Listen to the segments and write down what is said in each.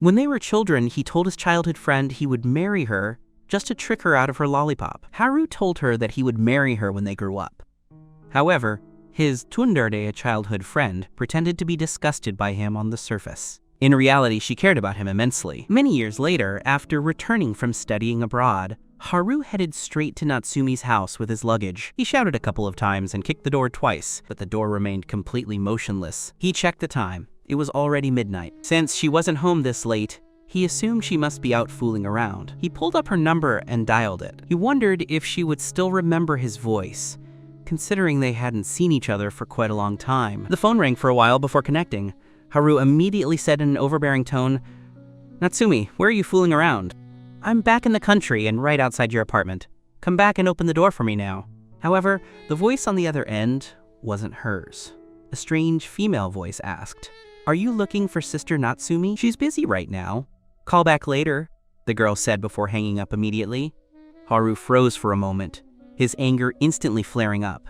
When they were children, he told his childhood friend he would marry her just to trick her out of her lollipop. Haru told her that he would marry her when they grew up. However, his tsundere childhood friend pretended to be disgusted by him on the surface. In reality, she cared about him immensely. Many years later, after returning from studying abroad, Haru headed straight to Natsumi's house with his luggage. He shouted a couple of times and kicked the door twice, but the door remained completely motionless. He checked the time. It was already midnight. Since she wasn't home this late, he assumed she must be out fooling around. He pulled up her number and dialed it. He wondered if she would still remember his voice, considering they hadn't seen each other for quite a long time. The phone rang for a while before connecting. Haru immediately said in an overbearing tone, "Natsumi, where are you fooling around? I'm back in the country and right outside your apartment. Come back and open the door for me now." However, the voice on the other end wasn't hers. A strange female voice asked, "Are you looking for Sister Natsumi? She's busy right now. Call back later," the girl said before hanging up immediately. Haru froze for a moment, his anger instantly flaring up.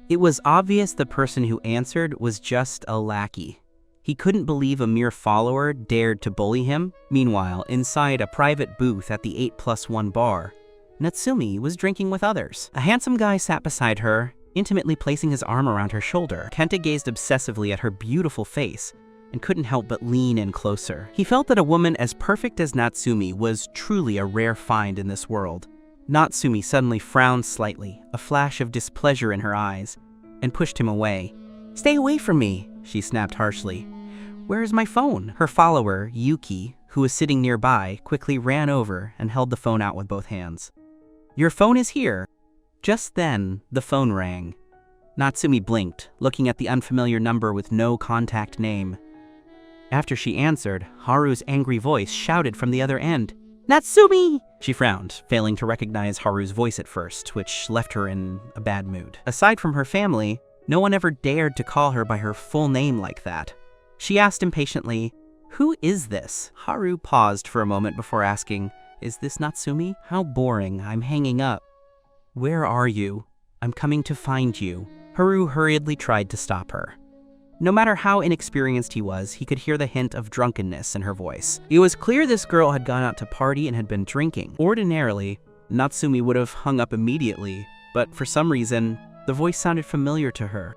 It was obvious the person who answered was just a lackey. He couldn't believe a mere follower dared to bully him. Meanwhile, inside a private booth at the 8+1 bar, Natsumi was drinking with others. A handsome guy sat beside her, intimately placing his arm around her shoulder. Kenta gazed obsessively at her beautiful face and couldn't help but lean in closer. He felt that a woman as perfect as Natsumi was truly a rare find in this world. Natsumi suddenly frowned slightly, a flash of displeasure in her eyes, and pushed him away. "Stay away from me," she snapped harshly. "Where is my phone?" Her follower, Yuki, who was sitting nearby, quickly ran over and held the phone out with both hands. "Your phone is here." Just then, the phone rang. Natsumi blinked, looking at the unfamiliar number with no contact name. After she answered, Haru's angry voice shouted from the other end, "Natsumi!" She frowned, failing to recognize Haru's voice at first, which left her in a bad mood. Aside from her family, no one ever dared to call her by her full name like that. She asked impatiently, "Who is this?" Haru paused for a moment before asking, "Is this Natsumi? How boring, I'm hanging up." "Where are you? I'm coming to find you." Haru hurriedly tried to stop her. No matter how inexperienced he was, he could hear the hint of drunkenness in her voice. It was clear this girl had gone out to party and had been drinking. Ordinarily, Natsumi would have hung up immediately, but for some reason, the voice sounded familiar to her.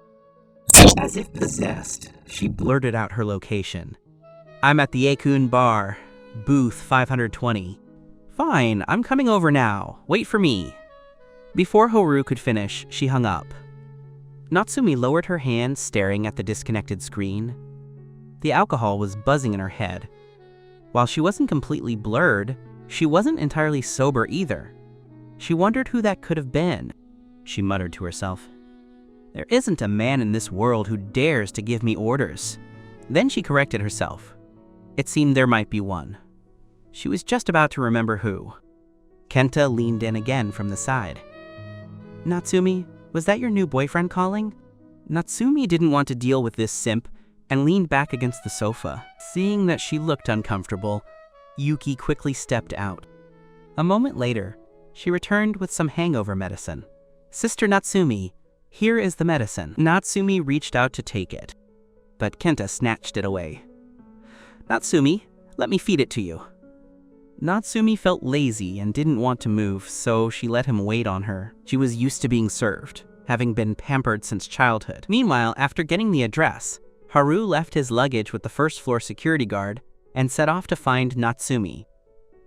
As if possessed, she blurted out her location. "I'm at the Akun bar, booth 520. "Fine, I'm coming over now. Wait for me." Before Haru could finish, she hung up. Natsumi lowered her hand, staring at the disconnected screen. The alcohol was buzzing in her head. While she wasn't completely blurred, she wasn't entirely sober either. She wondered who that could have been. She muttered to herself, "There isn't a man in this world who dares to give me orders." Then she corrected herself. It seemed there might be one. She was just about to remember who. Kenta leaned in again from the side. "Natsumi, was that your new boyfriend calling?" Natsumi didn't want to deal with this simp and leaned back against the sofa. Seeing that she looked uncomfortable, Yuki quickly stepped out. A moment later, she returned with some hangover medicine. "Sister Natsumi, here is the medicine." Natsumi reached out to take it, but Kenta snatched it away. "Natsumi, let me feed it to you." Natsumi felt lazy and didn't want to move, so she let him wait on her. She was used to being served, having been pampered since childhood. Meanwhile, after getting the address, Haru left his luggage with the first-floor security guard and set off to find Natsumi.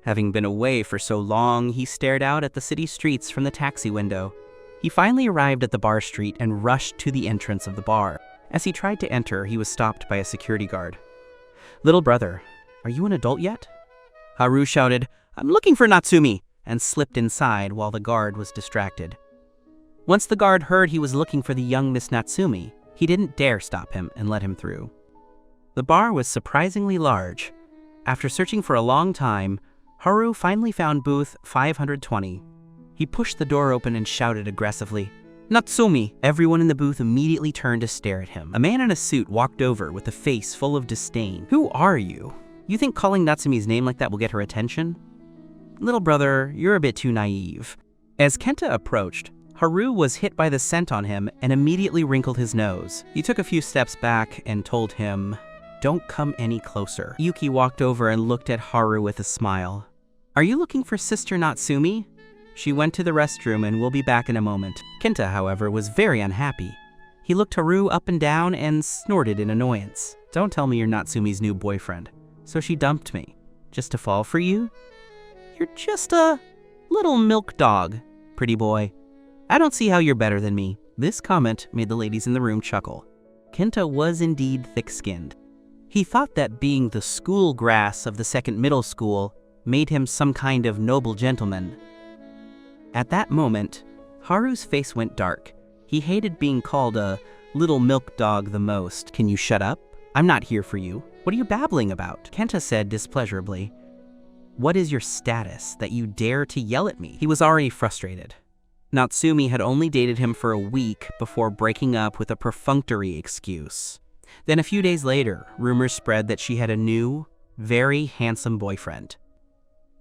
Having been away for so long, he stared out at the city streets from the taxi window. He finally arrived at the bar street and rushed to the entrance of the bar. As he tried to enter, he was stopped by a security guard. "Little brother, are you an adult yet?" Haru shouted, "I'm looking for Natsumi," and slipped inside while the guard was distracted. Once the guard heard he was looking for the young Miss Natsumi, he didn't dare stop him and let him through. The bar was surprisingly large. After searching for a long time, Haru finally found booth 520. He pushed the door open and shouted aggressively, "Natsumi!" Everyone in the booth immediately turned to stare at him. A man in a suit walked over with a face full of disdain. "Who are you? You think calling Natsumi's name like that will get her attention?" "Little brother, you're a bit too naive." As Kenta approached, Haru was hit by the scent on him and immediately wrinkled his nose. He took a few steps back and told him, Don't come any closer. Yuki walked over and looked at Haru with a smile. Are you looking for Sister Natsumi? She went to the restroom and will be back in a moment. Kenta, however, was very unhappy. He looked Haru up and down and snorted in annoyance. Don't tell me you're Natsumi's new boyfriend. So she dumped me. Just to fall for you? You're just a little milk dog, pretty boy. I don't see how you're better than me. This comment made the ladies in the room chuckle. Kenta was indeed thick-skinned. He thought that being the school grass of the second middle school made him some kind of noble gentleman. At that moment, Haru's face went dark. He hated being called a little milk dog the most. Can you shut up? I'm not here for you. What are you babbling about? Kenta said displeasurably. What is your status that you dare to yell at me? He was already frustrated. Natsumi had only dated him for a week before breaking up with a perfunctory excuse. Then a few days later, rumors spread that she had a new, very handsome boyfriend.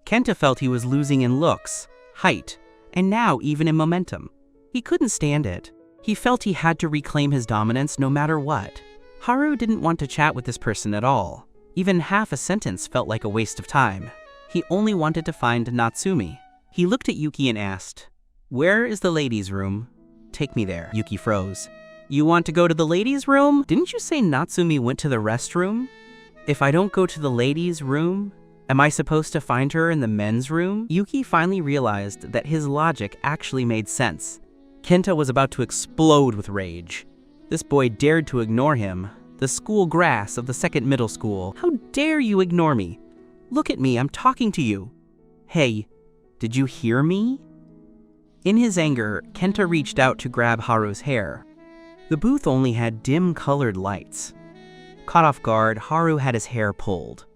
Kenta felt he was losing in looks, height, and now even in momentum. He couldn't stand it. He felt he had to reclaim his dominance no matter what. Haru didn't want to chat with this person at all. Even half a sentence felt like a waste of time. He only wanted to find Natsumi. He looked at Yuki and asked, "Where is the ladies' room? Take me there." Yuki froze. You want to go to the ladies' room? Didn't you say Natsumi went to the restroom? If I don't go to the ladies' room, am I supposed to find her in the men's room? Yuki finally realized that his logic actually made sense. Kenta was about to explode with rage. This boy dared to ignore him, the school grass of the second middle school. How dare you ignore me? Look at me, I'm talking to you. Hey, did you hear me? In his anger, Kenta reached out to grab Haru's hair. The booth only had dim-colored lights. Caught off guard, Haru had his hair pulled.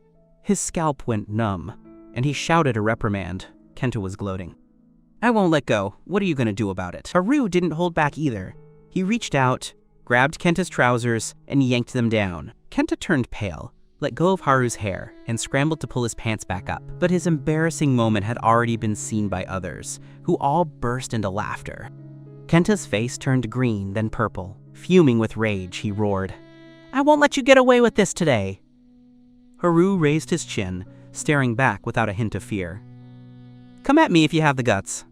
His scalp went numb, and he shouted a reprimand. Kenta was gloating. I won't let go. What are you going to do about it? Haru didn't hold back either. He reached out, grabbed Kenta's trousers, and yanked them down. Kenta turned pale, let go of Haru's hair, and scrambled to pull his pants back up. But his embarrassing moment had already been seen by others, who all burst into laughter. Kenta's face turned green, then purple. Fuming with rage, he roared, I won't let you get away with this today. Haru raised his chin, staring back without a hint of fear. Come at me if you have the guts.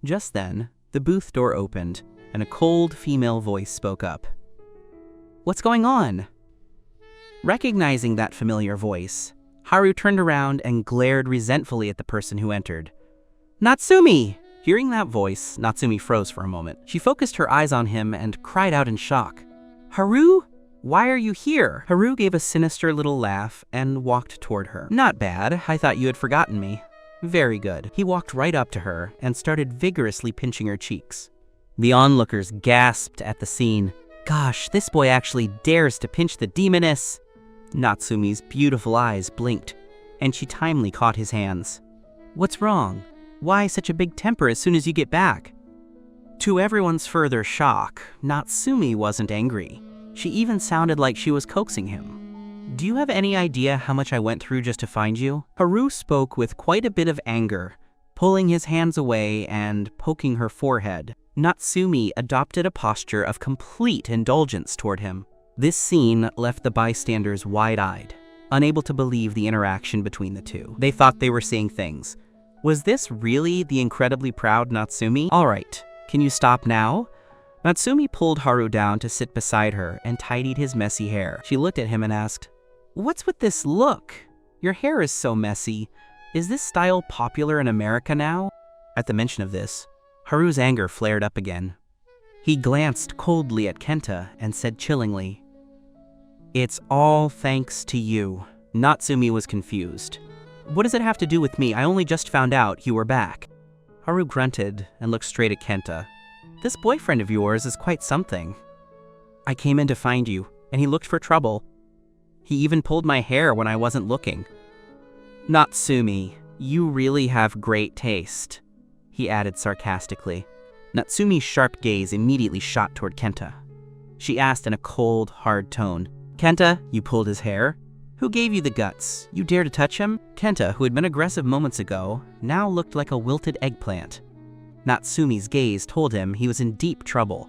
Just then, the booth door opened, and a cold female voice spoke up. What's going on? Recognizing that familiar voice, Haru turned around and glared resentfully at the person who entered. Natsumi! Hearing that voice, Natsumi froze for a moment. She focused her eyes on him and cried out in shock. Haru? Why are you here? Haru gave a sinister little laugh and walked toward her. Not bad. I thought you had forgotten me. Very good. He walked right up to her and started vigorously pinching her cheeks. The onlookers gasped at the scene. Gosh, this boy actually dares to pinch the demoness. Natsumi's beautiful eyes blinked, and she timely caught his hands. What's wrong? Why such a big temper as soon as you get back? To everyone's further shock, Natsumi wasn't angry. She even sounded like she was coaxing him. Do you have any idea how much I went through just to find you? Haru spoke with quite a bit of anger, pulling his hands away and poking her forehead. Natsumi adopted a posture of complete indulgence toward him. This scene left the bystanders wide-eyed, unable to believe the interaction between the two. They thought they were seeing things. Was this really the incredibly proud Natsumi? All right, can you stop now? Natsumi pulled Haru down to sit beside her and tidied his messy hair. She looked at him and asked, What's with this look? Your hair is so messy. Is this style popular in America now? At the mention of this, Haru's anger flared up again. He glanced coldly at Kenta and said chillingly, It's all thanks to you. Natsumi was confused. What does it have to do with me? I only just found out you were back. Haru grunted and looked straight at Kenta. This boyfriend of yours is quite something. I came in to find you, and he looked for trouble. He even pulled my hair when I wasn't looking. Natsumi, you really have great taste, he added sarcastically. Natsumi's sharp gaze immediately shot toward Kenta. She asked in a cold, hard tone, Kenta, you pulled his hair? Who gave you the guts? You dare to touch him? Kenta, who had been aggressive moments ago, now looked like a wilted eggplant. Natsumi's gaze told him he was in deep trouble.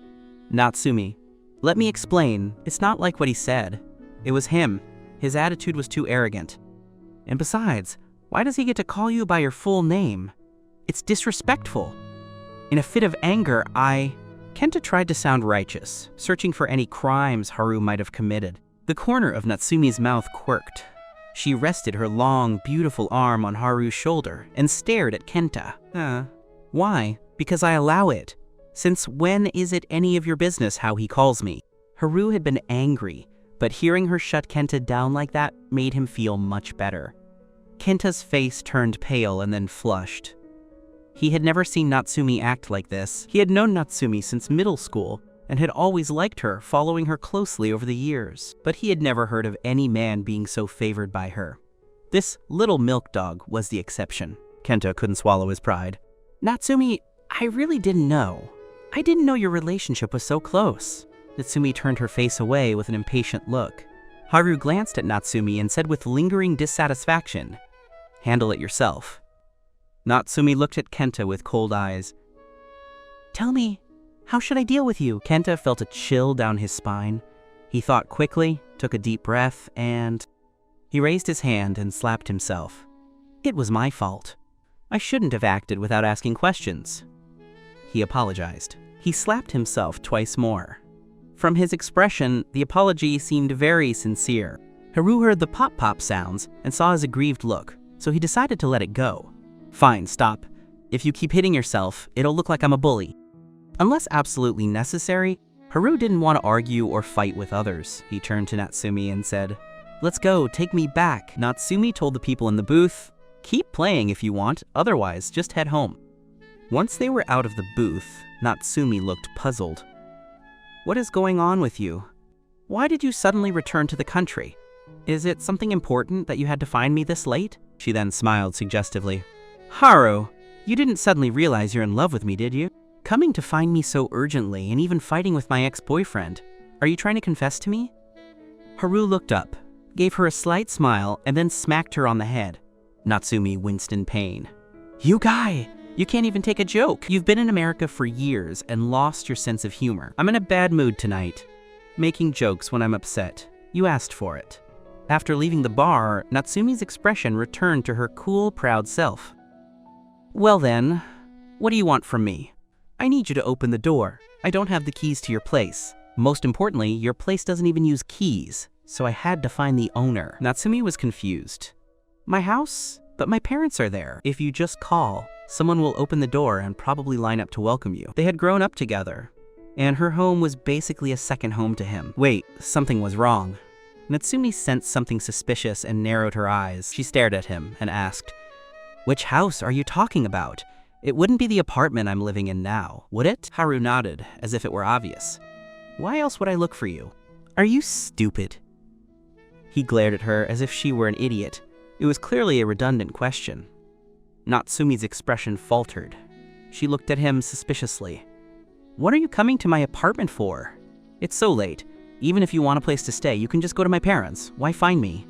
Natsumi, let me explain. It's not like what he said. It was him. His attitude was too arrogant. And besides, why does he get to call you by your full name? It's disrespectful. In a fit of anger, Kenta tried to sound righteous, searching for any crimes Haru might have committed. The corner of Natsumi's mouth quirked. She rested her long, beautiful arm on Haru's shoulder and stared at Kenta. Why? Because I allow it. Since when is it any of your business how he calls me? Haru had been angry, but hearing her shut Kenta down like that made him feel much better. Kenta's face turned pale and then flushed. He had never seen Natsumi act like this. He had known Natsumi since middle school and had always liked her, following her closely over the years. But he had never heard of any man being so favored by her. This little milk dog was the exception. Kenta couldn't swallow his pride. Natsumi, I really didn't know. I didn't know your relationship was so close. Natsumi turned her face away with an impatient look. Haru glanced at Natsumi and said with lingering dissatisfaction, "Handle it yourself." Natsumi looked at Kenta with cold eyes. Tell me, how should I deal with you? Kenta felt a chill down his spine. He thought quickly, took a deep breath, and he raised his hand and slapped himself. It was my fault. I shouldn't have acted without asking questions. He apologized. He slapped himself twice more. From his expression, the apology seemed very sincere. Haru heard the pop-pop sounds and saw his aggrieved look, so he decided to let it go. Fine, stop. If you keep hitting yourself, it'll look like I'm a bully. Unless absolutely necessary, Haru didn't want to argue or fight with others. He turned to Natsumi and said, "Let's go, take me back." Natsumi told the people in the booth, "Keep playing if you want, otherwise just head home." Once they were out of the booth, Natsumi looked puzzled. What is going on with you? Why did you suddenly return to the country? Is it something important that you had to find me this late? She then smiled suggestively. Haru, you didn't suddenly realize you're in love with me, did you? Coming to find me so urgently and even fighting with my ex-boyfriend. Are you trying to confess to me? Haru looked up, gave her a slight smile, and then smacked her on the head. Natsumi winced in pain. You guy! You can't even take a joke. You've been in America for years and lost your sense of humor. I'm in a bad mood tonight. Making jokes when I'm upset. You asked for it. After leaving the bar, Natsumi's expression returned to her cool, proud self. Well then, what do you want from me? I need you to open the door. I don't have the keys to your place. Most importantly, your place doesn't even use keys, so I had to find the owner. Natsumi was confused. My house? But my parents are there. If you just call, someone will open the door and probably line up to welcome you. They had grown up together, and her home was basically a second home to him. Wait, something was wrong. Natsumi sensed something suspicious and narrowed her eyes. She stared at him and asked, Which house are you talking about? It wouldn't be the apartment I'm living in now, would it? Haru nodded, as if it were obvious. Why else would I look for you? Are you stupid? He glared at her as if she were an idiot. It was clearly a redundant question. Natsumi's expression faltered. She looked at him suspiciously. What are you coming to my apartment for? It's so late. Even if you want a place to stay, you can just go to my parents'. Why find me?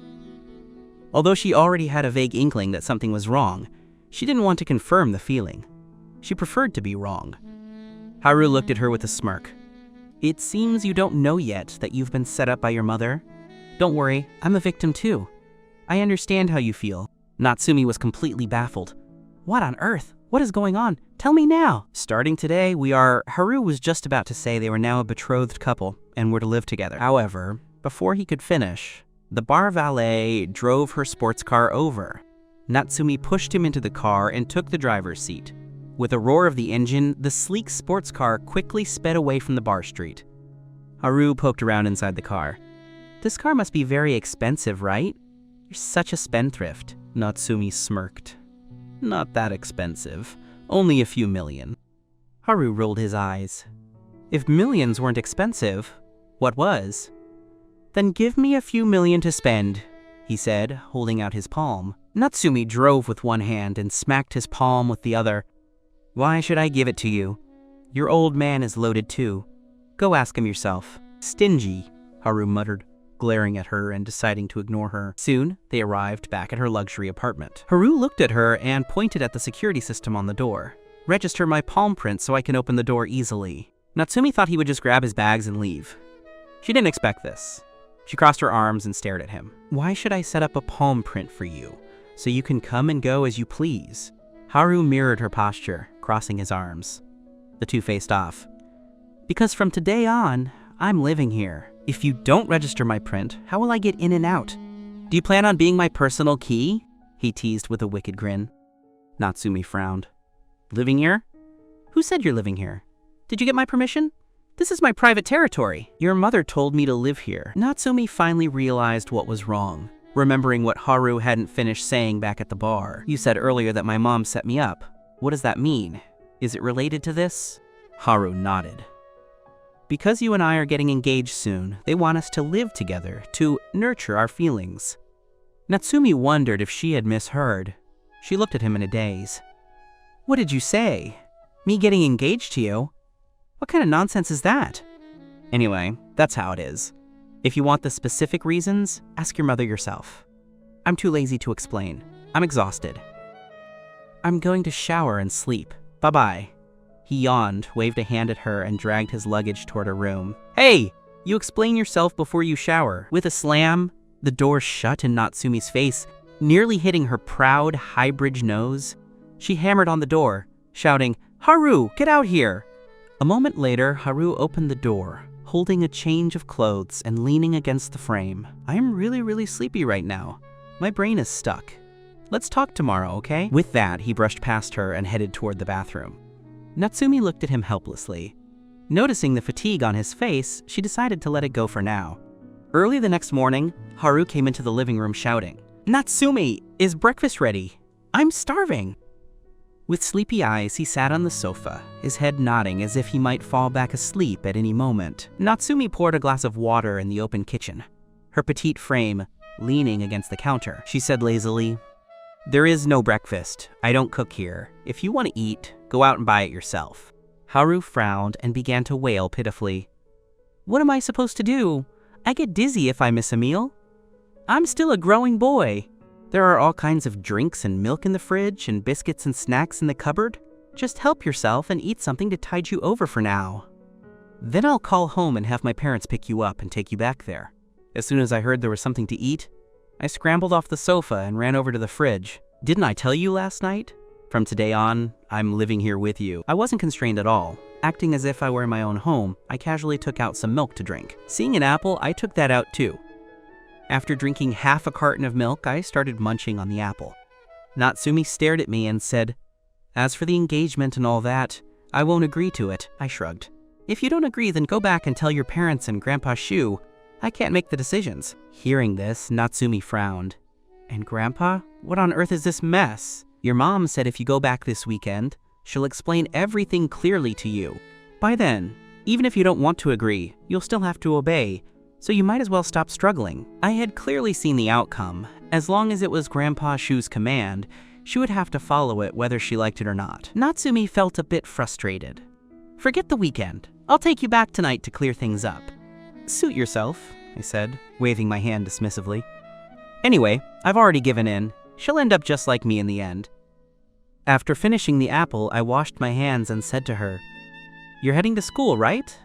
Although she already had a vague inkling that something was wrong, she didn't want to confirm the feeling. She preferred to be wrong. Haru looked at her with a smirk. It seems you don't know yet that you've been set up by your mother. Don't worry, I'm a victim too. I understand how you feel. Natsumi was completely baffled. What on earth? What is going on? Tell me now. Starting today, Haru was just about to say they were now a betrothed couple and were to live together. However, before he could finish, the bar valet drove her sports car over. Natsumi pushed him into the car and took the driver's seat. With a roar of the engine, the sleek sports car quickly sped away from the bar street. Haru poked around inside the car. This car must be very expensive, right? You're such a spendthrift. Natsumi smirked. Not that expensive. Only a few million. Haru rolled his eyes. If millions weren't expensive, what was? Then give me a few million to spend, he said, holding out his palm. Natsumi drove with one hand and smacked his palm with the other. Why should I give it to you? Your old man is loaded too. Go ask him yourself. Stingy, Haru muttered, glaring at her and deciding to ignore her. Soon, they arrived back at her luxury apartment. Haru looked at her and pointed at the security system on the door. Register my palm print so I can open the door easily. Natsumi thought he would just grab his bags and leave. She didn't expect this. She crossed her arms and stared at him. Why should I set up a palm print for you, so you can come and go as you please? Haru mirrored her posture, crossing his arms. The two faced off. Because from today on, I'm living here. If you don't register my print, how will I get in and out? Do you plan on being my personal key? He teased with a wicked grin. Natsumi frowned. Living here? Who said you're living here? Did you get my permission? This is my private territory. Your mother told me to live here. Natsumi finally realized what was wrong, remembering what Haru hadn't finished saying back at the bar. You said earlier that my mom set me up. What does that mean? Is it related to this? Haru nodded. Because you and I are getting engaged soon, they want us to live together, to nurture our feelings. Natsumi wondered if she had misheard. She looked at him in a daze. What did you say? Me getting engaged to you? What kind of nonsense is that? Anyway, that's how it is. If you want the specific reasons, ask your mother yourself. I'm too lazy to explain. I'm exhausted. I'm going to shower and sleep. Bye-bye. He yawned, waved a hand at her, and dragged his luggage toward her room. Hey! You explain yourself before you shower. With a slam, the door shut in Natsumi's face, nearly hitting her proud, high-bridge nose. She hammered on the door, shouting, Haru, get out here! A moment later, Haru opened the door, holding a change of clothes and leaning against the frame. I am really sleepy right now. My brain is stuck. Let's talk tomorrow, okay? With that, he brushed past her and headed toward the bathroom. Natsumi looked at him helplessly. Noticing the fatigue on his face, she decided to let it go for now. Early the next morning, Haru came into the living room shouting, Natsumi, is breakfast ready? I'm starving. With sleepy eyes, he sat on the sofa, his head nodding as if he might fall back asleep at any moment. Natsumi poured a glass of water in the open kitchen, her petite frame leaning against the counter. She said lazily, There is no breakfast. I don't cook here. If you want to eat, go out and buy it yourself. Haru frowned and began to wail pitifully. What am I supposed to do? I get dizzy if I miss a meal. I'm still a growing boy. There are all kinds of drinks and milk in the fridge and biscuits and snacks in the cupboard. Just help yourself and eat something to tide you over for now. Then I'll call home and have my parents pick you up and take you back there. As soon as I heard there was something to eat, I scrambled off the sofa and ran over to the fridge. Didn't I tell you last night? From today on, I'm living here with you. I wasn't constrained at all. Acting as if I were in my own home, I casually took out some milk to drink. Seeing an apple, I took that out too. After drinking half a carton of milk, I started munching on the apple. Natsumi stared at me and said, As for the engagement and all that, I won't agree to it. I shrugged. If you don't agree, then go back and tell your parents and Grandpa Shu. I can't make the decisions. Hearing this, Natsumi frowned. And Grandpa? What on earth is this mess? Your mom said if you go back this weekend, she'll explain everything clearly to you. By then, even if you don't want to agree, you'll still have to obey, so you might as well stop struggling. I had clearly seen the outcome. As long as it was Grandpa Shu's command, she would have to follow it whether she liked it or not. Natsumi felt a bit frustrated. Forget the weekend. I'll take you back tonight to clear things up. Suit yourself, I said, waving my hand dismissively. Anyway, I've already given in. She'll end up just like me in the end. After finishing the apple, I washed my hands and said to her, You're heading to school, right?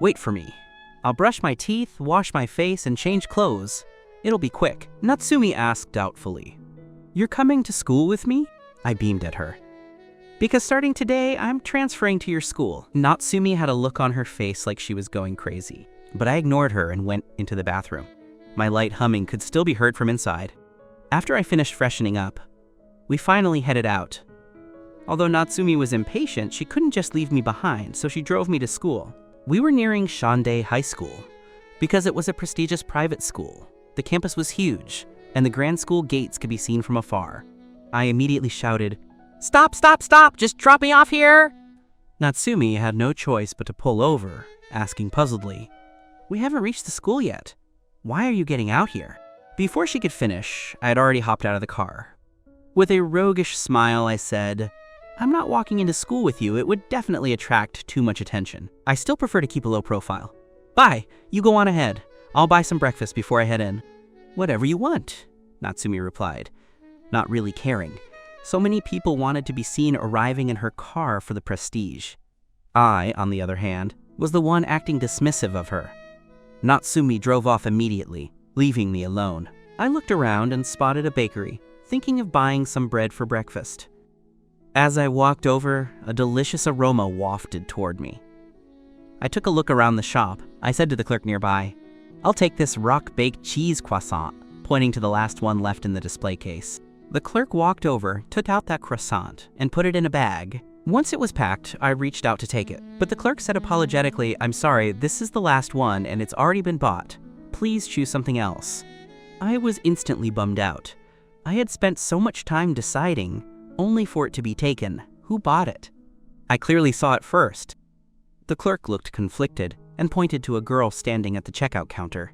Wait for me. I'll brush my teeth, wash my face, and change clothes. It'll be quick. Natsumi asked doubtfully, You're coming to school with me? I beamed at her. Because starting today, I'm transferring to your school. Natsumi had a look on her face like she was going crazy, but I ignored her and went into the bathroom. My light humming could still be heard from inside. After I finished freshening up, we finally headed out. Although Natsumi was impatient, she couldn't just leave me behind, so she drove me to school. We were nearing Shande High School. Because it was a prestigious private school, the campus was huge, and the grand school gates could be seen from afar. I immediately shouted, Stop, stop, stop! Just drop me off here! Natsumi had no choice but to pull over, asking puzzledly, We haven't reached the school yet. Why are you getting out here? Before she could finish, I had already hopped out of the car. With a roguish smile, I said, I'm not walking into school with you. It would definitely attract too much attention. I still prefer to keep a low profile. Bye, you go on ahead. I'll buy some breakfast before I head in. Whatever you want, Natsumi replied, not really caring. So many people wanted to be seen arriving in her car for the prestige. I, on the other hand, was the one acting dismissive of her. Natsumi drove off immediately, leaving me alone. I looked around and spotted a bakery, thinking of buying some bread for breakfast. As I walked over, a delicious aroma wafted toward me. I took a look around the shop. I said to the clerk nearby, "I'll take this rock-baked cheese croissant," pointing to the last one left in the display case. The clerk walked over, took out that croissant, and put it in a bag. Once it was packed, I reached out to take it, but the clerk said apologetically, "I'm sorry, this is the last one and it's already been bought. Please choose something else." I was instantly bummed out. I had spent so much time deciding, only for it to be taken. Who bought it? I clearly saw it first. The clerk looked conflicted and pointed to a girl standing at the checkout counter.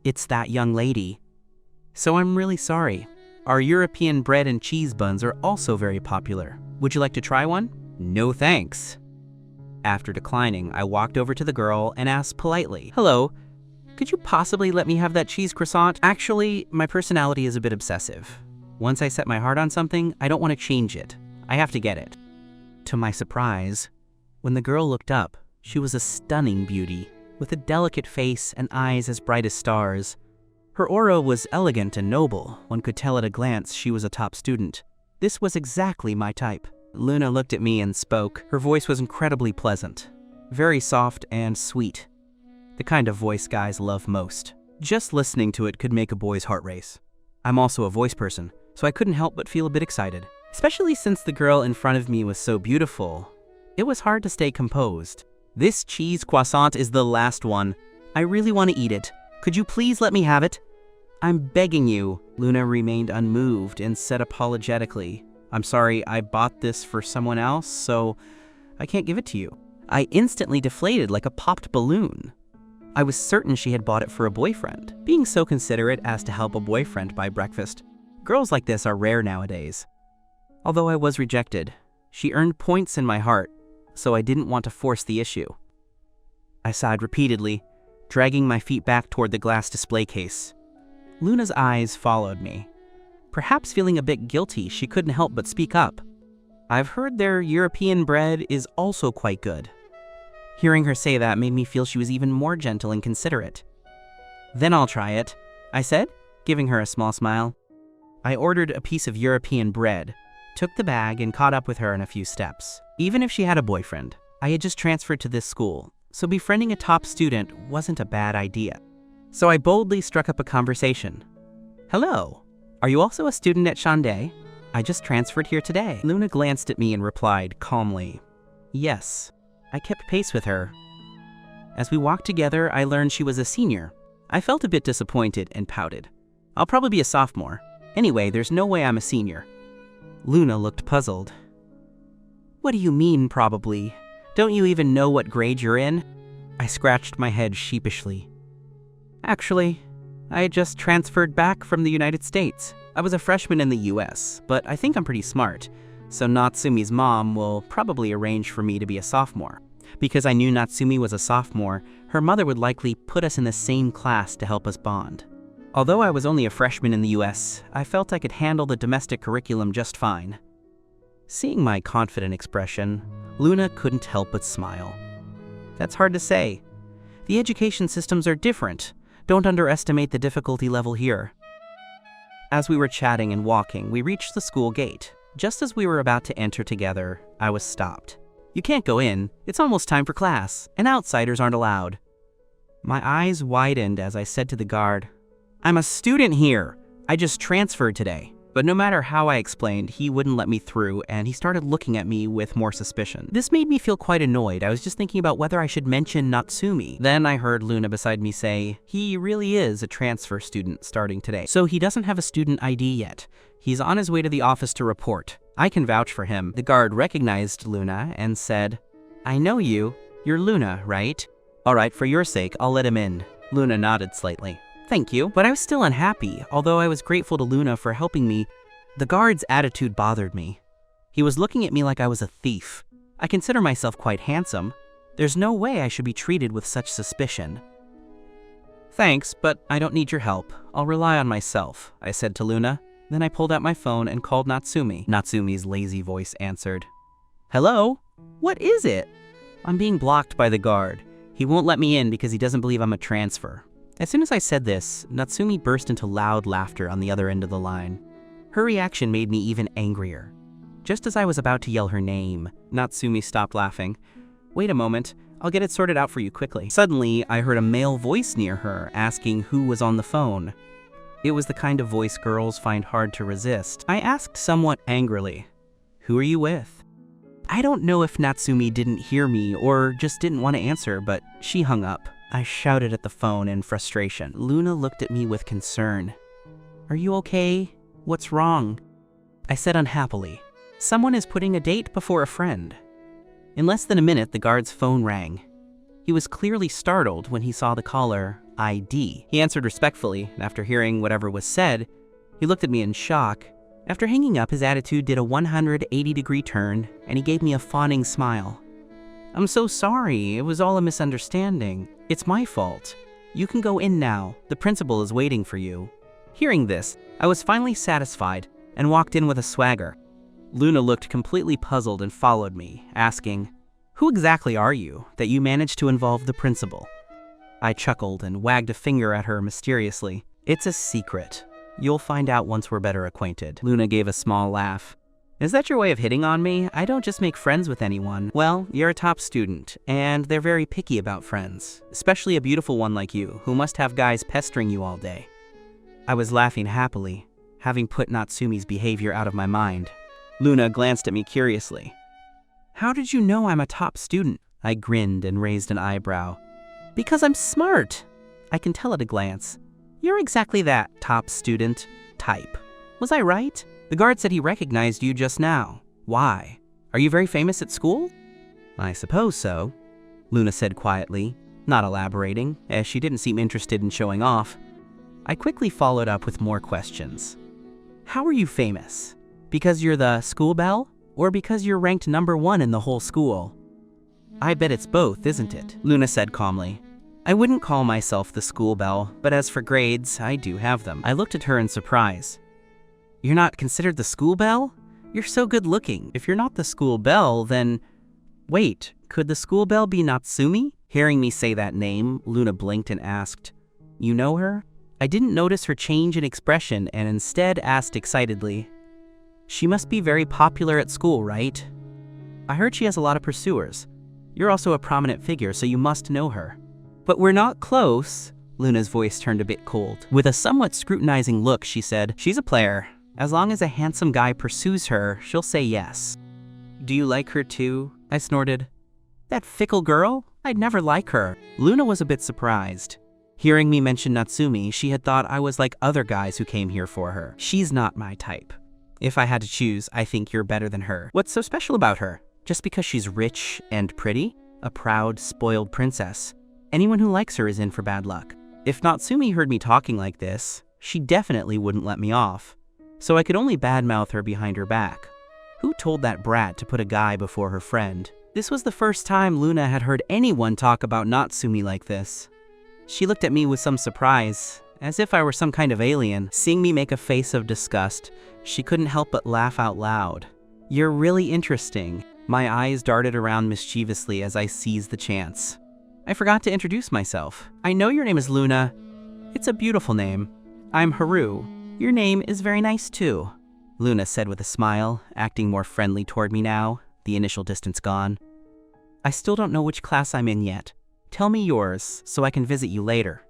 "It's that young lady." "So I'm really sorry. Our European bread and cheese buns are also very popular. Would you like to try one?" "No thanks." After declining, I walked over to the girl and asked politely, "Hello, could you possibly let me have that cheese croissant? Actually, my personality is a bit obsessive. Once I set my heart on something, I don't want to change it. I have to get it." To my surprise, when the girl looked up, she was a stunning beauty, with a delicate face and eyes as bright as stars. Her aura was elegant and noble. One could tell at a glance she was a top student. This was exactly my type. Luna looked at me and spoke. Her voice was incredibly pleasant, very soft and sweet. The kind of voice guys love most. Just listening to it could make a boy's heart race. I'm also a voice person, so I couldn't help but feel a bit excited. Especially since the girl in front of me was so beautiful, it was hard to stay composed. "This cheese croissant is the last one. I really want to eat it. Could you please let me have it?" "I'm begging you." Luna remained unmoved and said apologetically, "I'm sorry, I bought this for someone else, so I can't give it to you." I instantly deflated like a popped balloon. I was certain she had bought it for a boyfriend, being so considerate as to help a boyfriend buy breakfast. Girls like this are rare nowadays. Although I was rejected, she earned points in my heart, so I didn't want to force the issue. I sighed repeatedly, dragging my feet back toward the glass display case. Luna's eyes followed me. Perhaps feeling a bit guilty, she couldn't help but speak up. "I've heard their European bread is also quite good." Hearing her say that made me feel she was even more gentle and considerate. "Then I'll try it," I said, giving her a small smile. I ordered a piece of European bread, took the bag, and caught up with her in a few steps. Even if she had a boyfriend, I had just transferred to this school, so befriending a top student wasn't a bad idea. So I boldly struck up a conversation. "Hello, are you also a student at Shandai? I just transferred here today." Luna glanced at me and replied calmly, "Yes." I kept pace with her. As we walked together, I learned she was a senior. I felt a bit disappointed and pouted. "I'll probably be a sophomore. Anyway, there's no way I'm a senior." Luna looked puzzled. "What do you mean, probably? Don't you even know what grade you're in?" I scratched my head sheepishly. "Actually, I had just transferred back from the United States. I was a freshman in the US, but I think I'm pretty smart, so Natsumi's mom will probably arrange for me to be a sophomore. Because I knew Natsumi was a sophomore, her mother would likely put us in the same class to help us bond. Although I was only a freshman in the US, I felt I could handle the domestic curriculum just fine." Seeing my confident expression, Luna couldn't help but smile. "That's hard to say. The education systems are different. Don't underestimate the difficulty level here." As we were chatting and walking, we reached the school gate. Just as we were about to enter together, I was stopped. "You can't go in. It's almost time for class, and outsiders aren't allowed." My eyes widened as I said to the guard, "I'm a student here. I just transferred today." But no matter how I explained, he wouldn't let me through, and he started looking at me with more suspicion. This made me feel quite annoyed. I was just thinking about whether I should mention Natsumi. Then I heard Luna beside me say, "He really is a transfer student starting today, so he doesn't have a student ID yet. He's on his way to the office to report. I can vouch for him." The guard recognized Luna and said, "I know you. You're Luna, right? All right, for your sake, I'll let him in." Luna nodded slightly. "Thank you." But I was still unhappy. Although I was grateful to Luna for helping me, the guard's attitude bothered me. He was looking at me like I was a thief. I consider myself quite handsome. There's no way I should be treated with such suspicion. "Thanks, but I don't need your help. I'll rely on myself," I said to Luna. Then I pulled out my phone and called Natsumi. Natsumi's lazy voice answered. "Hello? What is it?" "I'm being blocked by the guard. He won't let me in because he doesn't believe I'm a transfer. As soon as I said this, Natsumi burst into loud laughter on the other end of the line. Her reaction made me even angrier. Just as I was about to yell her name, Natsumi stopped laughing. Wait a moment, I'll get it sorted out for you quickly. Suddenly, I heard a male voice near her asking who was on the phone. It was the kind of voice girls find hard to resist. I asked somewhat angrily, "Who are you with?" I don't know if Natsumi didn't hear me or just didn't want to answer, but she hung up. I shouted at the phone in frustration. Luna looked at me with concern. "Are you okay? What's wrong?" I said unhappily, "Someone is putting a date before a friend." In less than a minute, the guard's phone rang. He was clearly startled when he saw the caller ID. He answered respectfully, and after hearing whatever was said, he looked at me in shock. After hanging up, his attitude did a 180-degree turn, and he gave me a fawning smile. "I'm so sorry, it was all a misunderstanding. It's my fault. You can go in now, the principal is waiting for you." Hearing this, I was finally satisfied and walked in with a swagger. Luna looked completely puzzled and followed me, asking, "Who exactly are you, that you managed to involve the principal?" I chuckled and wagged a finger at her mysteriously. "It's a secret. You'll find out once we're better acquainted." Luna gave a small laugh. "Is that your way of hitting on me? I don't just make friends with anyone." "Well, you're a top student, and they're very picky about friends, especially a beautiful one like you, who must have guys pestering you all day." I was laughing happily, having put Natsumi's behavior out of my mind. Luna glanced at me curiously. "How did you know I'm a top student?" I grinned and raised an eyebrow. "Because I'm smart. I can tell at a glance. You're exactly that top student type. Was I right? The guard said he recognized you just now. Why? Are you very famous at school?" "I suppose so," Luna said quietly, not elaborating, as she didn't seem interested in showing off. I quickly followed up with more questions. "How are you famous? Because you're the school belle? Or because you're ranked #1 in the whole school?" "I bet it's both, isn't it?" Luna said calmly. "I wouldn't call myself the school belle, but as for grades, I do have them." I looked at her in surprise. "You're not considered the school belle? You're so good looking. If you're not the school belle, then..." "Wait, could the school belle be Natsumi?" Hearing me say that name, Luna blinked and asked, "You know her?" I didn't notice her change in expression and instead asked excitedly, "She must be very popular at school, right? I heard she has a lot of pursuers. You're also a prominent figure, so you must know her." "But we're not close." Luna's voice turned a bit cold. With a somewhat scrutinizing look, she said, "She's a player. As long as a handsome guy pursues her, she'll say yes." "Do you like her too?" I snorted. "That fickle girl? I'd never like her." Luna was a bit surprised. Hearing me mention Natsumi, she had thought I was like other guys who came here for her. "She's not my type. If I had to choose, I think you're better than her." "What's so special about her? Just because she's rich and pretty? A proud, spoiled princess. Anyone who likes her is in for bad luck." If Natsumi heard me talking like this, she definitely wouldn't let me off. So I could only badmouth her behind her back. Who told that brat to put a guy before her friend? This was the first time Luna had heard anyone talk about Natsumi like this. She looked at me with some surprise, as if I were some kind of alien. Seeing me make a face of disgust, she couldn't help but laugh out loud. "You're really interesting." My eyes darted around mischievously as I seized the chance. "I forgot to introduce myself. I know your name is Luna. It's a beautiful name. I'm Haru. Your name is very nice too," Luna said with a smile, acting more friendly toward me now, the initial distance gone. "I still don't know which class I'm in yet. Tell me yours, so I can visit you later.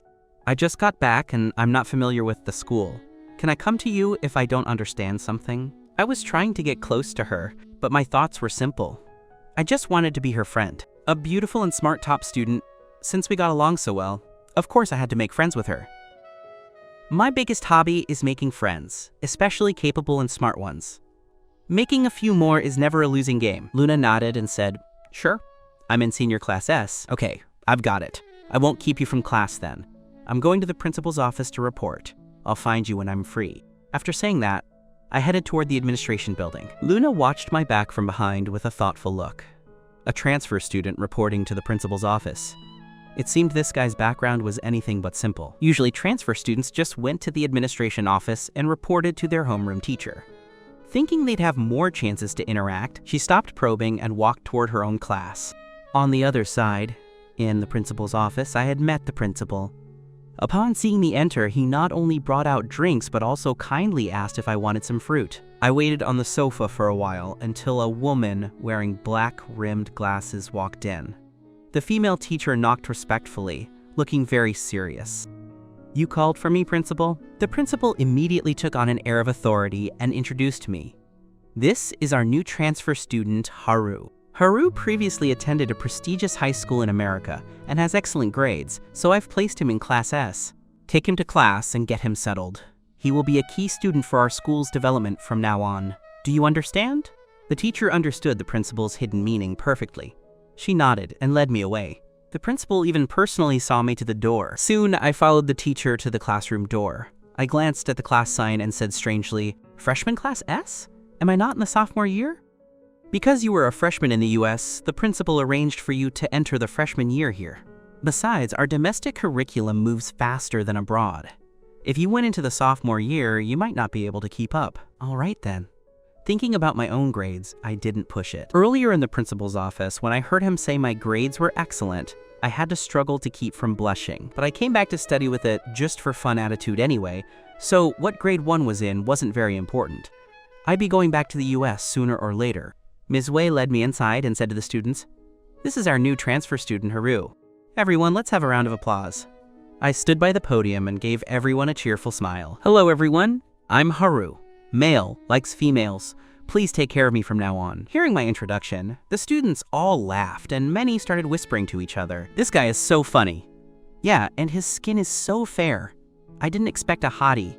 I just got back and I'm not familiar with the school. Can I come to you if I don't understand something?" I was trying to get close to her, but my thoughts were simple. I just wanted to be her friend. A beautiful and smart top student. Since we got along so well, of course I had to make friends with her. My biggest hobby is making friends, especially capable and smart ones. Making a few more is never a losing game. Luna nodded and said, "Sure. I'm in senior class S. Okay, I've got it. I won't keep you from class then. I'm going to the principal's office to report. I'll find you when I'm free." After saying that, I headed toward the administration building. Luna watched my back from behind with a thoughtful look. A transfer student reporting to the principal's office. It seemed this guy's background was anything but simple. Usually transfer students just went to the administration office and reported to their homeroom teacher. Thinking they'd have more chances to interact, she stopped probing and walked toward her own class. On the other side, In the principal's office, I had met the principal. Upon seeing me enter, he not only brought out drinks but also kindly asked if I wanted some fruit. I waited on the sofa for a while until a woman wearing black-rimmed glasses walked in. The female teacher knocked respectfully, looking very serious. "You called for me, principal?" The principal immediately took on an air of authority and introduced me. "This is our new transfer student, Haru. Haru previously attended a prestigious high school in America and has excellent grades, so I've placed him in Class S. Take him to class and get him settled. He will be a key student for our school's development from now on. Do you understand?" The teacher understood the principal's hidden meaning perfectly. She nodded and led me away. The principal even personally saw me to the door. Soon, I followed the teacher to the classroom door. I glanced at the class sign and said strangely, "Freshman Class S? Am I not in the sophomore year?" "Because you were a freshman in the US, the principal arranged for you to enter the freshman year here. Besides, our domestic curriculum moves faster than abroad. If you went into the sophomore year, you might not be able to keep up." "All right then." Thinking about my own grades, I didn't push it. Earlier in the principal's office, when I heard him say my grades were excellent, I had to struggle to keep from blushing. But I came back to study with a just-for-fun attitude anyway, so what grade 1 was in wasn't very important. I'd be going back to the US sooner or later. Ms. Wei led me inside and said to the students, "This is our new transfer student, Haru. Everyone, let's have a round of applause." I stood by the podium and gave everyone a cheerful smile. "Hello, everyone. I'm Haru. Male, likes females. Please take care of me from now on." Hearing my introduction, the students all laughed and many started whispering to each other. "This guy is so funny. Yeah, and his skin is so fair. I didn't expect a hottie.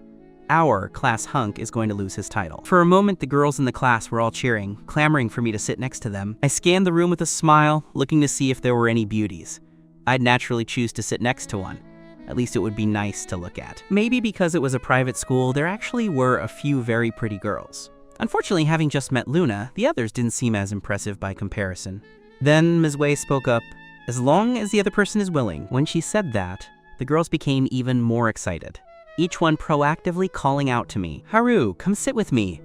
Our class hunk is going to lose his title." For a moment, the girls in the class were all cheering, clamoring for me to sit next to them. I scanned the room with a smile, looking to see if there were any beauties. I'd naturally choose to sit next to one. At least it would be nice to look at. Maybe because it was a private school, there actually were a few very pretty girls. Unfortunately, having just met Luna, the others didn't seem as impressive by comparison. Then Ms. Wei spoke up, "As long as the other person is willing." When she said that, the girls became even more excited, each one proactively calling out to me, "Haru, come sit with me.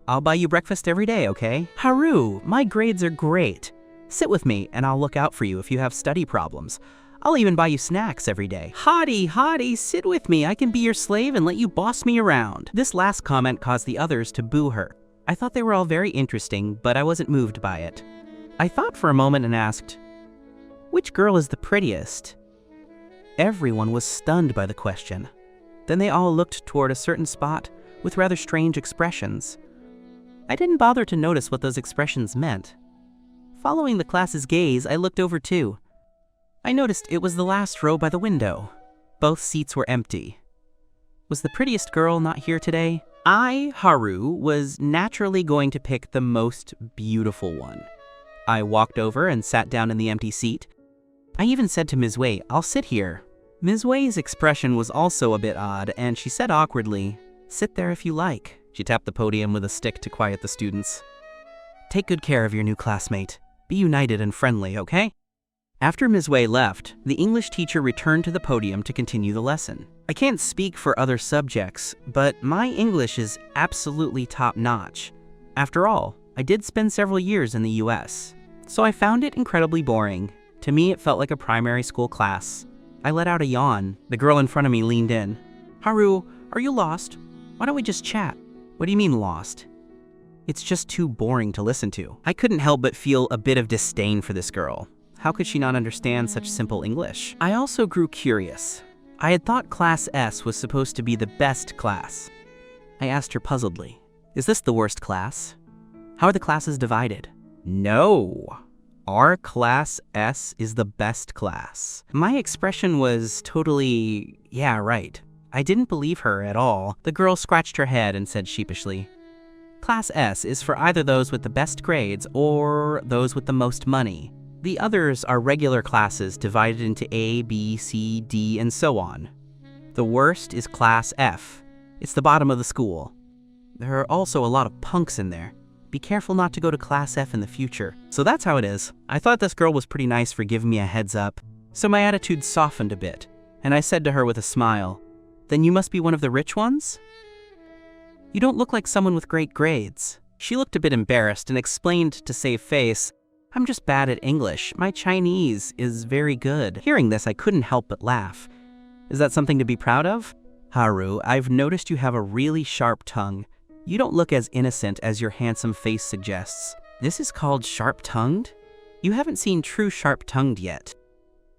I'll buy you breakfast every day, okay? Haru, my grades are great. Sit with me and I'll look out for you if you have study problems. I'll even buy you snacks every day. Hottie, sit with me. I can be your slave and let you boss me around." This last comment caused the others to boo her. I thought they were all very interesting, but I wasn't moved by it. I thought for a moment and asked, "Which girl is the prettiest?" Everyone was stunned by the question. Then they all looked toward a certain spot with rather strange expressions. I didn't bother to notice what those expressions meant. Following the class's gaze, I looked over too. I noticed it was the last row by the window. Both seats were empty. Was the prettiest girl not here today? I, Haru, was naturally going to pick the most beautiful one. I walked over and sat down in the empty seat. I even said to Ms. Wei, "I'll sit here." Ms. Wei's expression was also a bit odd, and she said awkwardly, "Sit there if you like." She tapped the podium with a stick to quiet the students. "Take good care of your new classmate. Be united and friendly, okay?" After Ms. Wei left, the English teacher returned to the podium to continue the lesson. I can't speak for other subjects, but my English is absolutely top-notch. After all, I did spend several years in the US, so I found it incredibly boring. To me, it felt like a primary school class. I let out a yawn. The girl in front of me leaned in. "Haru, are you lost? Why don't we just chat?" "What do you mean lost?" "It's just too boring to listen to." I couldn't help but feel a bit of disdain for this girl. How could she not understand such simple English? I also grew curious. I had thought Class S was supposed to be the best class. I asked her puzzledly, "Is this the worst class? How are the classes divided?" "No. Our Class S is the best class." My expression was totally, "Yeah, right." I didn't believe her at all. The girl scratched her head and said sheepishly, "Class S is for either those with the best grades or those with the most money. The others are regular classes divided into A, B, C, D, and so on. The worst is Class F. It's the bottom of the school. There are also a lot of punks in there. Be careful not to go to Class F in the future." So that's how it is. I thought this girl was pretty nice for giving me a heads up, so my attitude softened a bit, and I said to her with a smile, "Then you must be one of the rich ones? You don't look like someone with great grades." She looked a bit embarrassed and explained to save face, I'm just bad at English. My Chinese is very good. Hearing this, I couldn't help but laugh. Is that something to be proud of? Haru, I've noticed you have a really sharp tongue. You don't look as innocent as your handsome face suggests. This is called sharp-tongued? You haven't seen true sharp-tongued yet.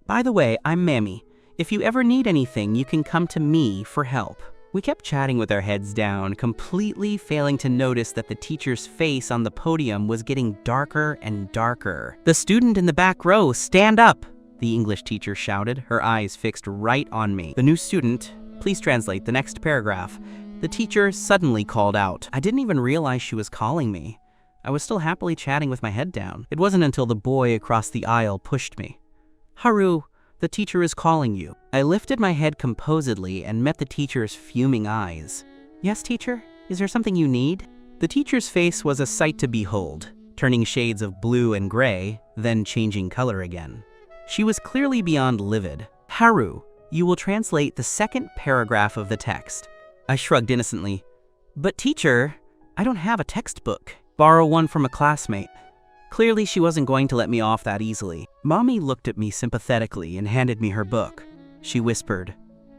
By the way, I'm Mammy. If you ever need anything, you can come to me for help. We kept chatting with our heads down, completely failing to notice that the teacher's face on the podium was getting darker and darker. The student in the back row, stand up! The English teacher shouted, her eyes fixed right on me. The new student, please translate the next paragraph. The teacher suddenly called out. I didn't even realize she was calling me. I was still happily chatting with my head down. It wasn't until the boy across the aisle pushed me. Haru, the teacher is calling you. I lifted my head composedly and met the teacher's fuming eyes. Yes, teacher? Is there something you need? The teacher's face was a sight to behold, turning shades of blue and gray, then changing color again. She was clearly beyond livid. Haru, you will translate the second paragraph of the text. I shrugged innocently. But teacher, I don't have a textbook. Borrow one from a classmate. Clearly, she wasn't going to let me off that easily. Mommy looked at me sympathetically and handed me her book. She whispered,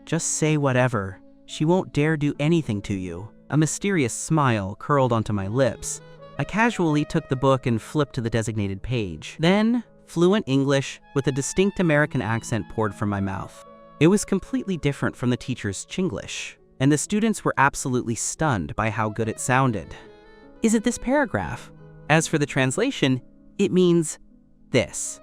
just say whatever. She won't dare do anything to you. A mysterious smile curled onto my lips. I casually took the book and flipped to the designated page. Then, fluent English with a distinct American accent poured from my mouth. It was completely different from the teacher's Chinglish, and the students were absolutely stunned by how good it sounded. Is it this paragraph? As for the translation, it means this.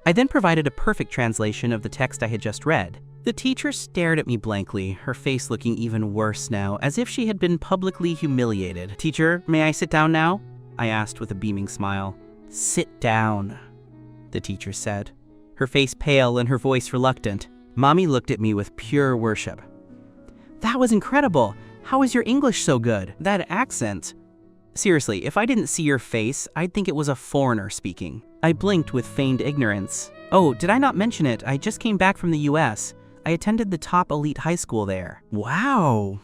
I then provided a perfect translation of the text I had just read. The teacher stared at me blankly, her face looking even worse now, as if she had been publicly humiliated. Teacher, may I sit down now? I asked with a beaming smile. Sit down, the teacher said, her face pale and her voice reluctant. Mommy looked at me with pure worship. That was incredible. How is your English so good? That accent. Seriously, if I didn't see your face, I'd think it was a foreigner speaking. I blinked with feigned ignorance. Oh, did I not mention it? I just came back from the US. I attended the top elite high school there. Wow.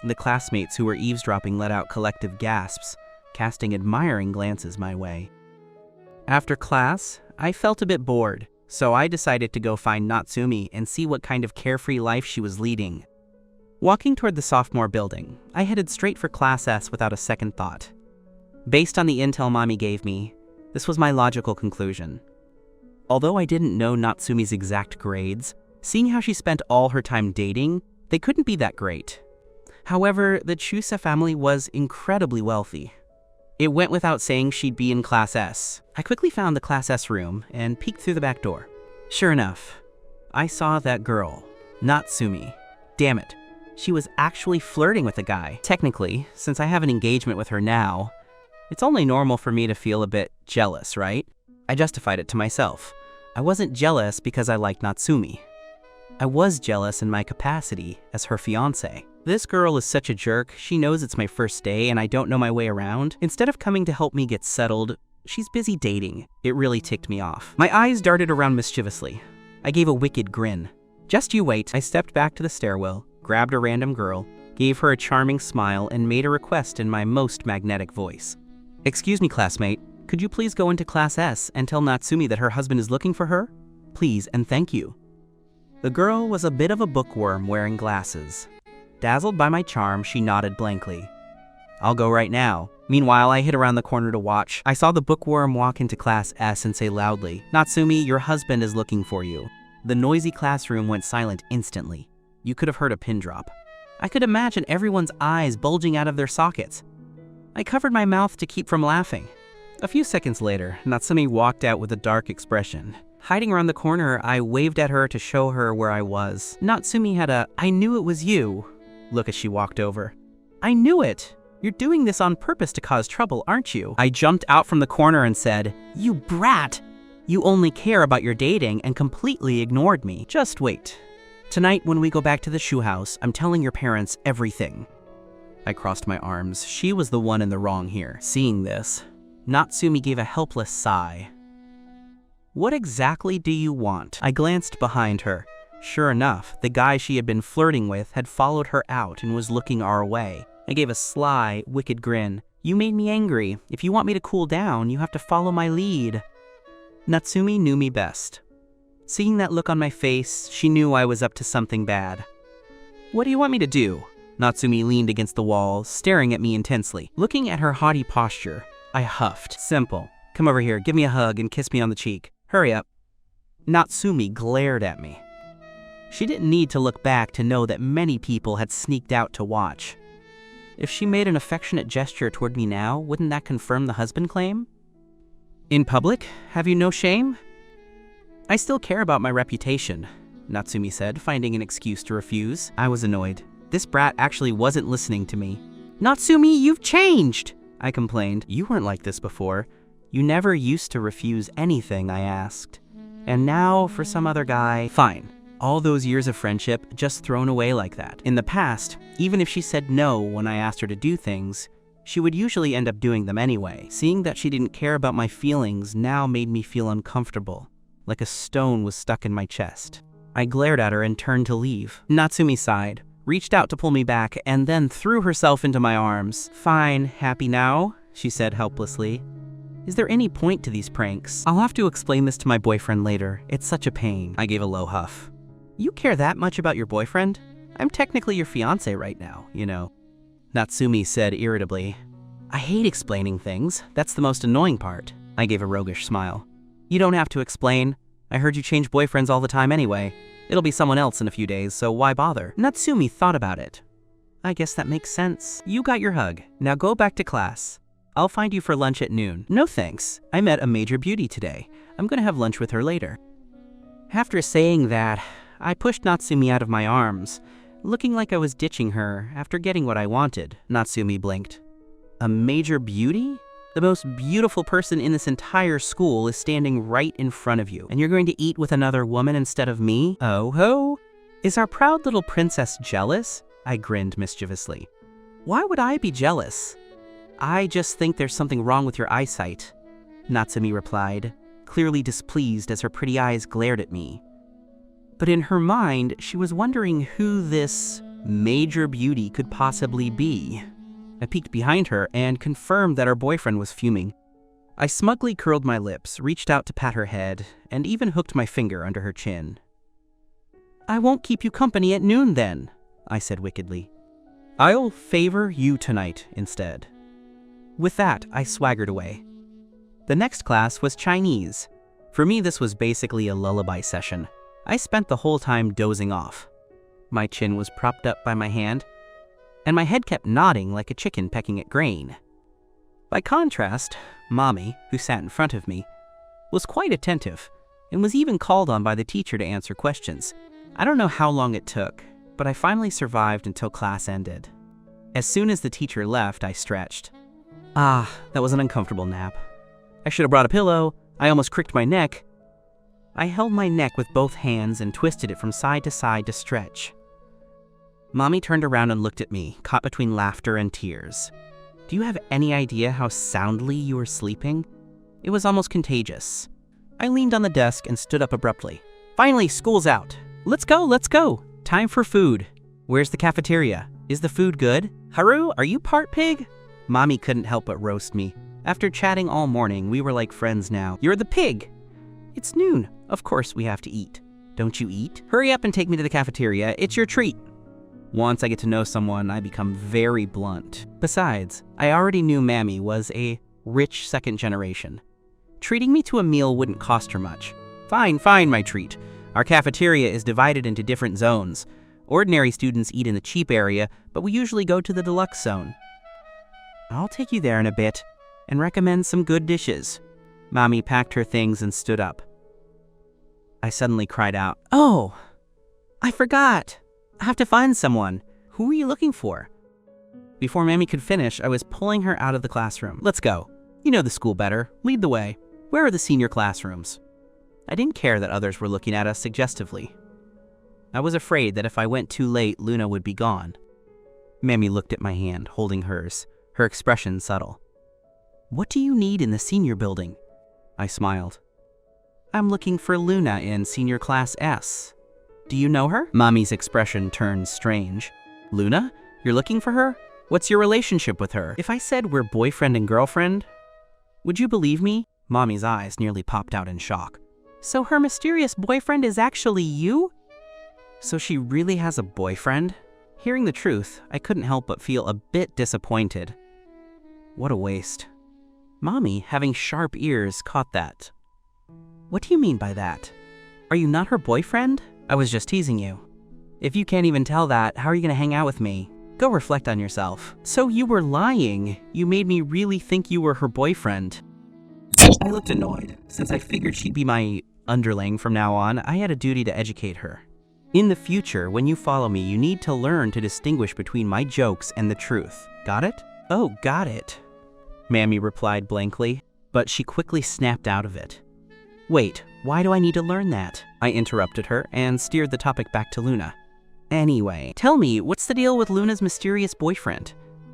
The classmates who were eavesdropping let out collective gasps, casting admiring glances my way. After class, I felt a bit bored, so I decided to go find Natsumi and see what kind of carefree life she was leading. Walking toward the sophomore building, I headed straight for Class S without a second thought. Based on the intel Mommy gave me, this was my logical conclusion. Although I didn't know Natsumi's exact grades, seeing how she spent all her time dating, they couldn't be that great. However, the Chusa family was incredibly wealthy. It went without saying she'd be in Class S. I quickly found the Class S room and peeked through the back door. Sure enough, I saw that girl, Natsumi. Damn it. She was actually flirting with a guy. Technically, since I have an engagement with her now, it's only normal for me to feel a bit jealous, right? I justified it to myself. I wasn't jealous because I liked Natsumi. I was jealous in my capacity as her fiancé. This girl is such a jerk. She knows it's my first day and I don't know my way around. Instead of coming to help me get settled, she's busy dating. It really ticked me off. My eyes darted around mischievously. I gave a wicked grin. Just you wait. I stepped back to the stairwell, grabbed a random girl, gave her a charming smile, and made a request in my most magnetic voice. Excuse me, classmate, could you please go into Class S and tell Natsumi that her husband is looking for her? Please and thank you. The girl was a bit of a bookworm wearing glasses. Dazzled by my charm, she nodded blankly. I'll go right now. Meanwhile, I hid around the corner to watch. I saw the bookworm walk into Class S and say loudly, Natsumi, your husband is looking for you. The noisy classroom went silent instantly. You could have heard a pin drop. I could imagine everyone's eyes bulging out of their sockets. I covered my mouth to keep from laughing. A few seconds later, Natsumi walked out with a dark expression. Hiding around the corner, I waved at her to show her where I was. Natsumi had a, I knew it was you, look as she walked over. I knew it! You're doing this on purpose to cause trouble, aren't you? I jumped out from the corner and said, You brat! You only care about your dating and completely ignored me. Just wait. Tonight, when we go back to the shoe house, I'm telling your parents everything. I crossed my arms. She was the one in the wrong here. Seeing this, Natsumi gave a helpless sigh. What exactly do you want? I glanced behind her. Sure enough, the guy she had been flirting with had followed her out and was looking our way. I gave a sly, wicked grin. You made me angry. If you want me to cool down, you have to follow my lead. Natsumi knew me best. Seeing that look on my face, she knew I was up to something bad. What do you want me to do? Natsumi leaned against the wall, staring at me intensely. Looking at her haughty posture, I huffed. Simple. Come over here, give me a hug, and kiss me on the cheek. Hurry up. Natsumi glared at me. She didn't need to look back to know that many people had sneaked out to watch. If she made an affectionate gesture toward me now, wouldn't that confirm the husband claim? In public, have you no shame? I still care about my reputation, Natsumi said, finding an excuse to refuse. I was annoyed. This brat actually wasn't listening to me. Natsumi, you've changed, I complained. You weren't like this before. You never used to refuse anything I asked. And now, for some other guy, fine. All those years of friendship just thrown away like that. In the past, even if she said no when I asked her to do things, she would usually end up doing them anyway. Seeing that she didn't care about my feelings now made me feel uncomfortable, like a stone was stuck in my chest. I glared at her and turned to leave. Natsumi sighed, reached out to pull me back, and then threw herself into my arms. Fine, happy now? She said helplessly. Is there any point to these pranks? I'll have to explain this to my boyfriend later. It's such a pain. I gave a low huff. You care that much about your boyfriend? I'm technically your fiancé right now, you know. Natsumi said irritably. I hate explaining things. That's the most annoying part. I gave a roguish smile. You don't have to explain. I heard you change boyfriends all the time anyway. It'll be someone else in a few days, so why bother? Natsumi thought about it. I guess that makes sense. You got your hug. Now go back to class. I'll find you for lunch at noon. No thanks. I met a major beauty today. I'm gonna have lunch with her later. After saying that, I pushed Natsumi out of my arms, looking like I was ditching her after getting what I wanted. Natsumi blinked. A major beauty? The most beautiful person in this entire school is standing right in front of you, and you're going to eat with another woman instead of me? Oh ho! Is our proud little princess jealous? I grinned mischievously. Why would I be jealous? I just think there's something wrong with your eyesight, Natsumi replied, clearly displeased as her pretty eyes glared at me. But in her mind, she was wondering who this major beauty could possibly be. I peeked behind her and confirmed that her boyfriend was fuming. I smugly curled my lips, reached out to pat her head, and even hooked my finger under her chin. I won't keep you company at noon then, I said wickedly. I'll favor you tonight instead. With that, I swaggered away. The next class was Chinese. For me, this was basically a lullaby session. I spent the whole time dozing off. My chin was propped up by my hand, and my head kept nodding like a chicken pecking at grain. By contrast, Mommy, who sat in front of me, was quite attentive and was even called on by the teacher to answer questions. I don't know how long it took, but I finally survived until class ended. As soon as the teacher left, I stretched. Ah, that was an uncomfortable nap. I should have brought a pillow. I almost cricked my neck. I held my neck with both hands and twisted it from side to stretch. Mommy turned around and looked at me, caught between laughter and tears. Do you have any idea how soundly you were sleeping? It was almost contagious. I leaned on the desk and stood up abruptly. Finally, school's out. Let's go. Time for food. Where's the cafeteria? Is the food good? Haru, are you part pig? Mommy couldn't help but roast me. After chatting all morning, we were like friends now. You're the pig. It's noon. Of course we have to eat. Don't you eat? Hurry up and take me to the cafeteria. It's your treat. Once I get to know someone, I become very blunt. Besides, I already knew Mammy was a rich second generation. Treating me to a meal wouldn't cost her much. Fine, my treat. Our cafeteria is divided into different zones. Ordinary students eat in the cheap area, but we usually go to the deluxe zone. I'll take you there in a bit and recommend some good dishes. Mommy packed her things and stood up. I suddenly cried out, Oh, I forgot. I have to find someone. Who are you looking for? Before Mammy could finish, I was pulling her out of the classroom. Let's go. You know the school better. Lead the way. Where are the senior classrooms? I didn't care that others were looking at us suggestively. I was afraid that if I went too late, Luna would be gone. Mammy looked at my hand, holding hers, her expression subtle. What do you need in the senior building? I smiled. I'm looking for Luna in senior class S. Do you know her? Mommy's expression turned strange. Luna? You're looking for her? What's your relationship with her? If I said we're boyfriend and girlfriend, would you believe me? Mommy's eyes nearly popped out in shock. So her mysterious boyfriend is actually you? So she really has a boyfriend? Hearing the truth, I couldn't help but feel a bit disappointed. What a waste. Mommy, having sharp ears, caught that. What do you mean by that? Are you not her boyfriend? I was just teasing you. If you can't even tell that, how are you gonna hang out with me? Go reflect on yourself. So you were lying. You made me really think you were her boyfriend. I looked annoyed. Since I figured she'd be my underling from now on, I had a duty to educate her. In the future, when you follow me, you need to learn to distinguish between my jokes and the truth. Got it? Oh, got it, Mammy replied blankly, but she quickly snapped out of it. Wait, why do I need to learn that? I interrupted her and steered the topic back to Luna. Anyway, tell me, what's the deal with Luna's mysterious boyfriend?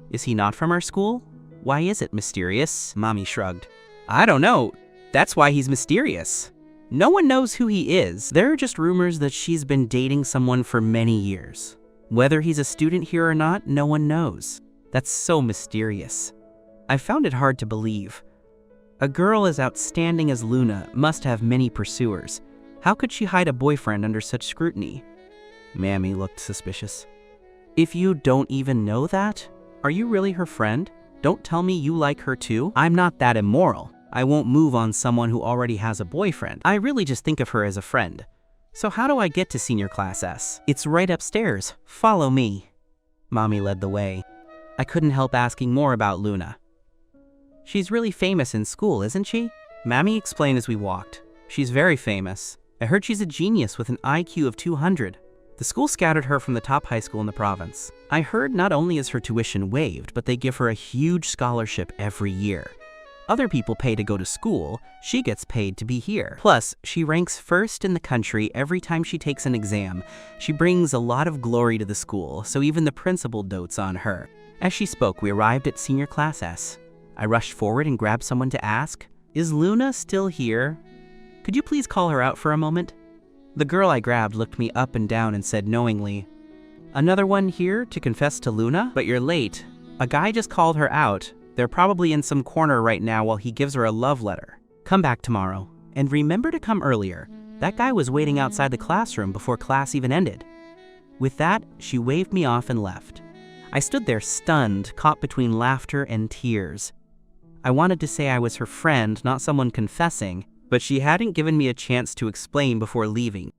Is he not from our school? Why is it mysterious? Mommy shrugged. I don't know. That's why he's mysterious. No one knows who he is. There are just rumors that she's been dating someone for many years. Whether he's a student here or not, no one knows. That's so mysterious. I found it hard to believe. A girl as outstanding as Luna must have many pursuers. How could she hide a boyfriend under such scrutiny? Mammy looked suspicious. If you don't even know that, are you really her friend? Don't tell me you like her too. I'm not that immoral. I won't move on someone who already has a boyfriend. I really just think of her as a friend. So how do I get to Senior Class S? It's right upstairs. Follow me. Mommy led the way. I couldn't help asking more about Luna. She's really famous in school, isn't she? Mammy explained as we walked. She's very famous. I heard she's a genius with an IQ of 200. The school scouted her from the top high school in the province. I heard not only is her tuition waived, but they give her a huge scholarship every year. Other people pay to go to school, she gets paid to be here. Plus, she ranks first in the country every time she takes an exam. She brings a lot of glory to the school, so even the principal dotes on her. As she spoke, we arrived at Senior Class S. I rushed forward and grabbed someone to ask, "Is Luna still here? Could you please call her out for a moment?" The girl I grabbed looked me up and down and said knowingly, "Another one here to confess to Luna? But you're late. A guy just called her out. They're probably in some corner right now while he gives her a love letter. Come back tomorrow. And remember to come earlier. That guy was waiting outside the classroom before class even ended." With that, she waved me off and left. I stood there stunned, caught between laughter and tears. I wanted to say I was her friend, not someone confessing, but she hadn't given me a chance to explain before leaving.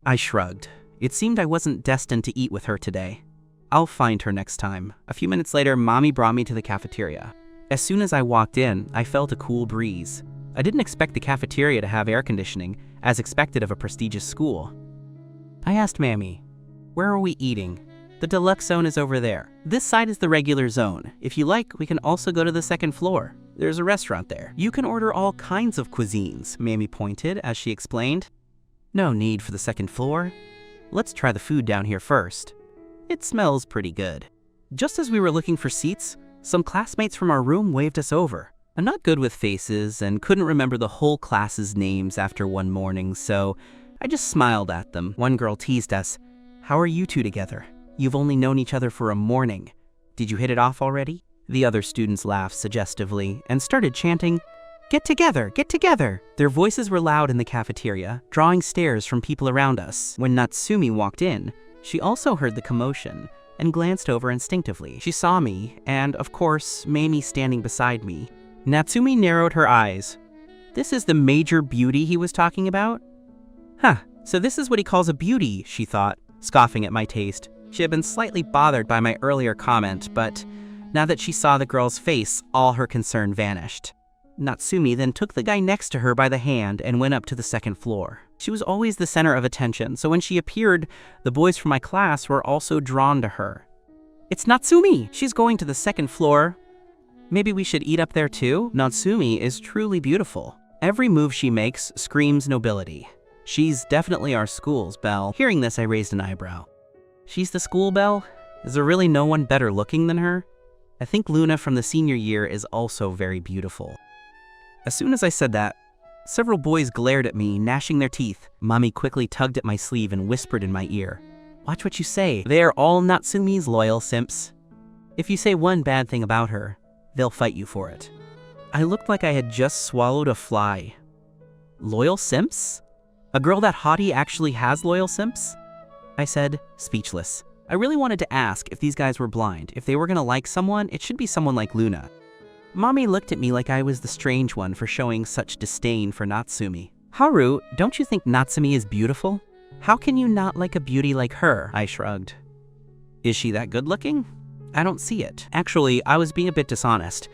I shrugged. It seemed I wasn't destined to eat with her today. I'll find her next time. A few minutes later, Mommy brought me to the cafeteria. As soon as I walked in, I felt a cool breeze. I didn't expect the cafeteria to have air conditioning, as expected of a prestigious school. I asked Mammy, "Where are we eating?" "The deluxe zone is over there. This side is the regular zone. If you like, we can also go to the second floor. There's a restaurant there. You can order all kinds of cuisines," Mammy pointed as she explained. "No need for the second floor. Let's try the food down here first. It smells pretty good." Just as we were looking for seats, some classmates from our room waved us over. I'm not good with faces and couldn't remember the whole class's names after one morning, so I just smiled at them. One girl teased us, "How are you two together? You've only known each other for a morning. Did you hit it off already?" The other students laughed suggestively and started chanting, "Get together, get together!" Their voices were loud in the cafeteria, drawing stares from people around us. When Natsumi walked in, she also heard the commotion and glanced over instinctively. She saw me, and of course, Mamie standing beside me. Natsumi narrowed her eyes. "This is the major beauty he was talking about?" "Huh, so this is what he calls a beauty," she thought, scoffing at my taste. She had been slightly bothered by my earlier comment, but now that she saw the girl's face, all her concern vanished. Natsumi then took the guy next to her by the hand and went up to the second floor. She was always the center of attention, so when she appeared, the boys from my class were also drawn to her. "It's Natsumi! She's going to the second floor. Maybe we should eat up there too?" Natsumi is truly beautiful. Every move she makes screams nobility. She's definitely our school's belle. Hearing this, I raised an eyebrow. "She's the school belle? Is there really no one better looking than her? I think Luna from the senior year is also very beautiful." As soon as I said that, several boys glared at me, gnashing their teeth. Mommy quickly tugged at my sleeve and whispered in my ear, "Watch what you say. They are all Natsumi's loyal simps." If you say one bad thing about her, they'll fight you for it. I looked like I had just swallowed a fly. Loyal simps? A girl that haughty actually has loyal simps? I said, speechless. I really wanted to ask if these guys were blind. If they were gonna like someone, it should be someone like Luna. Mommy looked at me like I was the strange one for showing such disdain for Natsumi. Haru, don't you think Natsumi is beautiful? How can you not like a beauty like her? I shrugged. Is she that good looking? I don't see it. Actually, I was being a bit dishonest.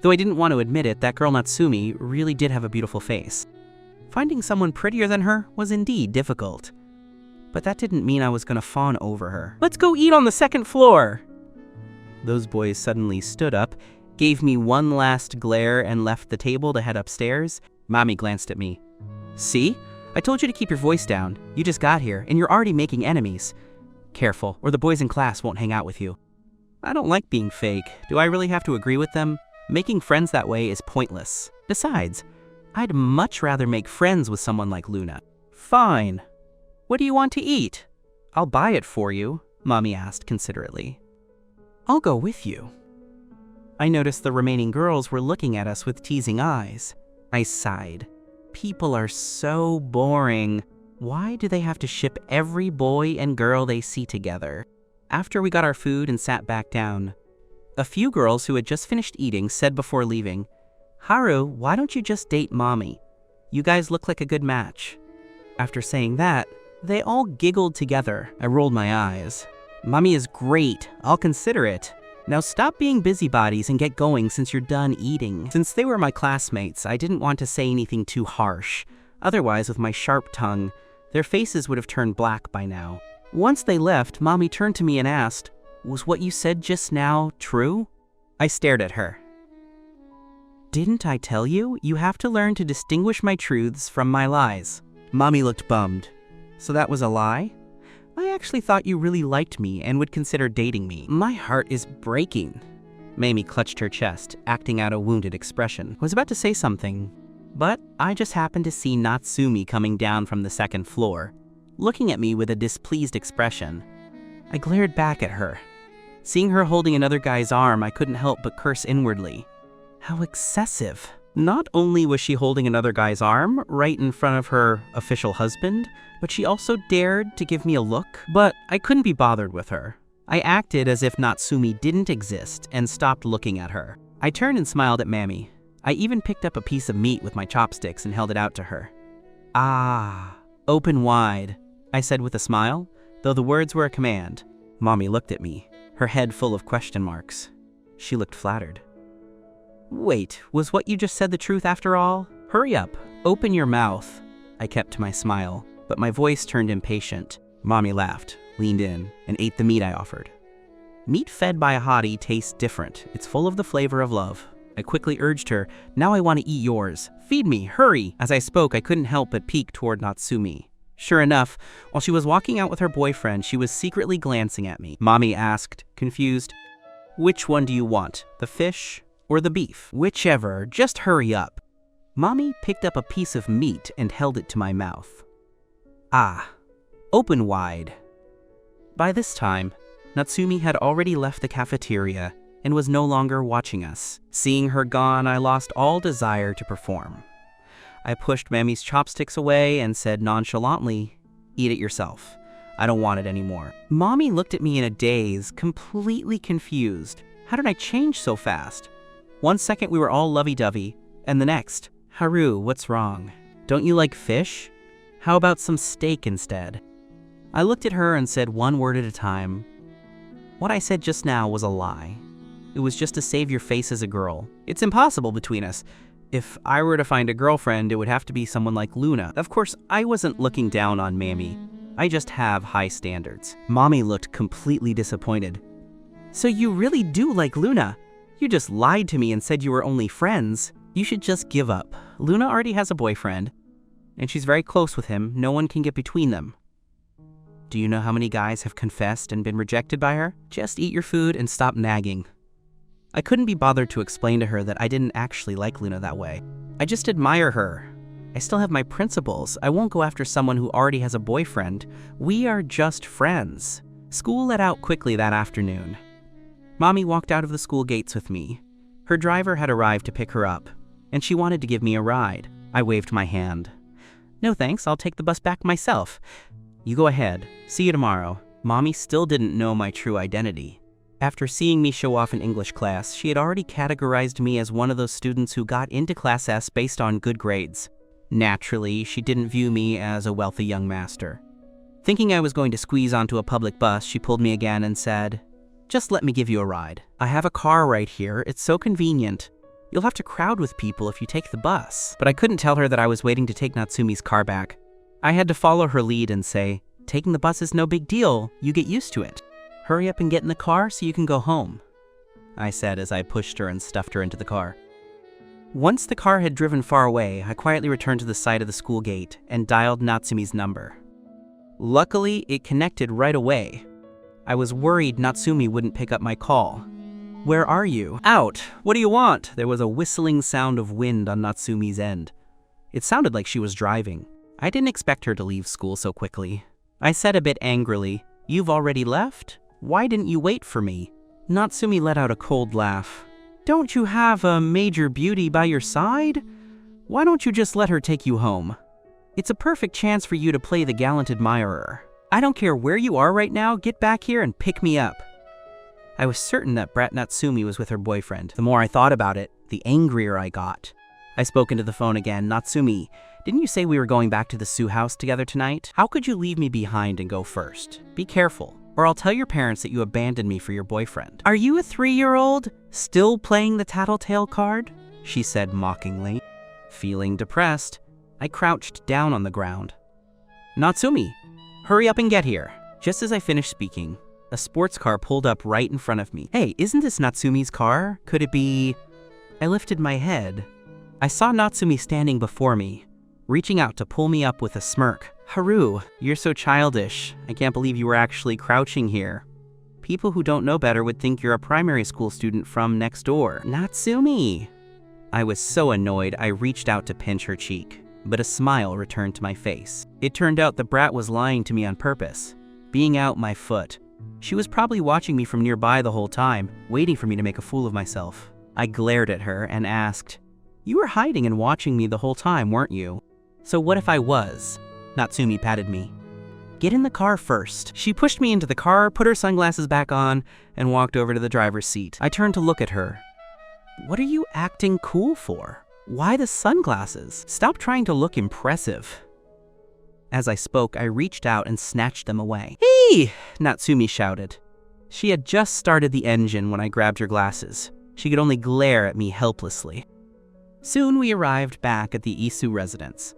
Though I didn't want to admit it, that girl Natsumi really did have a beautiful face. Finding someone prettier than her was indeed difficult. But that didn't mean I was gonna fawn over her. Let's go eat on the second floor! Those boys suddenly stood up, gave me one last glare, and left the table to head upstairs. Mommy glanced at me. See? I told you to keep your voice down. You just got here, and you're already making enemies. Careful, or the boys in class won't hang out with you. I don't like being fake. Do I really have to agree with them? Making friends that way is pointless. Besides, I'd much rather make friends with someone like Luna. Fine. What do you want to eat? I'll buy it for you, Mommy asked considerately. I'll go with you. I noticed the remaining girls were looking at us with teasing eyes. I sighed. People are so boring. Why do they have to ship every boy and girl they see together? After we got our food and sat back down, a few girls who had just finished eating said before leaving, Haru, why don't you just date Mommy? You guys look like a good match. After saying that, they all giggled together. I rolled my eyes. Mommy is great. I'll consider it. Now stop being busybodies and get going since you're done eating. Since they were my classmates, I didn't want to say anything too harsh. Otherwise, with my sharp tongue, their faces would have turned black by now. Once they left, Mommy turned to me and asked, was what you said just now true? I stared at her. Didn't I tell you? You have to learn to distinguish my truths from my lies. Mommy looked bummed. So that was a lie? I actually thought you really liked me and would consider dating me. My heart is breaking. Mamie clutched her chest, acting out a wounded expression. I was about to say something, but I just happened to see Natsumi coming down from the second floor, looking at me with a displeased expression. I glared back at her. Seeing her holding another guy's arm, I couldn't help but curse inwardly. How excessive. Not only was she holding another guy's arm right in front of her official husband, but she also dared to give me a look. But I couldn't be bothered with her. I acted as if Natsumi didn't exist and stopped looking at her. I turned and smiled at Mammy. I even picked up a piece of meat with my chopsticks and held it out to her. Ah, open wide, I said with a smile, though the words were a command. Mommy looked at me, her head full of question marks. She looked flattered. Wait, was what you just said the truth after all? Hurry up, open your mouth. I kept to my smile, but my voice turned impatient. Mommy laughed, leaned in, and ate the meat I offered. Meat fed by a hottie tastes different. It's full of the flavor of love. I quickly urged her, now I want to eat yours. Feed me, hurry! As I spoke, I couldn't help but peek toward Natsumi. Sure enough, while she was walking out with her boyfriend, she was secretly glancing at me. Mommy asked, confused, which one do you want, the fish or the beef? Whichever, just hurry up. Mommy picked up a piece of meat and held it to my mouth. Ah, open wide. By this time, Natsumi had already left the cafeteria and was no longer watching us. Seeing her gone, I lost all desire to perform. I pushed Mammy's chopsticks away and said nonchalantly, eat it yourself. I don't want it anymore. Mommy looked at me in a daze, completely confused. How did I change so fast? One second we were all lovey-dovey, and the next, Haru, what's wrong? Don't you like fish? How about some steak instead? I looked at her and said one word at a time. What I said just now was a lie. It was just to save your face as a girl. It's impossible between us. If I were to find a girlfriend, it would have to be someone like Luna. Of course, I wasn't looking down on Mammy. I just have high standards. Mommy looked completely disappointed. So you really do like Luna? You just lied to me and said you were only friends. You should just give up. Luna already has a boyfriend, and she's very close with him. No one can get between them. Do you know how many guys have confessed and been rejected by her? Just eat your food and stop nagging. I couldn't be bothered to explain to her that I didn't actually like Luna that way. I just admire her. I still have my principles. I won't go after someone who already has a boyfriend. We are just friends. School let out quickly that afternoon. Mommy walked out of the school gates with me. Her driver had arrived to pick her up, and she wanted to give me a ride. I waved my hand. No thanks, I'll take the bus back myself. You go ahead. See you tomorrow. Mommy still didn't know my true identity. After seeing me show off in English class, she had already categorized me as one of those students who got into Class S based on good grades. Naturally, she didn't view me as a wealthy young master. Thinking I was going to squeeze onto a public bus, she pulled me again and said, "Just let me give you a ride. I have a car right here. It's so convenient. You'll have to crowd with people if you take the bus." But I couldn't tell her that I was waiting to take Natsumi's car back. I had to follow her lead and say, "Taking the bus is no big deal. You get used to it. Hurry up and get in the car so you can go home," I said as I pushed her and stuffed her into the car. Once the car had driven far away, I quietly returned to the side of the school gate and dialed Natsumi's number. Luckily, it connected right away. I was worried Natsumi wouldn't pick up my call. "Where are you?" "Out. What do you want?" There was a whistling sound of wind on Natsumi's end. It sounded like she was driving. I didn't expect her to leave school so quickly. I said a bit angrily, "You've already left? Why didn't you wait for me?" Natsumi let out a cold laugh. "Don't you have a major beauty by your side? Why don't you just let her take you home? It's a perfect chance for you to play the gallant admirer. I don't care where you are right now, get back here and pick me up." I was certain that brat Natsumi was with her boyfriend. The more I thought about it, the angrier I got. I spoke into the phone again. "Natsumi, didn't you say we were going back to the Sue house together tonight? How could you leave me behind and go first? Be careful, or I'll tell your parents that you abandoned me for your boyfriend." "Are you a 3-year-old? Still playing the tattletale card?" she said mockingly. Feeling depressed, I crouched down on the ground. "Natsumi, hurry up and get here." Just as I finished speaking, a sports car pulled up right in front of me. "Hey, isn't this Natsumi's car? Could it be—" I lifted my head. I saw Natsumi standing before me, reaching out to pull me up with a smirk. "Haru, you're so childish. I can't believe you were actually crouching here. People who don't know better would think you're a primary school student from next door." "Natsumi!" I was so annoyed I reached out to pinch her cheek, but a smile returned to my face. It turned out the brat was lying to me on purpose, being out my foot. She was probably watching me from nearby the whole time, waiting for me to make a fool of myself. I glared at her and asked, "You were hiding and watching me the whole time, weren't you?" "So what if I was?" Natsumi patted me. "Get in the car first." She pushed me into the car, put her sunglasses back on, and walked over to the driver's seat. I turned to look at her. "What are you acting cool for? Why the sunglasses? Stop trying to look impressive." As I spoke, I reached out and snatched them away. "Hey!" Natsumi shouted. She had just started the engine when I grabbed her glasses. She could only glare at me helplessly. Soon we arrived back at the Isu residence.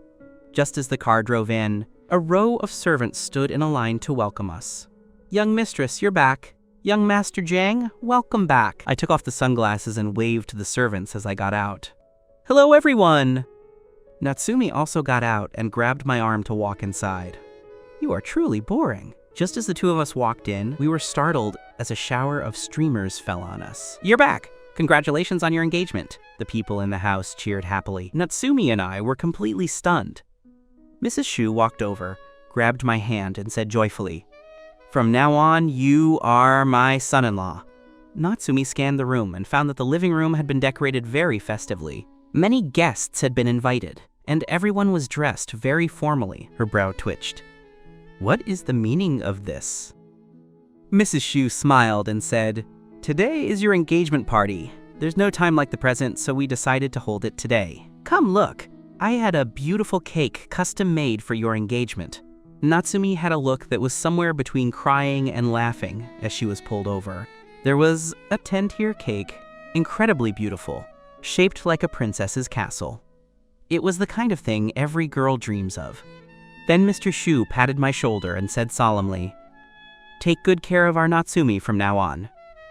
Just as the car drove in, a row of servants stood in a line to welcome us. "Young mistress, you're back. Young Master Jang, welcome back." I took off the sunglasses and waved to the servants as I got out. "Hello, everyone!" Natsumi also got out and grabbed my arm to walk inside. "You are truly boring." Just as the two of us walked in, we were startled as a shower of streamers fell on us. "You're back! Congratulations on your engagement." The people in the house cheered happily. Natsumi and I were completely stunned. Mrs. Shu walked over, grabbed my hand, and said joyfully, "From now on, you are my son-in-law." Natsumi scanned the room and found that the living room had been decorated very festively. Many guests had been invited, and everyone was dressed very formally. Her brow twitched. "What is the meaning of this?" Mrs. Shu smiled and said, "Today is your engagement party. There's no time like the present, so we decided to hold it today. Come look, I had a beautiful cake custom made for your engagement." Natsumi had a look that was somewhere between crying and laughing as she was pulled over. There was a 10-tier cake, incredibly beautiful, shaped like a princess's castle. It was the kind of thing every girl dreams of. Then Mr. Shu patted my shoulder and said solemnly, "Take good care of our Natsumi from now on.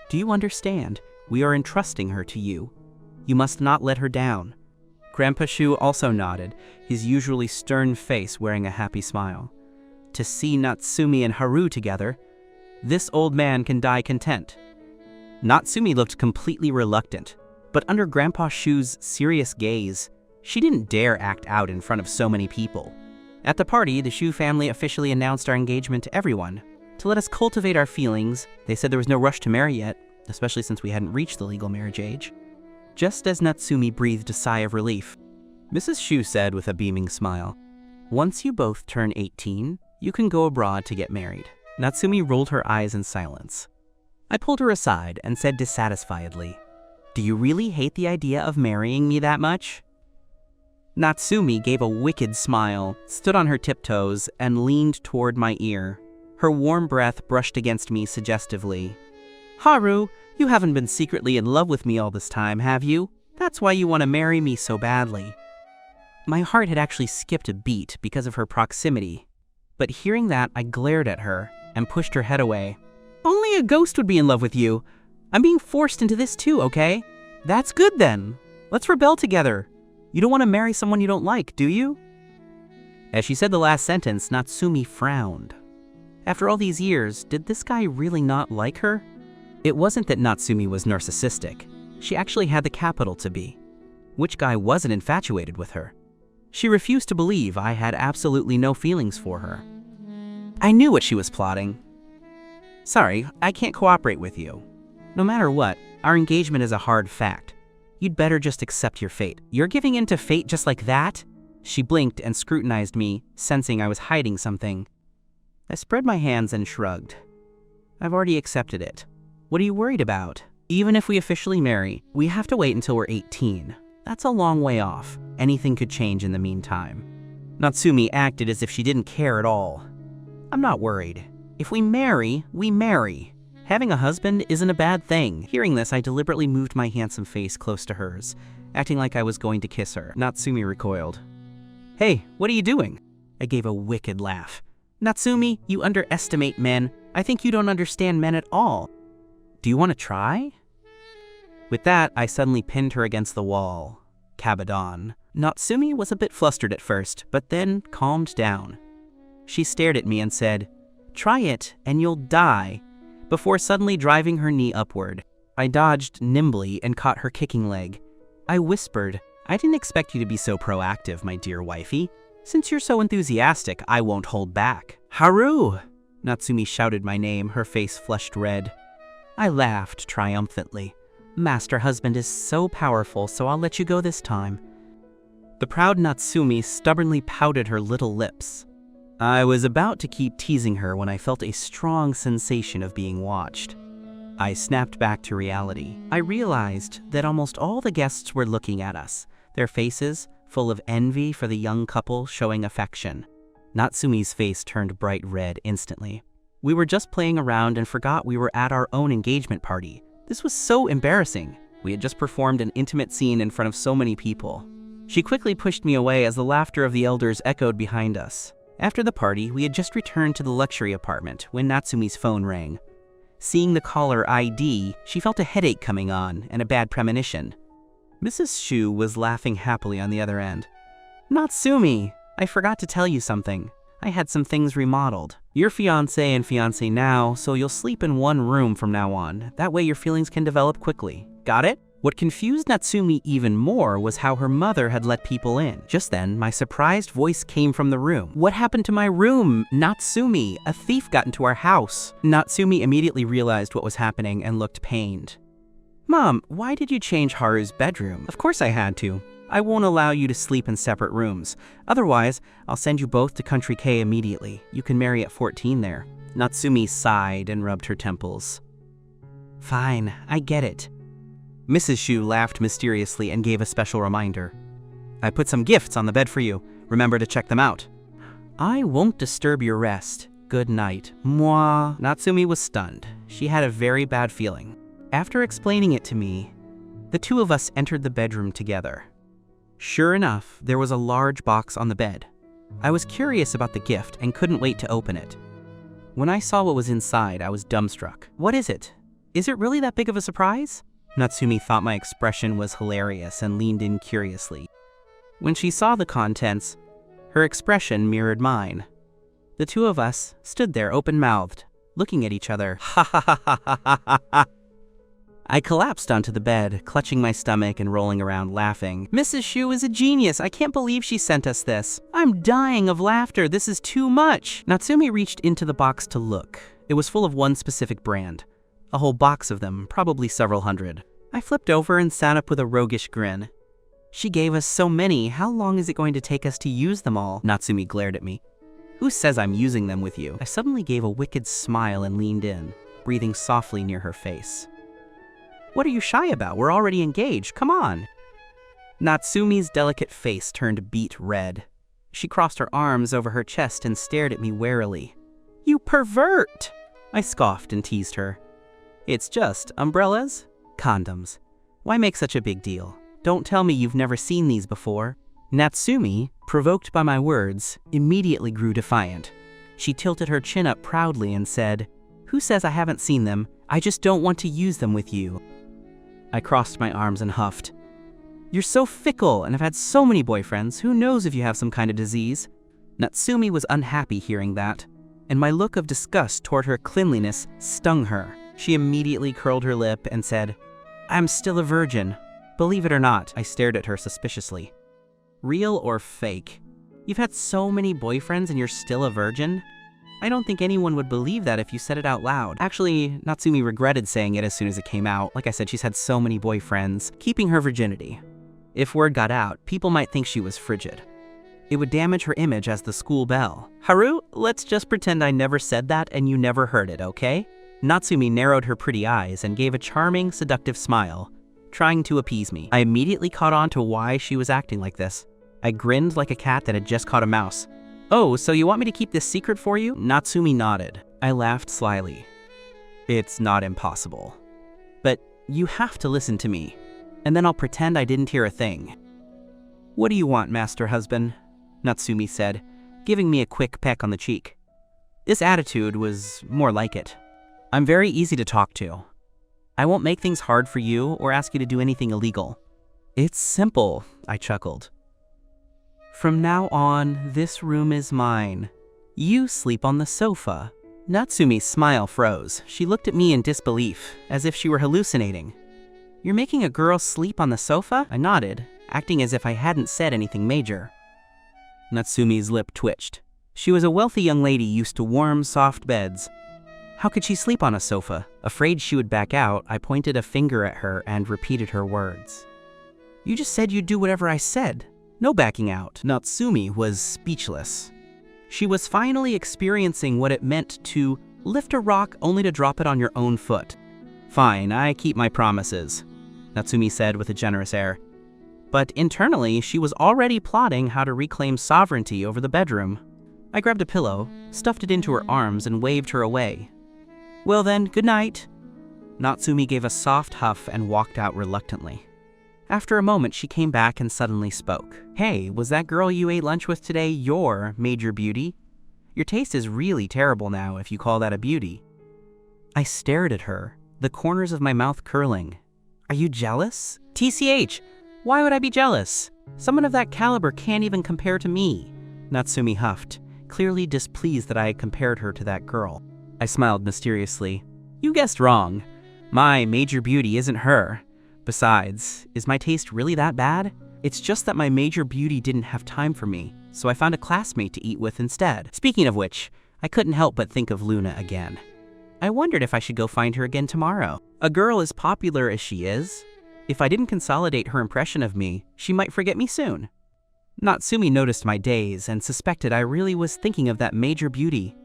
Do you understand? We are entrusting her to you. You must not let her down." Grandpa Shu also nodded, his usually stern face wearing a happy smile. To see Natsumi and Haru together, this old man can die content. Natsumi looked completely reluctant, but under Grandpa Shu's serious gaze, she didn't dare act out in front of so many people. At the party, the Shu family officially announced our engagement to everyone. To let us cultivate our feelings, they said there was no rush to marry yet, especially since we hadn't reached the legal marriage age. Just as Natsumi breathed a sigh of relief, Mrs. Shu said with a beaming smile, "Once you both turn 18, you can go abroad to get married." Natsumi rolled her eyes in silence. I pulled her aside and said dissatisfiedly, "Do you really hate the idea of marrying me that much?" Natsumi gave a wicked smile, stood on her tiptoes, and leaned toward my ear. Her warm breath brushed against me suggestively. "Haru, you haven't been secretly in love with me all this time, have you? That's why you want to marry me so badly." My heart had actually skipped a beat because of her proximity, but hearing that, I glared at her and pushed her head away. "Only a ghost would be in love with you. I'm being forced into this too, okay? That's good then. Let's rebel together. You don't want to marry someone you don't like, do you?" As she said the last sentence, Natsumi frowned. After all these years, did this guy really not like her? It wasn't that Natsumi was narcissistic. She actually had the capital to be. Which guy wasn't infatuated with her? She refused to believe I had absolutely no feelings for her. I knew what she was plotting. "Sorry, I can't cooperate with you. No matter what, our engagement is a hard fact. You'd better just accept your fate." "You're giving in to fate just like that?" She blinked and scrutinized me, sensing I was hiding something. I spread my hands and shrugged. "I've already accepted it. What are you worried about? Even if we officially marry, we have to wait until we're 18. That's a long way off. Anything could change in the meantime." Natsumi acted as if she didn't care at all. "I'm not worried. If we marry, we marry. Having a husband isn't a bad thing." Hearing this, I deliberately moved my handsome face close to hers, acting like I was going to kiss her. Natsumi recoiled. "Hey, what are you doing?" I gave a wicked laugh. "Natsumi, you underestimate men. I think you don't understand men at all. Do you want to try?" With that, I suddenly pinned her against the wall. Cabadon. Natsumi was a bit flustered at first, but then calmed down. She stared at me and said, "Try it, and you'll die," before suddenly driving her knee upward. I dodged nimbly and caught her kicking leg. I whispered, "I didn't expect you to be so proactive, my dear wifey. Since you're so enthusiastic, I won't hold back." "Haru!" Natsumi shouted my name, her face flushed red. I laughed triumphantly. "Master husband is so powerful, so I'll let you go this time." The proud Natsumi stubbornly pouted her little lips. I was about to keep teasing her when I felt a strong sensation of being watched. I snapped back to reality. I realized that almost all the guests were looking at us, their faces full of envy for the young couple showing affection. Natsumi's face turned bright red instantly. We were just playing around and forgot we were at our own engagement party. This was so embarrassing. We had just performed an intimate scene in front of so many people. She quickly pushed me away as the laughter of the elders echoed behind us. After the party, we had just returned to the luxury apartment when Natsumi's phone rang. Seeing the caller ID, she felt a headache coming on and a bad premonition. Mrs. Shu was laughing happily on the other end. "Natsumi, I forgot to tell you something. I had some things remodeled. You're fiancé and fiancé now, so you'll sleep in one room from now on. That way your feelings can develop quickly. Got it?" What confused Natsumi even more was how her mother had let people in. Just then, my surprised voice came from the room. "What happened to my room? Natsumi, a thief got into our house." Natsumi immediately realized what was happening and looked pained. "Mom, why did you change Haru's bedroom?" "Of course I had to. I won't allow you to sleep in separate rooms. Otherwise, I'll send you both to Country K immediately. You can marry at 14 there." Natsumi sighed and rubbed her temples. "Fine, I get it." Mrs. Shu laughed mysteriously and gave a special reminder. "I put some gifts on the bed for you. Remember to check them out." "I won't disturb your rest. Good night." Mwah. Natsumi was stunned. She had a very bad feeling. After explaining it to me, the two of us entered the bedroom together. Sure enough, there was a large box on the bed. I was curious about the gift and couldn't wait to open it. When I saw what was inside, I was dumbstruck. "What is it? Is it really that big of a surprise?" Natsumi thought my expression was hilarious and leaned in curiously. When she saw the contents, her expression mirrored mine. The two of us stood there open-mouthed, looking at each other. Ha ha ha ha ha ha ha. I collapsed onto the bed, clutching my stomach and rolling around laughing. "Mrs. Shu is a genius. I can't believe she sent us this. I'm dying of laughter. This is too much." Natsumi reached into the box to look. It was full of one specific brand, A whole box of them, probably several hundred. I flipped over and sat up with a roguish grin. She gave us so many, how long is it going to take us to use them all? Natsumi glared at me. Who says I'm using them with you? I suddenly gave a wicked smile and leaned in, breathing softly near her face. What are you shy about? We're already engaged, come on. Natsumi's delicate face turned beet red. She crossed her arms over her chest and stared at me warily. You pervert! I scoffed and teased her. It's just umbrellas, condoms. Why make such a big deal? Don't tell me you've never seen these before. Natsumi, provoked by my words, immediately grew defiant. She tilted her chin up proudly and said, Who says I haven't seen them? I just don't want to use them with you. I crossed my arms and huffed. You're so fickle and have had so many boyfriends. Who knows if you have some kind of disease? Natsumi was unhappy hearing that, and my look of disgust toward her cleanliness stung her. She immediately curled her lip and said, I'm still a virgin. Believe it or not, I stared at her suspiciously. Real or fake? You've had so many boyfriends and you're still a virgin? I don't think anyone would believe that if you said it out loud. Actually, Natsumi regretted saying it as soon as it came out. Like I said, she's had so many boyfriends, keeping her virginity. If word got out, people might think she was frigid. It would damage her image as the school belle. Haru, let's just pretend I never said that and you never heard it, okay? Natsumi narrowed her pretty eyes and gave a charming, seductive smile, trying to appease me. I immediately caught on to why she was acting like this. I grinned like a cat that had just caught a mouse. Oh, so you want me to keep this secret for you? Natsumi nodded. I laughed slyly. It's not impossible. But you have to listen to me, and then I'll pretend I didn't hear a thing. What do you want, master husband? Natsumi said, giving me a quick peck on the cheek. This attitude was more like it. I'm very easy to talk to. I won't make things hard for you or ask you to do anything illegal. It's simple, I chuckled. From now on, this room is mine. You sleep on the sofa. Natsumi's smile froze. She looked at me in disbelief, as if she were hallucinating. You're making a girl sleep on the sofa? I nodded, acting as if I hadn't said anything major. Natsumi's lip twitched. She was a wealthy young lady used to warm, soft beds. How could she sleep on a sofa? Afraid she would back out, I pointed a finger at her and repeated her words. You just said you'd do whatever I said. No backing out. Natsumi was speechless. She was finally experiencing what it meant to lift a rock only to drop it on your own foot. Fine, I keep my promises, Natsumi said with a generous air. But internally, she was already plotting how to reclaim sovereignty over the bedroom. I grabbed a pillow, stuffed it into her arms, and waved her away. Well then, good night. Natsumi gave a soft huff and walked out reluctantly. After a moment, she came back and suddenly spoke. Hey, was that girl you ate lunch with today your major beauty? Your taste is really terrible now if you call that a beauty. I stared at her, the corners of my mouth curling. Are you jealous? TCH, why would I be jealous? Someone of that caliber can't even compare to me. Natsumi huffed, clearly displeased that I had compared her to that girl. I smiled mysteriously. You guessed wrong. My major beauty isn't her. Besides, is my taste really that bad? It's just that my major beauty didn't have time for me, so I found a classmate to eat with instead. Speaking of which, I couldn't help but think of Luna again. I wondered if I should go find her again tomorrow. A girl as popular as she is, if I didn't consolidate her impression of me, she might forget me soon. Natsumi noticed my daze and suspected I really was thinking of that major beauty.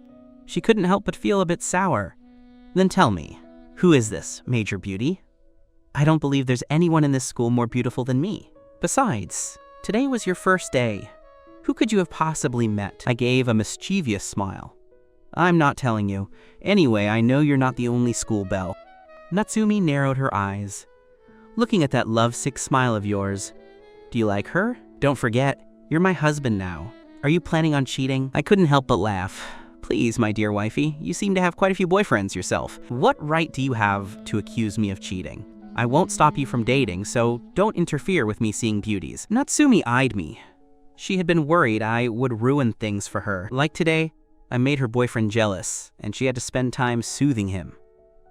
She couldn't help but feel a bit sour. Then tell me, who is this major beauty? I don't believe there's anyone in this school more beautiful than me. Besides, today was your first day. Who could you have possibly met? I gave a mischievous smile. I'm not telling you. Anyway, I know you're not the only school belle. Natsumi narrowed her eyes, looking at that lovesick smile of yours. Do you like her? Don't forget, you're my husband now. Are you planning on cheating? I couldn't help but laugh. Please, my dear wifey, you seem to have quite a few boyfriends yourself. What right do you have to accuse me of cheating? I won't stop you from dating, so don't interfere with me seeing beauties. Natsumi eyed me. She had been worried I would ruin things for her. Like today, I made her boyfriend jealous, and she had to spend time soothing him.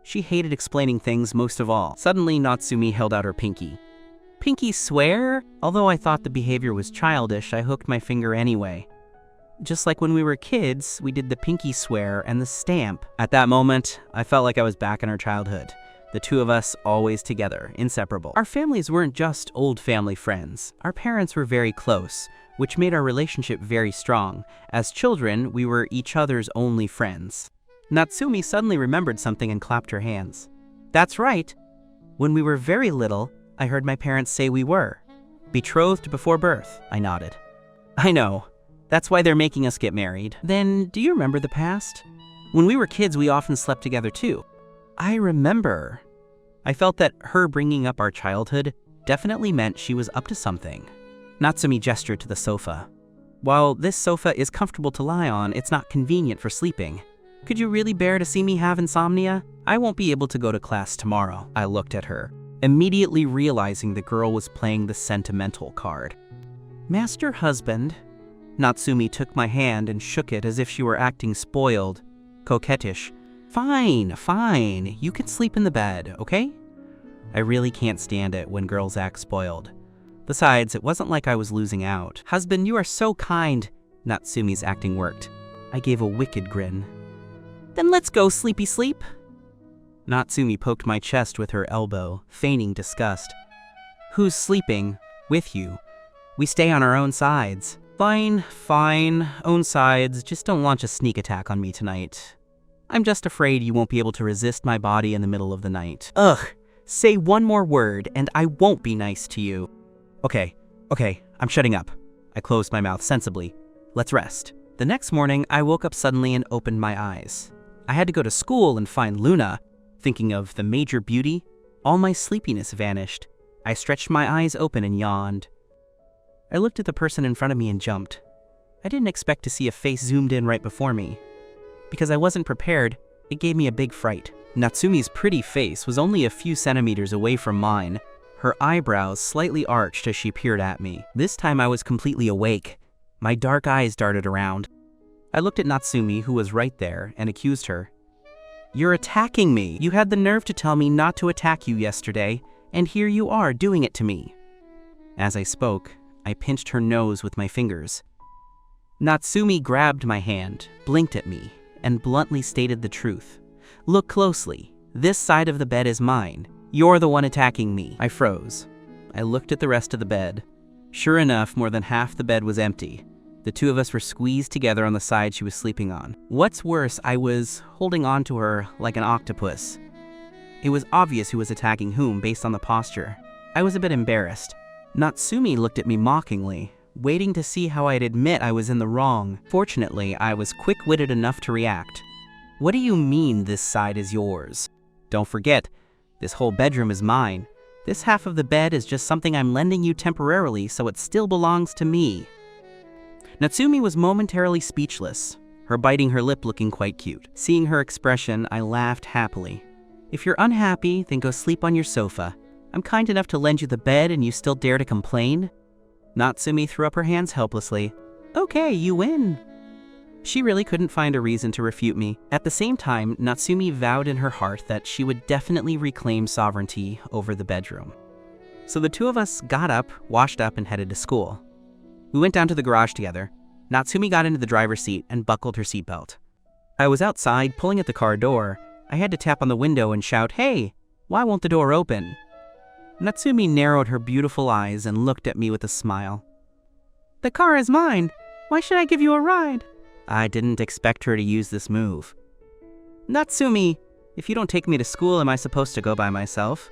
She hated explaining things most of all. Suddenly, Natsumi held out her pinky. Pinky swear? Although I thought the behavior was childish, I hooked my finger anyway. Just like when we were kids, we did the pinky swear and the stamp. At that moment, I felt like I was back in our childhood. The two of us always together, inseparable. Our families weren't just old family friends. Our parents were very close, which made our relationship very strong. As children, we were each other's only friends. Natsumi suddenly remembered something and clapped her hands. That's right. When we were very little, I heard my parents say we were. Betrothed before birth, I nodded. I know. That's why they're making us get married. Then, do you remember the past? When we were kids, we often slept together too. I remember. I felt that her bringing up our childhood definitely meant she was up to something. Natsumi gestured to the sofa. While this sofa is comfortable to lie on, it's not convenient for sleeping. Could you really bear to see me have insomnia? I won't be able to go to class tomorrow. I looked at her, immediately realizing the girl was playing the sentimental card. Master husband. Natsumi took my hand and shook it as if she were acting spoiled, coquettish. Fine, fine. You can sleep in the bed, okay? I really can't stand it when girls act spoiled. Besides, it wasn't like I was losing out. Husband, you are so kind. Natsumi's acting worked. I gave a wicked grin. Then let's go, sleepy sleep. Natsumi poked my chest with her elbow, feigning disgust. Who's sleeping? With you. We stay on our own sides. Fine, fine. Own sides. Just don't launch a sneak attack on me tonight. I'm just afraid you won't be able to resist my body in the middle of the night. Ugh. Say one more word and I won't be nice to you. Okay, I'm shutting up. I closed my mouth sensibly. Let's rest. The next morning, I woke up suddenly and opened my eyes. I had to go to school and find Luna. Thinking of the major beauty, all my sleepiness vanished. I stretched my eyes open and yawned. I looked at the person in front of me and jumped. I didn't expect to see a face zoomed in right before me. Because I wasn't prepared, it gave me a big fright. Natsumi's pretty face was only a few centimeters away from mine. Her eyebrows slightly arched as she peered at me. This time I was completely awake. My dark eyes darted around. I looked at Natsumi, who was right there, and accused her. You're attacking me. You had the nerve to tell me not to attack you yesterday, and here you are doing it to me. As I spoke, I pinched her nose with my fingers. Natsumi grabbed my hand, blinked at me, and bluntly stated the truth. Look closely. This side of the bed is mine. You're the one attacking me. I froze. I looked at the rest of the bed. Sure enough, more than half the bed was empty. The two of us were squeezed together on the side she was sleeping on. What's worse, I was holding on to her like an octopus. It was obvious who was attacking whom based on the posture. I was a bit embarrassed. Natsumi looked at me mockingly, waiting to see how I'd admit I was in the wrong. Fortunately, I was quick-witted enough to react. What do you mean this side is yours? Don't forget, this whole bedroom is mine. This half of the bed is just something I'm lending you temporarily, so it still belongs to me. Natsumi was momentarily speechless, her biting her lip looking quite cute. Seeing her expression, I laughed happily. If you're unhappy, then go sleep on your sofa. I'm kind enough to lend you the bed and you still dare to complain? Natsumi threw up her hands helplessly. Okay, you win. She really couldn't find a reason to refute me. At the same time, Natsumi vowed in her heart that she would definitely reclaim sovereignty over the bedroom. So the two of us got up, washed up, and headed to school. We went down to the garage together. Natsumi got into the driver's seat and buckled her seatbelt. I was outside, pulling at the car door. I had to tap on the window and shout, "Hey, why won't the door open?" Natsumi narrowed her beautiful eyes and looked at me with a smile. The car is mine. Why should I give you a ride? I didn't expect her to use this move. Natsumi, if you don't take me to school, am I supposed to go by myself?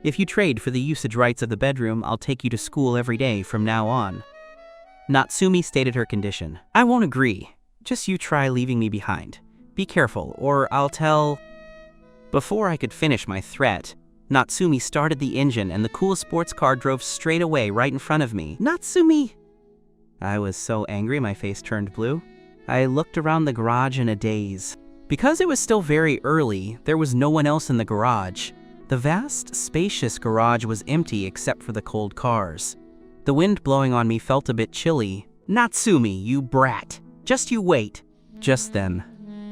If you trade for the usage rights of the bedroom, I'll take you to school every day from now on. Natsumi stated her condition. I won't agree. Just you try leaving me behind. Be careful, or I'll tell... Before I could finish my threat, Natsumi started the engine and the cool sports car drove straight away right in front of me. Natsumi! I was so angry my face turned blue. I looked around the garage in a daze. Because it was still very early, there was no one else in the garage. The vast, spacious garage was empty except for the cold cars. The wind blowing on me felt a bit chilly. Natsumi, you brat! Just you wait! Just then,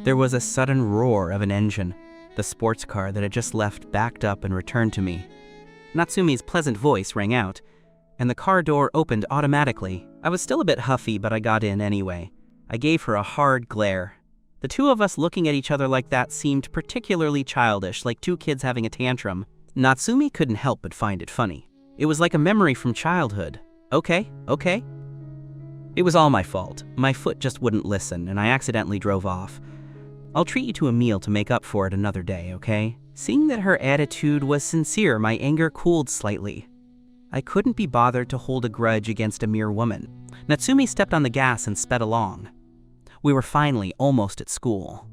there was a sudden roar of an engine. The sports car that had just left backed up and returned to me. Natsumi's pleasant voice rang out, and the car door opened automatically. I was still a bit huffy, but I got in anyway. I gave her a hard glare. The two of us looking at each other like that seemed particularly childish, like two kids having a tantrum. Natsumi couldn't help but find it funny. It was like a memory from childhood. Okay. It was all my fault. My foot just wouldn't listen, and I accidentally drove off. I'll treat you to a meal to make up for it another day, okay? Seeing that her attitude was sincere, my anger cooled slightly. I couldn't be bothered to hold a grudge against a mere woman. Natsumi stepped on the gas and sped along. We were finally almost at school.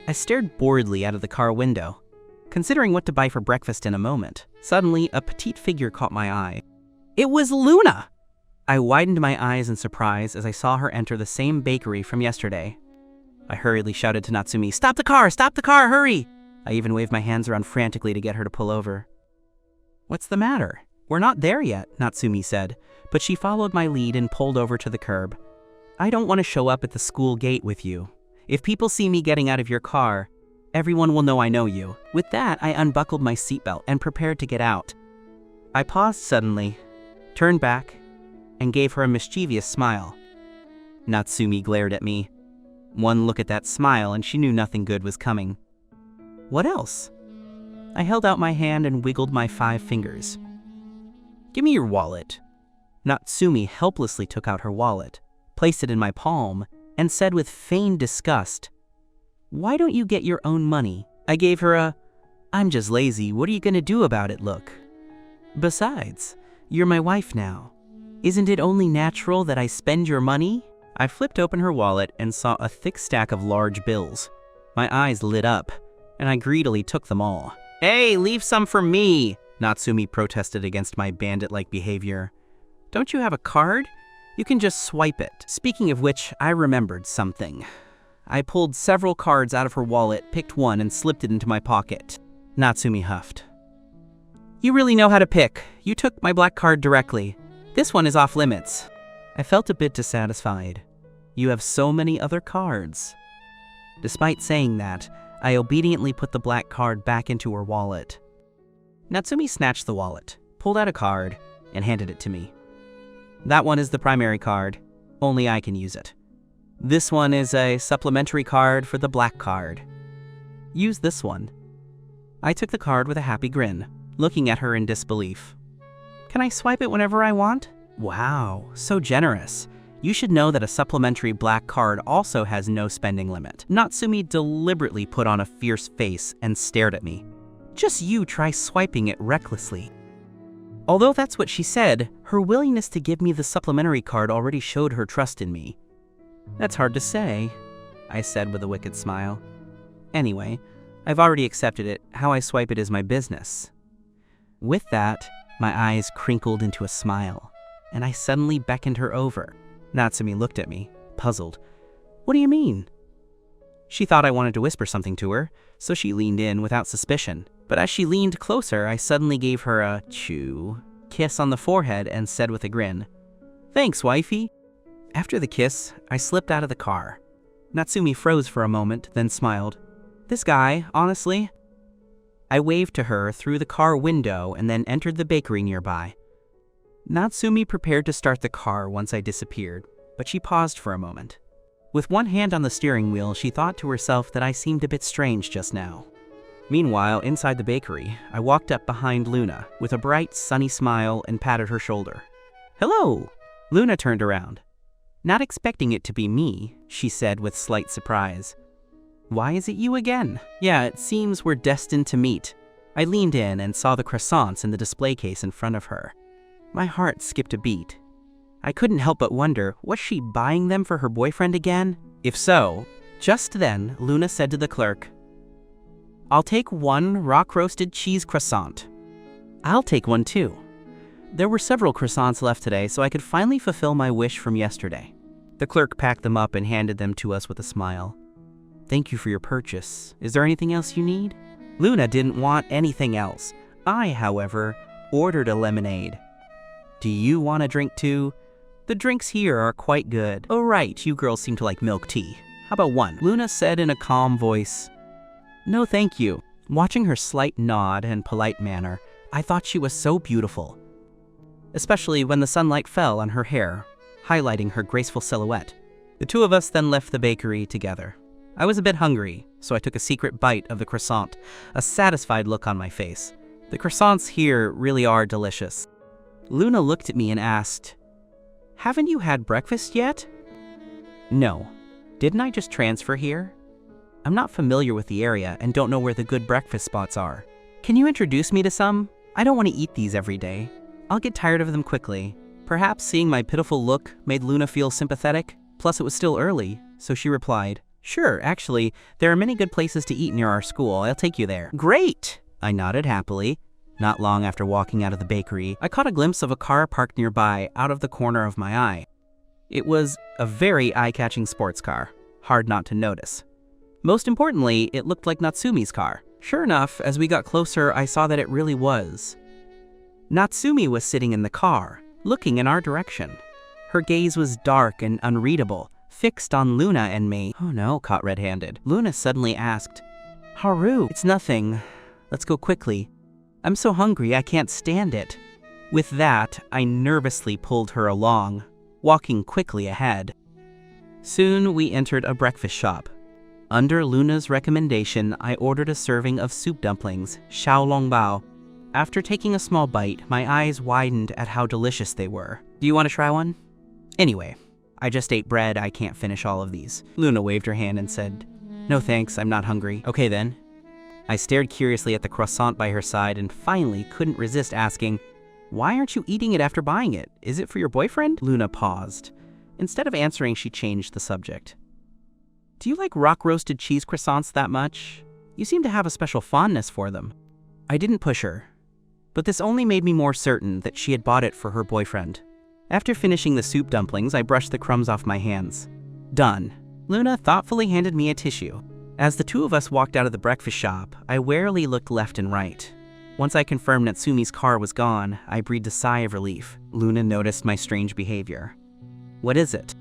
I stared boredly out of the car window, considering what to buy for breakfast in a moment. Suddenly, a petite figure caught my eye. It was Luna! I widened my eyes in surprise as I saw her enter the same bakery from yesterday. I hurriedly shouted to Natsumi, "Stop the car! Stop the car! Hurry!" I even waved my hands around frantically to get her to pull over. "What's the matter? We're not there yet," Natsumi said, but she followed my lead and pulled over to the curb. "I don't want to show up at the school gate with you. If people see me getting out of your car, everyone will know I know you." With that, I unbuckled my seatbelt and prepared to get out. I paused suddenly, turned back, and gave her a mischievous smile. Natsumi glared at me. One look at that smile and she knew nothing good was coming. "What else?" I held out my hand and wiggled my 5 fingers. "Give me your wallet." Natsumi helplessly took out her wallet, placed it in my palm, and said with feigned disgust, "Why don't you get your own money?" I gave her a, "I'm just lazy, what are you gonna do about it" look. "Besides, you're my wife now. Isn't it only natural that I spend your money?" I flipped open her wallet and saw a thick stack of large bills. My eyes lit up, and I greedily took them all. "Hey, leave some for me!" Natsumi protested against my bandit-like behavior. "Don't you have a card? You can just swipe it." Speaking of which, I remembered something. I pulled several cards out of her wallet, picked one, and slipped it into my pocket. Natsumi huffed. "You really know how to pick. You took my black card directly. This one is off limits." I felt a bit dissatisfied. "You have so many other cards." Despite saying that, I obediently put the black card back into her wallet. Natsumi snatched the wallet, pulled out a card, and handed it to me. "That one is the primary card. Only I can use it. This one is a supplementary card for the black card. Use this one." I took the card with a happy grin, looking at her in disbelief. "Can I swipe it whenever I want?" "Wow, so generous. You should know that a supplementary black card also has no spending limit." Natsumi deliberately put on a fierce face and stared at me. "Just you try swiping it recklessly." Although that's what she said, her willingness to give me the supplementary card already showed her trust in me. "That's hard to say," I said with a wicked smile. "Anyway, I've already accepted it. How I swipe it is my business." With that, my eyes crinkled into a smile, and I suddenly beckoned her over. Natsumi looked at me, puzzled. "What do you mean?" She thought I wanted to whisper something to her, so she leaned in without suspicion. But as she leaned closer, I suddenly gave her a kiss on the forehead and said with a grin, "Thanks, wifey." After the kiss, I slipped out of the car. Natsumi froze for a moment, then smiled. "This guy, honestly." I waved to her through the car window and then entered the bakery nearby. Natsumi prepared to start the car once I disappeared, but she paused for a moment. With one hand on the steering wheel, she thought to herself that I seemed a bit strange just now. Meanwhile, inside the bakery, I walked up behind Luna with a bright, sunny smile and patted her shoulder. "Hello!" Luna turned around. "Not expecting it to be me," she said with slight surprise. "Why is it you again?" "Yeah, it seems we're destined to meet." I leaned in and saw the croissants in the display case in front of her. My heart skipped a beat. I couldn't help but wonder, was she buying them for her boyfriend again? If so, just then, Luna said to the clerk, "I'll take 1 rock-roasted cheese croissant." "I'll take one too." There were several croissants left today, so I could finally fulfill my wish from yesterday. The clerk packed them up and handed them to us with a smile. "Thank you for your purchase. Is there anything else you need?" Luna didn't want anything else. I, however, ordered a lemonade. "Do you want a drink too? The drinks here are quite good." "Oh right, you girls seem to like milk tea. How about one?" Luna said in a calm voice. "No thank you." Watching her slight nod and polite manner, I thought she was so beautiful, especially when the sunlight fell on her hair, highlighting her graceful silhouette. The two of us then left the bakery together. I was a bit hungry, so I took a secret bite of the croissant, a satisfied look on my face. The croissants here really are delicious. Luna looked at me and asked, "Haven't you had breakfast yet?" No. Didn't I just transfer here? I'm not familiar with the area and don't know where the good breakfast spots are. Can you introduce me to some? I don't want to eat these every day. I'll get tired of them quickly. Perhaps seeing my pitiful look made Luna feel sympathetic. Plus it was still early, so she replied, "Sure, actually, there are many good places to eat near our school. I'll take you there." "Great!" I nodded happily. Not long after walking out of the bakery, I caught a glimpse of a car parked nearby out of the corner of my eye. It was a very eye-catching sports car, hard not to notice. Most importantly, it looked like Natsumi's car. Sure enough, as we got closer, I saw that it really was. Natsumi was sitting in the car, looking in our direction. Her gaze was dark and unreadable, fixed on Luna and me. Oh no, caught red-handed. Luna suddenly asked, "Haru, it's nothing. Let's go quickly. I'm so hungry I can't stand it." With that, I nervously pulled her along, walking quickly ahead. Soon we entered a breakfast shop. Under Luna's recommendation, I ordered a serving of soup dumplings, xiaolongbao. After taking a small bite, my eyes widened at how delicious they were. "Do you want to try one?" Anyway, I just ate bread. I can't finish all of these. Luna waved her hand and said, "No thanks, I'm not hungry." "Okay then." I stared curiously at the croissant by her side and finally couldn't resist asking, "Why aren't you eating it after buying it? Is it for your boyfriend?" Luna paused. Instead of answering, she changed the subject. "Do you like rock-roasted cheese croissants that much? You seem to have a special fondness for them." I didn't push her, but this only made me more certain that she had bought it for her boyfriend. After finishing the soup dumplings, I brushed the crumbs off my hands. Done. Luna thoughtfully handed me a tissue. As the two of us walked out of the breakfast shop, I warily looked left and right. Once I confirmed Natsumi's car was gone, I breathed a sigh of relief. Luna noticed my strange behavior. "What is it?"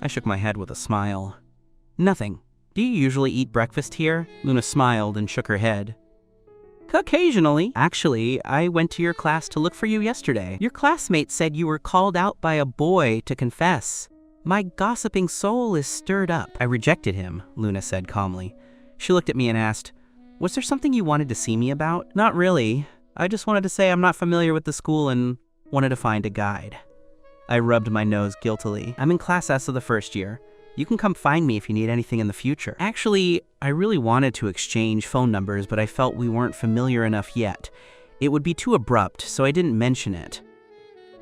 I shook my head with a smile. "Nothing. Do you usually eat breakfast here?" Luna smiled and shook her head. "Occasionally. Actually, I went to your class to look for you yesterday. Your classmate said you were called out by a boy to confess. My gossiping soul is stirred up." "I rejected him," Luna said calmly. She looked at me and asked, "Was there something you wanted to see me about?" "Not really. I just wanted to say I'm not familiar with the school and wanted to find a guide." I rubbed my nose guiltily. "I'm in Class S of the first year. You can come find me if you need anything in the future." Actually, I really wanted to exchange phone numbers, but I felt we weren't familiar enough yet. It would be too abrupt, so I didn't mention it.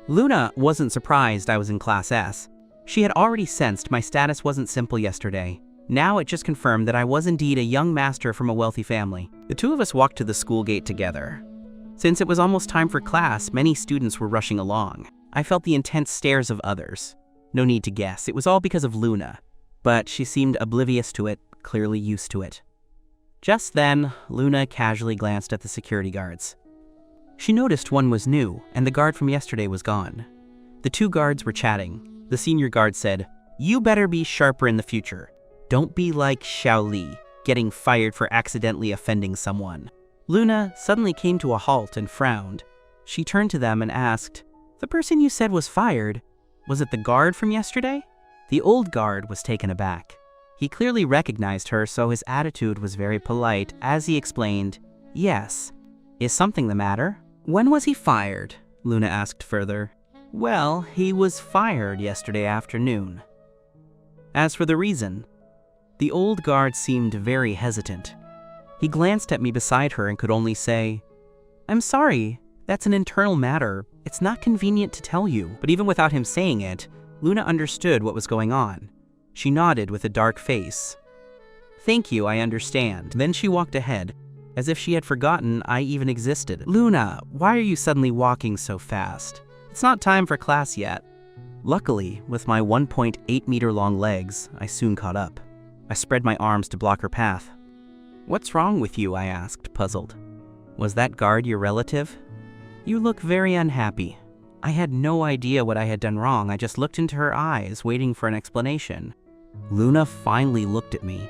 Luna wasn't surprised I was in Class S. She had already sensed my status wasn't simple yesterday. Now it just confirmed that I was indeed a young master from a wealthy family. The two of us walked to the school gate together. Since it was almost time for class, many students were rushing along. I felt the intense stares of others. No need to guess, it was all because of Luna. But she seemed oblivious to it, clearly used to it. Just then, Luna casually glanced at the security guards. She noticed one was new, and the guard from yesterday was gone. The two guards were chatting. The senior guard said, "You better be sharper in the future. Don't be like Xiao Li, getting fired for accidentally offending someone." Luna suddenly came to a halt and frowned. She turned to them and asked, "The person you said was fired, was it the guard from yesterday?" The old guard was taken aback. He clearly recognized her, so his attitude was very polite as he explained, "Yes. Is something the matter?" "When was he fired?" Luna asked further. "Well, he was fired yesterday afternoon." As for the reason, the old guard seemed very hesitant. He glanced at me beside her and could only say, "I'm sorry, that's an internal matter. It's not convenient to tell you." But even without him saying it, Luna understood what was going on. She nodded with a dark face. "Thank you, I understand." Then she walked ahead, as if she had forgotten I even existed. "Luna, why are you suddenly walking so fast? It's not time for class yet." Luckily, with my 1.8-meter-long legs, I soon caught up. I spread my arms to block her path. "What's wrong with you?" I asked, puzzled. "Was that guard your relative?" "You look very unhappy." I had no idea what I had done wrong. I just looked into her eyes, waiting for an explanation. Luna finally looked at me.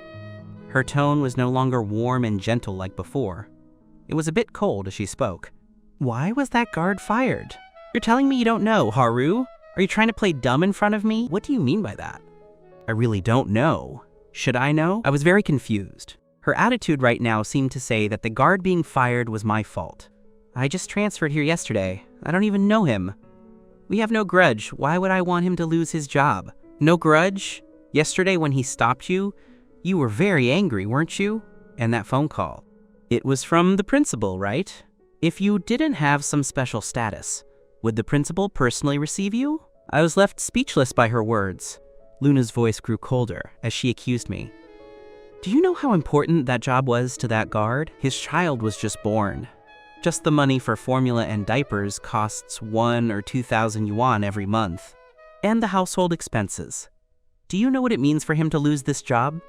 Her tone was no longer warm and gentle like before. It was a bit cold as she spoke. "Why was that guard fired?" "You're telling me you don't know, Haru? Are you trying to play dumb in front of me?" "What do you mean by that?" I really don't know. Should I know? I was very confused. Her attitude right now seemed to say that the guard being fired was my fault. I just transferred here yesterday. I don't even know him. We have no grudge. Why would I want him to lose his job? No grudge? Yesterday when he stopped you, you were very angry, weren't you? And that phone call. It was from the principal, right? If you didn't have some special status, would the principal personally receive you? I was left speechless by her words. Luna's voice grew colder as she accused me. Do you know how important that job was to that guard? His child was just born. Just the money for formula and diapers costs 1,000 or 2,000 yuan every month. And the household expenses. Do you know what it means for him to lose this job?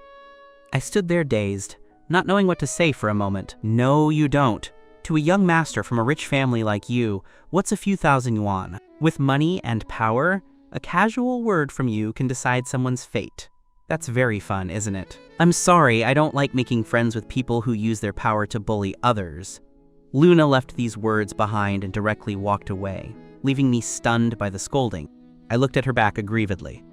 I stood there dazed, not knowing what to say for a moment. No, you don't. To a young master from a rich family like you, what's a few thousand yuan? With money and power, a casual word from you can decide someone's fate. That's very fun, isn't it? I'm sorry, I don't like making friends with people who use their power to bully others. Luna left these words behind and directly walked away, leaving me stunned by the scolding. I looked at her back aggrievedly.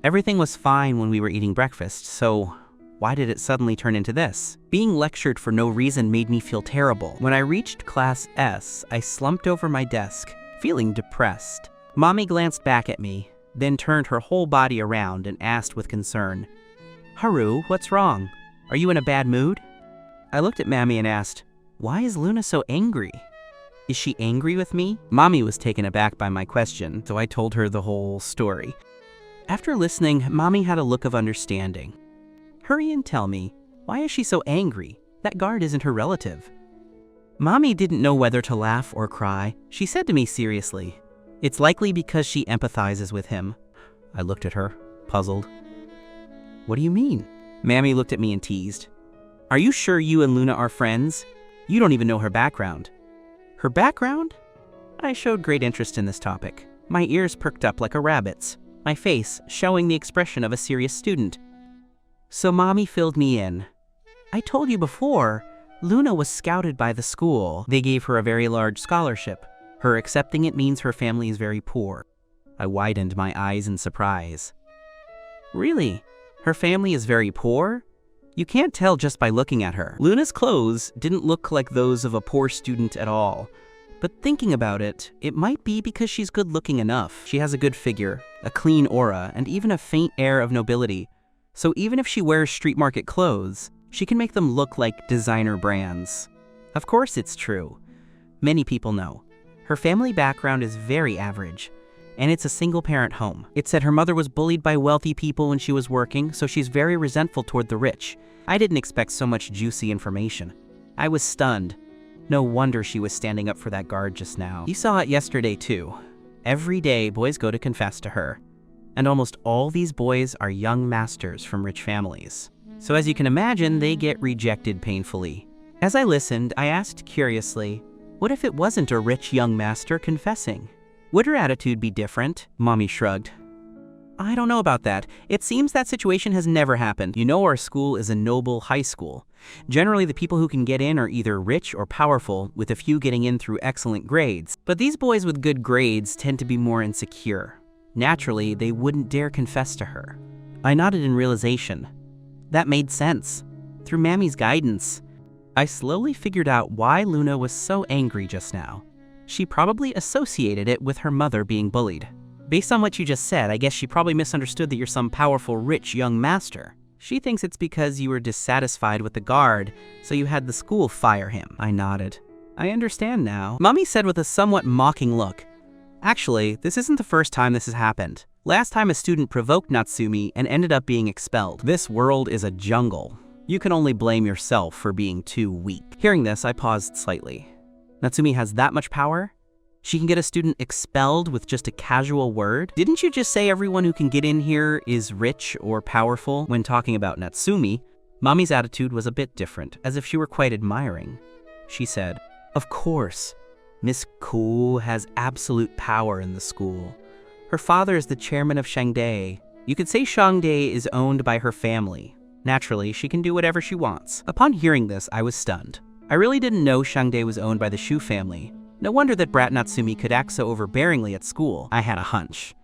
Everything was fine when we were eating breakfast, so why did it suddenly turn into this? Being lectured for no reason made me feel terrible. When I reached Class S, I slumped over my desk, feeling depressed. Mommy glanced back at me, then turned her whole body around and asked with concern, Haru, what's wrong? Are you in a bad mood? I looked at Mammy and asked, why is Luna so angry? Is she angry with me? Mommy was taken aback by my question, so I told her the whole story. After listening, Mommy had a look of understanding. Hurry and tell me, why is she so angry? That guard isn't her relative. Mommy didn't know whether to laugh or cry. She said to me seriously, it's likely because she empathizes with him. I looked at her, puzzled. What do you mean? Mammy looked at me and teased. Are you sure you and Luna are friends? You don't even know her background. Her background? I showed great interest in this topic. My ears perked up like a rabbit's, my face showing the expression of a serious student. So Mommy filled me in. I told you before, Luna was scouted by the school. They gave her a very large scholarship. Her accepting it means her family is very poor. I widened my eyes in surprise. Really? Her family is very poor? You can't tell just by looking at her. Luna's clothes didn't look like those of a poor student at all. But thinking about it, it might be because she's good-looking enough. She has a good figure, a clean aura, and even a faint air of nobility. So even if she wears street market clothes, she can make them look like designer brands. Of course it's true. Many people know. Her family background is very average, and it's a single-parent home. It said her mother was bullied by wealthy people when she was working, so she's very resentful toward the rich. I didn't expect so much juicy information. I was stunned. No wonder she was standing up for that guard just now. You saw it yesterday too. Every day, boys go to confess to her. And almost all these boys are young masters from rich families. So as you can imagine, they get rejected painfully. As I listened, I asked curiously, what if it wasn't a rich young master confessing? Would her attitude be different? Mommy shrugged. I don't know about that. It seems that situation has never happened. You know, our school is a noble high school. Generally, the people who can get in are either rich or powerful, with a few getting in through excellent grades. But these boys with good grades tend to be more insecure. Naturally, they wouldn't dare confess to her. I nodded in realization. That made sense. Through Mammy's guidance, I slowly figured out why Luna was so angry just now. She probably associated it with her mother being bullied. Based on what you just said, I guess she probably misunderstood that you're some powerful, rich young master. She thinks it's because you were dissatisfied with the guard, so you had the school fire him. I nodded. I understand now. Mommy said with a somewhat mocking look, actually, this isn't the first time this has happened. Last time a student provoked Natsumi and ended up being expelled. This world is a jungle. You can only blame yourself for being too weak. Hearing this, I paused slightly. Natsumi has that much power? She can get a student expelled with just a casual word? Didn't you just say everyone who can get in here is rich or powerful? When talking about Natsumi, Mommy's attitude was a bit different, as if she were quite admiring. She said, of course, Miss Ku has absolute power in the school. Her father is the chairman of Shangdae. You could say Shangdae is owned by her family. Naturally, she can do whatever she wants. Upon hearing this, I was stunned. I really didn't know Shangdae was owned by the Shu family. No wonder that brat Natsumi could act so overbearingly at school. I had a hunch.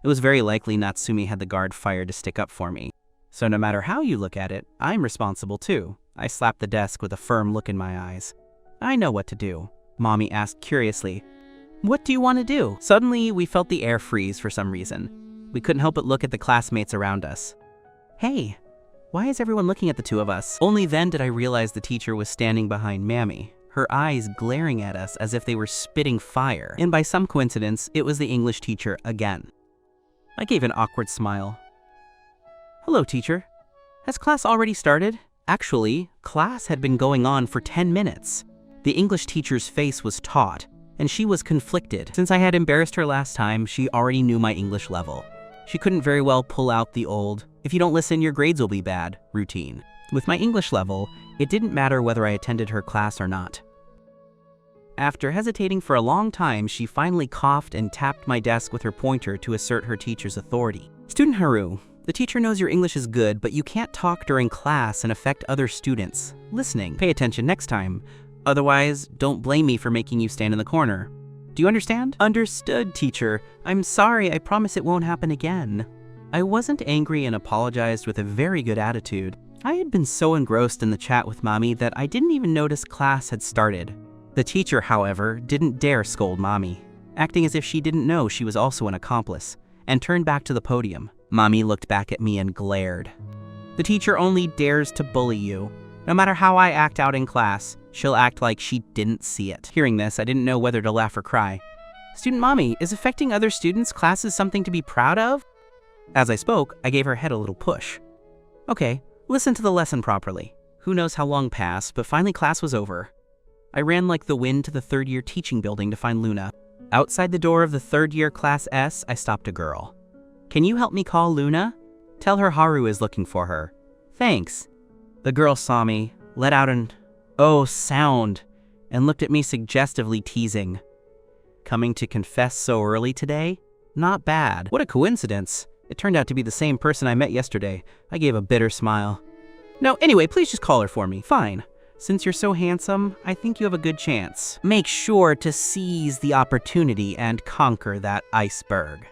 It was very likely Natsumi had the guard fired to stick up for me. So no matter how you look at it, I'm responsible too. I slapped the desk with a firm look in my eyes. I know what to do, Mommy asked curiously. What do you want to do? Suddenly, we felt the air freeze for some reason. We couldn't help but look at the classmates around us. Hey, why is everyone looking at the two of us? Only then did I realize the teacher was standing behind Mammy, her eyes glaring at us as if they were spitting fire. And by some coincidence, it was the English teacher again. I gave an awkward smile. Hello, teacher. Has class already started? Actually, class had been going on for 10 minutes. The English teacher's face was taut, and she was conflicted. Since I had embarrassed her last time, she already knew my English level. She couldn't very well pull out the old, if you don't listen, your grades will be bad, routine. With my English level, it didn't matter whether I attended her class or not. After hesitating for a long time, she finally coughed and tapped my desk with her pointer to assert her teacher's authority. Student Haru, the teacher knows your English is good, but you can't talk during class and affect other students. Listening, pay attention next time. Otherwise, don't blame me for making you stand in the corner. Do you understand? Understood, teacher. I'm sorry, I promise it won't happen again. I wasn't angry and apologized with a very good attitude. I had been so engrossed in the chat with Mommy that I didn't even notice class had started. The teacher, however, didn't dare scold Mommy, acting as if she didn't know she was also an accomplice, and turned back to the podium. Mommy looked back at me and glared. The teacher only dares to bully you. No matter how I act out in class, she'll act like she didn't see it. Hearing this, I didn't know whether to laugh or cry. Student Mommy, is affecting other students' classes something to be proud of? As I spoke, I gave her head a little push. Okay, listen to the lesson properly. Who knows how long passed, but finally class was over. I ran like the wind to the third-year teaching building to find Luna. Outside the door of the third-year Class S, I stopped a girl. Can you help me call Luna? Tell her Haru is looking for her. Thanks. The girl saw me, let out an "oh" sound, and looked at me suggestively, teasing. Coming to confess so early today? Not bad. What a coincidence. It turned out to be the same person I met yesterday. I gave a bitter smile. No, anyway, please just call her for me. Fine. Since you're so handsome, I think you have a good chance. Make sure to seize the opportunity and conquer that iceberg.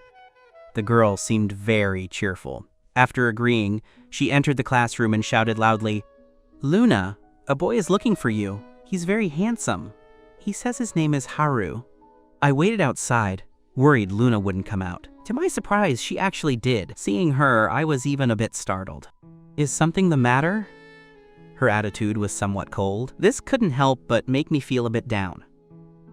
The girl seemed very cheerful. After agreeing, she entered the classroom and shouted loudly, Luna, a boy is looking for you. He's very handsome. He says his name is Haru. I waited outside, worried Luna wouldn't come out. To my surprise, she actually did. Seeing her, I was even a bit startled. Is something the matter? Her attitude was somewhat cold. This couldn't help but make me feel a bit down.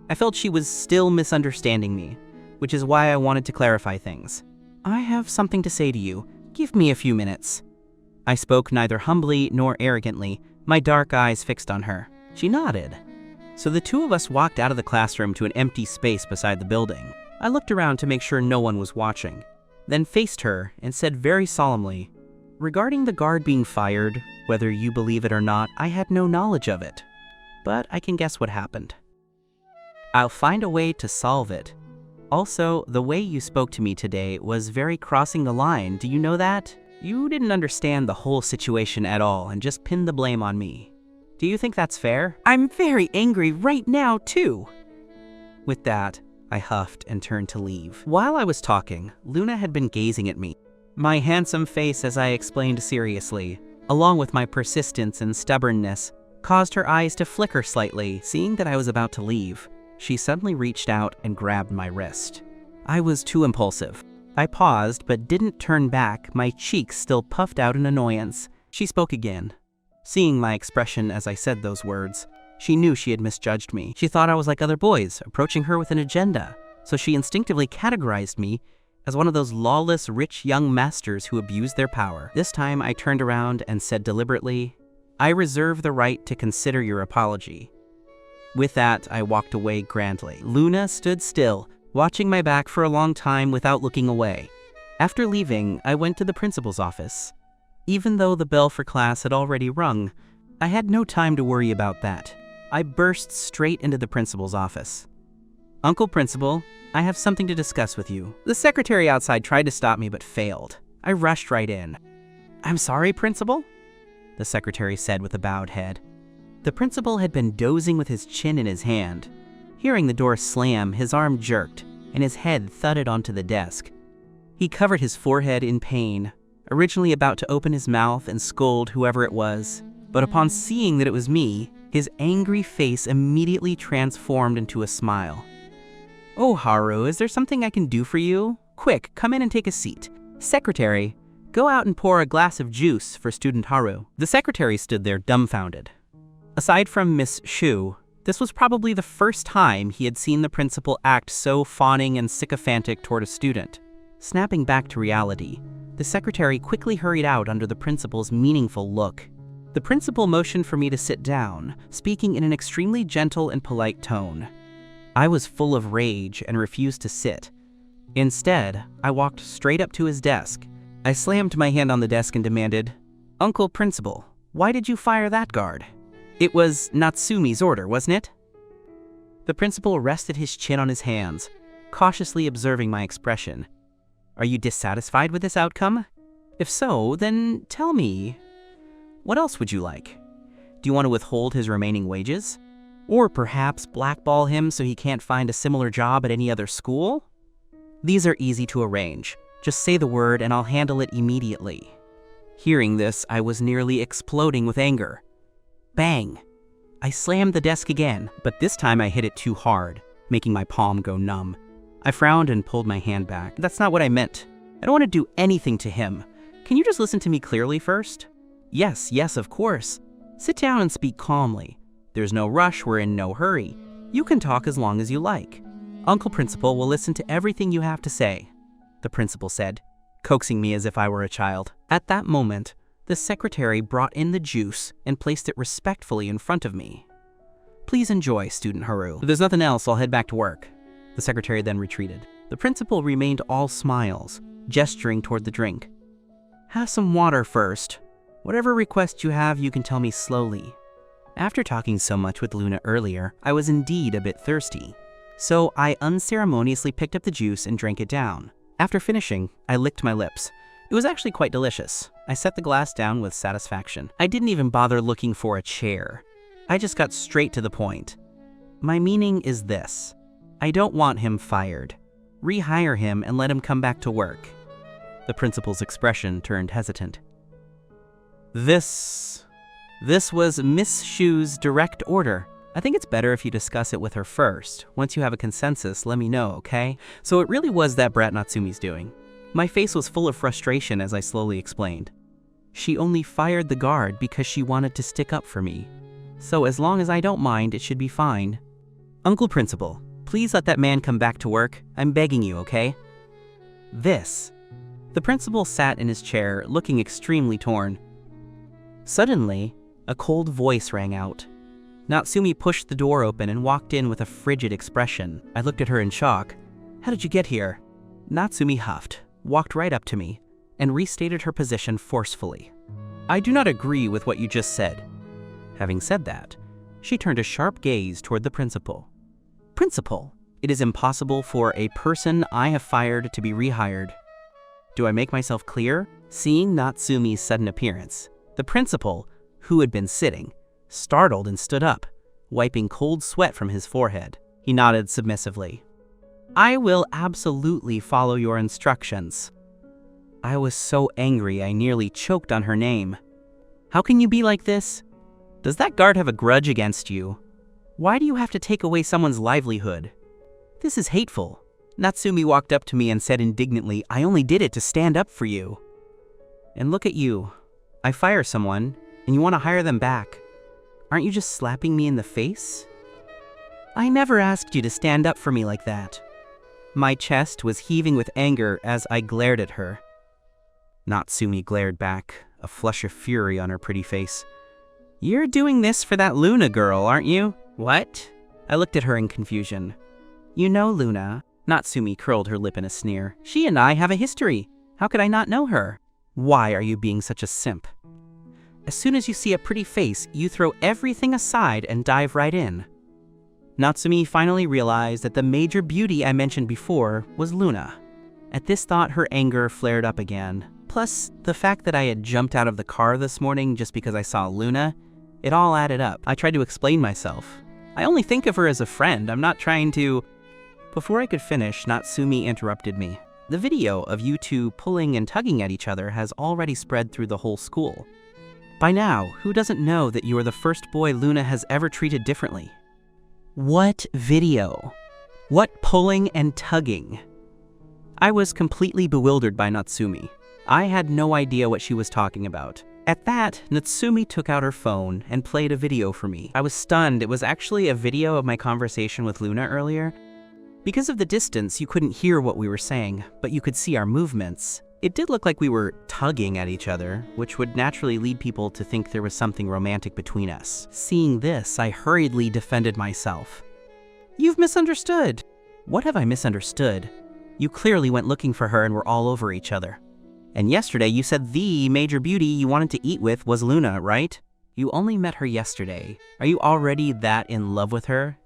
I felt she was still misunderstanding me, which is why I wanted to clarify things. I have something to say to you. Give me a few minutes. I spoke neither humbly nor arrogantly, my dark eyes fixed on her. She nodded. So the two of us walked out of the classroom to an empty space beside the building. I looked around to make sure no one was watching, then faced her and said very solemnly, regarding the guard being fired, whether you believe it or not, I had no knowledge of it. But I can guess what happened. I'll find a way to solve it. Also, the way you spoke to me today was very crossing the line. Do you know that? You didn't understand the whole situation at all and just pinned the blame on me. Do you think that's fair? I'm very angry right now, too. With that, I huffed and turned to leave. While I was talking, Luna had been gazing at me. My handsome face, as I explained seriously, along with my persistence and stubbornness, caused her eyes to flicker slightly. Seeing that I was about to leave, she suddenly reached out and grabbed my wrist. I was too impulsive. I paused but didn't turn back, my cheeks still puffed out in annoyance. She spoke again. Seeing my expression as I said those words, she knew she had misjudged me. She thought I was like other boys, approaching her with an agenda, so she instinctively categorized me as one of those lawless, rich young masters who abuse their power. This time I turned around and said deliberately, I reserve the right to consider your apology. With that, I walked away grandly. Luna stood still, watching my back for a long time without looking away. After leaving, I went to the principal's office. Even though the bell for class had already rung, I had no time to worry about that. I burst straight into the principal's office. Uncle Principal, I have something to discuss with you. The secretary outside tried to stop me but failed. I rushed right in. I'm sorry, Principal, the secretary said with a bowed head. The principal had been dozing with his chin in his hand. Hearing the door slam, his arm jerked, and his head thudded onto the desk. He covered his forehead in pain, originally about to open his mouth and scold whoever it was. But upon seeing that it was me, his angry face immediately transformed into a smile. "Oh, Haru, is there something I can do for you? Quick, come in and take a seat. Secretary, go out and pour a glass of juice for student Haru." The secretary stood there dumbfounded. Aside from Miss Shu, this was probably the first time he had seen the principal act so fawning and sycophantic toward a student. Snapping back to reality, the secretary quickly hurried out under the principal's meaningful look. The principal motioned for me to sit down, speaking in an extremely gentle and polite tone. I was full of rage and refused to sit. Instead, I walked straight up to his desk. I slammed my hand on the desk and demanded, "Uncle Principal, why did you fire that guard? It was Natsumi's order, wasn't it?" The principal rested his chin on his hands, cautiously observing my expression. "Are you dissatisfied with this outcome? If so, then tell me, what else would you like? Do you want to withhold his remaining wages? Or perhaps blackball him so he can't find a similar job at any other school? These are easy to arrange. Just say the word and I'll handle it immediately." Hearing this, I was nearly exploding with anger. Bang! I slammed the desk again, but this time I hit it too hard, making my palm go numb. I frowned and pulled my hand back. "That's not what I meant. I don't want to do anything to him. Can you just listen to me clearly first?" Yes, of course. Sit down and speak calmly. There's no rush, we're in no hurry. You can talk as long as you like. Uncle Principal will listen to everything you have to say," the principal said, coaxing me as if I were a child. At that moment, the secretary brought in the juice and placed it respectfully in front of me. "Please enjoy, student Haru. If there's nothing else, I'll head back to work." The secretary then retreated. The principal remained all smiles, gesturing toward the drink. "Have some water first. Whatever request you have, you can tell me slowly." After talking so much with Luna earlier, I was indeed a bit thirsty. So I unceremoniously picked up the juice and drank it down. After finishing, I licked my lips. It was actually quite delicious. I set the glass down with satisfaction. I didn't even bother looking for a chair. I just got straight to the point. My meaning is this. I don't want him fired. Rehire him and let him come back to work. The principal's expression turned hesitant. This was Miss Shu's direct order. I think it's better if you discuss it with her first. Once you have a consensus, let me know, okay? So it really was that brat Natsumi's doing. My face was full of frustration as I slowly explained. She only fired the guard because she wanted to stick up for me. So as long as I don't mind, it should be fine. Uncle Principal, please let that man come back to work. I'm begging you, okay? The principal sat in his chair, looking extremely torn. Suddenly, a cold voice rang out. Natsumi pushed the door open and walked in with a frigid expression. I looked at her in shock. "How did you get here?" Natsumi huffed, walked right up to me, and restated her position forcefully. "I do not agree with what you just said." Having said that, she turned a sharp gaze toward the principal. "Principal, it is impossible for a person I have fired to be rehired." Do I make myself clear? Seeing Natsumi's sudden appearance, the principal, who had been sitting, startled and stood up, wiping cold sweat from his forehead. He nodded submissively. "I will absolutely follow your instructions." I was so angry I nearly choked on her name. "How can you be like this? Does that guard have a grudge against you? Why do you have to take away someone's livelihood? This is hateful." Natsumi walked up to me and said indignantly, "I only did it to stand up for you. And look at you. I fire someone, and you want to hire them back. Aren't you just slapping me in the face? I never asked you to stand up for me like that." My chest was heaving with anger as I glared at her. Natsumi glared back, a flush of fury on her pretty face. "You're doing this for that Luna girl, aren't you?" "What?" I looked at her in confusion. "You know Luna." Natsumi curled her lip in a sneer. "She and I have a history. How could I not know her?" "Why are you being such a simp? As soon as you see a pretty face, you throw everything aside and dive right in." Natsumi finally realized that the major beauty I mentioned before was Luna. At this thought, her anger flared up again. Plus, the fact that I had jumped out of the car this morning just because I saw Luna, it all added up. I tried to explain myself. I only think of her as a friend. I'm not trying to... Before I could finish, Natsumi interrupted me. The video of you two pulling and tugging at each other has already spread through the whole school. By now, who doesn't know that you are the first boy Luna has ever treated differently? What video? What pulling and tugging? I was completely bewildered by Natsumi. I had no idea what she was talking about. At that, Natsumi took out her phone and played a video for me. I was stunned. It was actually a video of my conversation with Luna earlier. Because of the distance, you couldn't hear what we were saying, but you could see our movements. It did look like we were tugging at each other, which would naturally lead people to think there was something romantic between us. Seeing this, I hurriedly defended myself. You've misunderstood. What have I misunderstood? You clearly went looking for her and were all over each other. And yesterday you said the major beauty you wanted to eat with was Luna, right? You only met her yesterday. Are you already that in love with her?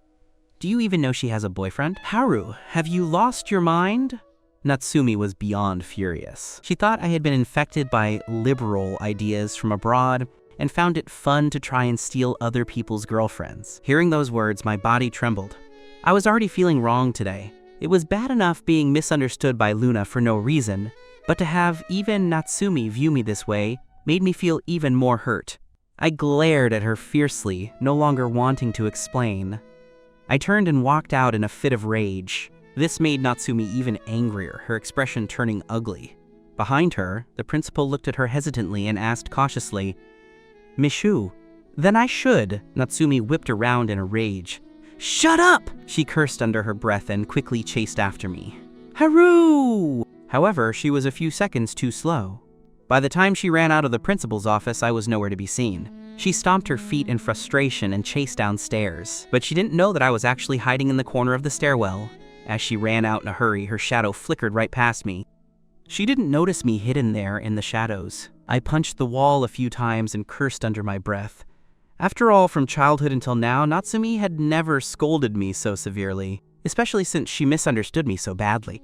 Do you even know she has a boyfriend? Haru, have you lost your mind? Natsumi was beyond furious. She thought I had been infected by liberal ideas from abroad and found it fun to try and steal other people's girlfriends. Hearing those words, my body trembled. I was already feeling wrong today. It was bad enough being misunderstood by Luna for no reason, but to have even Natsumi view me this way made me feel even more hurt. I glared at her fiercely, no longer wanting to explain. I turned and walked out in a fit of rage. This made Natsumi even angrier, her expression turning ugly. Behind her, the principal looked at her hesitantly and asked cautiously, Mishu, then I should. Natsumi whipped around in a rage. Shut up! She cursed under her breath and quickly chased after me. Haru! However, she was a few seconds too slow. By the time she ran out of the principal's office, I was nowhere to be seen. She stomped her feet in frustration and chased downstairs, but she didn't know that I was actually hiding in the corner of the stairwell. As she ran out in a hurry, her shadow flickered right past me. She didn't notice me hidden there in the shadows. I punched the wall a few times and cursed under my breath. After all, from childhood until now, Natsumi had never scolded me so severely, especially since she misunderstood me so badly.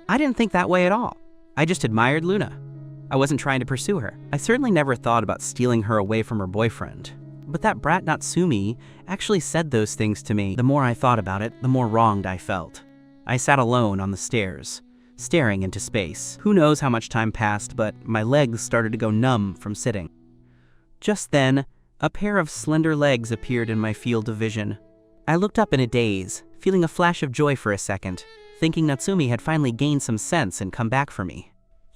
I didn't think that way at all. I just admired Luna. I wasn't trying to pursue her. I certainly never thought about stealing her away from her boyfriend. But that brat Natsumi actually said those things to me. The more I thought about it, the more wronged I felt. I sat alone on the stairs, staring into space. Who knows how much time passed, but my legs started to go numb from sitting. Just then, a pair of slender legs appeared in my field of vision. I looked up in a daze, feeling a flash of joy for a second, thinking Natsumi had finally gained some sense and come back for me.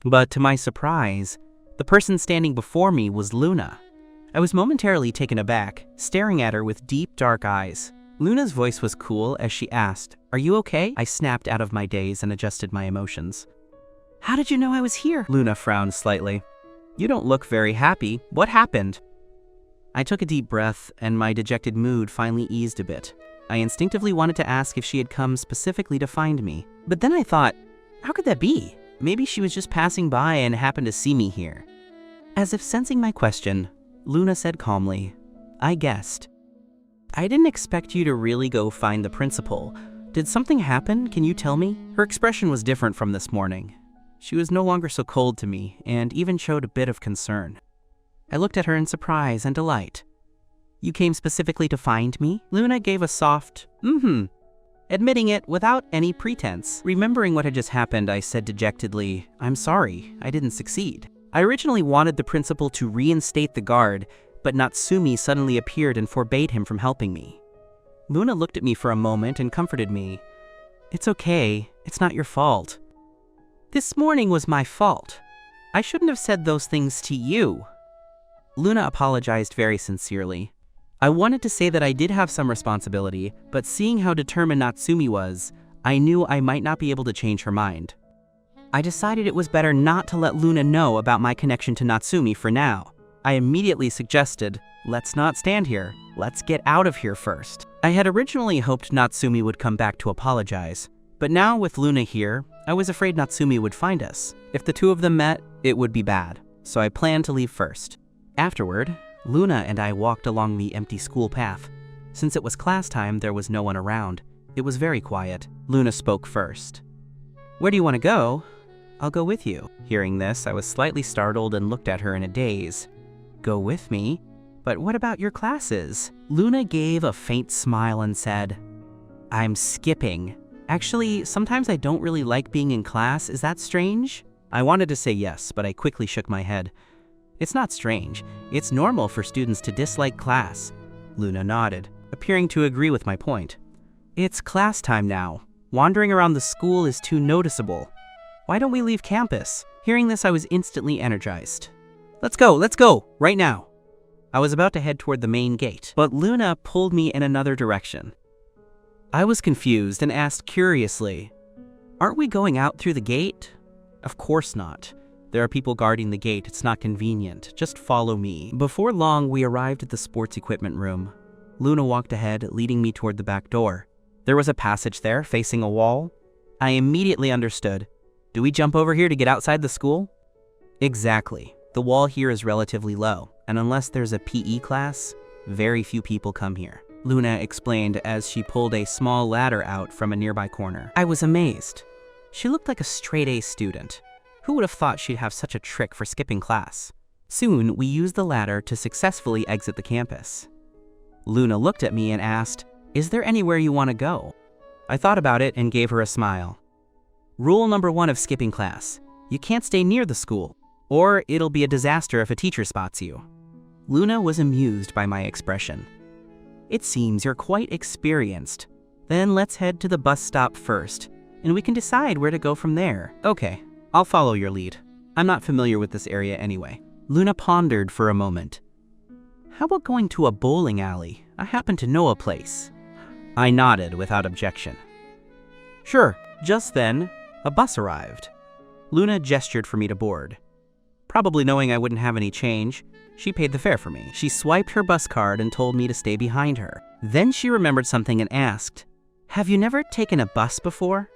But to my surprise, the person standing before me was Luna. I was momentarily taken aback, staring at her with deep, dark eyes. Luna's voice was cool as she asked, "Are you okay?" I snapped out of my daze and adjusted my emotions. "How did you know I was here?" Luna frowned slightly. "You don't look very happy. What happened?" I took a deep breath, and my dejected mood finally eased a bit. I instinctively wanted to ask if she had come specifically to find me. But then I thought, how could that be? Maybe she was just passing by and happened to see me here. As if sensing my question, Luna said calmly, "I guessed." "I didn't expect you to really go find the principal. Did something happen? Can you tell me?" Her expression was different from this morning. She was no longer so cold to me, and even showed a bit of concern. I looked at her in surprise and delight. "You came specifically to find me?" Luna gave a soft, admitting it without any pretense. Remembering what had just happened, I said dejectedly, "I'm sorry, I didn't succeed. I originally wanted the principal to reinstate the guard, but Natsumi suddenly appeared and forbade him from helping me." Luna looked at me for a moment and comforted me. "It's okay, it's not your fault." "This morning was my fault. I shouldn't have said those things to you." Luna apologized very sincerely. I wanted to say that I did have some responsibility, but seeing how determined Natsumi was, I knew I might not be able to change her mind. I decided it was better not to let Luna know about my connection to Natsumi for now. I immediately suggested, "Let's not stand here. Let's get out of here first." I had originally hoped Natsumi would come back to apologize, but now with Luna here, I was afraid Natsumi would find us. If the two of them met, it would be bad, so I planned to leave first. Afterward, Luna and I walked along the empty school path. Since it was class time, there was no one around. It was very quiet. Luna spoke first. "Where do you want to go?" "I'll go with you." Hearing this, I was slightly startled and looked at her in a daze. "Go with me? But what about your classes?" Luna gave a faint smile and said, "I'm skipping. Actually, sometimes I don't really like being in class. Is that strange? I wanted to say yes, but I quickly shook my head. It's not strange. It's normal for students to dislike class. Luna nodded, appearing to agree with my point. It's class time now. Wandering around the school is too noticeable. Why don't we leave campus? Hearing this, I was instantly energized. Let's go, right now. I was about to head toward the main gate, but Luna pulled me in another direction. I was confused and asked curiously, "Aren't we going out through the gate?" Of course not. There are people guarding the gate. It's not convenient. Just follow me. Before long, we arrived at the sports equipment room. Luna walked ahead, leading me toward the back door. There was a passage there, facing a wall. I immediately understood. Do we jump over here to get outside the school? Exactly. The wall here is relatively low, and unless there's a PE class, very few people come here. Luna explained as she pulled a small ladder out from a nearby corner. I was amazed. She looked like a straight-A student. Who would have thought she'd have such a trick for skipping class? Soon, we used the ladder to successfully exit the campus. Luna looked at me and asked, "Is there anywhere you want to go?" I thought about it and gave her a smile. Rule number 1 of skipping class: you can't stay near the school, or it'll be a disaster if a teacher spots you. Luna was amused by my expression. It seems you're quite experienced. Then let's head to the bus stop first, and we can decide where to go from there. Okay, I'll follow your lead. I'm not familiar with this area anyway. Luna pondered for a moment. How about going to a bowling alley? I happen to know a place. I nodded without objection. Sure. Just then, a bus arrived. Luna gestured for me to board. Probably knowing I wouldn't have any change, she paid the fare for me. She swiped her bus card and told me to stay behind her. Then she remembered something and asked, "Have you never taken a bus before?"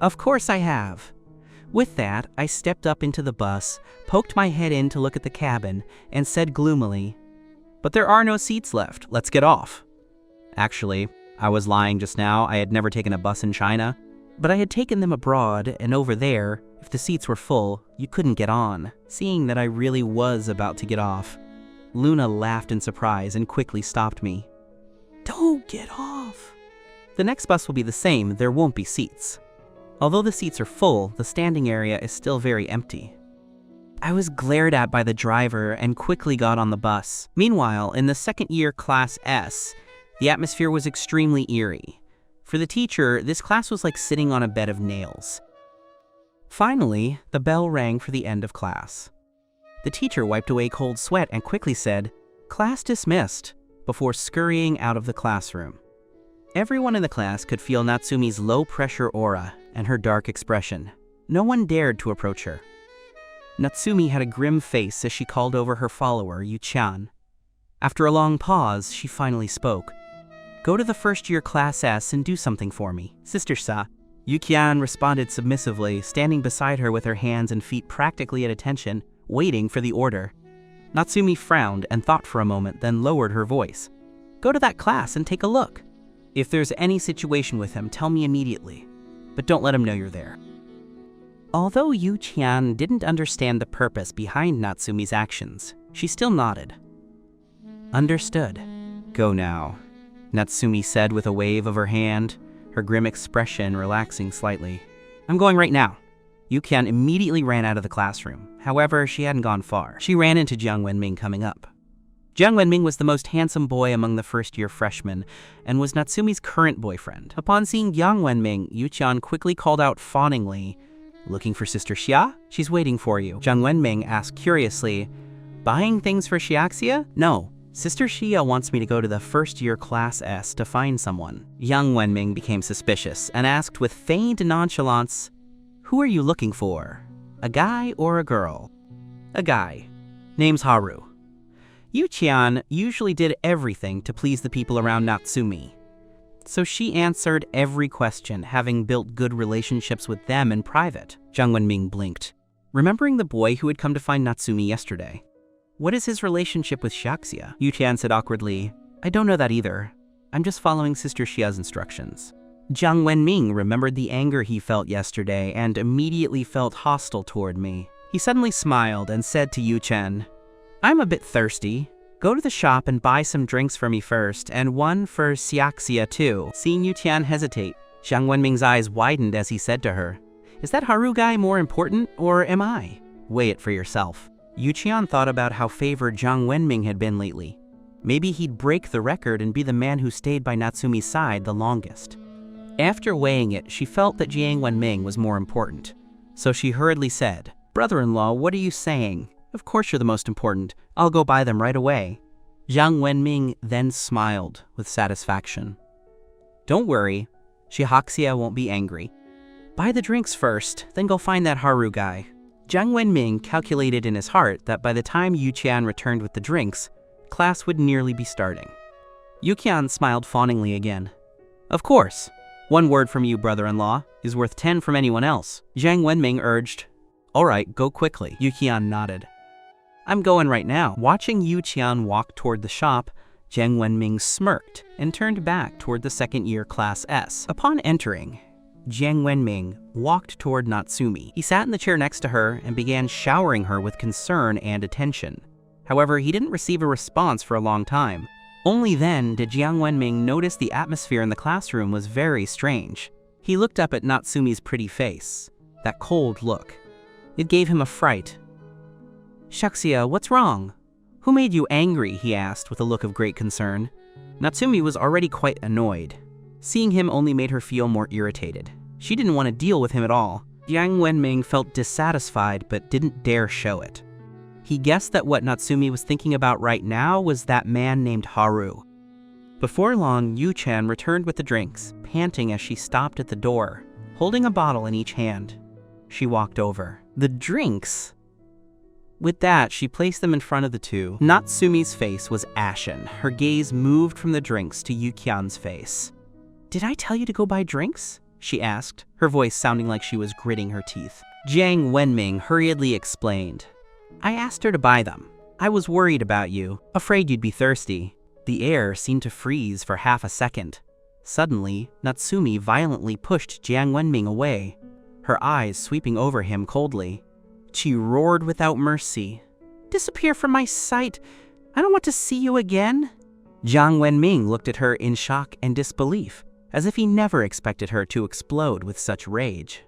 Of course I have. With that, I stepped up into the bus, poked my head in to look at the cabin, and said gloomily, "But there are no seats left. Let's get off." Actually, I was lying just now. I had never taken a bus in China, but I had taken them abroad, and over there, if the seats were full, you couldn't get on. Seeing that I really was about to get off, Luna laughed in surprise and quickly stopped me. Don't get off. The next bus will be the same. There won't be seats. Although the seats are full, the standing area is still very empty. I was glared at by the driver and quickly got on the bus. Meanwhile, in the second-year Class S, the atmosphere was extremely eerie. For the teacher, this class was like sitting on a bed of nails. Finally, the bell rang for the end of class. The teacher wiped away cold sweat and quickly said, "Class dismissed," before scurrying out of the classroom. Everyone in the class could feel Natsumi's low-pressure aura and her dark expression. No one dared to approach her. Natsumi had a grim face as she called over her follower, Yu-chan. After a long pause, she finally spoke. "Go to the first-year Class S and do something for me, Sister-sa." Yu-chan responded submissively, standing beside her with her hands and feet practically at attention, waiting for the order. Natsumi frowned and thought for a moment, then lowered her voice. "Go to that class and take a look. If there's any situation with him, tell me immediately, but don't let him know you're there." Although Yu-chan didn't understand the purpose behind Natsumi's actions, she still nodded. "Understood. Go now," Natsumi said with a wave of her hand, her grim expression relaxing slightly. "I'm going right now." Yu-chan immediately ran out of the classroom. However, she hadn't gone far. She ran into Jiang Wenming coming up. Jiang Wenming was the most handsome boy among the first-year freshmen and was Natsumi's current boyfriend. Upon seeing Jiang Wenming, Yu-chan quickly called out fawningly, "Looking for Sister Xia? She's waiting for you." Jiang Wenming asked curiously, "Buying things for Xiaxia?" "No. Sister Xia wants me to go to the first-year Class S to find someone." Jiang Wenming became suspicious and asked with feigned nonchalance, "Who are you looking for? A guy or a girl?" "A guy. Name's Haru." Yu-chan usually did everything to please the people around Natsumi, so she answered every question, having built good relationships with them in private. Jiang Wenming blinked, remembering the boy who had come to find Natsumi yesterday. "What is his relationship with Xiaxia?" Yu-chan said awkwardly, "I don't know that either. I'm just following Sister Xia's instructions." Jiang Wenming remembered the anger he felt yesterday and immediately felt hostile toward me. He suddenly smiled and said to Yu-chan, "I'm a bit thirsty. Go to the shop and buy some drinks for me first, and one for Xiaxia too." Seeing Yu-chan hesitate, Jiang Wenming's eyes widened as he said to her, "Is that Haru guy more important, or am I? Weigh it for yourself." Yu Qian thought about how favored Jiang Wenming had been lately. Maybe he'd break the record and be the man who stayed by Natsumi's side the longest. After weighing it, she felt that Jiang Wenming was more important. So she hurriedly said, "Brother-in-law, what are you saying? Of course you're the most important. I'll go buy them right away." Jiang Wenming then smiled with satisfaction. "Don't worry, Shihaxia won't be angry. Buy the drinks first, then go find that Haru guy." Jiang Wenming calculated in his heart that by the time Yu Qian returned with the drinks, class would nearly be starting. Yu Qian smiled fawningly again. "Of course. 1 word from you, brother-in-law, is worth 10 from anyone else." Jiang Wenming urged. "All right, go quickly." Yu Qian nodded. "I'm going right now." Watching Yu Qian walk toward the shop, Jiang Wenming smirked and turned back toward the second-year Class S. Upon entering, Jiang Wenming walked toward Natsumi. He sat in the chair next to her and began showering her with concern and attention. However, he didn't receive a response for a long time. Only then did Jiang Wenming notice the atmosphere in the classroom was very strange. He looked up at Natsumi's pretty face, that cold look. It gave him a fright. "Shaxia, what's wrong? Who made you angry?" he asked with a look of great concern. Natsumi was already quite annoyed. Seeing him only made her feel more irritated. She didn't want to deal with him at all. Jiang Wenming felt dissatisfied but didn't dare show it. He guessed that what Natsumi was thinking about right now was that man named Haru. Before long, Yu Qian returned with the drinks, panting as she stopped at the door, holding a bottle in each hand. She walked over. "The drinks?" With that, she placed them in front of the two. Natsumi's face was ashen. Her gaze moved from the drinks to Yu Qian's face. "Did I tell you to go buy drinks?" she asked, her voice sounding like she was gritting her teeth. Jiang Wenming hurriedly explained. "I asked her to buy them. I was worried about you, afraid you'd be thirsty." The air seemed to freeze for half a second. Suddenly, Natsumi violently pushed Jiang Wenming away, her eyes sweeping over him coldly. She roared without mercy. "Disappear from my sight! I don't want to see you again!" Jiang Wenming looked at her in shock and disbelief, as if he never expected her to explode with such rage.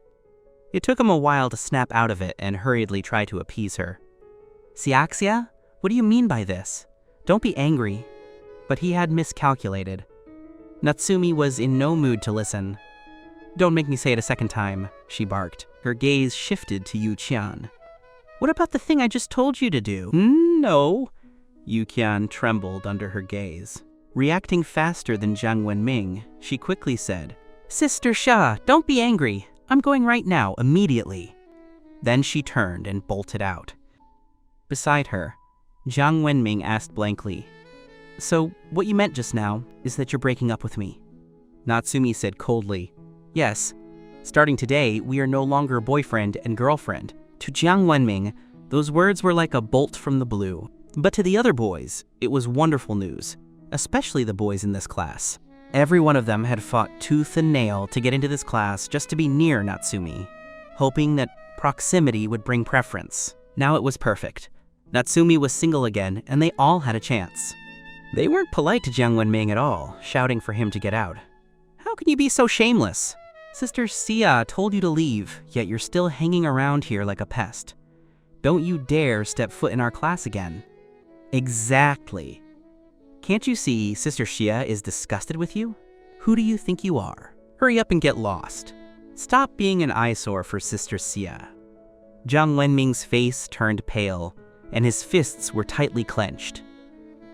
It took him a while to snap out of it and hurriedly try to appease her. "Siaxia, what do you mean by this? Don't be angry." But he had miscalculated. Natsumi was in no mood to listen. "Don't make me say it a second time," she barked. Her gaze shifted to Yu Qian. "What about the thing I just told you to do?" "No." Yu Qian trembled under her gaze. Reacting faster than Jiang Wenming, she quickly said, "Sister Xia, don't be angry. I'm going right now, immediately." Then she turned and bolted out. Beside her, Jiang Wenming asked blankly, "So, what you meant just now is that you're breaking up with me?" Natsumi said coldly, "Yes. Starting today, we are no longer boyfriend and girlfriend." To Jiang Wenming, those words were like a bolt from the blue. But to the other boys, it was wonderful news, especially the boys in this class. Every one of them had fought tooth and nail to get into this class just to be near Natsumi, hoping that proximity would bring preference. Now it was perfect. Natsumi was single again, and they all had a chance. They weren't polite to Jiang Wenming at all, shouting for him to get out. "How can you be so shameless? Sister Xia told you to leave, yet you're still hanging around here like a pest. Don't you dare step foot in our class again." "Exactly. Can't you see Sister Xia is disgusted with you? Who do you think you are? Hurry up and get lost. Stop being an eyesore for Sister Xia." Jiang Wenming's face turned pale, and his fists were tightly clenched.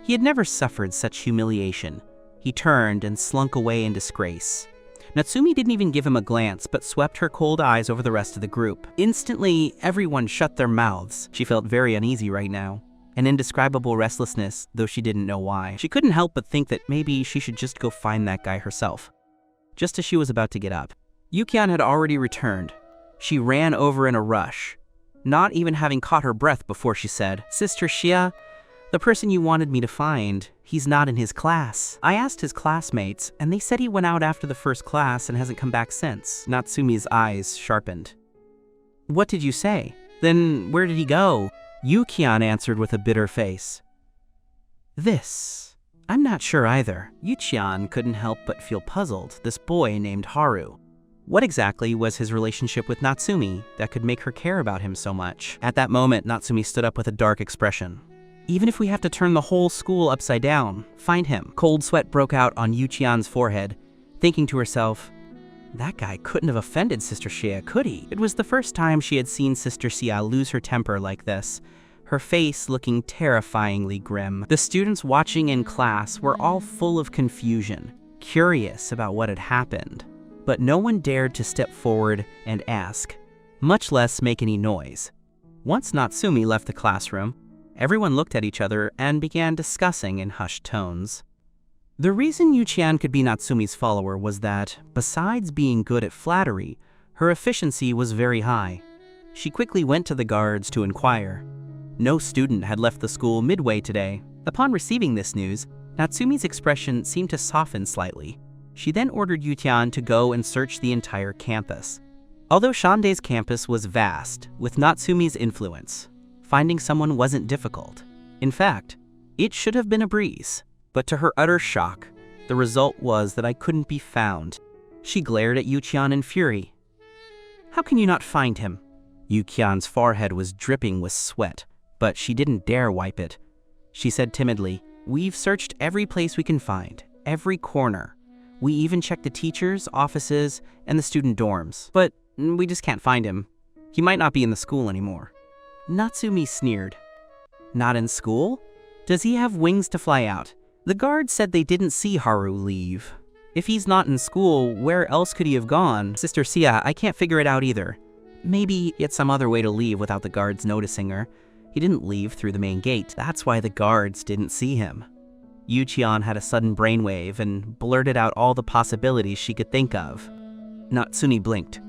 He had never suffered such humiliation. He turned and slunk away in disgrace. Natsumi didn't even give him a glance, but swept her cold eyes over the rest of the group. Instantly, everyone shut their mouths. She felt very uneasy right now. An indescribable restlessness, though she didn't know why. She couldn't help but think that maybe she should just go find that guy herself. Just as she was about to get up, Yu Qian had already returned. She ran over in a rush, not even having caught her breath before she said, "Sister Xia, the person you wanted me to find, he's not in his class. I asked his classmates, and they said he went out after the first class and hasn't come back since." Natsumi's eyes sharpened. "What did you say? Then where did he go?" Yu Qian answered with a bitter face. "This." I'm not sure either. Yuqian couldn't help but feel puzzled, this boy named Haru. What exactly was his relationship with Natsumi that could make her care about him so much? At that moment, Natsumi stood up with a dark expression. Even if we have to turn the whole school upside down, find him. Cold sweat broke out on Yuqian's forehead, thinking to herself, that guy couldn't have offended Sister Xia, could he? It was the first time she had seen Sister Xia lose her temper like this, her face looking terrifyingly grim. The students watching in class were all full of confusion, curious about what had happened. But no one dared to step forward and ask, much less make any noise. Once Natsumi left the classroom, everyone looked at each other and began discussing in hushed tones. The reason Yuqian could be Natsumi's follower was that, besides being good at flattery, her efficiency was very high. She quickly went to the guards to inquire. No student had left the school midway today. Upon receiving this news, Natsumi's expression seemed to soften slightly. She then ordered Yuqian to go and search the entire campus. Although Shandai's campus was vast, with Natsumi's influence, finding someone wasn't difficult. In fact, it should have been a breeze. But to her utter shock, the result was that I couldn't be found. She glared at Yuqian in fury. How can you not find him? Yuqian's forehead was dripping with sweat, but she didn't dare wipe it. She said timidly, we've searched every place we can find, every corner. We even checked the teachers' offices and the student dorms, but we just can't find him. He might not be in the school anymore. Natsumi sneered. Not in school? Does he have wings to fly out? The guards said they didn't see Haru leave. If he's not in school, where else could he have gone? Sister Xia, I can't figure it out either. Maybe it's some other way to leave without the guards noticing her. He didn't leave through the main gate. That's why the guards didn't see him. Yuqian had a sudden brainwave and blurted out all the possibilities she could think of. Natsumi blinked.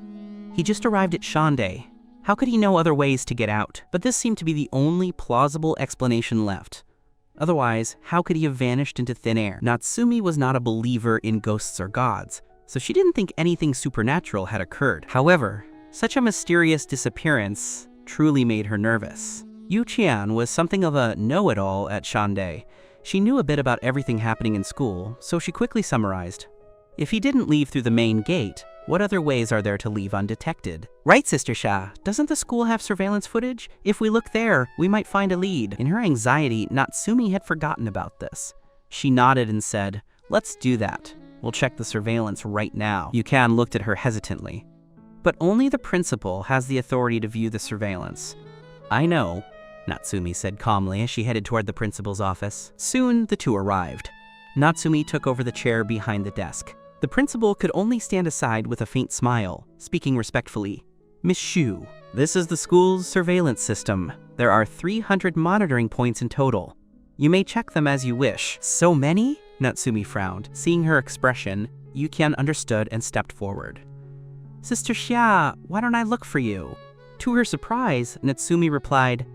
He just arrived at Shandai. How could he know other ways to get out? But this seemed to be the only plausible explanation left. Otherwise, how could he have vanished into thin air? Natsumi was not a believer in ghosts or gods, so she didn't think anything supernatural had occurred. However, such a mysterious disappearance truly made her nervous. Yuqian was something of a know-it-all at Shandai. She knew a bit about everything happening in school, so she quickly summarized. If he didn't leave through the main gate, what other ways are there to leave undetected? Right, Sister Xia, doesn't the school have surveillance footage? If we look there, we might find a lead. In her anxiety, Natsumi had forgotten about this. She nodded and said, let's do that. We'll check the surveillance right now. Yuqian looked at her hesitantly. But only the principal has the authority to view the surveillance. I know, Natsumi said calmly as she headed toward the principal's office. Soon, the two arrived. Natsumi took over the chair behind the desk. The principal could only stand aside with a faint smile, speaking respectfully. Miss Xu, this is the school's surveillance system. There are 300 monitoring points in total. You may check them as you wish. So many? Natsumi frowned. Seeing her expression, Yuqian understood and stepped forward. Sister Xia, why don't I look for you? To her surprise, Natsumi replied,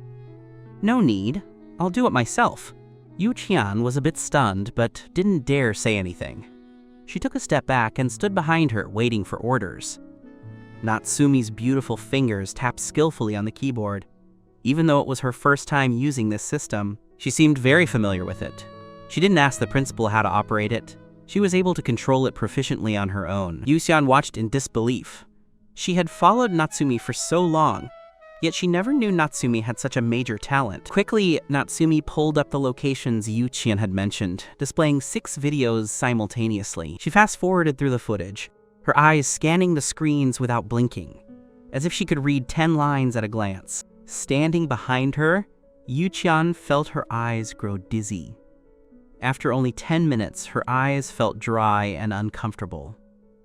no need. I'll do it myself. Yuqian was a bit stunned, but didn't dare say anything. She took a step back and stood behind her, waiting for orders. Natsumi's beautiful fingers tapped skillfully on the keyboard. Even though it was her first time using this system, she seemed very familiar with it. She didn't ask the principal how to operate it. She was able to control it proficiently on her own. Yuqian watched in disbelief. She had followed Natsumi for so long, yet she never knew Natsumi had such a major talent. Quickly, Natsumi pulled up the locations Yuqian had mentioned, displaying 6 videos simultaneously. She fast-forwarded through the footage, her eyes scanning the screens without blinking, as if she could read 10 lines at a glance. Standing behind her, Yuqian felt her eyes grow dizzy. After only 10 minutes, her eyes felt dry and uncomfortable.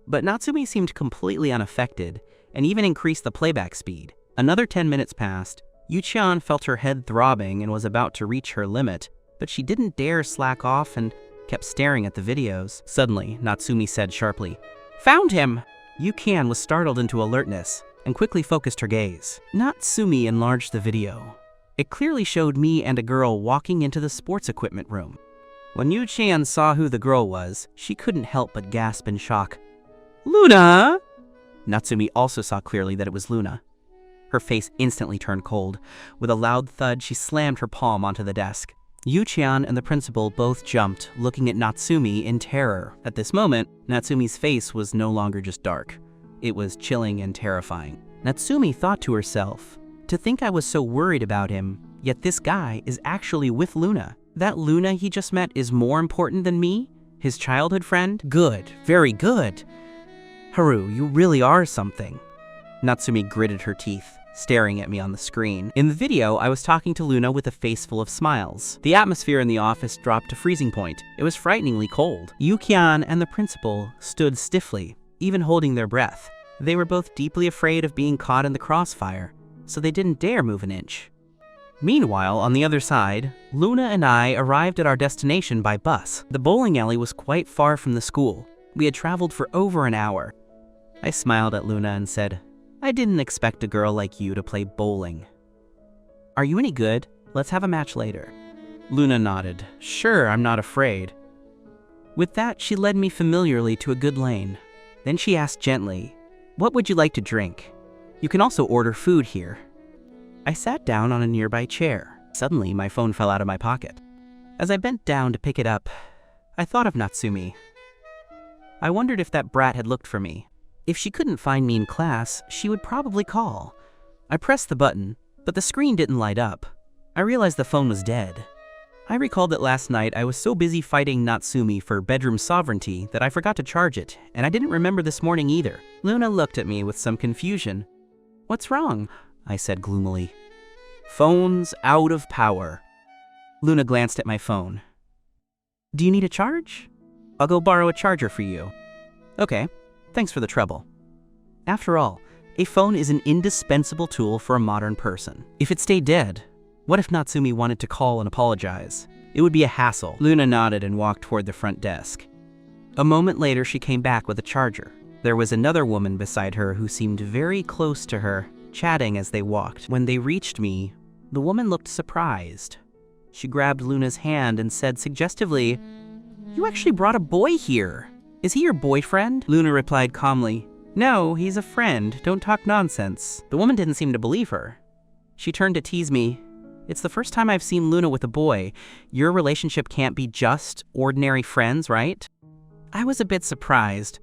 But Natsumi seemed completely unaffected, and even increased the playback speed. Another 10 minutes passed. Yuqian felt her head throbbing and was about to reach her limit, but she didn't dare slack off and kept staring at the videos. Suddenly, Natsumi said sharply, "Found him!" Yuqian was startled into alertness and quickly focused her gaze. Natsumi enlarged the video. It clearly showed me and a girl walking into the sports equipment room. When Yuqian saw who the girl was, she couldn't help but gasp in shock. "Luna!" Natsumi also saw clearly that it was Luna. Her face instantly turned cold. With a loud thud, she slammed her palm onto the desk. Yu-chan and the principal both jumped, looking at Natsumi in terror. At this moment, Natsumi's face was no longer just dark. It was chilling and terrifying. Natsumi thought to herself, to think I was so worried about him, yet this guy is actually with Luna. That Luna he just met is more important than me? His childhood friend? Good, very good. Haru, you really are something. Natsumi gritted her teeth, staring at me on the screen. In the video, I was talking to Luna with a face full of smiles. The atmosphere in the office dropped to freezing point. It was frighteningly cold. Yu-chan and the principal stood stiffly, even holding their breath. They were both deeply afraid of being caught in the crossfire, so they didn't dare move an inch. Meanwhile, on the other side, Luna and I arrived at our destination by bus. The bowling alley was quite far from the school. We had traveled for over an hour. I smiled at Luna and said, I didn't expect a girl like you to play bowling. Are you any good? Let's have a match later. Luna nodded. Sure, I'm not afraid. With that, she led me familiarly to a good lane. Then she asked gently, what would you like to drink? You can also order food here. I sat down on a nearby chair. Suddenly, my phone fell out of my pocket. As I bent down to pick it up, I thought of Natsumi. I wondered if that brat had looked for me. If she couldn't find me in class, she would probably call. I pressed the button, but the screen didn't light up. I realized the phone was dead. I recalled that last night I was so busy fighting Natsumi for bedroom sovereignty that I forgot to charge it, and I didn't remember this morning either. Luna looked at me with some confusion. What's wrong? I said gloomily. Phone's out of power. Luna glanced at my phone. Do you need a charge? I'll go borrow a charger for you. Okay, thanks for the trouble. After all, a phone is an indispensable tool for a modern person. If it stayed dead, what if Natsumi wanted to call and apologize? It would be a hassle. Luna nodded and walked toward the front desk. A moment later, she came back with a charger. There was another woman beside her who seemed very close to her, chatting as they walked. When they reached me, the woman looked surprised. She grabbed Luna's hand and said suggestively, You actually brought a boy here. Is he your boyfriend? Luna replied calmly, No, he's a friend. Don't talk nonsense. The woman didn't seem to believe her. She turned to tease me. It's the first time I've seen Luna with a boy. Your relationship can't be just ordinary friends, right? I was a bit surprised.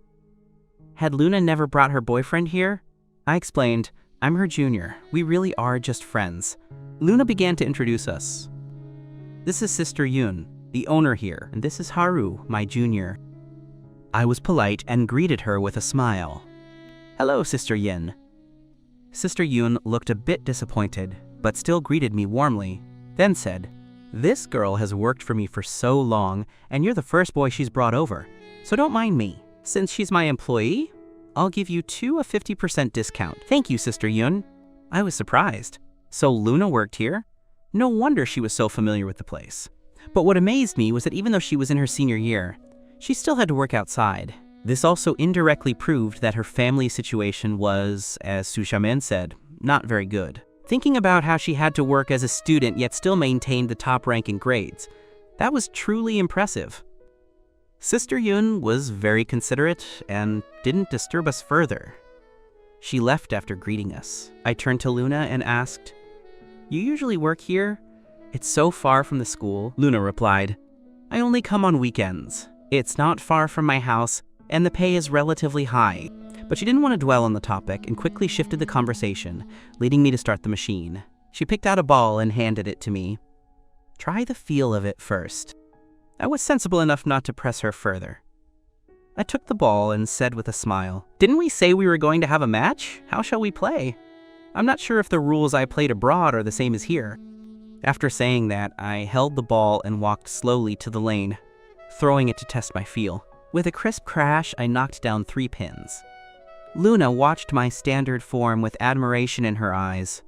Had Luna never brought her boyfriend here? I explained, I'm her junior. We really are just friends. Luna began to introduce us. This is Sister Yun, the owner here, and this is Haru, my junior. I was polite and greeted her with a smile. Hello, Sister Yin. Sister Yun looked a bit disappointed, but still greeted me warmly, then said, This girl has worked for me for so long, and you're the first boy she's brought over, so don't mind me. Since she's my employee, I'll give you two a 50% discount. Thank you, Sister Yun. I was surprised. So Luna worked here? No wonder she was so familiar with the place. But what amazed me was that even though she was in her senior year, she still had to work outside. This also indirectly proved that her family situation was, as Sushamen said, not very good. Thinking about how she had to work as a student yet still maintained the top rank in grades, that was truly impressive. Sister Yun was very considerate and didn't disturb us further. She left after greeting us. I turned to Luna and asked, You usually work here? It's so far from the school. Luna replied, I only come on weekends. It's not far from my house, and the pay is relatively high. But she didn't want to dwell on the topic and quickly shifted the conversation, leading me to start the machine. She picked out a ball and handed it to me. Try the feel of it first. I was sensible enough not to press her further. I took the ball and said with a smile, Didn't we say we were going to have a match? How shall we play? I'm not sure if the rules I played abroad are the same as here. After saying that, I held the ball and walked slowly to the lane, throwing it to test my feel. With a crisp crash, I knocked down 3 pins. Luna watched my standard form with admiration in her eyes.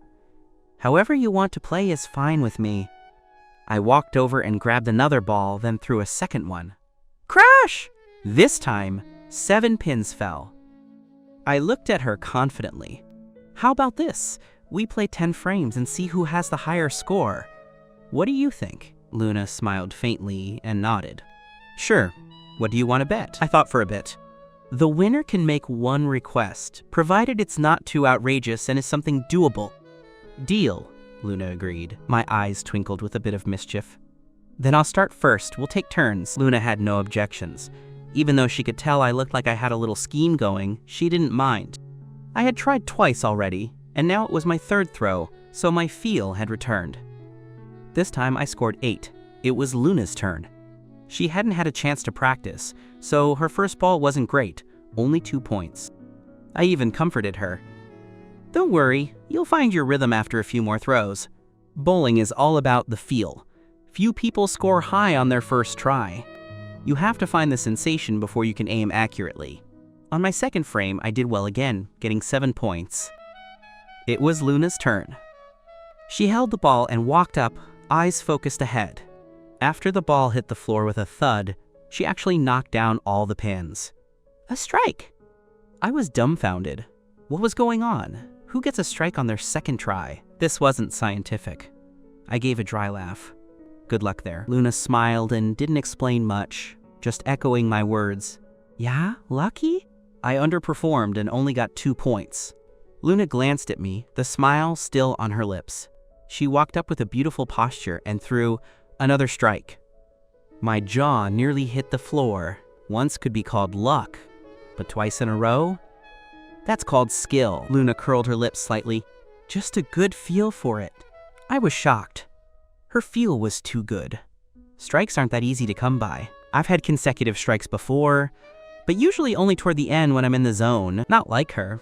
However you want to play is fine with me. I walked over and grabbed another ball, then threw a second one. Crash! This time, 7 pins fell. I looked at her confidently. How about this? We play 10 frames and see who has the higher score. What do you think? Luna smiled faintly and nodded. Sure. What do you want to bet? I thought for a bit. The winner can make one request, provided it's not too outrageous and is something doable. Deal, Luna agreed. My eyes twinkled with a bit of mischief. Then I'll start first. We'll take turns. Luna had no objections. Even though she could tell I looked like I had a little scheme going, she didn't mind. I had tried twice already, and now it was my third throw, so my feel had returned. This time I scored 8. It was Luna's turn. She hadn't had a chance to practice, so her first ball wasn't great, only 2 points. I even comforted her. Don't worry, you'll find your rhythm after a few more throws. Bowling is all about the feel. Few people score high on their first try. You have to find the sensation before you can aim accurately. On my second frame, I did well again, getting 7 points. It was Luna's turn. She held the ball and walked up, eyes focused ahead. After the ball hit the floor with a thud, she actually knocked down all the pins. A strike! I was dumbfounded. What was going on? Who gets a strike on their second try? This wasn't scientific. I gave a dry laugh. Good luck there. Luna smiled and didn't explain much, just echoing my words. Yeah, lucky? I underperformed and only got 2 points. Luna glanced at me, the smile still on her lips. She walked up with a beautiful posture and threw another strike. My jaw nearly hit the floor. Once could be called luck, but twice in a row? That's called skill. Luna curled her lips slightly. Just a good feel for it. I was shocked. Her feel was too good. Strikes aren't that easy to come by. I've had consecutive strikes before, but usually only toward the end when I'm in the zone, not like her.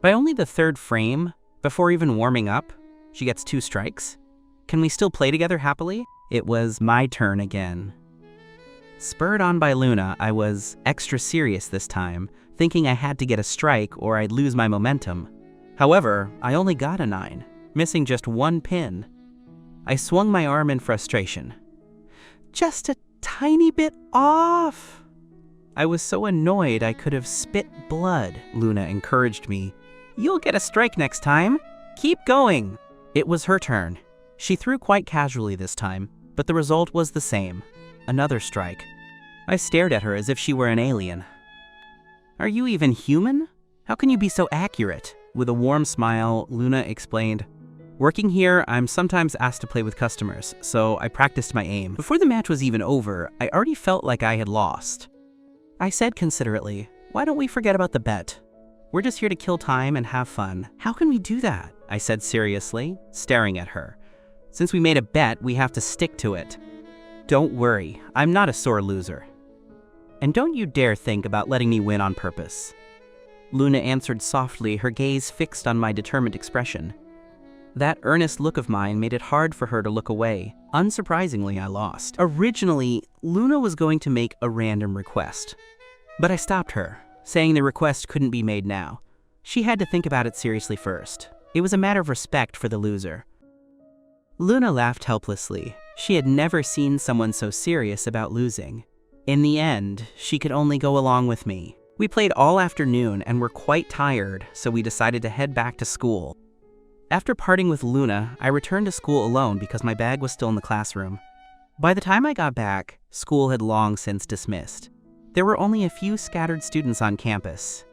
By only the third frame, before even warming up, she gets 2 strikes. Can we still play together happily? It was my turn again. Spurred on by Luna, I was extra serious this time, thinking I had to get a strike or I'd lose my momentum. However, I only got a 9, missing just 1 pin. I swung my arm in frustration. Just a tiny bit off. I was so annoyed I could have spit blood. Luna encouraged me. You'll get a strike next time. Keep going. It was her turn. She threw quite casually this time, but the result was the same. Another strike. I stared at her as if she were an alien. Are you even human? How can you be so accurate? With a warm smile, Luna explained, working here, I'm sometimes asked to play with customers, so I practiced my aim. Before the match was even over, I already felt like I had lost. I said considerately, why don't we forget about the bet? We're just here to kill time and have fun. How can we do that? I said seriously, staring at her. Since we made a bet, we have to stick to it. Don't worry, I'm not a sore loser. And don't you dare think about letting me win on purpose. Luna answered softly, her gaze fixed on my determined expression. That earnest look of mine made it hard for her to look away. Unsurprisingly, I lost. Originally, Luna was going to make a random request. But I stopped her, saying the request couldn't be made now. She had to think about it seriously first. It was a matter of respect for the loser. Luna laughed helplessly. She had never seen someone so serious about losing. In the end, she could only go along with me. We played all afternoon and were quite tired, so we decided to head back to school. After parting with Luna, I returned to school alone because my bag was still in the classroom. By the time I got back, school had long since dismissed. There were only a few scattered students on campus.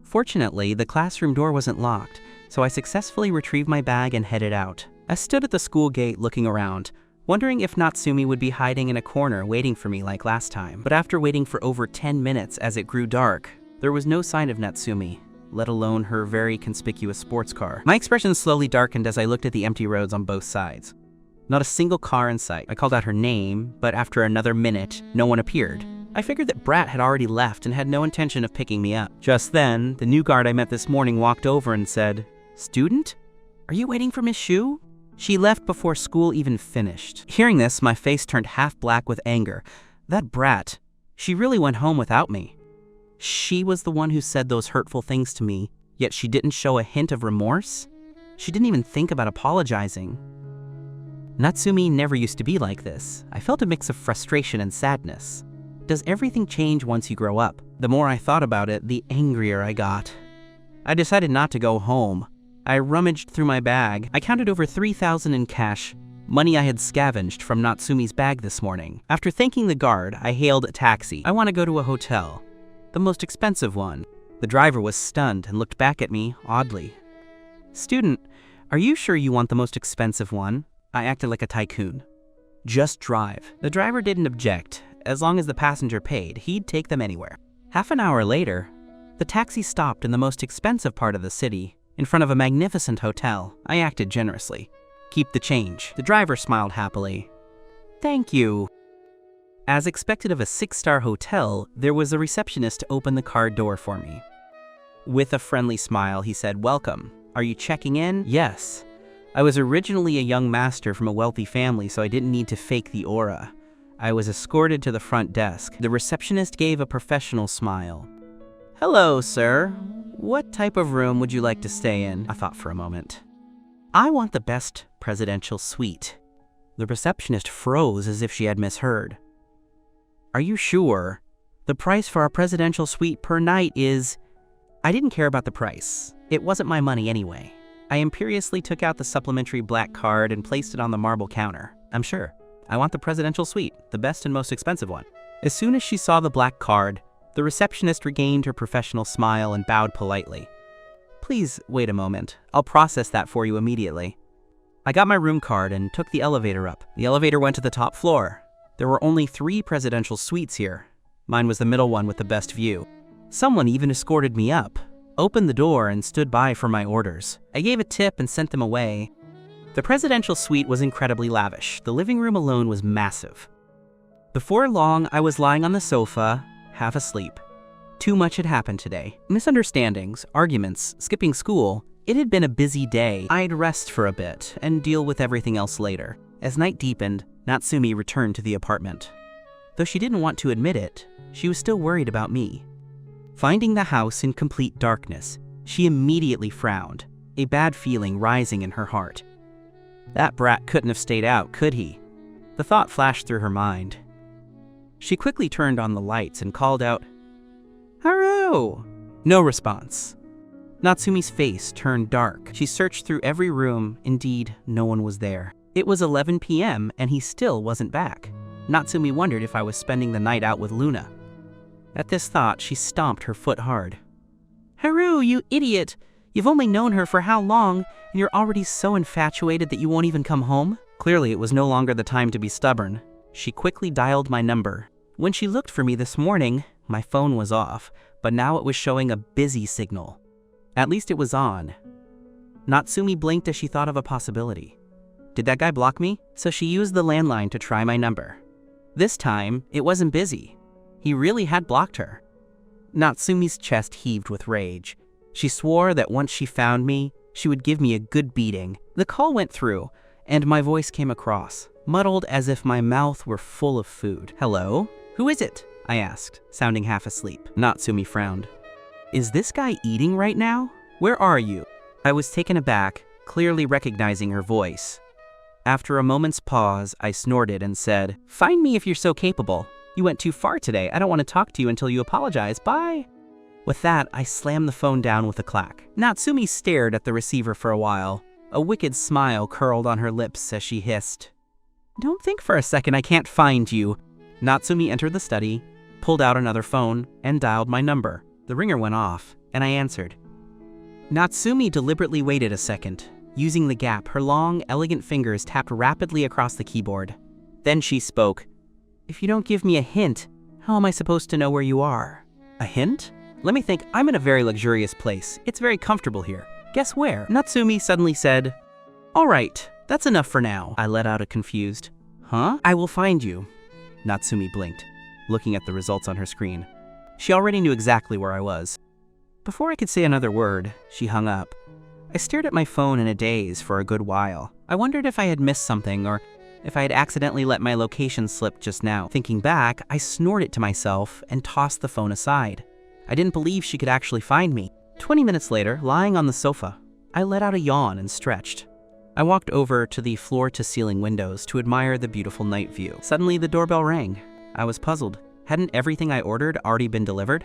Fortunately, the classroom door wasn't locked, so I successfully retrieved my bag and headed out. I stood at the school gate looking around, wondering if Natsumi would be hiding in a corner waiting for me like last time. But after waiting for over 10 minutes as it grew dark, there was no sign of Natsumi, let alone her very conspicuous sports car. My expression slowly darkened as I looked at the empty roads on both sides. Not a single car in sight. I called out her name, but after another minute, no one appeared. I figured that Brat had already left and had no intention of picking me up. Just then, the new guard I met this morning walked over and said, "Student? Are you waiting for Miss Shu?" She left before school even finished. Hearing this, my face turned half black with anger. That Brat, she really went home without me. She was the one who said those hurtful things to me, yet she didn't show a hint of remorse? She didn't even think about apologizing. Natsumi never used to be like this. I felt a mix of frustration and sadness. Does everything change once you grow up? The more I thought about it, the angrier I got. I decided not to go home. I rummaged through my bag. I counted over 3,000 in cash, money I had scavenged from Natsumi's bag this morning. After thanking the guard, I hailed a taxi. I want to go to a hotel. The most expensive one. The driver was stunned and looked back at me oddly. "Student, are you sure you want the most expensive one?" I acted like a tycoon. Just drive. The driver didn't object. As long as the passenger paid, he'd take them anywhere. Half an hour later, the taxi stopped in the most expensive part of the city, in front of a magnificent hotel. I acted generously. Keep the change. The driver smiled happily. Thank you. As expected of a 6-star hotel, there was a receptionist to open the car door for me. With a friendly smile, he said, "Welcome. Are you checking in?" Yes. I was originally a young master from a wealthy family, so I didn't need to fake the aura. I was escorted to the front desk. The receptionist gave a professional smile. "Hello, sir. What type of room would you like to stay in?" I thought for a moment. "I want the best presidential suite." The receptionist froze as if she had misheard. "Are you sure? The price for our presidential suite per night is..." I didn't care about the price. It wasn't my money anyway. I imperiously took out the supplementary black card and placed it on the marble counter. "I'm sure. I want the presidential suite, the best and most expensive one." As soon as she saw the black card, the receptionist regained her professional smile and bowed politely. "Please wait a moment. I'll process that for you immediately." I got my room card and took the elevator up. The elevator went to the top floor. There were only 3 presidential suites here. Mine was the middle one with the best view. Someone even escorted me up, opened the door, and stood by for my orders. I gave a tip and sent them away. The presidential suite was incredibly lavish. The living room alone was massive. Before long, I was lying on the sofa, half asleep. Too much had happened today. Misunderstandings, arguments, skipping school. It had been a busy day. I'd rest for a bit and deal with everything else later. As night deepened, Natsumi returned to the apartment. Though she didn't want to admit it, she was still worried about me. Finding the house in complete darkness, she immediately frowned, a bad feeling rising in her heart. That brat couldn't have stayed out, could he? The thought flashed through her mind. She quickly turned on the lights and called out, "Haru!" No response. Natsumi's face turned dark. She searched through every room. Indeed, no one was there. It was 11 p.m. and he still wasn't back. Natsumi wondered if I was spending the night out with Luna. At this thought, she stomped her foot hard. "Haru, you idiot! You've only known her for how long, and you're already so infatuated that you won't even come home?" Clearly, it was no longer the time to be stubborn. She quickly dialed my number. When she looked for me this morning, my phone was off, but now it was showing a busy signal. At least it was on. Natsumi blinked as she thought of a possibility. Did that guy block me? So she used the landline to try my number. This time, it wasn't busy. He really had blocked her. Natsumi's chest heaved with rage. She swore that once she found me, she would give me a good beating. The call went through, and my voice came across, muddled as if my mouth were full of food. "Hello? Who is it?" I asked, sounding half asleep. Natsumi frowned. "Is this guy eating right now? Where are you?" I was taken aback, clearly recognizing her voice. After a moment's pause, I snorted and said, "Find me if you're so capable. You went too far today. I don't want to talk to you until you apologize. Bye." With that, I slammed the phone down with a clack. Natsumi stared at the receiver for a while. A wicked smile curled on her lips as she hissed, "Don't think for a second I can't find you." Natsumi entered the study, pulled out another phone, and dialed my number. The ringer went off, and I answered. Natsumi deliberately waited a second. Using the gap, her long, elegant fingers tapped rapidly across the keyboard. Then she spoke. "If you don't give me a hint, how am I supposed to know where you are?" "A hint? Let me think. I'm in a very luxurious place. It's very comfortable here. Guess where?" Natsumi suddenly said, "All right, that's enough for now." I let out a confused, "Huh?" "I will find you." Natsumi blinked, looking at the results on her screen. She already knew exactly where I was. Before I could say another word, she hung up. I stared at my phone in a daze for a good while. I wondered if I had missed something or if I had accidentally let my location slip just now. Thinking back, I snorted to myself and tossed the phone aside. I didn't believe she could actually find me. 20 minutes later, lying on the sofa, I let out a yawn and stretched. I walked over to the floor-to-ceiling windows to admire the beautiful night view. Suddenly, the doorbell rang. I was puzzled. Hadn't everything I ordered already been delivered?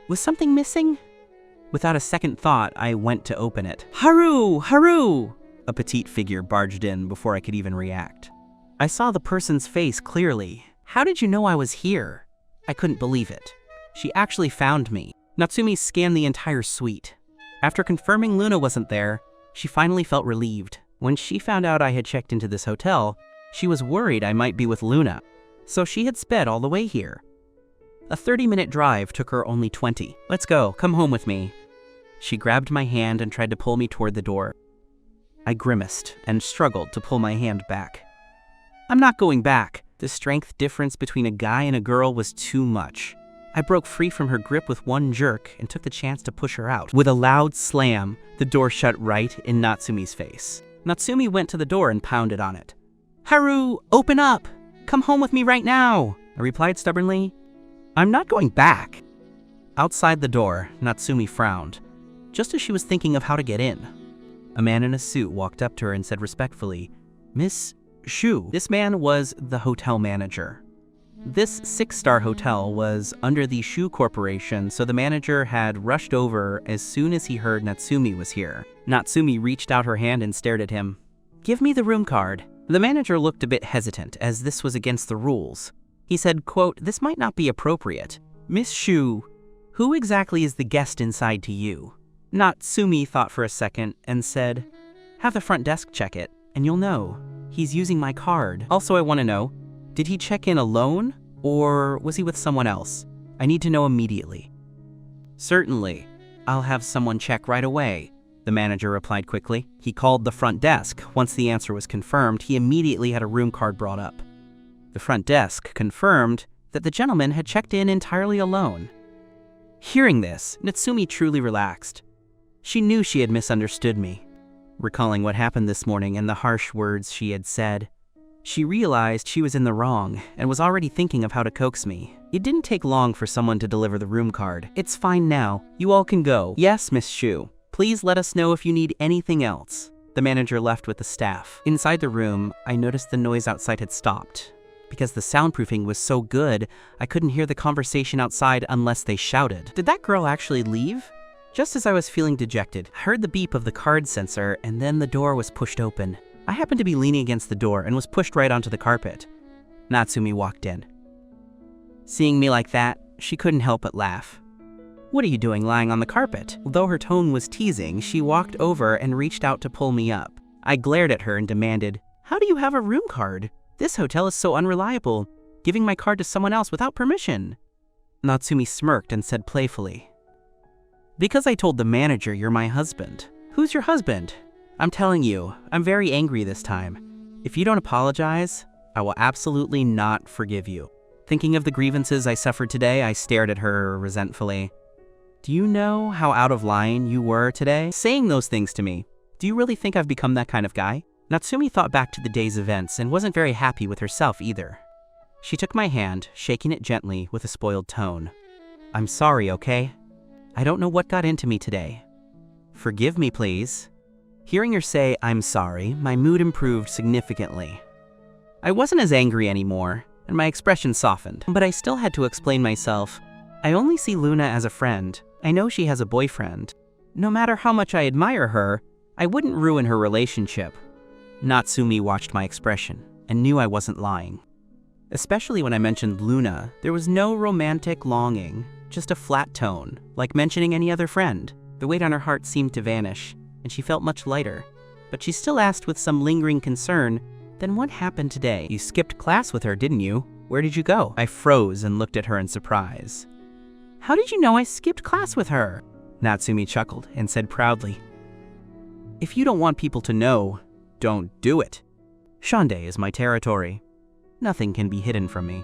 Was something missing? Without a second thought, I went to open it. "Haru! Haru!" A petite figure barged in before I could even react. I saw the person's face clearly. "How did you know I was here?" I couldn't believe it. She actually found me. Natsumi scanned the entire suite. After confirming Luna wasn't there, she finally felt relieved. When she found out I had checked into this hotel, She was worried I might be with Luna, so she had sped all the way here. A 30-minute drive took her only 20. "Let's go, come home with me." She grabbed my hand and tried to pull me toward the door. I grimaced and struggled to pull my hand back. "I'm not going back." The strength difference between a guy and a girl was too much. I broke free from her grip with one jerk and took the chance to push her out. With a loud slam, the door shut right in Natsumi's face. Natsumi went to the door and pounded on it. "Haru, open up! Come home with me right now!" I replied stubbornly. "I'm not going back." Outside the door, Natsumi frowned, just as she was thinking of how to get in. A man in a suit walked up to her and said respectfully, "Miss Shu." This man was the hotel manager. This 6-star hotel was under the Shu Corporation, so the manager had rushed over as soon as he heard Natsumi was here. Natsumi reached out her hand and stared at him. "Give me the room card." The manager looked a bit hesitant, as this was against the rules. He said, quote, "This might not be appropriate. Miss Shu, who exactly is the guest inside to you?" Natsumi thought for a second and said, "Have the front desk check it, and you'll know. He's using my card. Also, I want to know, did he check in alone, or was he with someone else? I need to know immediately." "Certainly. I'll have someone check right away," the manager replied quickly. He called the front desk. Once the answer was confirmed, he immediately had a room card brought up. The front desk confirmed that the gentleman had checked in entirely alone. Hearing this, Natsumi truly relaxed. She knew she had misunderstood me. Recalling what happened this morning and the harsh words she had said, she realized she was in the wrong and was already thinking of how to coax me. It didn't take long for someone to deliver the room card. "It's fine now. You all can go." "Yes, Miss Shu. Please let us know if you need anything else." The manager left with the staff. Inside the room, I noticed the noise outside had stopped. Because the soundproofing was so good, I couldn't hear the conversation outside unless they shouted. Did that girl actually leave? Just as I was feeling dejected, I heard the beep of the card sensor, and then the door was pushed open. I happened to be leaning against the door and was pushed right onto the carpet. Natsumi walked in. Seeing me like that, she couldn't help but laugh. "What are you doing lying on the carpet?" Though her tone was teasing, she walked over and reached out to pull me up. I glared at her and demanded, "How do you have a room card? This hotel is so unreliable, giving my card to someone else without permission." Natsumi smirked and said playfully, "Because I told the manager you're my husband." "Who's your husband?" "I'm telling you, I'm very angry this time. If you don't apologize, I will absolutely not forgive you." Thinking of the grievances I suffered today, I stared at her resentfully. "Do you know how out of line you were today? Saying those things to me. Do you really think I've become that kind of guy?" Natsumi thought back to the day's events and wasn't very happy with herself either. She took my hand, shaking it gently with a spoiled tone. "I'm sorry, okay? I don't know what got into me today. Forgive me, please." Hearing her say, "I'm sorry," my mood improved significantly. I wasn't as angry anymore, and my expression softened, but I still had to explain myself. I only see Luna as a friend. I know she has a boyfriend. No matter how much I admire her, I wouldn't ruin her relationship. Natsumi watched my expression and knew I wasn't lying. Especially when I mentioned Luna, there was no romantic longing, just a flat tone, like mentioning any other friend. The weight on her heart seemed to vanish, and she felt much lighter. But she still asked with some lingering concern, "Then what happened today? You skipped class with her, didn't you? Where did you go?" I froze and looked at her in surprise. "How did you know I skipped class with her?" Natsumi chuckled and said proudly, "If you don't want people to know, don't do it. Shonde is my territory. Nothing can be hidden from me."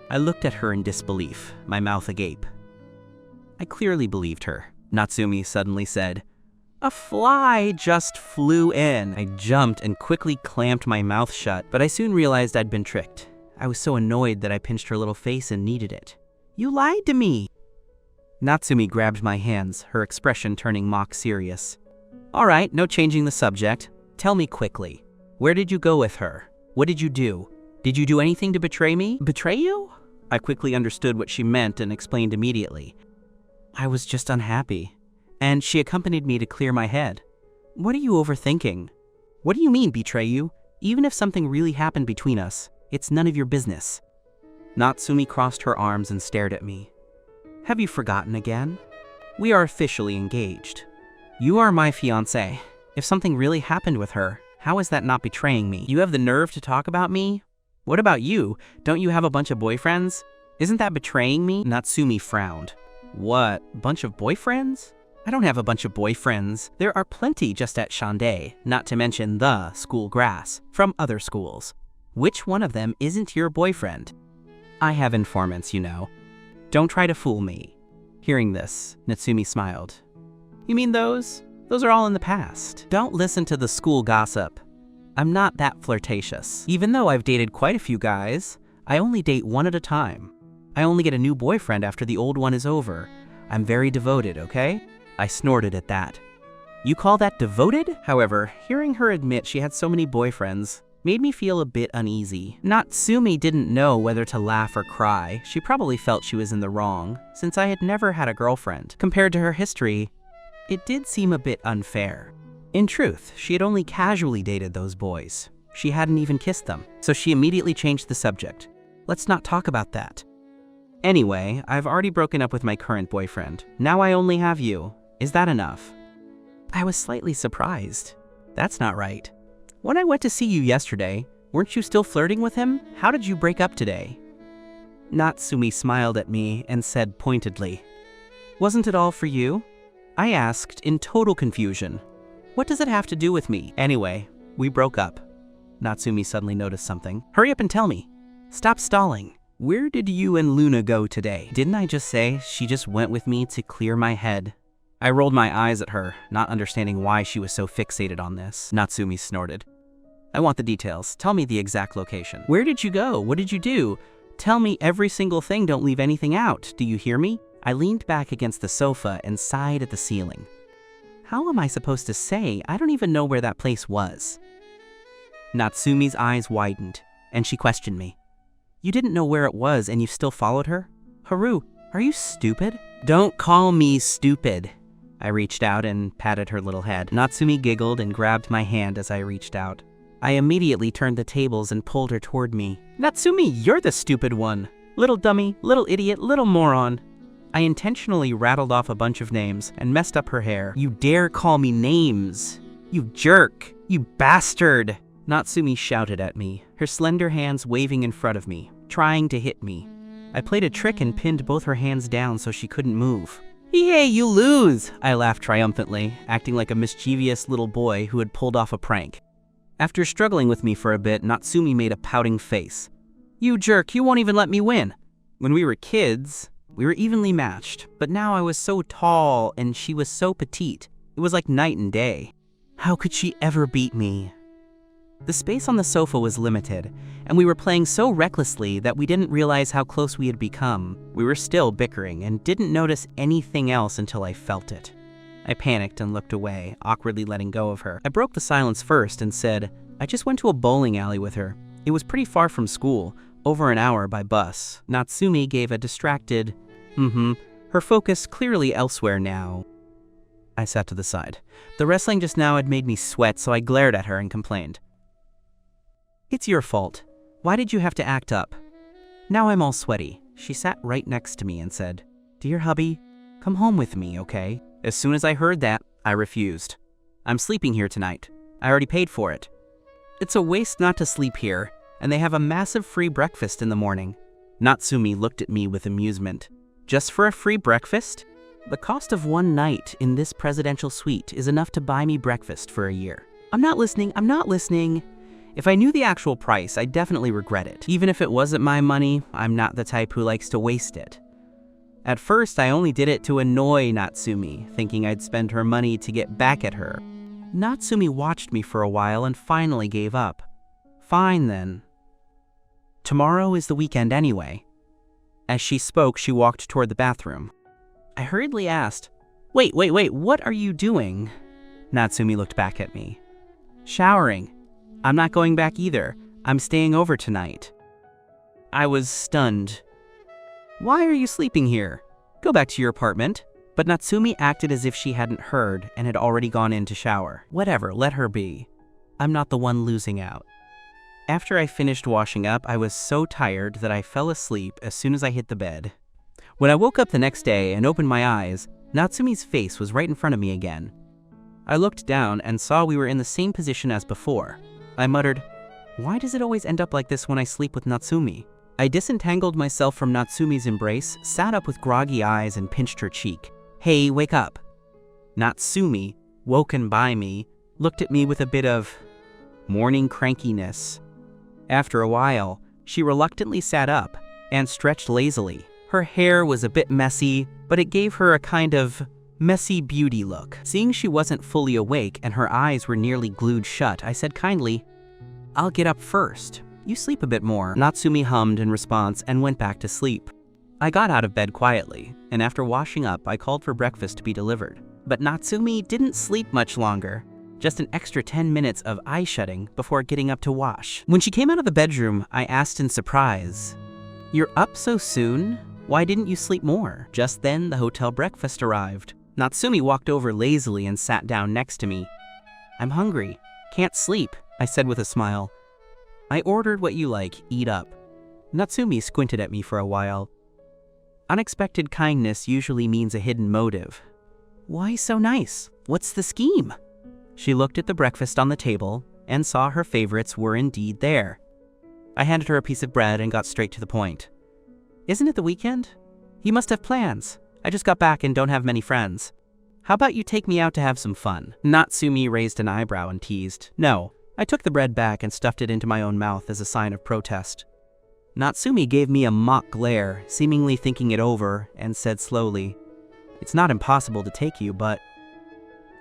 I looked at her in disbelief, my mouth agape. I clearly believed her. Natsumi suddenly said, "A fly just flew in." I jumped and quickly clamped my mouth shut, but I soon realized I'd been tricked. I was so annoyed that I pinched her little face and kneaded it. "You lied to me." Natsumi grabbed my hands, her expression turning mock serious. "All right, no changing the subject. Tell me quickly. Where did you go with her? What did you do? Did you do anything to betray me?" "Betray you?" I quickly understood what she meant and explained immediately. "I was just unhappy, and she accompanied me to clear my head." "What are you overthinking?" "What do you mean, betray you? Even if something really happened between us, it's none of your business." Natsumi crossed her arms and stared at me. "Have you forgotten again? We are officially engaged. You are my fiancé. If something really happened with her, How is that not betraying me? You have the nerve to talk about me? What about you? Don't you have a bunch of boyfriends? Isn't that betraying me? Natsumi frowned. What, bunch of boyfriends? I don't have a bunch of boyfriends. There are plenty just at Shandai, not to mention the school grass, from other schools. Which one of them isn't your boyfriend? I have informants, you know. Don't try to fool me. Hearing this, Natsumi smiled. You mean those? Those are all in the past. Don't listen to the school gossip. I'm not that flirtatious. Even though I've dated quite a few guys, I only date one at a time. I only get a new boyfriend after the old one is over. I'm very devoted, okay? I snorted at that. You call that devoted? However, hearing her admit she had so many boyfriends made me feel a bit uneasy. Natsumi didn't know whether to laugh or cry. She probably felt she was in the wrong, since I had never had a girlfriend. Compared to her history, it did seem a bit unfair. In truth, she had only casually dated those boys. She hadn't even kissed them, so she immediately changed the subject. Let's not talk about that. Anyway, I've already broken up with my current boyfriend. Now I only have you. Is that enough? I was slightly surprised. That's not right. When I went to see you yesterday, weren't you still flirting with him? How did you break up today? Natsumi smiled at me and said pointedly, Wasn't it all for you? I asked in total confusion. What does it have to do with me? Anyway, we broke up. Natsumi suddenly noticed something. Hurry up and tell me. Stop stalling. Where did you and Luna go today? Didn't I just say she just went with me to clear my head? I rolled my eyes at her, not understanding why she was so fixated on this. Natsumi snorted. I want the details. Tell me the exact location. Where did you go? What did you do? Tell me every single thing. Don't leave anything out. Do you hear me? I leaned back against the sofa and sighed at the ceiling. How am I supposed to say? I don't even know where that place was. Natsumi's eyes widened, and she questioned me. You didn't know where it was and you still followed her? Haru, are you stupid? Don't call me stupid. I reached out and patted her little head. Natsumi giggled and grabbed my hand as I reached out. I immediately turned the tables and pulled her toward me. Natsumi, you're the stupid one. Little dummy, little idiot, little moron. I intentionally rattled off a bunch of names and messed up her hair. You dare call me names? You jerk! You bastard! Natsumi shouted at me, her slender hands waving in front of me, trying to hit me. I played a trick and pinned both her hands down so she couldn't move. Yay, you lose! I laughed triumphantly, acting like a mischievous little boy who had pulled off a prank. After struggling with me for a bit, Natsumi made a pouting face. You jerk, you won't even let me win. When we were kids, we were evenly matched, but now I was so tall and she was so petite. It was like night and day. How could she ever beat me? The space on the sofa was limited, and we were playing so recklessly that we didn't realize how close we had become. We were still bickering and didn't notice anything else until I felt it. I panicked and looked away, awkwardly letting go of her. I broke the silence first and said, I just went to a bowling alley with her. It was pretty far from school, over an hour by bus. Natsumi gave a distracted, her focus clearly elsewhere now. I sat to the side. The wrestling just now had made me sweat, so I glared at her and complained. It's your fault. Why did you have to act up? Now I'm all sweaty. She sat right next to me and said, Dear hubby, come home with me, okay? As soon as I heard that, I refused. I'm sleeping here tonight. I already paid for it. It's a waste not to sleep here, and they have a massive free breakfast in the morning. Natsumi looked at me with amusement. Just for a free breakfast? The cost of one night in this presidential suite is enough to buy me breakfast for a year. I'm not listening. If I knew the actual price, I'd definitely regret it. Even if it wasn't my money, I'm not the type who likes to waste it. At first, I only did it to annoy Natsumi, thinking I'd spend her money to get back at her. Natsumi watched me for a while and finally gave up. Fine then. Tomorrow is the weekend anyway. As she spoke, she walked toward the bathroom. I hurriedly asked, Wait, what are you doing? Natsumi looked back at me. Showering. I'm not going back either. I'm staying over tonight. I was stunned. Why are you sleeping here? Go back to your apartment. But Natsumi acted as if she hadn't heard and had already gone in to shower. Whatever, let her be. I'm not the one losing out. After I finished washing up, I was so tired that I fell asleep as soon as I hit the bed. When I woke up the next day and opened my eyes, Natsumi's face was right in front of me again. I looked down and saw we were in the same position as before. I muttered, "Why does it always end up like this when I sleep with Natsumi?" I disentangled myself from Natsumi's embrace, sat up with groggy eyes and pinched her cheek. "Hey, wake up." Natsumi, woken by me, looked at me with a bit of morning crankiness. After a while, she reluctantly sat up and stretched lazily. Her hair was a bit messy, but it gave her a kind of messy beauty look. Seeing she wasn't fully awake and her eyes were nearly glued shut, I said kindly, "I'll get up first. You sleep a bit more." Natsumi hummed in response and went back to sleep. I got out of bed quietly, and after washing up, I called for breakfast to be delivered. But Natsumi didn't sleep much longer, just an extra 10 minutes of eye shutting before getting up to wash. When she came out of the bedroom, I asked in surprise, "You're up so soon? Why didn't you sleep more?" Just then, the hotel breakfast arrived. Natsumi walked over lazily and sat down next to me. "I'm hungry. Can't sleep," I said with a smile. "I ordered what you like. Eat up." Natsumi squinted at me for a while. Unexpected kindness usually means a hidden motive. "Why so nice? What's the scheme?" She looked at the breakfast on the table and saw her favorites were indeed there. I handed her a piece of bread and got straight to the point. "Isn't it the weekend? You must have plans. I just got back and don't have many friends. How about you take me out to have some fun?" Natsumi raised an eyebrow and teased. "No." I took the bread back and stuffed it into my own mouth as a sign of protest. Natsumi gave me a mock glare, seemingly thinking it over, and said slowly, "It's not impossible to take you, but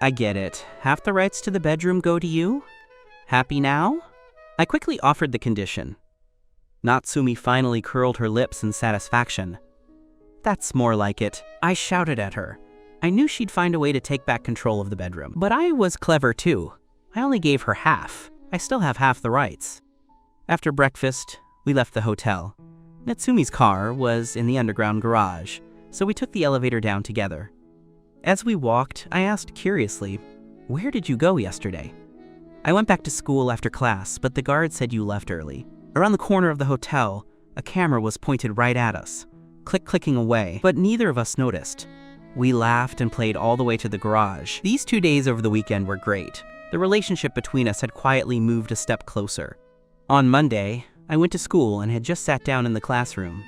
I get it. Half the rights to the bedroom go to you? Happy now?" I quickly offered the condition. Natsumi finally curled her lips in satisfaction. "That's more like it." I shouted at her. I knew she'd find a way to take back control of the bedroom. But I was clever too. I only gave her half. I still have half the rights. After breakfast, we left the hotel. Natsumi's car was in the underground garage, so we took the elevator down together. As we walked, I asked curiously, "Where did you go yesterday?" "I went back to school after class, but the guard said you left early." Around the corner of the hotel, a camera was pointed right at us, clicking away, but neither of us noticed. We laughed and played all the way to the garage. These 2 days over the weekend were great. The relationship between us had quietly moved a step closer. On Monday, I went to school and had just sat down in the classroom.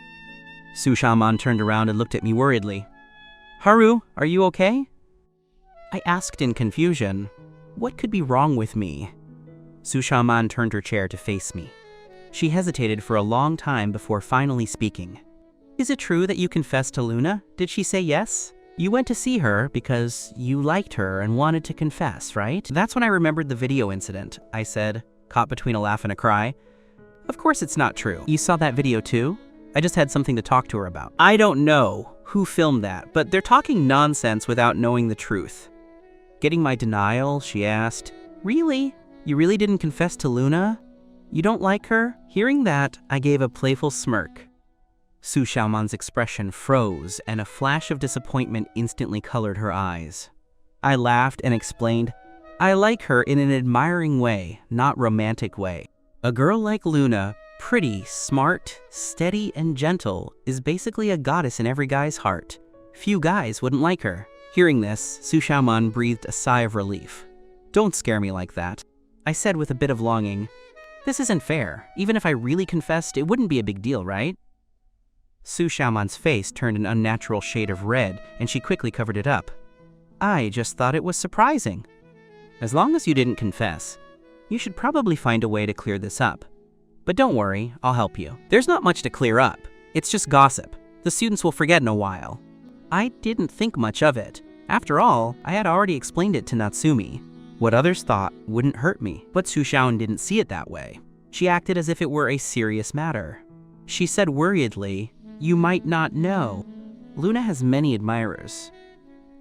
Sushaman turned around and looked at me worriedly. "Haru, are you okay?" I asked in confusion, what could be wrong with me? Sushaman turned her chair to face me. She hesitated for a long time before finally speaking. "Is it true that you confessed to Luna? Did she say yes? You went to see her because you liked her and wanted to confess, right?" That's when I remembered the video incident, I said, caught between a laugh and a cry. "Of course it's not true. You saw that video too? I just had something to talk to her about." I don't know who filmed that, but they're talking nonsense without knowing the truth. Getting my denial, she asked, "Really? You really didn't confess to Luna? You don't like her?" Hearing that, I gave a playful smirk. Su Xiaoman's expression froze, and a flash of disappointment instantly colored her eyes. I laughed and explained, "I like her in an admiring way, not romantic way. A girl like Luna, pretty, smart, steady, and gentle, is basically a goddess in every guy's heart. Few guys wouldn't like her." Hearing this, Su Xiaoman breathed a sigh of relief. "Don't scare me like that," I said with a bit of longing. "This isn't fair. Even if I really confessed, it wouldn't be a big deal, right?" Su Xiaoman's face turned an unnatural shade of red, and she quickly covered it up. "I just thought it was surprising. As long as you didn't confess, you should probably find a way to clear this up. But don't worry, I'll help you. There's not much to clear up. It's just gossip. The students will forget in a while." I didn't think much of it. After all, I had already explained it to Natsumi. What others thought wouldn't hurt me, but Su Xiaoman didn't see it that way. She acted as if it were a serious matter. She said worriedly, "You might not know. Luna has many admirers.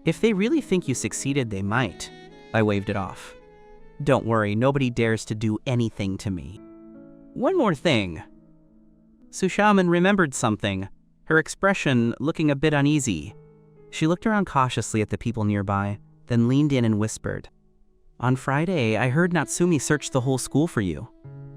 If they really think you succeeded, they might." I waved it off. "Don't worry, nobody dares to do anything to me." One more thing. Su Xiaoman remembered something, her expression looking a bit uneasy. She looked around cautiously at the people nearby, then leaned in and whispered, "On Friday, I heard Natsumi searched the whole school for you.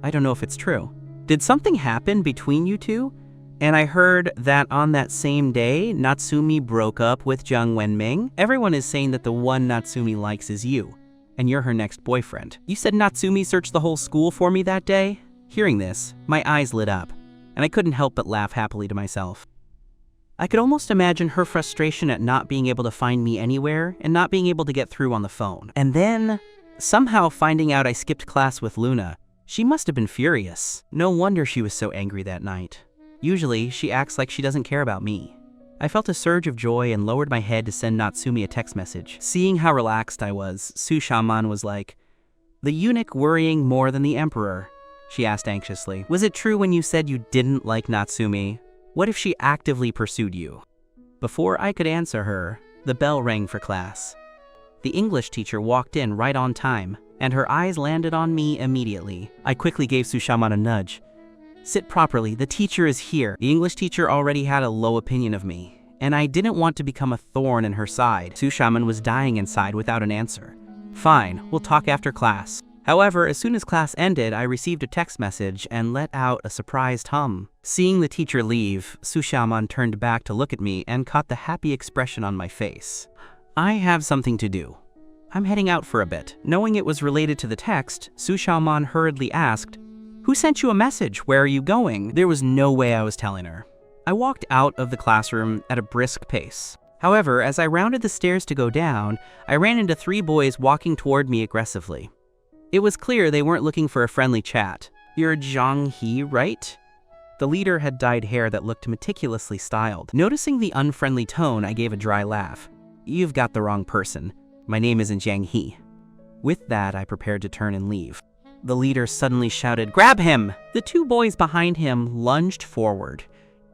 I don't know if it's true. Did something happen between you two? And I heard that on that same day, Natsumi broke up with Jiang Wenming. Everyone is saying that the one Natsumi likes is you. and you're her next boyfriend. You said Natsumi searched the whole school for me that day? Hearing this, my eyes lit up, and I couldn't help but laugh happily to myself. I could almost imagine her frustration at not being able to find me anywhere and not being able to get through on the phone. And then, somehow finding out I skipped class with Luna. She must have been furious. No wonder she was so angry that night. Usually, she acts like she doesn't care about me. I felt a surge of joy and lowered my head to send Natsumi a text message. Seeing how relaxed I was, Sushaman was like, "The eunuch worrying more than the emperor?" She asked anxiously. "Was it true when you said you didn't like Natsumi? What if she actively pursued you?" Before I could answer her, the bell rang for class. The English teacher walked in right on time, and her eyes landed on me immediately. I quickly gave Sushaman a nudge. "Sit properly, the teacher is here." The English teacher already had a low opinion of me, and I didn't want to become a thorn in her side. Sushaman was dying inside without an answer. "Fine, we'll talk after class." However, as soon as class ended, I received a text message and let out a surprised hum. Seeing the teacher leave, Sushaman turned back to look at me and caught the happy expression on my face. "I have something to do. I'm heading out for a bit." Knowing it was related to the text, Sushaman hurriedly asked, "Who sent you a message? Where are you going?" There was no way I was telling her. I walked out of the classroom at a brisk pace. However, as I rounded the stairs to go down, I ran into 3 boys walking toward me aggressively. It was clear they weren't looking for a friendly chat. "You're Zhang He, right?" The leader had dyed hair that looked meticulously styled. Noticing the unfriendly tone, I gave a dry laugh. "You've got the wrong person. My name isn't Zhang He." With that, I prepared to turn and leave. The leader suddenly shouted, "Grab him!" The 2 boys behind him lunged forward,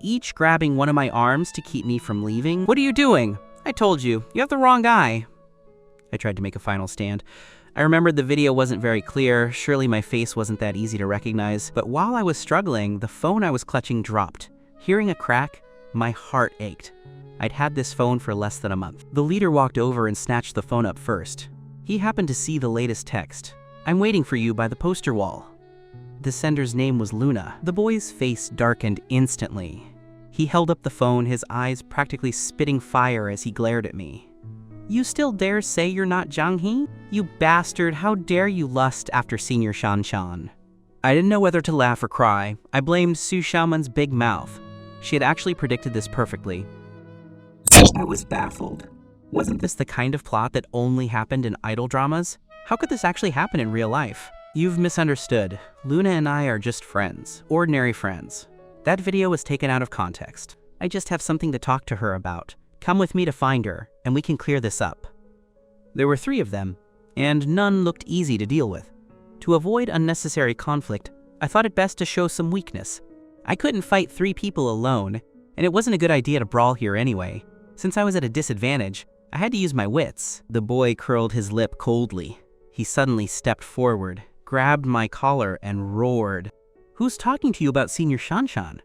each grabbing one of my arms to keep me from leaving. "What are you doing?" "I told you, you have the wrong guy." I tried to make a final stand. I remembered the video wasn't very clear, surely my face wasn't that easy to recognize, but while I was struggling, the phone I was clutching dropped. Hearing a crack, my heart ached. I'd had this phone for less than a month. The leader walked over and snatched the phone up first. He happened to see the latest text. "I'm waiting for you by the poster wall." The sender's name was Luna. The boy's face darkened instantly. He held up the phone, his eyes practically spitting fire as he glared at me. "You still dare say you're not Zhang He? You bastard, how dare you lust after Senior Shan. I didn't know whether to laugh or cry. I blamed Sushaman's big mouth. She had actually predicted this perfectly. I was baffled. Wasn't this the kind of plot that only happened in idol dramas? How could this actually happen in real life? You've misunderstood. Luna and I are just friends. Ordinary friends. That video was taken out of context. I just have something to talk to her about. Come with me to find her, and we can clear this up. There were 3 of them, and none looked easy to deal with. To avoid unnecessary conflict, I thought it best to show some weakness. I couldn't fight 3 people alone, and it wasn't a good idea to brawl here anyway. Since I was at a disadvantage, I had to use my wits. The boy curled his lip coldly. He suddenly stepped forward, grabbed my collar, and roared. "Who's talking to you about Senior Shanshan?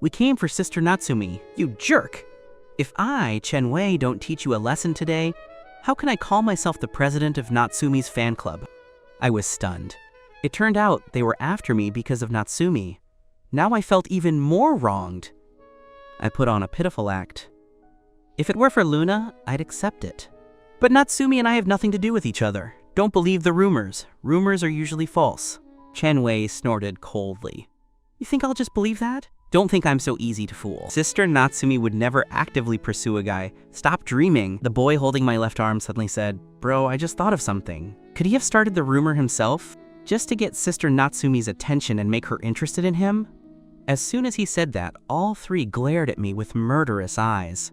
We came for Sister Natsumi, you jerk! If I, Chen Wei, don't teach you a lesson today, how can I call myself the president of Natsumi's fan club?" I was stunned. It turned out they were after me because of Natsumi. Now I felt even more wronged. I put on a pitiful act. If it were for Luna, I'd accept it. But Natsumi and I have nothing to do with each other. Don't believe the rumors. Rumors are usually false. Chen Wei snorted coldly. You think I'll just believe that? Don't think I'm so easy to fool. Sister Natsumi would never actively pursue a guy. Stop dreaming. The boy holding my left arm suddenly said, "Bro, I just thought of something." Could he have started the rumor himself? Just to get Sister Natsumi's attention and make her interested in him? As soon as he said that, all 3 glared at me with murderous eyes.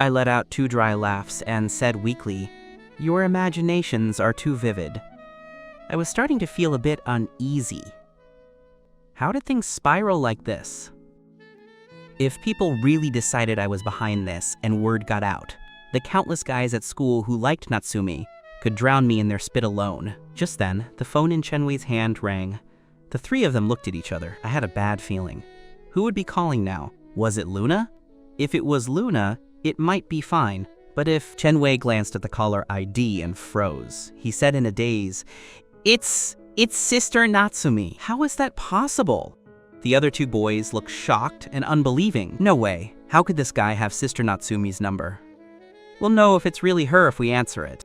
I let out 2 dry laughs and said weakly, "Your imaginations are too vivid." I was starting to feel a bit uneasy. How did things spiral like this? If people really decided I was behind this and word got out, the countless guys at school who liked Natsumi could drown me in their spit alone. Just then, the phone in Chen Wei's hand rang. The 3 of them looked at each other. I had a bad feeling. Who would be calling now? Was it Luna? If it was Luna, it might be fine. But if... Chen Wei glanced at the caller ID and froze. He said in a daze, It's Sister Natsumi. How is that possible?" The other 2 boys looked shocked and unbelieving. No way. How could this guy have Sister Natsumi's number? We'll know if it's really her if we answer it.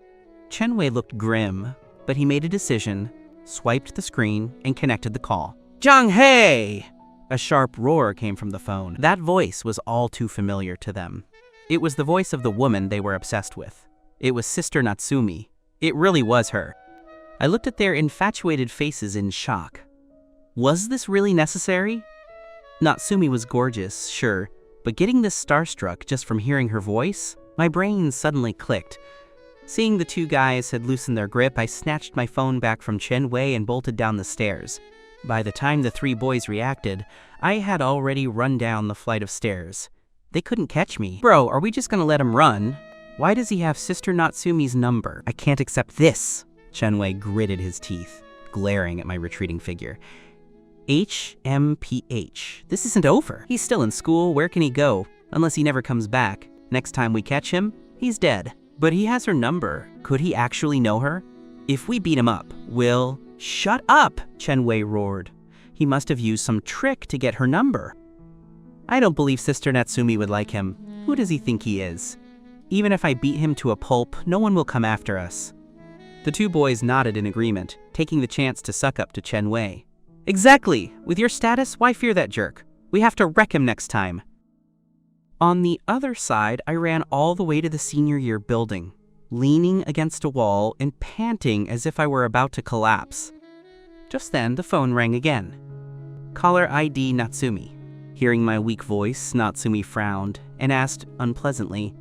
Chen Wei looked grim. but he made a decision, swiped the screen, and connected the call. "Jang-hei!" A sharp roar came from the phone. That voice was all too familiar to them. It was the voice of the woman they were obsessed with. It was Sister Natsumi. It really was her. I looked at their infatuated faces in shock. Was this really necessary? Natsumi was gorgeous, sure, but getting this starstruck just from hearing her voice? My brain suddenly clicked. Seeing the two guys had loosened their grip, I snatched my phone back from Chen Wei and bolted down the stairs. By the time the three boys reacted, I had already run down the flight of stairs. They couldn't catch me. Bro, are we just gonna let him run? Why does he have Sister Natsumi's number? I can't accept this. Chen Wei gritted his teeth, glaring at my retreating figure. HMPH. This isn't over. He's still in school. Where can he go? Unless he never comes back. Next time we catch him, he's dead. But he has her number. Could he actually know her? If we beat him up, we'll... Shut up! Chen Wei roared. He must have used some trick to get her number. I don't believe Sister Natsumi would like him. Who does he think he is? Even if I beat him to a pulp, no one will come after us. The two boys nodded in agreement, taking the chance to suck up to Chen Wei. Exactly! With your status, why fear that jerk? We have to wreck him next time. On the other side, I ran all the way to the senior year building, leaning against a wall and panting as if I were about to collapse. Just then, the phone rang again. Caller ID Natsumi. Hearing my weak voice, Natsumi frowned and asked unpleasantly,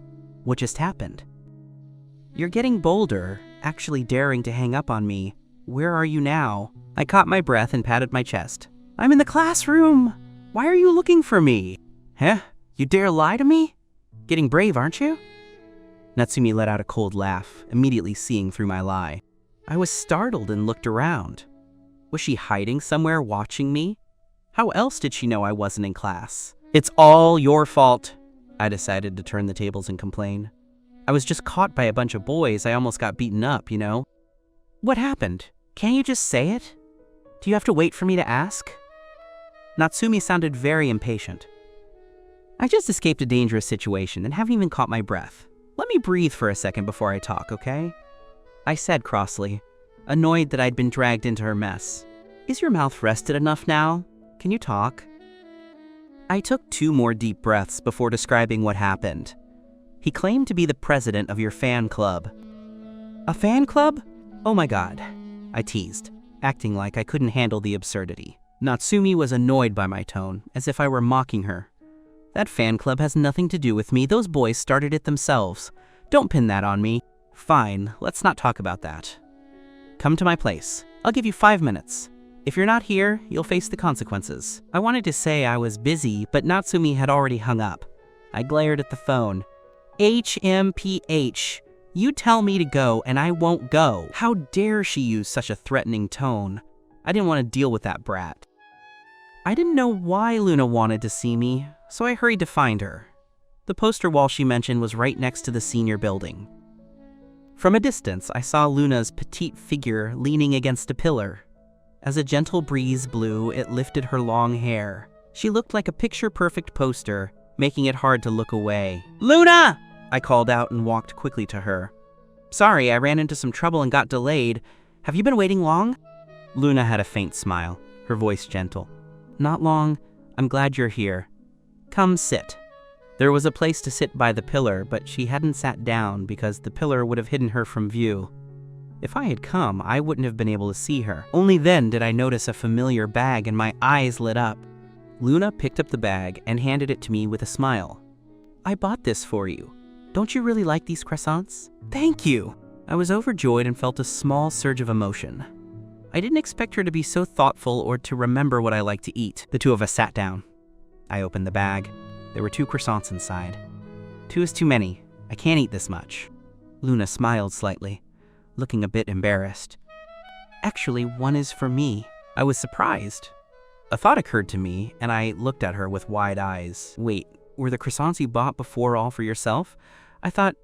"What just happened?" "You're getting bolder, actually daring to hang up on me. Where are you now?" I caught my breath and patted my chest. "I'm in the classroom! Why are you looking for me?" "Huh? You dare lie to me? Getting brave, aren't you?" Natsumi let out a cold laugh, immediately seeing through my lie. I was startled and looked around. Was she hiding somewhere watching me? How else did she know I wasn't in class? "It's all your fault." I decided to turn the tables and complain. I was just caught by a bunch of boys. I almost got beaten up, you know? "What happened? Can't you just say it? Do you have to wait for me to ask?" Natsumi sounded very impatient. "I just escaped a dangerous situation and haven't even caught my breath. Let me breathe for a second before I talk, okay?" I said crossly, annoyed that I'd been dragged into her mess. "Is your mouth rested enough now? Can you talk?" I took 2 more deep breaths before describing what happened. "He claimed to be the president of your fan club." "A fan club? Oh my god," I teased, acting like I couldn't handle the absurdity. Natsumi was annoyed by my tone, as if I were mocking her. "That fan club has nothing to do with me. Those boys started it themselves. Don't pin that on me." "Fine, let's not talk about that. Come to my place. I'll give you 5 minutes. If you're not here, you'll face the consequences." I wanted to say I was busy, but Natsumi had already hung up. I glared at the phone. HMPH. You tell me to go and I won't go. How dare she use such a threatening tone? I didn't want to deal with that brat. I didn't know why Luna wanted to see me, so I hurried to find her. The poster wall she mentioned was right next to the senior building. From a distance, I saw Luna's petite figure leaning against a pillar. As a gentle breeze blew, it lifted her long hair. She looked like a picture-perfect poster, making it hard to look away. "Luna!" I called out and walked quickly to her. "Sorry, I ran into some trouble and got delayed. Have you been waiting long?" Luna had a faint smile, her voice gentle. "Not long. I'm glad you're here. Come sit." There was a place to sit by the pillar, but she hadn't sat down because the pillar would have hidden her from view. If I had come, I wouldn't have been able to see her. Only then did I notice a familiar bag and my eyes lit up. Luna picked up the bag and handed it to me with a smile. "I bought this for you. Don't you really like these croissants?" "Thank you!" I was overjoyed and felt a small surge of emotion. I didn't expect her to be so thoughtful or to remember what I like to eat. The two of us sat down. I opened the bag. There were 2 croissants inside. 2 is too many. I can't eat this much. Luna smiled slightly, looking a bit embarrassed. "Actually, 1 is for me." I was surprised. A thought occurred to me, and I looked at her with wide eyes. "Wait, were the croissants you bought before all for yourself? I thought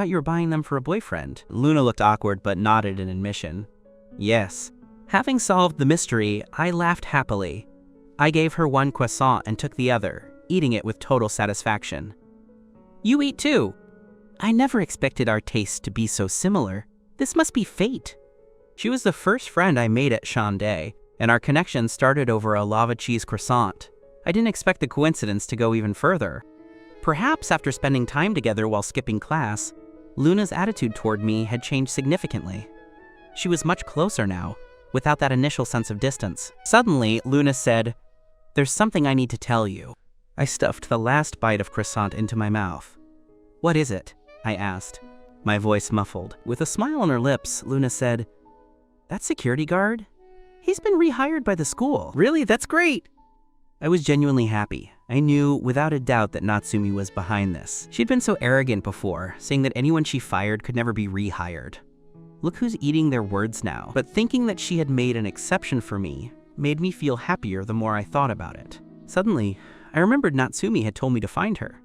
you were buying them for a boyfriend." Luna looked awkward but nodded in admission. "Yes." Having solved the mystery, I laughed happily. I gave her 1 croissant and took the other, eating it with total satisfaction. "You eat too." I never expected our tastes to be so similar. This must be fate. She was the first friend I made at Shandae, and our connection started over a lava cheese croissant. I didn't expect the coincidence to go even further. Perhaps after spending time together while skipping class, Luna's attitude toward me had changed significantly. She was much closer now, without that initial sense of distance. Suddenly, Luna said, "There's something I need to tell you." I stuffed the last bite of croissant into my mouth. "What is it?" I asked, my voice muffled. With a smile on her lips, Luna said, "That security guard? He's been rehired by the school." "Really? That's great!" I was genuinely happy. I knew without a doubt that Natsumi was behind this. She'd been so arrogant before, saying that anyone she fired could never be rehired. Look who's eating their words now. But thinking that she had made an exception for me made me feel happier the more I thought about it. Suddenly, I remembered Natsumi had told me to find her.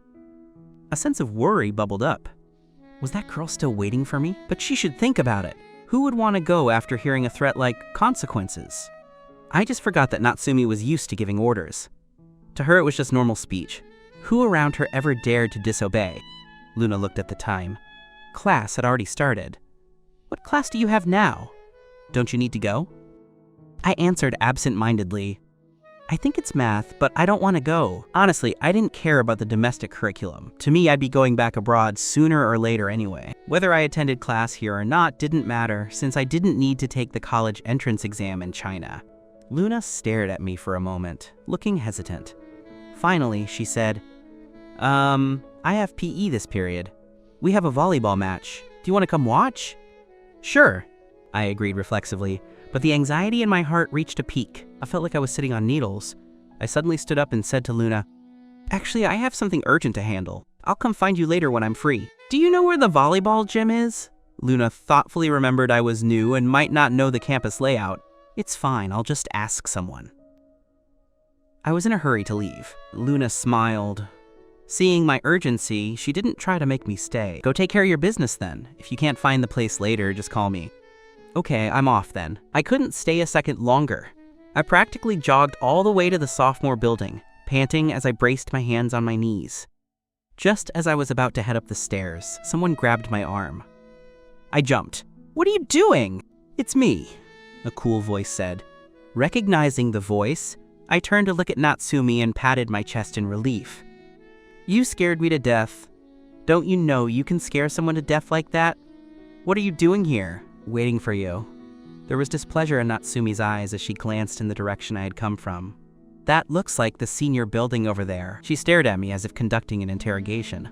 A sense of worry bubbled up. Was that girl still waiting for me? But she should think about it. Who would want to go after hearing a threat like consequences? I just forgot that Natsumi was used to giving orders. To her, it was just normal speech. Who around her ever dared to disobey? Luna looked at the time. Class had already started. What class do you have now? Don't you need to go? I answered absent-mindedly. I think it's math, but I don't want to go. Honestly, I didn't care about the domestic curriculum. To me, I'd be going back abroad sooner or later anyway. Whether I attended class here or not didn't matter, since I didn't need to take the college entrance exam in China. Luna stared at me for a moment, looking hesitant. Finally, she said, I have PE this period. We have a volleyball match. Do you want to come watch? Sure, I agreed reflexively, but the anxiety in my heart reached a peak. I felt like I was sitting on needles. I suddenly stood up and said to Luna, Actually, I have something urgent to handle. I'll come find you later when I'm free. Do you know where the volleyball gym is? Luna thoughtfully remembered I was new and might not know the campus layout. It's fine, I'll just ask someone. I was in a hurry to leave. Luna smiled. Seeing my urgency, she didn't try to make me stay. Go take care of your business then. If you can't find the place later, just call me. Okay, I'm off then. I couldn't stay a second longer. I practically jogged all the way to the sophomore building, panting as I braced my hands on my knees. Just as I was about to head up the stairs, someone grabbed my arm. I jumped. What are you doing? It's me, a cool voice said. Recognizing the voice, I turned to look at Natsumi and patted my chest in relief. You scared me to death. Don't you know you can scare someone to death like that? What are you doing here? Waiting for you. There was displeasure in Natsumi's eyes as she glanced in the direction I had come from. That looks like the senior building over there. She stared at me as if conducting an interrogation.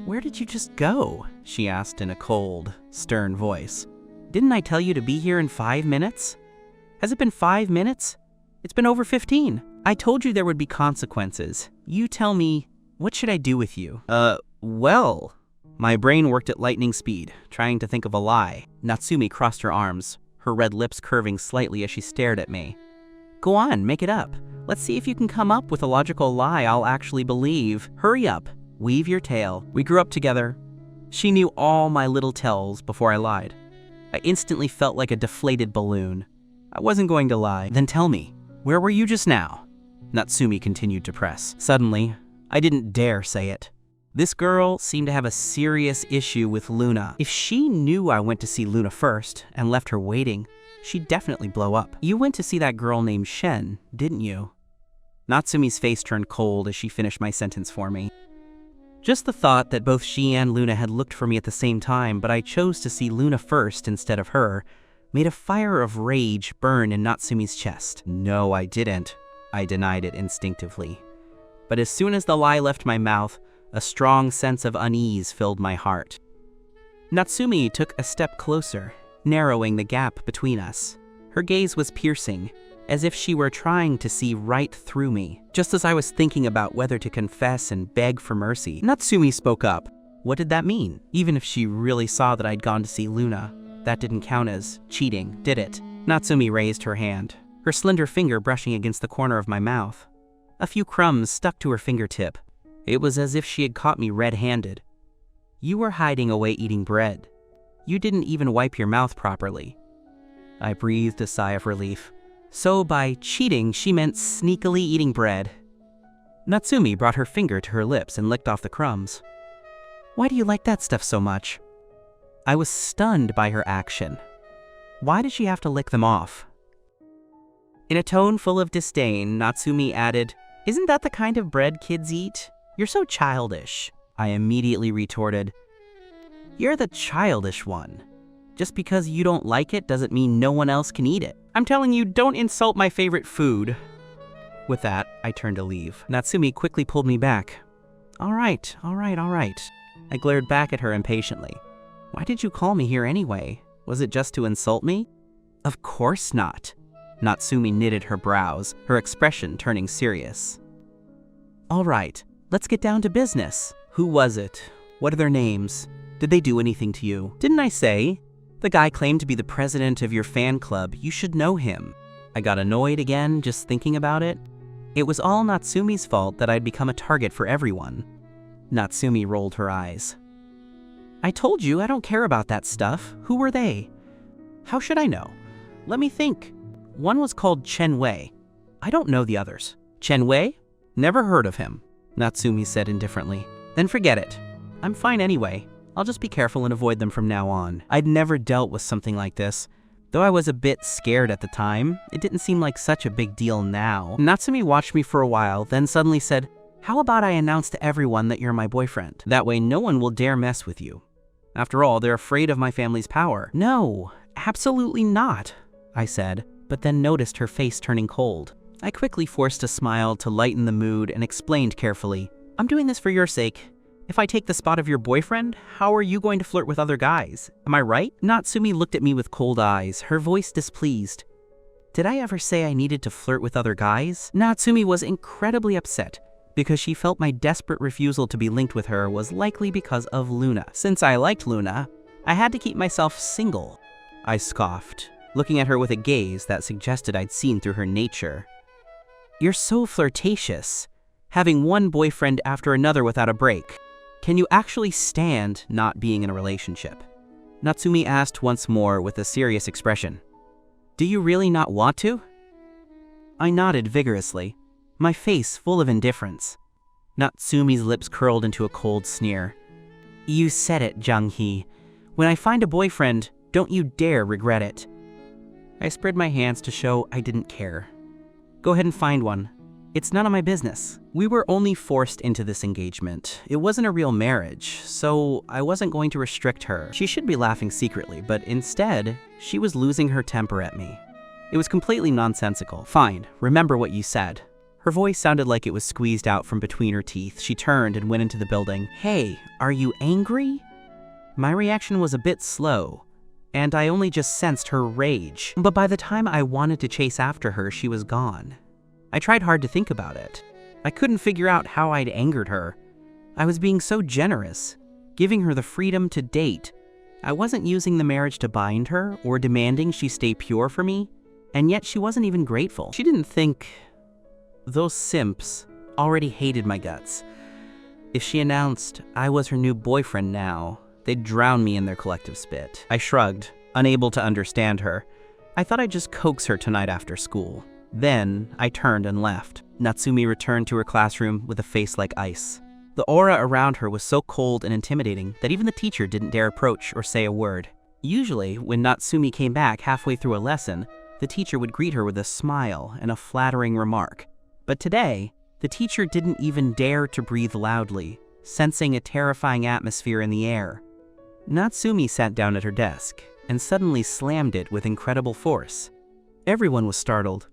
Where did you just go? She asked in a cold, stern voice. Didn't I tell you to be here in 5 minutes? Has it been 5 minutes? It's been over 15. I told you there would be consequences. You tell me, what should I do with you? Well... My brain worked at lightning speed, trying to think of a lie. Natsumi crossed her arms, her red lips curving slightly as she stared at me. Go on, make it up. Let's see if you can come up with a logical lie I'll actually believe. Hurry up, weave your tale. We grew up together. She knew all my little tells before I lied. I instantly felt like a deflated balloon. I wasn't going to lie. Then tell me, where were you just now? Natsumi continued to press. Suddenly, I didn't dare say it. This girl seemed to have a serious issue with Luna. If she knew I went to see Luna first and left her waiting, she'd definitely blow up. You went to see that girl named Shen, didn't you? Natsumi's face turned cold as she finished my sentence for me. Just the thought that both she and Luna had looked for me at the same time, but I chose to see Luna first instead of her, made a fire of rage burn in Natsumi's chest. No, I didn't. I denied it instinctively. But as soon as the lie left my mouth, a strong sense of unease filled my heart. Natsumi took a step closer, narrowing the gap between us. Her gaze was piercing, as if she were trying to see right through me. Just as I was thinking about whether to confess and beg for mercy, Natsumi spoke up. What did that mean? Even if she really saw that I'd gone to see Luna, that didn't count as cheating, did it? Natsumi raised her hand, her slender finger brushing against the corner of my mouth. A few crumbs stuck to her fingertip. It was as if she had caught me red-handed. You were hiding away eating bread. You didn't even wipe your mouth properly. I breathed a sigh of relief. So by cheating, she meant sneakily eating bread. Natsumi brought her finger to her lips and licked off the crumbs. Why do you like that stuff so much? I was stunned by her action. Why did she have to lick them off? In a tone full of disdain, Natsumi added, "Isn't that the kind of bread kids eat? You're so childish." I immediately retorted, "You're the childish one. Just because you don't like it doesn't mean no one else can eat it. I'm telling you, don't insult my favorite food." With that, I turned to leave. Natsumi quickly pulled me back. All right. I glared back at her impatiently. "Why did you call me here anyway? Was it just to insult me?" "Of course not." Natsumi knitted her brows, her expression turning serious. "All right, let's get down to business. Who was it? What are their names? Did they do anything to you?" "Didn't I say? The guy claimed to be the president of your fan club. You should know him." I got annoyed again just thinking about it. It was all Natsumi's fault that I'd become a target for everyone. Natsumi rolled her eyes. "I told you I don't care about that stuff. Who were they?" "How should I know? Let me think. One was called Chen Wei. I don't know the others." "Chen Wei? Never heard of him," Natsumi said indifferently. "Then forget it. I'm fine anyway. I'll just be careful and avoid them from now on." I'd never dealt with something like this. Though I was a bit scared at the time, it didn't seem like such a big deal now. Natsumi watched me for a while, then suddenly said, "How about I announce to everyone that you're my boyfriend? That way no one will dare mess with you. After all, they're afraid of my family's power." "No, absolutely not," I said, but then noticed her face turning cold. I quickly forced a smile to lighten the mood and explained carefully, "I'm doing this for your sake. If I take the spot of your boyfriend, how are you going to flirt with other guys? Am I right?" Natsumi looked at me with cold eyes, her voice displeased. Did I ever say I needed to flirt with other guys? Natsumi was incredibly upset because she felt my desperate refusal to be linked with her was likely because of Luna. Since I liked Luna, I had to keep myself single. I scoffed, looking at her with a gaze that suggested I'd seen through her nature. "You're so flirtatious, having one boyfriend after another without a break. Can you actually stand not being in a relationship?" Natsumi asked once more with a serious expression. "Do you really not want to?" I nodded vigorously, my face full of indifference. Natsumi's lips curled into a cold sneer. "You said it, Jung-hee. When I find a boyfriend, don't you dare regret it." I spread my hands to show I didn't care. "Go ahead and find one. It's none of my business." We were only forced into this engagement. It wasn't a real marriage, so I wasn't going to restrict her. She should be laughing secretly, but instead, she was losing her temper at me. It was completely nonsensical. "Fine, remember what you said." Her voice sounded like it was squeezed out from between her teeth. She turned and went into the building. "Hey, are you angry?" My reaction was a bit slow, and I only just sensed her rage. But by the time I wanted to chase after her, she was gone. I tried hard to think about it. I couldn't figure out how I'd angered her. I was being so generous, giving her the freedom to date. I wasn't using the marriage to bind her or demanding she stay pure for me, and yet she wasn't even grateful. She didn't think... Those simps already hated my guts. If she announced I was her new boyfriend now, they'd drown me in their collective spit. I shrugged, unable to understand her. I thought I'd just coax her tonight after school. Then, I turned and left. Natsumi returned to her classroom with a face like ice. The aura around her was so cold and intimidating that even the teacher didn't dare approach or say a word. Usually, when Natsumi came back halfway through a lesson, the teacher would greet her with a smile and a flattering remark. But today, the teacher didn't even dare to breathe loudly, sensing a terrifying atmosphere in the air. Natsumi sat down at her desk and suddenly slammed it with incredible force. Everyone was startled.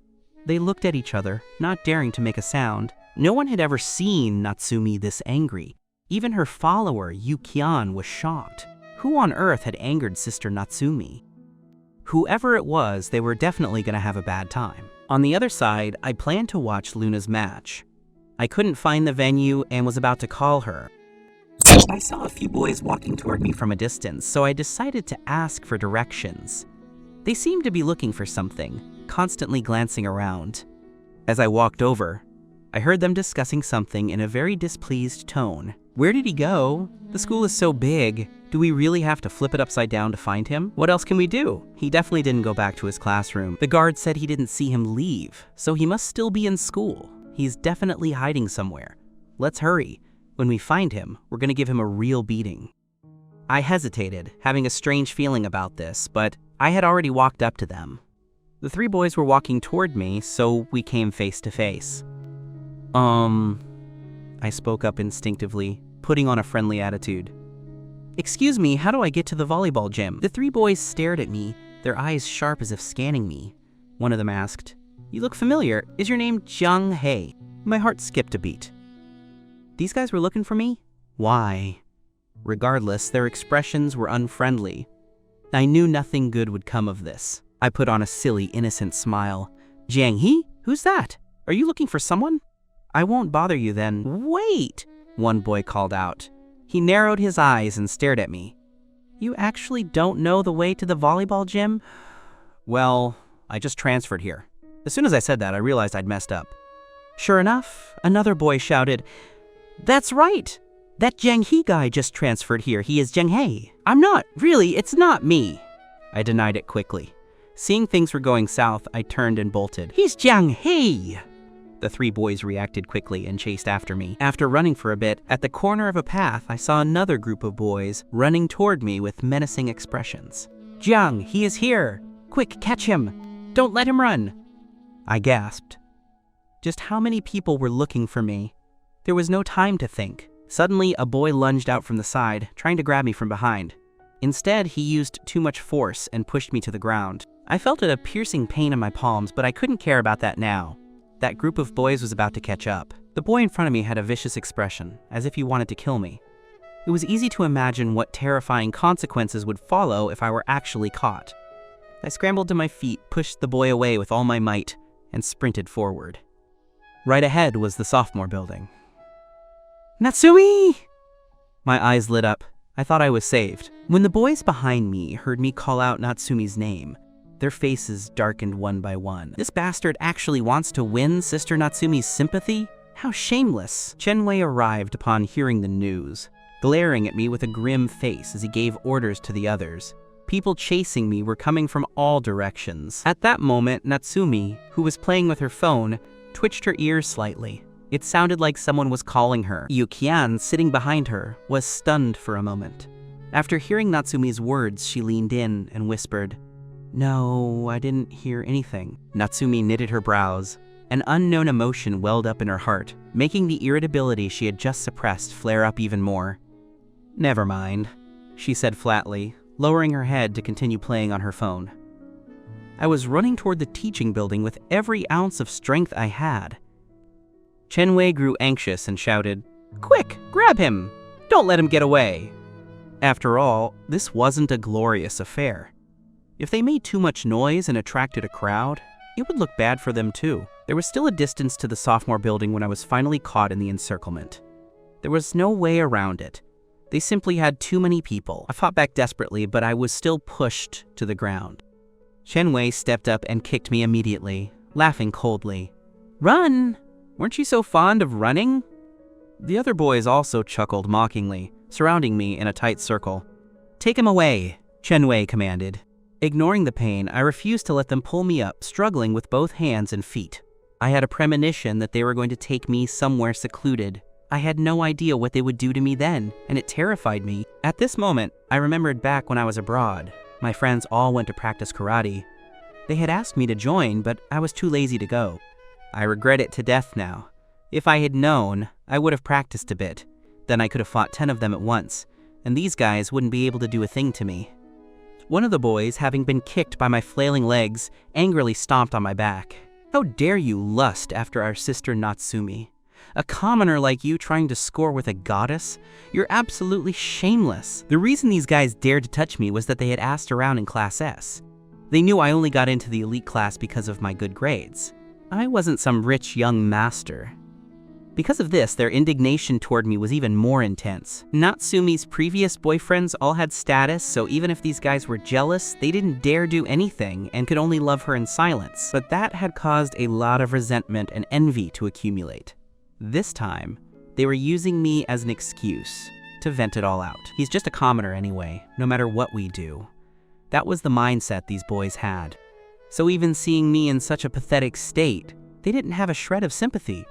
They looked at each other, not daring to make a sound. No one had ever seen Natsumi this angry. Even her follower, Yukian, was shocked. Who on earth had angered Sister Natsumi? Whoever it was, they were definitely going to have a bad time. On the other side, I planned to watch Luna's match. I couldn't find the venue and was about to call her. I saw a few boys walking toward me from a distance, so I decided to ask for directions. They seemed to be looking for something, constantly glancing around. As I walked over, I heard them discussing something in a very displeased tone. "Where did he go? The school is so big. Do we really have to flip it upside down to find him? What else can we do? He definitely didn't go back to his classroom. The guard said he didn't see him leave, so he must still be in school. He's definitely hiding somewhere. Let's hurry. When we find him, we're gonna give him a real beating." I hesitated, having a strange feeling about this, but I had already walked up to them. The 3 boys were walking toward me, so we came face to face. I spoke up instinctively, putting on a friendly attitude. "Excuse me, how do I get to the volleyball gym?" The 3 boys stared at me, their eyes sharp as if scanning me. One of them asked, "You look familiar. Is your name Jiang He?" My heart skipped a beat. These guys were looking for me? Why? Regardless, their expressions were unfriendly. I knew nothing good would come of this. I put on a silly, innocent smile. "Jiang He? Who's that? Are you looking for someone?" "I won't bother you then." "Wait!" one boy called out. He narrowed his eyes and stared at me. "You actually don't know the way to the volleyball gym?" "Well, I just transferred here." As soon as I said that, I realized I'd messed up. Sure enough, another boy shouted, "That's right! That Jiang He guy just transferred here. He is Jiang He." "I'm not. Really, it's not me." I denied it quickly. Seeing things were going south, I turned and bolted. "He's Jiang He!" The 3 boys reacted quickly and chased after me. After running for a bit, at the corner of a path, I saw another group of boys running toward me with menacing expressions. "Jiang, he is here! Quick, catch him! Don't let him run!" I gasped. Just how many people were looking for me? There was no time to think. Suddenly, a boy lunged out from the side, trying to grab me from behind. Instead, he used too much force and pushed me to the ground. I felt a piercing pain in my palms, but I couldn't care about that now. That group of boys was about to catch up. The boy in front of me had a vicious expression, as if he wanted to kill me. It was easy to imagine what terrifying consequences would follow if I were actually caught. I scrambled to my feet, pushed the boy away with all my might, and sprinted forward. Right ahead was the sophomore building. "Natsumi!" My eyes lit up. I thought I was saved. When the boys behind me heard me call out Natsumi's name, their faces darkened one by one. This bastard actually wants to win Sister Natsumi's sympathy? How shameless. Chen Wei arrived upon hearing the news, glaring at me with a grim face as he gave orders to the others. People chasing me were coming from all directions. At that moment, Natsumi, who was playing with her phone, twitched her ears slightly. It sounded like someone was calling her. Yukian, sitting behind her, was stunned for a moment. After hearing Natsumi's words, she leaned in and whispered, "No, I didn't hear anything." Natsumi knitted her brows. An unknown emotion welled up in her heart, making the irritability she had just suppressed flare up even more. "Never mind," she said flatly, lowering her head to continue playing on her phone. I was running toward the teaching building with every ounce of strength I had. Chen Wei grew anxious and shouted, "Quick, grab him! Don't let him get away!" After all, this wasn't a glorious affair. If they made too much noise and attracted a crowd, it would look bad for them too. There was still a distance to the sophomore building when I was finally caught in the encirclement. There was no way around it. They simply had too many people. I fought back desperately, but I was still pushed to the ground. Chen Wei stepped up and kicked me immediately, laughing coldly. "Run! Weren't you so fond of running?" The other boys also chuckled mockingly, surrounding me in a tight circle. "Take him away," Chen Wei commanded. Ignoring the pain, I refused to let them pull me up, struggling with both hands and feet. I had a premonition that they were going to take me somewhere secluded. I had no idea what they would do to me then, and it terrified me. At this moment, I remembered back when I was abroad. My friends all went to practice karate. They had asked me to join, but I was too lazy to go. I regret it to death now. If I had known, I would have practiced a bit. Then I could have fought 10 of them at once, and these guys wouldn't be able to do a thing to me. One of the boys, having been kicked by my flailing legs, angrily stomped on my back. "How dare you lust after our sister Natsumi? A commoner like you trying to score with a goddess? You're absolutely shameless." The reason these guys dared to touch me was that they had asked around in Class S. They knew I only got into the elite class because of my good grades. I wasn't some rich young master. Because of this, their indignation toward me was even more intense. Natsumi's previous boyfriends all had status, so even if these guys were jealous, they didn't dare do anything and could only love her in silence. But that had caused a lot of resentment and envy to accumulate. This time, they were using me as an excuse to vent it all out. He's just a commoner anyway, no matter what we do. That was the mindset these boys had. So even seeing me in such a pathetic state, they didn't have a shred of sympathy.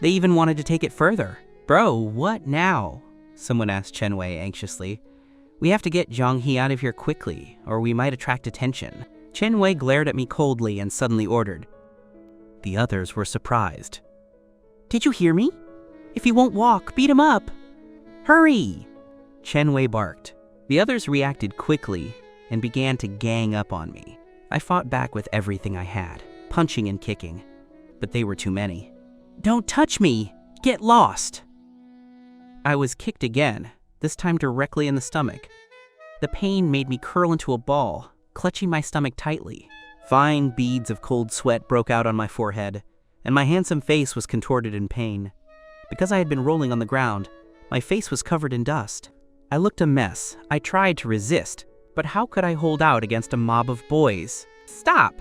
They even wanted to take it further. "Bro, what now?" someone asked Chen Wei anxiously. We have to get Zhang-hee out of here quickly, or we might attract attention. Chen Wei glared at me coldly and suddenly ordered. The others were surprised. Did you hear me? If he won't walk, beat him up. Hurry! Chen Wei barked. The others reacted quickly and began to gang up on me. I fought back with everything I had, punching and kicking, but they were too many. Don't touch me! Get lost! I was kicked again, this time directly in the stomach. The pain made me curl into a ball, clutching my stomach tightly. Fine beads of cold sweat broke out on my forehead, and my handsome face was contorted in pain. Because I had been rolling on the ground, my face was covered in dust. I looked a mess. I tried to resist, but how could I hold out against a mob of boys? Stop!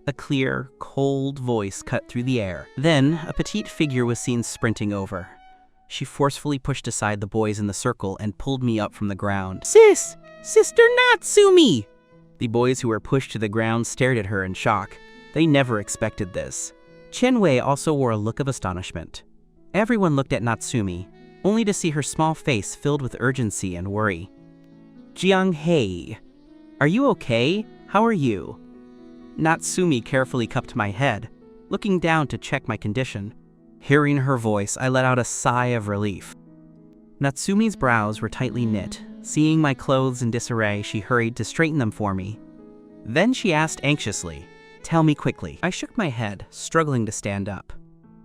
A clear, cold voice cut through the air. Then, a petite figure was seen sprinting over. She forcefully pushed aside the boys in the circle and pulled me up from the ground. Sis! Sister Natsumi! The boys who were pushed to the ground stared at her in shock. They never expected this. Chen Wei also wore a look of astonishment. Everyone looked at Natsumi, only to see her small face filled with urgency and worry. Jiang-hei, are you okay? How are you? Natsumi carefully cupped my head, looking down to check my condition. Hearing her voice, I let out a sigh of relief. Natsumi's brows were tightly knit. Seeing my clothes in disarray, she hurried to straighten them for me. Then she asked anxiously, "Tell me quickly." I shook my head, struggling to stand up.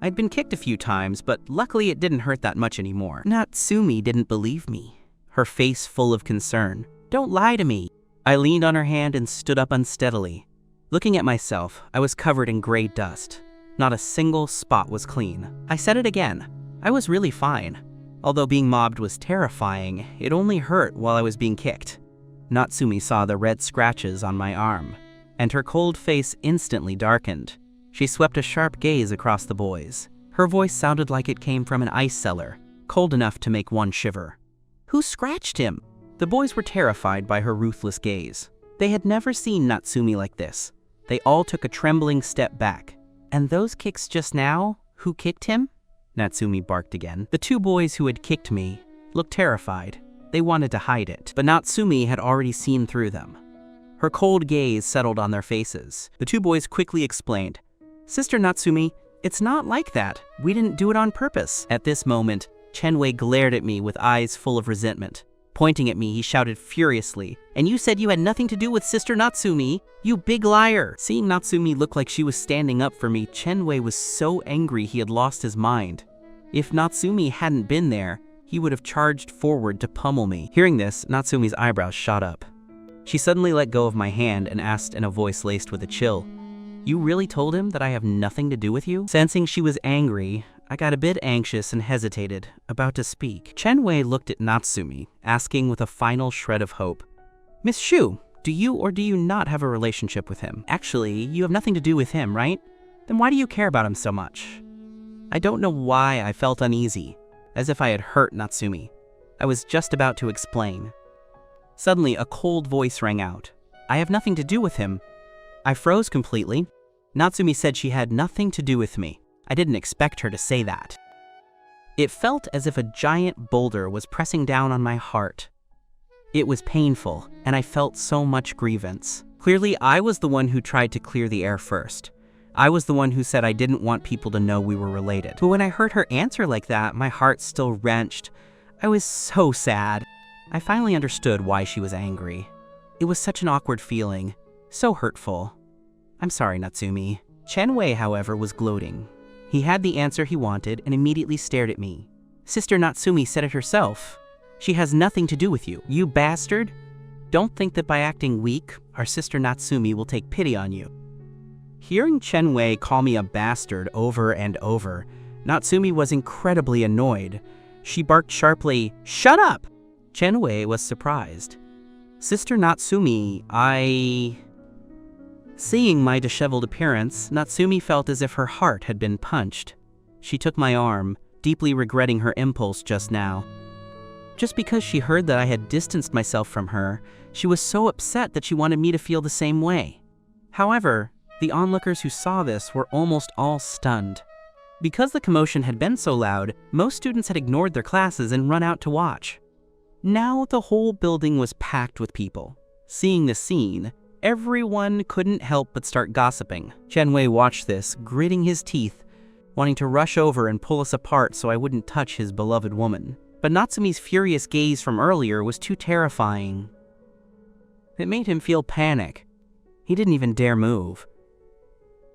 I'd been kicked a few times, but luckily it didn't hurt that much anymore. Natsumi didn't believe me, her face full of concern. Don't lie to me. I leaned on her hand and stood up unsteadily. Looking at myself, I was covered in gray dust. Not a single spot was clean. I said it again. I was really fine. Although being mobbed was terrifying, it only hurt while I was being kicked. Natsumi saw the red scratches on my arm, and her cold face instantly darkened. She swept a sharp gaze across the boys. Her voice sounded like it came from an ice cellar, cold enough to make one shiver. Who scratched him? The boys were terrified by her ruthless gaze. They had never seen Natsumi like this. They all took a trembling step back. And those kicks just now? Who kicked him? Natsumi barked again. The two boys who had kicked me looked terrified. They wanted to hide it, but Natsumi had already seen through them. Her cold gaze settled on their faces. The two boys quickly explained, "Sister Natsumi, it's not like that. We didn't do it on purpose." At this moment, Chen Wei glared at me with eyes full of resentment. Pointing at me, he shouted furiously, "And you said you had nothing to do with Sister Natsumi? You big liar!" Seeing Natsumi look like she was standing up for me, Chen Wei was so angry he had lost his mind. If Natsumi hadn't been there, he would have charged forward to pummel me. Hearing this, Natsumi's eyebrows shot up. She suddenly let go of my hand and asked in a voice laced with a chill, "You really told him that I have nothing to do with you?" Sensing she was angry, I got a bit anxious and hesitated, about to speak. Chen Wei looked at Natsumi, asking with a final shred of hope, "Miss Shu, do you or do you not have a relationship with him? Actually, you have nothing to do with him, right? Then why do you care about him so much?" I don't know why I felt uneasy, as if I had hurt Natsumi. I was just about to explain. Suddenly, a cold voice rang out. "I have nothing to do with him." I froze completely. Natsumi said she had nothing to do with me. I didn't expect her to say that. It felt as if a giant boulder was pressing down on my heart. It was painful, and I felt so much grievance. Clearly, I was the one who tried to clear the air first. I was the one who said I didn't want people to know we were related. But when I heard her answer like that, my heart still wrenched. I was so sad. I finally understood why she was angry. It was such an awkward feeling, so hurtful. I'm sorry, Natsumi. Chen Wei, however, was gloating. He had the answer he wanted and immediately stared at me. Sister Natsumi said it herself. She has nothing to do with you. You bastard! Don't think that by acting weak, our sister Natsumi will take pity on you. Hearing Chen Wei call me a bastard over and over, Natsumi was incredibly annoyed. She barked sharply, "Shut up!" Chen Wei was surprised. Sister Natsumi, Seeing my disheveled appearance, Natsumi felt as if her heart had been punched. She took my arm, deeply regretting her impulse just now. Just because she heard that I had distanced myself from her, she was so upset that she wanted me to feel the same way. However, the onlookers who saw this were almost all stunned. Because the commotion had been so loud, most students had ignored their classes and run out to watch. Now the whole building was packed with people. Seeing the scene, everyone couldn't help but start gossiping. Chen Wei watched this, gritting his teeth, wanting to rush over and pull us apart so I wouldn't touch his beloved woman. But Natsumi's furious gaze from earlier was too terrifying. It made him feel panic. He didn't even dare move.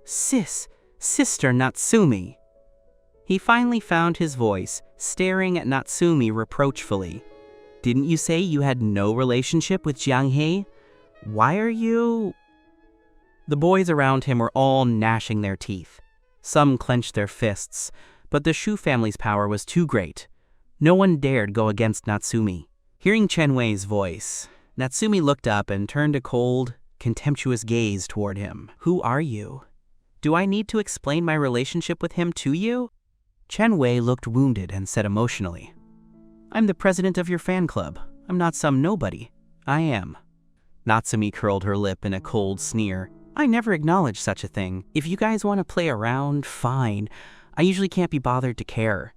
Sister Natsumi. He finally found his voice, staring at Natsumi reproachfully. Didn't you say you had no relationship with Jiang He? Why are you... The boys around him were all gnashing their teeth. Some clenched their fists, but the Shu family's power was too great. No one dared go against Natsumi. Hearing Chen Wei's voice, Natsumi looked up and turned a cold, contemptuous gaze toward him. Who are you? Do I need to explain my relationship with him to you? Chen Wei looked wounded and said emotionally, I'm the president of your fan club. I'm not some nobody. I am. Natsumi curled her lip in a cold sneer. I never acknowledged such a thing. If you guys want to play around, fine. I usually can't be bothered to care.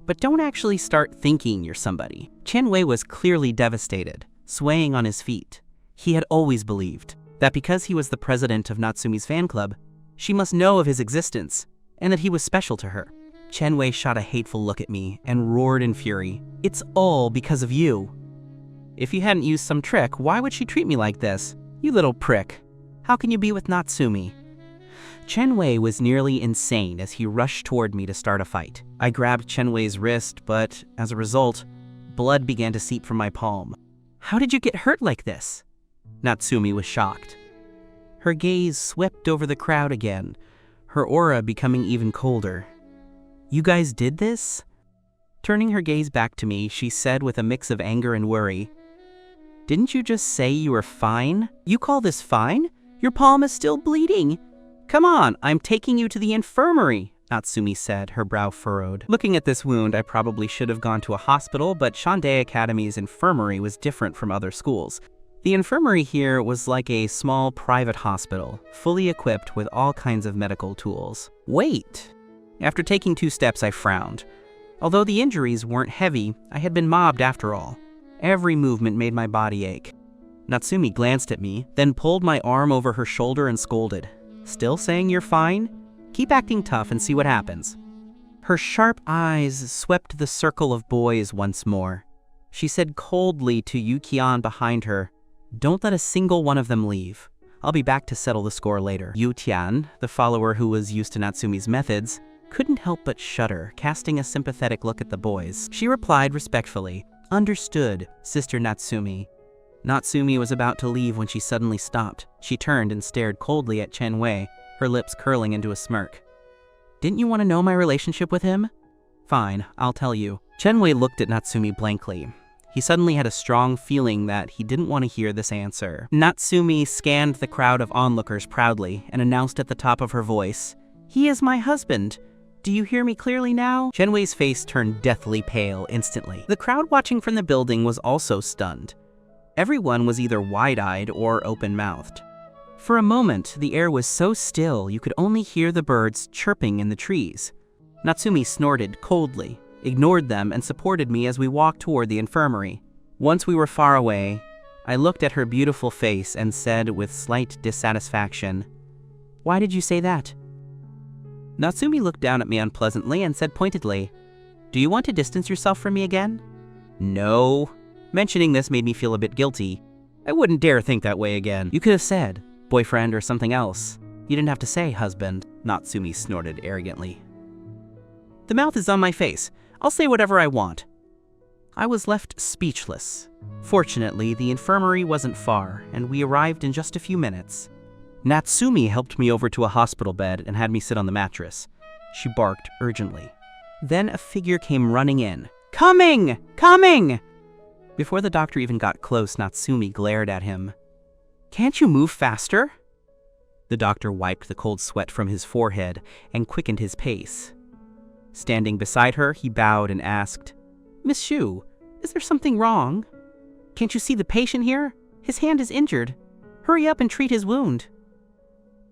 But don't actually start thinking you're somebody. Chen Wei was clearly devastated, swaying on his feet. He had always believed that because he was the president of Natsumi's fan club, she must know of his existence, and that he was special to her. Chen Wei shot a hateful look at me and roared in fury. It's all because of you. If you hadn't used some trick, why would she treat me like this? You little prick. How can you be with Natsumi? Chen Wei was nearly insane as he rushed toward me to start a fight. I grabbed Chen Wei's wrist, but as a result, blood began to seep from my palm. How did you get hurt like this? Natsumi was shocked. Her gaze swept over the crowd again, her aura becoming even colder. You guys did this? Turning her gaze back to me, she said with a mix of anger and worry, Didn't you just say you were fine? You call this fine? Your palm is still bleeding. Come on, I'm taking you to the infirmary, Natsumi said, her brow furrowed. Looking at this wound, I probably should have gone to a hospital, but Shandai Academy's infirmary was different from other schools. The infirmary here was like a small private hospital, fully equipped with all kinds of medical tools. Wait! After taking 2 steps, I frowned. Although the injuries weren't heavy, I had been mobbed after all. Every movement made my body ache. Natsumi glanced at me, then pulled my arm over her shoulder and scolded. Still saying you're fine? Keep acting tough and see what happens. Her sharp eyes swept the circle of boys once more. She said coldly to Yukian behind her, Don't let a single one of them leave. I'll be back to settle the score later. Yu Tian, the follower who was used to Natsumi's methods, couldn't help but shudder, casting a sympathetic look at the boys. She replied respectfully, Understood, Sister Natsumi. Natsumi was about to leave when she suddenly stopped. She turned and stared coldly at Chen Wei, her lips curling into a smirk. Didn't you want to know my relationship with him? Fine, I'll tell you. Chen Wei looked at Natsumi blankly. He suddenly had a strong feeling that he didn't want to hear this answer. Natsumi scanned the crowd of onlookers proudly and announced at the top of her voice, He is my husband. Do you hear me clearly now? Chen Wei's face turned deathly pale instantly. The crowd watching from the building was also stunned. Everyone was either wide-eyed or open-mouthed. For a moment, the air was so still you could only hear the birds chirping in the trees. Natsumi snorted coldly, ignored them, and supported me as we walked toward the infirmary. Once we were far away, I looked at her beautiful face and said with slight dissatisfaction, Why did you say that? Natsumi looked down at me unpleasantly and said pointedly, Do you want to distance yourself from me again? No. Mentioning this made me feel a bit guilty. I wouldn't dare think that way again. You could have said, boyfriend or something else. You didn't have to say husband, Natsumi snorted arrogantly. The mouth is on my face. I'll say whatever I want. I was left speechless. Fortunately, the infirmary wasn't far, and we arrived in just a few minutes. Natsumi helped me over to a hospital bed and had me sit on the mattress. She barked urgently. Then a figure came running in. Coming! Coming! Before the doctor even got close, Natsumi glared at him. Can't you move faster? The doctor wiped the cold sweat from his forehead and quickened his pace. Standing beside her, he bowed and asked, Miss Shu, is there something wrong? Can't you see the patient here? His hand is injured. Hurry up and treat his wound.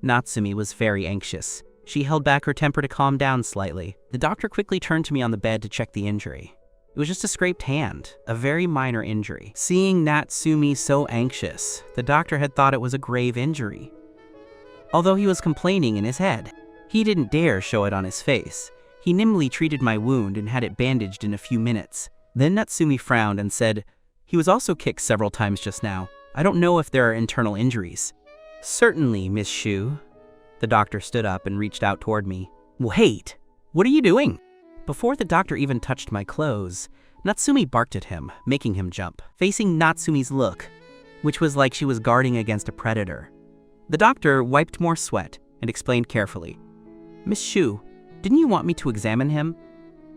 Natsumi was very anxious. She held back her temper to calm down slightly. The doctor quickly turned to me on the bed to check the injury. It was just a scraped hand, a very minor injury. Seeing Natsumi so anxious, the doctor had thought it was a grave injury. Although he was complaining in his head, he didn't dare show it on his face. He nimbly treated my wound and had it bandaged in a few minutes. Then Natsumi frowned and said, "He was also kicked several times just now. I don't know if there are internal injuries." "Certainly, Miss Shu." The doctor stood up and reached out toward me. "Wait, what are you doing?" Before the doctor even touched my clothes, Natsumi barked at him, making him jump, facing Natsumi's look, which was like she was guarding against a predator. The doctor wiped more sweat and explained carefully, "Miss Shu, didn't you want me to examine him?"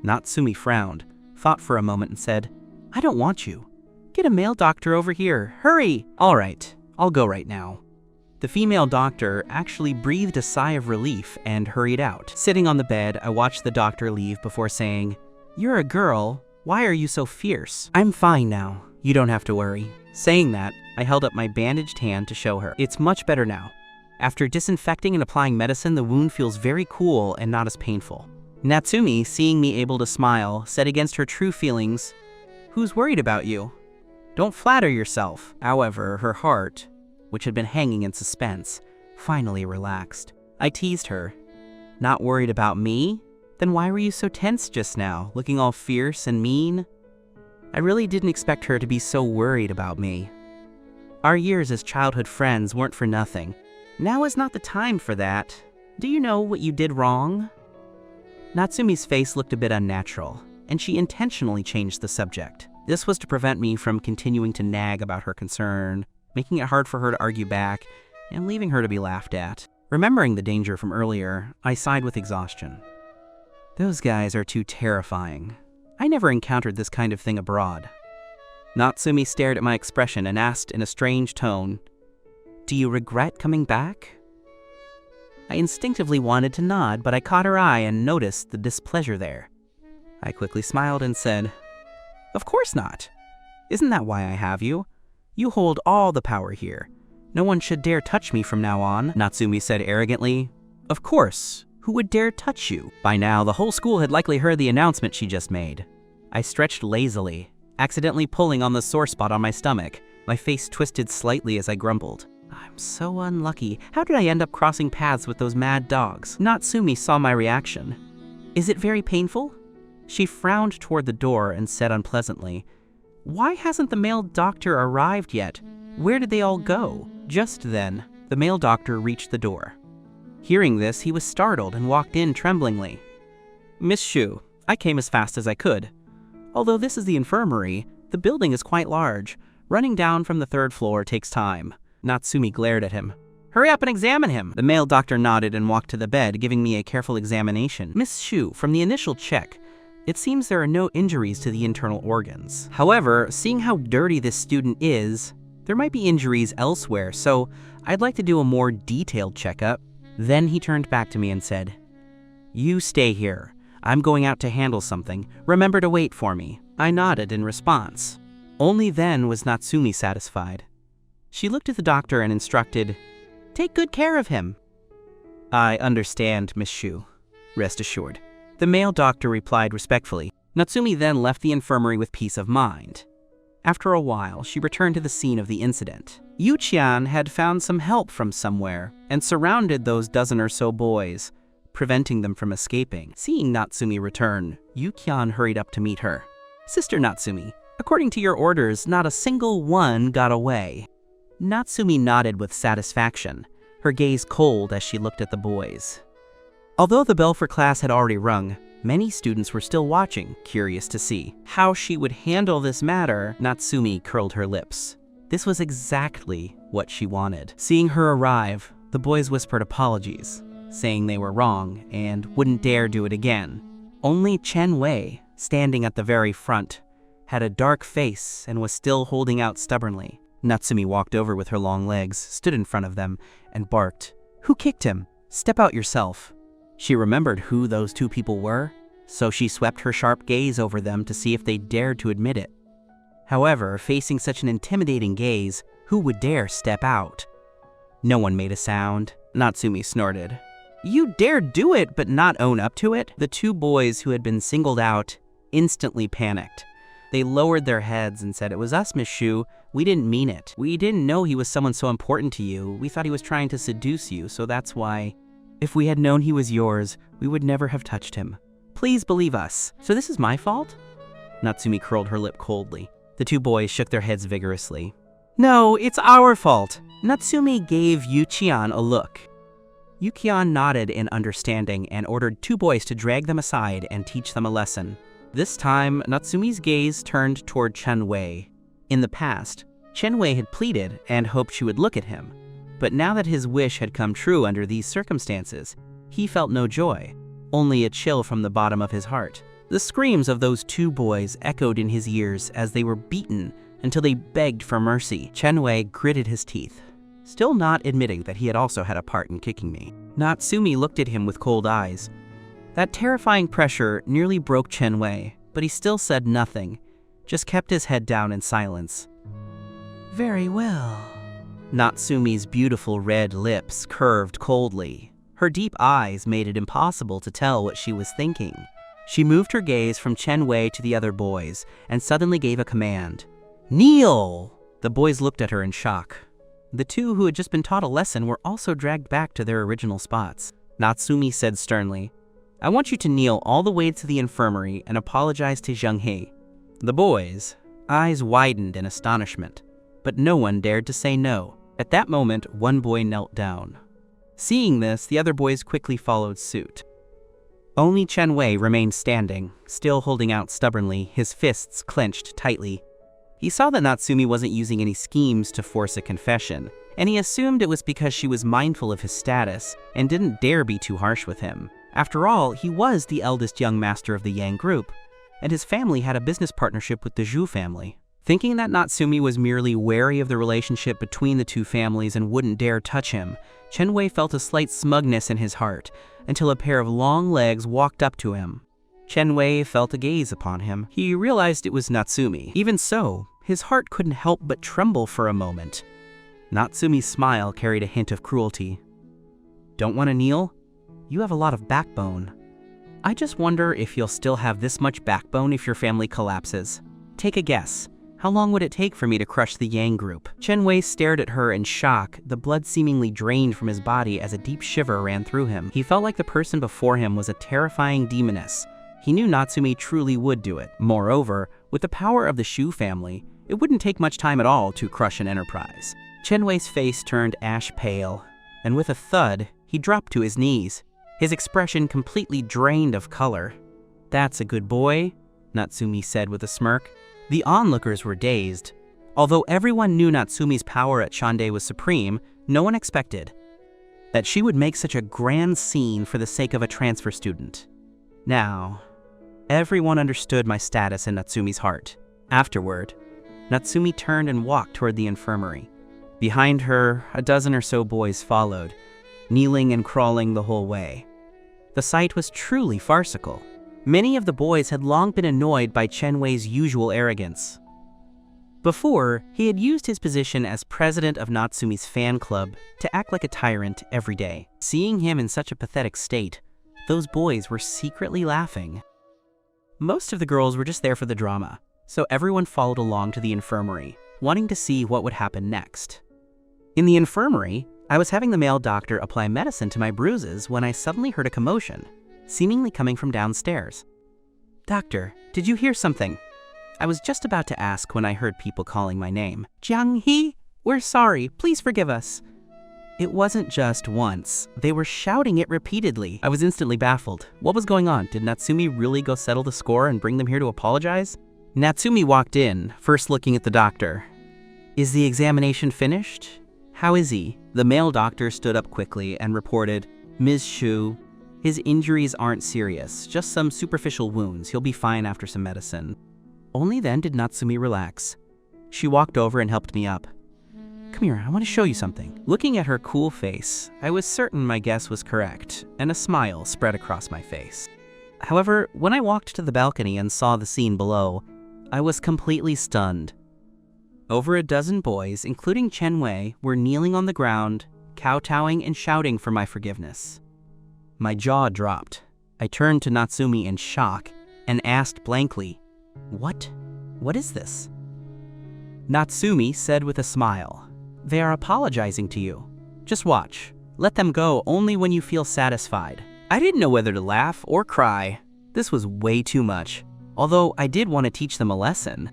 Natsumi frowned, thought for a moment and said, "I don't want you. Get a male doctor over here, hurry!" "All right, I'll go right now." The female doctor actually breathed a sigh of relief and hurried out. Sitting on the bed, I watched the doctor leave before saying, "You're a girl. Why are you so fierce?" "I'm fine now. You don't have to worry." Saying that, I held up my bandaged hand to show her. "It's much better now. After disinfecting and applying medicine, the wound feels very cool and not as painful." Natsumi, seeing me able to smile, said against her true feelings, "Who's worried about you? Don't flatter yourself." However, her heart, which had been hanging in suspense, finally relaxed. I teased her. "Not worried about me? Then why were you so tense just now, looking all fierce and mean?" I really didn't expect her to be so worried about me. Our years as childhood friends weren't for nothing. Now is not the time for that. Do you know what you did wrong? Natsumi's face looked a bit unnatural, and she intentionally changed the subject. This was to prevent me from continuing to nag about her concern, making it hard for her to argue back, and leaving her to be laughed at. Remembering the danger from earlier, I sighed with exhaustion. Those guys are too terrifying. I never encountered this kind of thing abroad. Natsumi stared at my expression and asked in a strange tone, "Do you regret coming back?" I instinctively wanted to nod, but I caught her eye and noticed the displeasure there. I quickly smiled and said, "Of course not. Isn't that why I have you? You hold all the power here. No one should dare touch me from now on," Natsumi said arrogantly. "Of course. Who would dare touch you?" By now, the whole school had likely heard the announcement she just made. I stretched lazily, accidentally pulling on the sore spot on my stomach. My face twisted slightly as I grumbled. "I'm so unlucky. How did I end up crossing paths with those mad dogs?" Natsumi saw my reaction. "Is it very painful?" She frowned toward the door and said unpleasantly, "Why hasn't the male doctor arrived yet? Where did they all go?" Just then, the male doctor reached the door. Hearing this, he was startled and walked in tremblingly. "Miss Shu, I came as fast as I could. Although this is the infirmary, the building is quite large. Running down from the 3rd floor takes time." Natsumi glared at him. "Hurry up and examine him." The male doctor nodded and walked to the bed, giving me a careful examination. "Miss Shu, from the initial check, it seems there are no injuries to the internal organs. However, seeing how dirty this student is, there might be injuries elsewhere, so I'd like to do a more detailed checkup." Then he turned back to me and said, "You stay here. I'm going out to handle something. Remember to wait for me." I nodded in response. Only then was Natsumi satisfied. She looked at the doctor and instructed, "Take good care of him." "I understand, Miss Shu. Rest assured." The male doctor replied respectfully. Natsumi then left the infirmary with peace of mind. After a while, she returned to the scene of the incident. Yu-chan had found some help from somewhere and surrounded those dozen or so boys, preventing them from escaping. Seeing Natsumi return, Yu-chan hurried up to meet her. "Sister Natsumi, according to your orders, not a single one got away." Natsumi nodded with satisfaction, her gaze cold as she looked at the boys. Although the bell for class had already rung, many students were still watching, curious to see how she would handle this matter. Natsumi curled her lips. This was exactly what she wanted. Seeing her arrive, the boys whispered apologies, saying they were wrong and wouldn't dare do it again. Only Chen Wei, standing at the very front, had a dark face and was still holding out stubbornly. Natsumi walked over with her long legs, stood in front of them, and barked, "Who kicked him? Step out yourself." She remembered who those two people were, so she swept her sharp gaze over them to see if they dared to admit it. However, facing such an intimidating gaze, who would dare step out? No one made a sound. Natsumi snorted. "You dare do it, but not own up to it?" The two boys who had been singled out instantly panicked. They lowered their heads and said, "It was us, Miss Shu. We didn't mean it. We didn't know he was someone so important to you. We thought he was trying to seduce you, so that's why. If we had known he was yours, we would never have touched him. Please believe us." "So this is my fault?" Natsumi curled her lip coldly. The two boys shook their heads vigorously. "No, it's our fault." Natsumi gave Yukian a look. Yukian nodded in understanding and ordered two boys to drag them aside and teach them a lesson. This time, Natsumi's gaze turned toward Chen Wei. In the past, Chen Wei had pleaded and hoped she would look at him. But now that his wish had come true under these circumstances, he felt no joy, only a chill from the bottom of his heart. The screams of those two boys echoed in his ears as they were beaten until they begged for mercy. Chen Wei gritted his teeth, still not admitting that he had also had a part in kicking me. Natsumi looked at him with cold eyes. That terrifying pressure nearly broke Chen Wei, but he still said nothing, just kept his head down in silence. "Very well." Natsumi's beautiful red lips curved coldly. Her deep eyes made it impossible to tell what she was thinking. She moved her gaze from Chen Wei to the other boys and suddenly gave a command. "Kneel!" The boys looked at her in shock. The two who had just been taught a lesson were also dragged back to their original spots. Natsumi said sternly, "I want you to kneel all the way to the infirmary and apologize to Zheng He." The boys' eyes widened in astonishment, but no one dared to say no. At that moment, one boy knelt down. Seeing this, the other boys quickly followed suit. Only Chen Wei remained standing, still holding out stubbornly, his fists clenched tightly. He saw that Natsumi wasn't using any schemes to force a confession, and he assumed it was because she was mindful of his status and didn't dare be too harsh with him. After all, he was the eldest young master of the Yang group, and his family had a business partnership with the Zhu family. Thinking that Natsumi was merely wary of the relationship between the two families and wouldn't dare touch him, Chen Wei felt a slight smugness in his heart until a pair of long legs walked up to him. Chen Wei felt a gaze upon him. He realized it was Natsumi. Even so, his heart couldn't help but tremble for a moment. Natsumi's smile carried a hint of cruelty. "Don't want to kneel? You have a lot of backbone. I just wonder if you'll still have this much backbone if your family collapses. Take a guess. How long would it take for me to crush the Yang group?" Chen Wei stared at her in shock, the blood seemingly drained from his body as a deep shiver ran through him. He felt like the person before him was a terrifying demoness. He knew Natsumi truly would do it. Moreover, with the power of the Shu family, it wouldn't take much time at all to crush an enterprise. Chen Wei's face turned ash pale, and with a thud, he dropped to his knees, his expression completely drained of color. "That's a good boy," Natsumi said with a smirk. The onlookers were dazed. Although everyone knew Natsumi's power at Shande was supreme, no one expected that she would make such a grand scene for the sake of a transfer student. Now, everyone understood my status in Natsumi's heart. Afterward, Natsumi turned and walked toward the infirmary. Behind her, a dozen or so boys followed, kneeling and crawling the whole way. The sight was truly farcical. Many of the boys had long been annoyed by Chen Wei's usual arrogance. Before, he had used his position as president of Natsumi's fan club to act like a tyrant every day. Seeing him in such a pathetic state, those boys were secretly laughing. Most of the girls were just there for the drama, so everyone followed along to the infirmary, wanting to see what would happen next. In the infirmary, I was having the male doctor apply medicine to my bruises when I suddenly heard a commotion, seemingly coming from downstairs. "Doctor, did you hear something?" I was just about to ask when I heard people calling my name. "Jiang He, we're sorry, please forgive us." It wasn't just once, they were shouting it repeatedly. I was instantly baffled. What was going on? Did Natsumi really go settle the score and bring them here to apologize? Natsumi walked in, first looking at the doctor. "Is the examination finished? How is he?" The male doctor stood up quickly and reported, "Ms. Shu, his injuries aren't serious, just some superficial wounds. He'll be fine after some medicine." Only then did Natsumi relax. She walked over and helped me up. "Come here, I want to show you something." Looking at her cool face, I was certain my guess was correct, and a smile spread across my face. However, when I walked to the balcony and saw the scene below, I was completely stunned. Over a dozen boys, including Chen Wei, were kneeling on the ground, kowtowing and shouting for my forgiveness. My jaw dropped. I turned to Natsumi in shock, and asked blankly, "What? What is this?" Natsumi said with a smile, "They are apologizing to you. Just watch. Let them go only when you feel satisfied." I didn't know whether to laugh or cry. This was way too much, although I did want to teach them a lesson.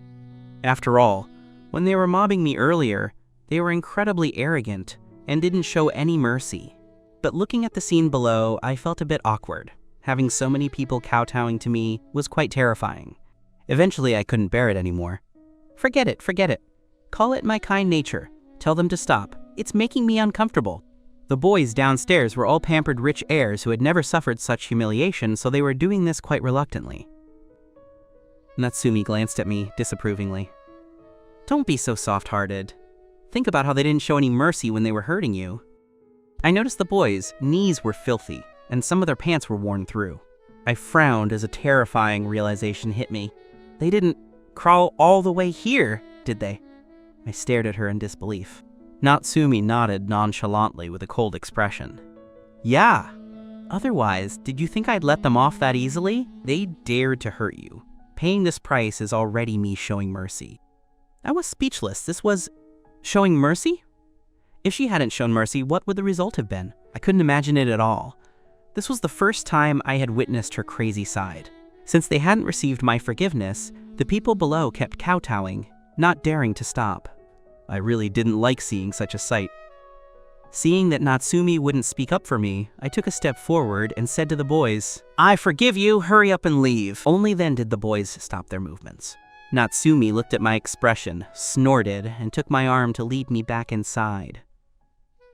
After all, when they were mobbing me earlier, they were incredibly arrogant and didn't show any mercy. But looking at the scene below, I felt a bit awkward. Having so many people kowtowing to me was quite terrifying. Eventually, I couldn't bear it anymore. Forget it, forget it. Call it my kind nature. Tell them to stop. It's making me uncomfortable. The boys downstairs were all pampered rich heirs who had never suffered such humiliation, so they were doing this quite reluctantly. Natsumi glanced at me disapprovingly. "Don't be so soft-hearted. Think about how they didn't show any mercy when they were hurting you." I noticed the boys' knees were filthy, and some of their pants were worn through. I frowned as a terrifying realization hit me. They didn't crawl all the way here, did they? I stared at her in disbelief. Natsumi nodded nonchalantly with a cold expression. "Yeah. Otherwise, did you think I'd let them off that easily? They dared to hurt you. Paying this price is already me showing mercy." I was speechless. This was showing mercy? If she hadn't shown mercy, what would the result have been? I couldn't imagine it at all. This was the first time I had witnessed her crazy side. Since they hadn't received my forgiveness, the people below kept kowtowing, not daring to stop. I really didn't like seeing such a sight. Seeing that Natsumi wouldn't speak up for me, I took a step forward and said to the boys, "I forgive you, hurry up and leave." Only then did the boys stop their movements. Natsumi looked at my expression, snorted, and took my arm to lead me back inside.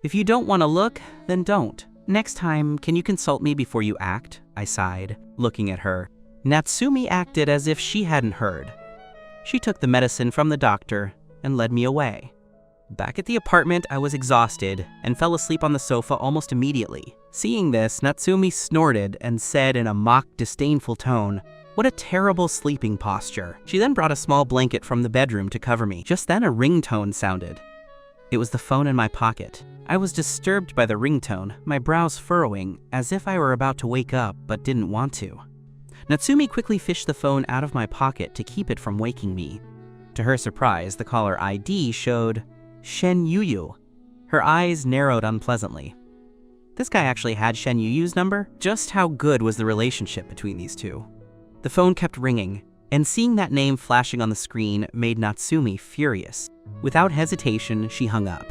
"If you don't want to look, then don't. Next time, can you consult me before you act?" I sighed, looking at her. Natsumi acted as if she hadn't heard. She took the medicine from the doctor and led me away. Back at the apartment, I was exhausted and fell asleep on the sofa almost immediately. Seeing this, Natsumi snorted and said in a mock disdainful tone, "What a terrible sleeping posture." She then brought a small blanket from the bedroom to cover me. Just then a ringtone sounded. It was the phone in my pocket. I was disturbed by the ringtone, my brows furrowing, as if I were about to wake up but didn't want to. Natsumi quickly fished the phone out of my pocket to keep it from waking me. To her surprise, the caller ID showed Shen Yu. Her eyes narrowed unpleasantly. This guy actually had Shen Yu's number? Just how good was the relationship between these two? The phone kept ringing, and seeing that name flashing on the screen made Natsumi furious. Without hesitation, she hung up.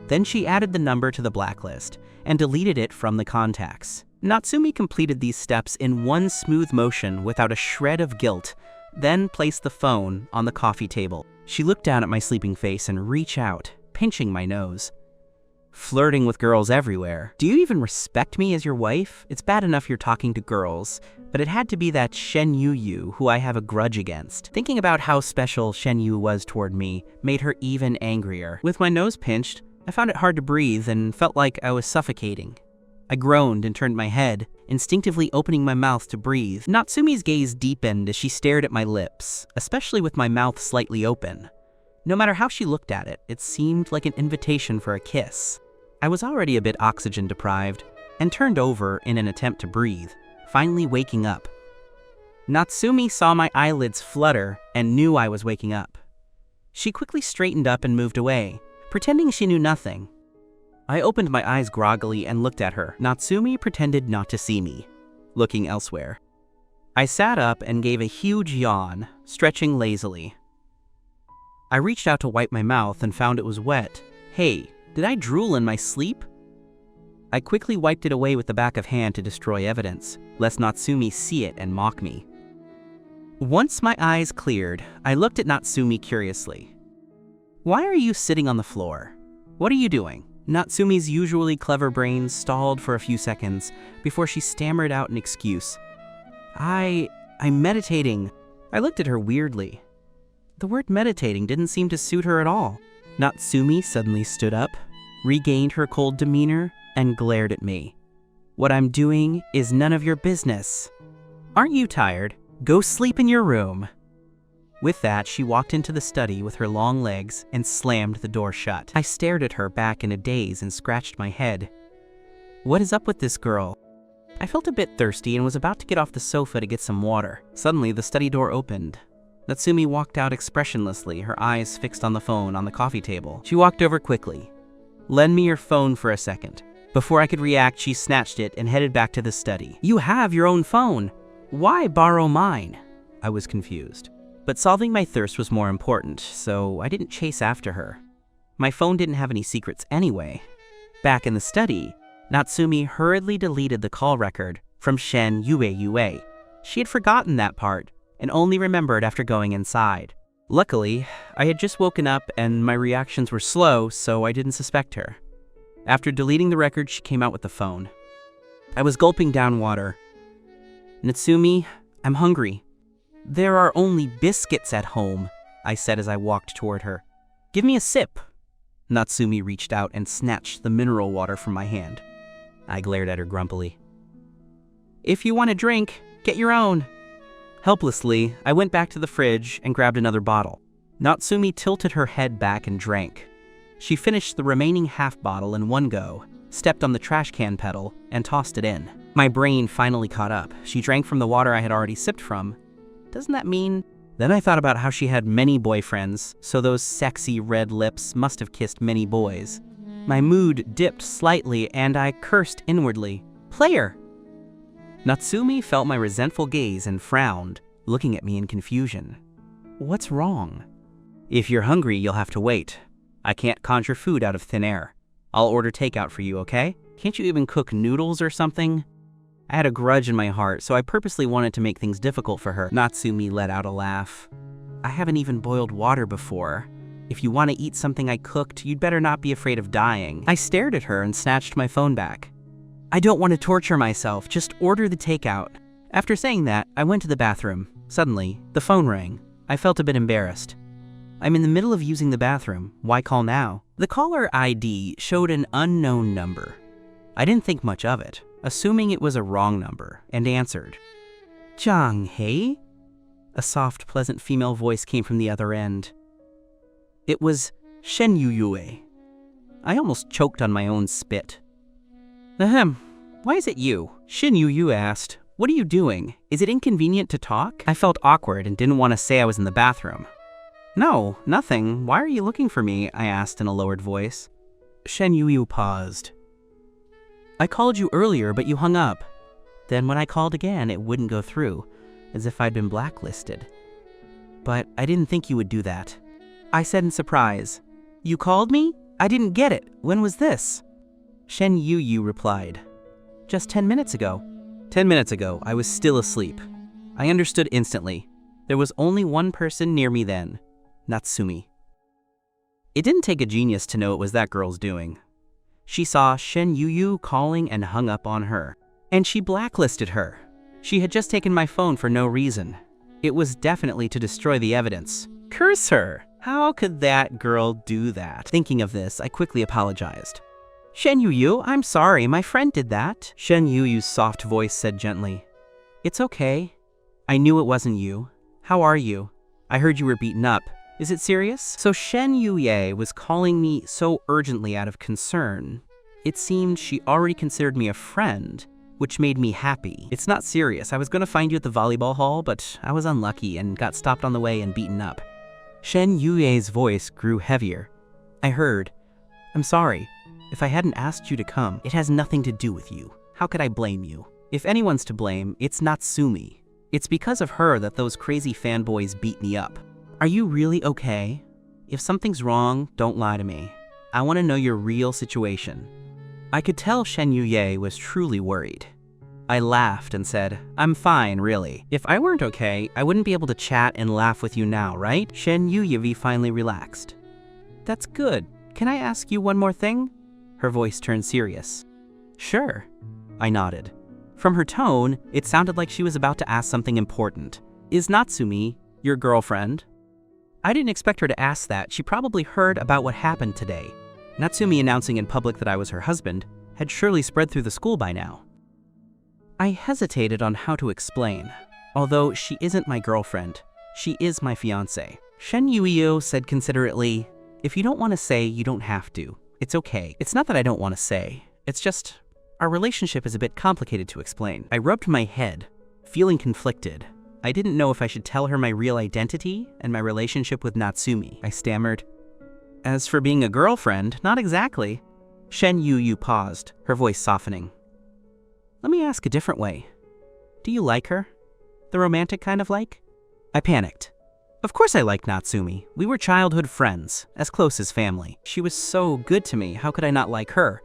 Then she added the number to the blacklist and deleted it from the contacts. Natsumi completed these steps in one smooth motion without a shred of guilt, then placed the phone on the coffee table. She looked down at my sleeping face and reached out, pinching my nose. "Flirting with girls everywhere. Do you even respect me as your wife? It's bad enough you're talking to girls, but it had to be that Shen Yu who I have a grudge against." Thinking about how special Shen Yu was toward me made her even angrier. With my nose pinched, I found it hard to breathe and felt like I was suffocating. I groaned and turned my head, instinctively opening my mouth to breathe. Natsumi's gaze deepened as she stared at my lips, especially with my mouth slightly open. No matter how she looked at it, it seemed like an invitation for a kiss. I was already a bit oxygen deprived and turned over in an attempt to breathe, finally waking up. Natsumi saw my eyelids flutter and knew I was waking up. She quickly straightened up and moved away, pretending she knew nothing. I opened my eyes groggily and looked at her. Natsumi pretended not to see me, looking elsewhere. I sat up and gave a huge yawn, stretching lazily. I reached out to wipe my mouth and found it was wet. Hey, did I drool in my sleep? I quickly wiped it away with the back of hand to destroy evidence, lest Natsumi see it and mock me. Once my eyes cleared, I looked at Natsumi curiously. "Why are you sitting on the floor? What are you doing?" Natsumi's usually clever brain stalled for a few seconds before she stammered out an excuse. I'm meditating." I looked at her weirdly. The word meditating didn't seem to suit her at all. Natsumi suddenly stood up, regained her cold demeanor, and glared at me. "What I'm doing is none of your business. Aren't you tired? Go sleep in your room." With that, she walked into the study with her long legs and slammed the door shut. I stared at her back in a daze and scratched my head. What is up with this girl? I felt a bit thirsty and was about to get off the sofa to get some water. Suddenly, the study door opened. Natsumi walked out expressionlessly, her eyes fixed on the phone on the coffee table. She walked over quickly. "Lend me your phone for a second." Before I could react, she snatched it and headed back to the study. "You have your own phone. Why borrow mine?" I was confused. But solving my thirst was more important, so I didn't chase after her. My phone didn't have any secrets anyway. Back in the study, Natsumi hurriedly deleted the call record from Shen Yu. She had forgotten that part and only remembered after going inside. Luckily, I had just woken up and my reactions were slow, so I didn't suspect her. After deleting the record, she came out with the phone. I was gulping down water. "Natsumi, I'm hungry." "There are only biscuits at home," I said as I walked toward her. "Give me a sip." Natsumi reached out and snatched the mineral water from my hand. I glared at her grumpily. "If you want a drink, get your own." Helplessly, I went back to the fridge and grabbed another bottle. Natsumi tilted her head back and drank. She finished the remaining half bottle in one go, stepped on the trash can pedal, and tossed it in. My brain finally caught up. She drank from the water I had already sipped from. Doesn't that mean... Then I thought about how she had many boyfriends, so those sexy red lips must have kissed many boys. My mood dipped slightly and I cursed inwardly. "Player!" Natsumi felt my resentful gaze and frowned, looking at me in confusion. "What's wrong?" "If you're hungry, you'll have to wait. I can't conjure food out of thin air. I'll order takeout for you, okay? Can't you even cook noodles or something?" I had a grudge in my heart, so I purposely wanted to make things difficult for her. Natsumi let out a laugh. "I haven't even boiled water before. If you want to eat something I cooked, you'd better not be afraid of dying." I stared at her and snatched my phone back. "I don't want to torture myself, just order the takeout." After saying that, I went to the bathroom. Suddenly, the phone rang. I felt a bit embarrassed. I'm in the middle of using the bathroom. Why call now? The caller ID showed an unknown number. I didn't think much of it, assuming it was a wrong number, and answered. "Zhang Hei?" A soft, pleasant female voice came from the other end. It was Shen Yu. I almost choked on my own spit. "Ahem, why is it you?" Shen Yu asked. "What are you doing? Is it inconvenient to talk?" I felt awkward and didn't want to say I was in the bathroom. "No, nothing. Why are you looking for me?" I asked in a lowered voice. Shen Yu paused. "I called you earlier, but you hung up. Then when I called again, it wouldn't go through, as if I'd been blacklisted. But I didn't think you would do that." I said in surprise. "You called me? I didn't get it. When was this?" Shen Yu replied. "Just 10 minutes ago." 10 minutes ago, I was still asleep. I understood instantly. There was only one person near me then, Natsumi. It didn't take a genius to know it was that girl's doing. She saw Shen Yu calling and hung up on her. And she blacklisted her. She had just taken my phone for no reason. It was definitely to destroy the evidence. Curse her! How could that girl do that? Thinking of this, I quickly apologized. "Shen Yu, I'm sorry, my friend did that." Shen Yu's soft voice said gently. "It's okay. I knew it wasn't you. How are you? I heard you were beaten up. Is it serious?" So Shen Yu was calling me so urgently out of concern. It seemed she already considered me a friend, which made me happy. "It's not serious. I was going to find you at the volleyball hall, but I was unlucky and got stopped on the way and beaten up." Shen Yu's voice grew heavier. I heard, "I'm sorry. If I hadn't asked you to come, it has nothing to do with you. How could I blame you? If anyone's to blame, it's Natsumi. It's because of her that those crazy fanboys beat me up. Are you really okay? If something's wrong, don't lie to me. I want to know your real situation." I could tell Shen Yu was truly worried. I laughed and said, "I'm fine, really. If I weren't okay, I wouldn't be able to chat and laugh with you now, right?" Shen Yu finally relaxed. "That's good. Can I ask you one more thing?" Her voice turned serious. "Sure." I nodded. From her tone, it sounded like she was about to ask something important. "Is Natsumi your girlfriend?" I didn't expect her to ask that. She probably heard about what happened today. Natsumi announcing in public that I was her husband had surely spread through the school by now. I hesitated on how to explain. Although she isn't my girlfriend, she is my fiancé. Shen Yu said considerately, "If you don't want to say, you don't have to. It's okay. It's not that I don't want to say. It's just, Our relationship is a bit complicated to explain. I rubbed my head, feeling conflicted. I didn't know if I should tell her my real identity and my relationship with Natsumi. I stammered, "As for being a girlfriend, not exactly." Shen Yu paused, her voice softening. "Let me ask a different way. Do you like her? The romantic kind of like?" I panicked. Of course I liked Natsumi. We were childhood friends, as close as family. She was so good to me, how could I not like her?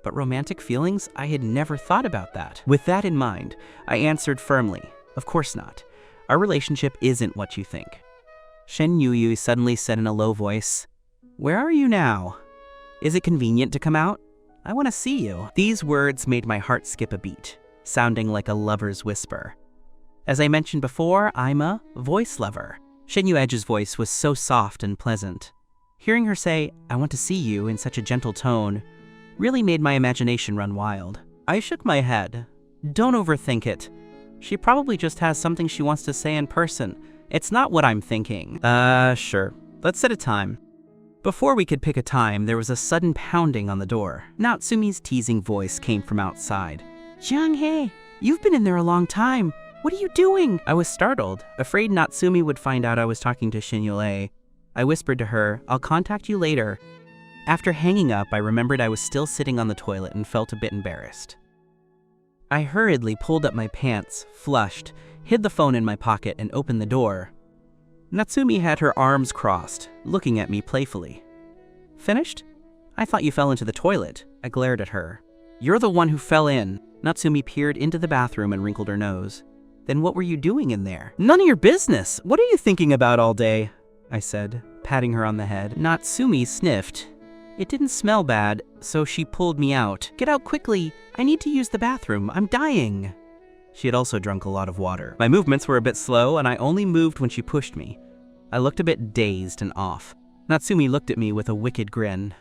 But romantic feelings? I had never thought about that. With that in mind, I answered firmly, "Of course not. Our relationship isn't what you think." Shen Yu suddenly said in a low voice, "Where are you now? Is it convenient to come out? I want to see you." These words made my heart skip a beat, sounding like a lover's whisper. As I mentioned before, I'm a voice lover. Shen Yu's voice was so soft and pleasant. Hearing her say, "I want to see you" in such a gentle tone really made my imagination run wild. I shook my head. Don't overthink it. She probably just has something she wants to say in person. It's not what I'm thinking. Sure. Let's set a time. Before we could pick a time, there was a sudden pounding on the door. Natsumi's teasing voice came from outside. "Jiang-hei, you've been in there a long time. What are you doing?" I was startled, afraid Natsumi would find out I was talking to Shin Yue. I whispered to her, "I'll contact you later." After hanging up, I remembered I was still sitting on the toilet and felt a bit embarrassed. I hurriedly pulled up my pants, flushed, hid the phone in my pocket, and opened the door. Natsumi had her arms crossed, looking at me playfully. "Finished? I thought you fell into the toilet." I glared at her. "You're the one who fell in." Natsumi peered into the bathroom and wrinkled her nose. "Then what were you doing in there?" "None of your business. What are you thinking about all day?" I said, patting her on the head. Natsumi sniffed. It didn't smell bad, so she pulled me out. "Get out quickly. I need to use the bathroom. I'm dying." She had also drunk a lot of water. My movements were a bit slow, and I only moved when she pushed me. I looked a bit dazed and off. Natsumi looked at me with a wicked grin.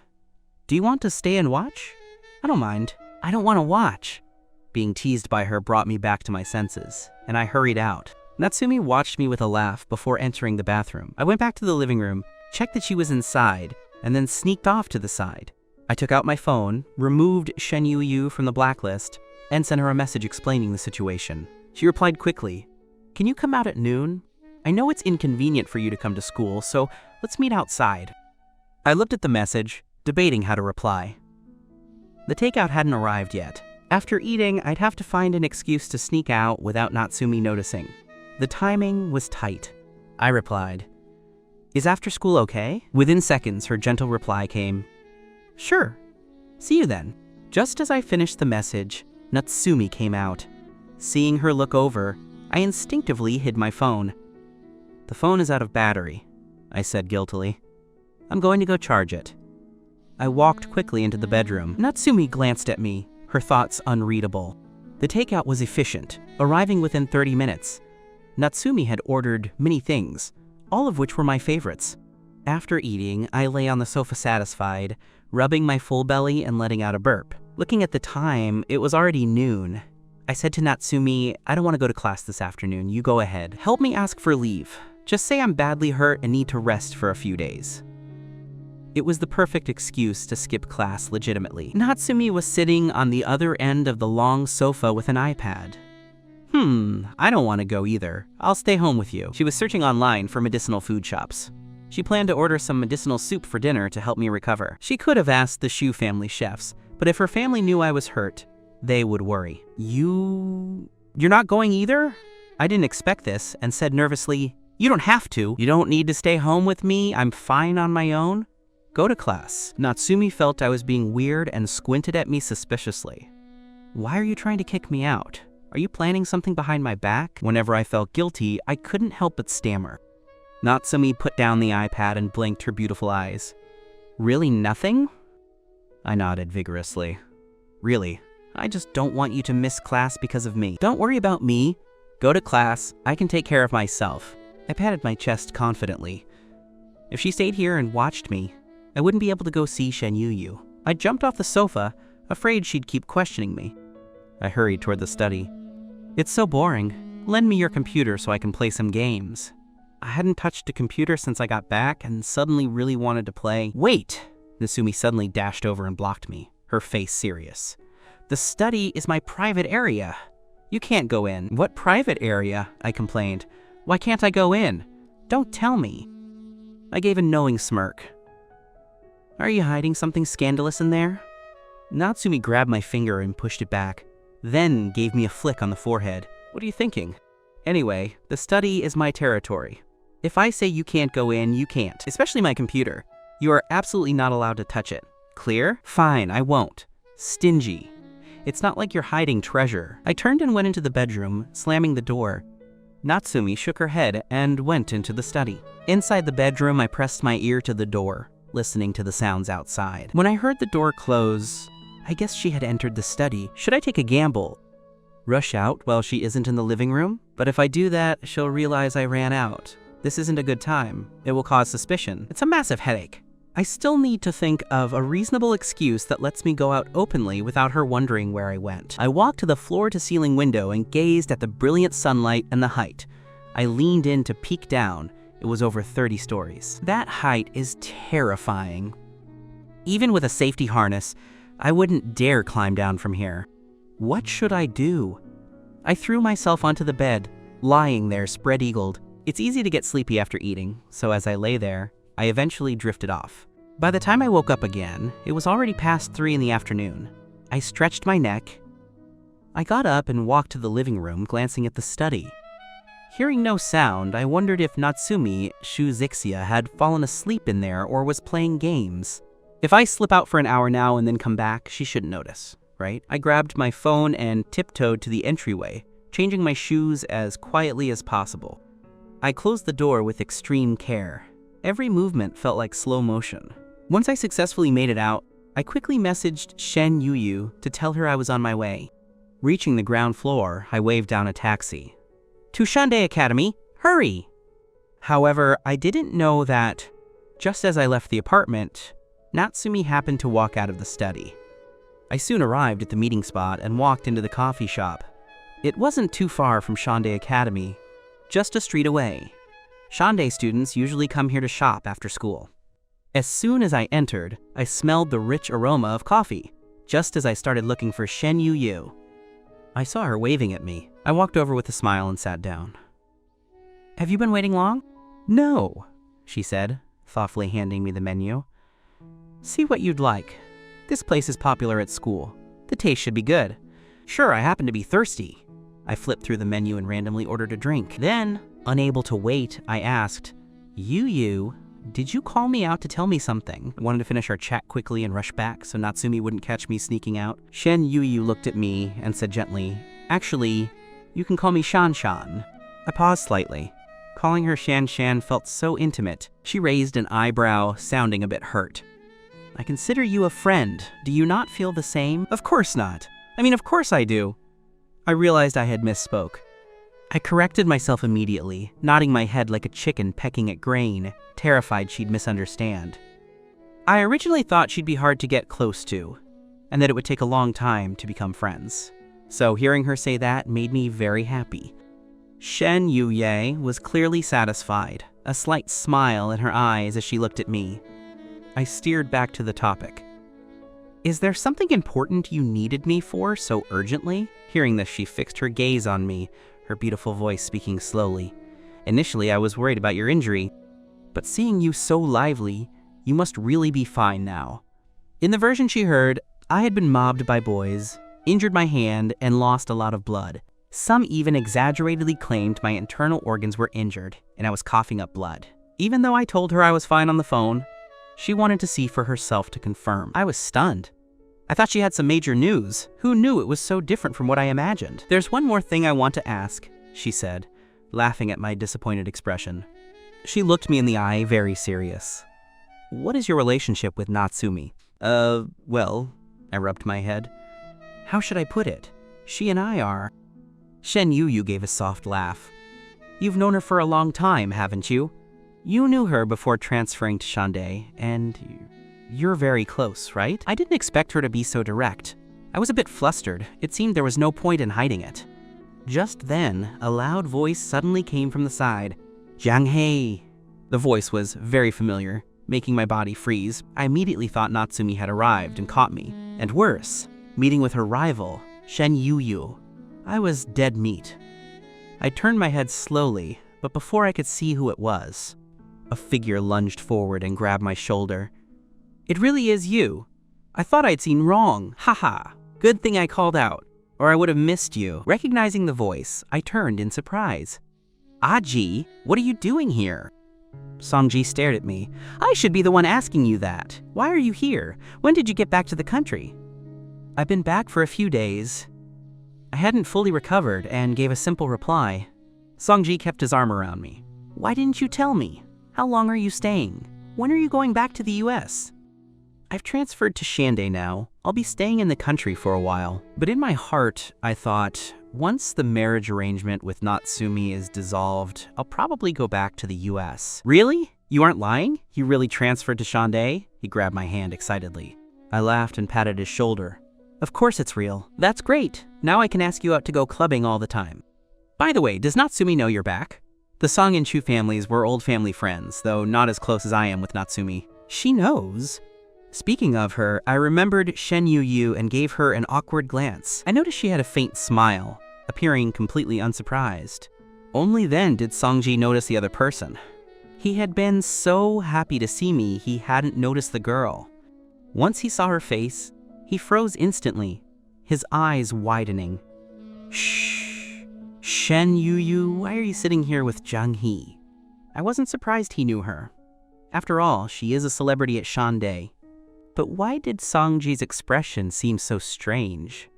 "Do you want to stay and watch?" "I don't mind. I don't want to watch." Being teased by her brought me back to my senses, and I hurried out. Natsumi watched me with a laugh before entering the bathroom. I went back to the living room, checked that she was inside, and then sneaked off to the side. I took out my phone, removed Shen Yu from the blacklist, and sent her a message explaining the situation. She replied quickly, "Can you come out at noon? I know it's inconvenient for you to come to school, so let's meet outside." I looked at the message, debating how to reply. The takeout hadn't arrived yet. After eating, I'd have to find an excuse to sneak out without Natsumi noticing. The timing was tight. I replied, "Is after school okay?" Within seconds, her gentle reply came, "Sure. See you then." Just as I finished the message, Natsumi came out. Seeing her look over, I instinctively hid my phone. "The phone is out of battery," I said guiltily. "I'm going to go charge it." I walked quickly into the bedroom. Natsumi glanced at me, her thoughts unreadable. The takeout was efficient, arriving within 30 minutes. Natsumi had ordered many things, all of which were my favorites. After eating, I lay on the sofa satisfied, rubbing my full belly and letting out a burp. Looking at the time, it was already noon. I said to Natsumi, "I don't want to go to class this afternoon. You go ahead. Help me ask for leave. Just say I'm badly hurt and need to rest for a few days." It was the perfect excuse to skip class legitimately. Natsumi was sitting on the other end of the long sofa with an iPad. I don't want to go either. I'll stay home with you." She was searching online for medicinal food shops. She planned to order some medicinal soup for dinner to help me recover. She could have asked the Shu family chefs, but if her family knew I was hurt, they would worry. You're not going either?" I didn't expect this and said nervously, "You don't have to. You don't need to stay home with me. I'm fine on my own. Go to class." Natsumi felt I was being weird and squinted at me suspiciously. "Why are you trying to kick me out? Are you planning something behind my back?" Whenever I felt guilty, I couldn't help but stammer. Natsumi put down the iPad and blinked her beautiful eyes. "Really nothing?" I nodded vigorously. "Really, I just don't want you to miss class because of me. Don't worry about me. Go to class. I can take care of myself." I patted my chest confidently. If she stayed here and watched me, I wouldn't be able to go see Shen Yu. I jumped off the sofa, afraid she'd keep questioning me. I hurried toward the study. "It's so boring. Lend me your computer so I can play some games." I hadn't touched a computer since I got back and suddenly really wanted to play. "Wait!" Natsumi suddenly dashed over and blocked me, her face serious. The study is my private area. You can't go in. What private area? I complained. Why can't I go in? Don't tell me. I gave a knowing smirk. Are you hiding something scandalous in there? Natsumi grabbed my finger and pushed it back, then gave me a flick on the forehead. What are you thinking? Anyway, the study is my territory. If I say you can't go in, you can't, especially my computer. You are absolutely not allowed to touch it. Clear? Fine, I won't. Stingy. It's not like you're hiding treasure. I turned and went into the bedroom, slamming the door. Natsumi shook her head and went into the study. Inside the bedroom, I pressed my ear to the door, listening to the sounds outside. When I heard the door close, I guess she had entered the study. Should I take a gamble? Rush out while she isn't in the living room? But if I do that, she'll realize I ran out. This isn't a good time. It will cause suspicion. It's a massive headache. I still need to think of a reasonable excuse that lets me go out openly without her wondering where I went. I walked to the floor-to-ceiling window and gazed at the brilliant sunlight and the height. I leaned in to peek down. It was over 30 stories. That height is terrifying. Even with a safety harness, I wouldn't dare climb down from here. What should I do? I threw myself onto the bed, lying there spread-eagled. It's easy to get sleepy after eating, so as I lay there, I eventually drifted off. By the time I woke up again, it was already past 3 in the afternoon. I stretched my neck. I got up and walked to the living room, glancing at the study. Hearing no sound, I wondered if Natsumi Shuzixia had fallen asleep in there or was playing games. If I slip out for an hour now and then come back, she shouldn't notice, right? I grabbed my phone and tiptoed to the entryway, changing my shoes as quietly as possible. I closed the door with extreme care. Every movement felt like slow motion. Once I successfully made it out, I quickly messaged Shen Yu to tell her I was on my way. Reaching the ground floor, I waved down a taxi. To Shande Academy, hurry! However, I didn't know that, just as I left the apartment, Natsumi happened to walk out of the study. I soon arrived at the meeting spot and walked into the coffee shop. It wasn't too far from Shande Academy, just a street away. Shande students usually come here to shop after school. As soon as I entered, I smelled the rich aroma of coffee, just as I started looking for Shen Yu. I saw her waving at me. I walked over with a smile and sat down. Have you been waiting long? No, she said, thoughtfully handing me the menu. See what you'd like. This place is popular at school. The taste should be good. Sure, I happen to be thirsty. I flipped through the menu and randomly ordered a drink. Then, unable to wait, I asked, Yu, did you call me out to tell me something? I wanted to finish our chat quickly and rush back so Natsumi wouldn't catch me sneaking out. Shen Yu looked at me and said gently, actually, you can call me Shan. I paused slightly. Calling her Shan felt so intimate. She raised an eyebrow, sounding a bit hurt. I consider you a friend. Do you not feel the same? Of course not. Of course I do. I realized I had misspoke. I corrected myself immediately, nodding my head like a chicken pecking at grain, terrified she'd misunderstand. I originally thought she'd be hard to get close to, and that it would take a long time to become friends. So hearing her say that made me very happy. Shen Yu was clearly satisfied, a slight smile in her eyes as she looked at me. I steered back to the topic. Is there something important you needed me for so urgently? Hearing this, she fixed her gaze on me, her beautiful voice speaking slowly. Initially, I was worried about your injury, but seeing you so lively, you must really be fine now. In the version she heard, I had been mobbed by boys, injured my hand, and lost a lot of blood. Some even exaggeratedly claimed my internal organs were injured, and I was coughing up blood. Even though I told her I was fine on the phone, she wanted to see for herself to confirm. I was stunned. I thought she had some major news. Who knew it was so different from what I imagined? There's one more thing I want to ask, she said, laughing at my disappointed expression. She looked me in the eye, very serious. What is your relationship with Natsumi? Well, I rubbed my head. How should I put it? She and I are... Shen Yu gave a soft laugh. You've known her for a long time, haven't you? You knew her before transferring to Shande, and you're very close, right? I didn't expect her to be so direct. I was a bit flustered. It seemed there was no point in hiding it. Just then, a loud voice suddenly came from the side. Jiang Hei. The voice was very familiar, making my body freeze. I immediately thought Natsumi had arrived and caught me. And worse, meeting with her rival, Shen Yu. I was dead meat. I turned my head slowly, but before I could see who it was, a figure lunged forward and grabbed my shoulder. "It really is you. I thought I'd seen wrong. Haha. Good thing I called out, or I would have missed you." Recognizing the voice, I turned in surprise. "Aji, what are you doing here?" Sanji stared at me. "I should be the one asking you that. Why are you here? When did you get back to the country?" "I've been back for a few days." I hadn't fully recovered and gave a simple reply. Sanji kept his arm around me. "Why didn't you tell me? How long are you staying? When are you going back to the US? "I've transferred to Shande now. I'll be staying in the country for a while." But in my heart, I thought, once the marriage arrangement with Natsumi is dissolved, I'll probably go back to the US. "Really? You aren't lying? You really transferred to Shande?" He grabbed my hand excitedly. I laughed and patted his shoulder. "Of course it's real. That's great. Now I can ask you out to go clubbing all the time. By the way, does Natsumi know you're back?" The Song and Chu families were old family friends, though not as close as I am with Natsumi. "She knows." Speaking of her, I remembered Shen Yu and gave her an awkward glance. I noticed she had a faint smile, appearing completely unsurprised. Only then did Sanji notice the other person. He had been so happy to see me, he hadn't noticed the girl. Once he saw her face, he froze instantly, his eyes widening. "Shh. Shen Yu, why are you sitting here with Zhang He?" I wasn't surprised he knew her. After all, she is a celebrity at Shande. But why did Sanji's expression seem so strange?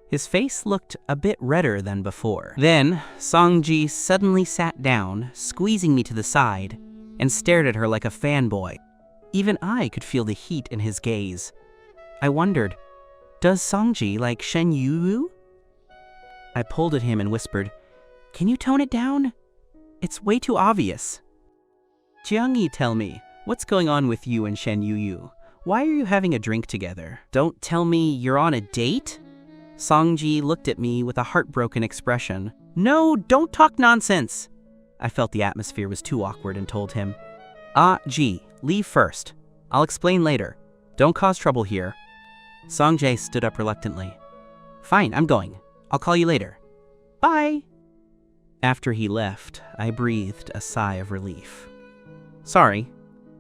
His face looked a bit redder than before. Then, Sanji suddenly sat down, squeezing me to the side, and stared at her like a fanboy. Even I could feel the heat in his gaze. I wondered, does Sanji like Shen Yu? I pulled at him and whispered, "Can you tone it down? It's way too obvious." "Jiangyi, tell me, what's going on with you and Shen Yu? Why are you having a drink together? Don't tell me you're on a date?" Sanji looked at me with a heartbroken expression. "No, don't talk nonsense." I felt the atmosphere was too awkward and told him, Gee, leave first. I'll explain later. Don't cause trouble here." Sanjay stood up reluctantly. "Fine, I'm going. I'll call you later. Bye." After he left, I breathed a sigh of relief. "Sorry,"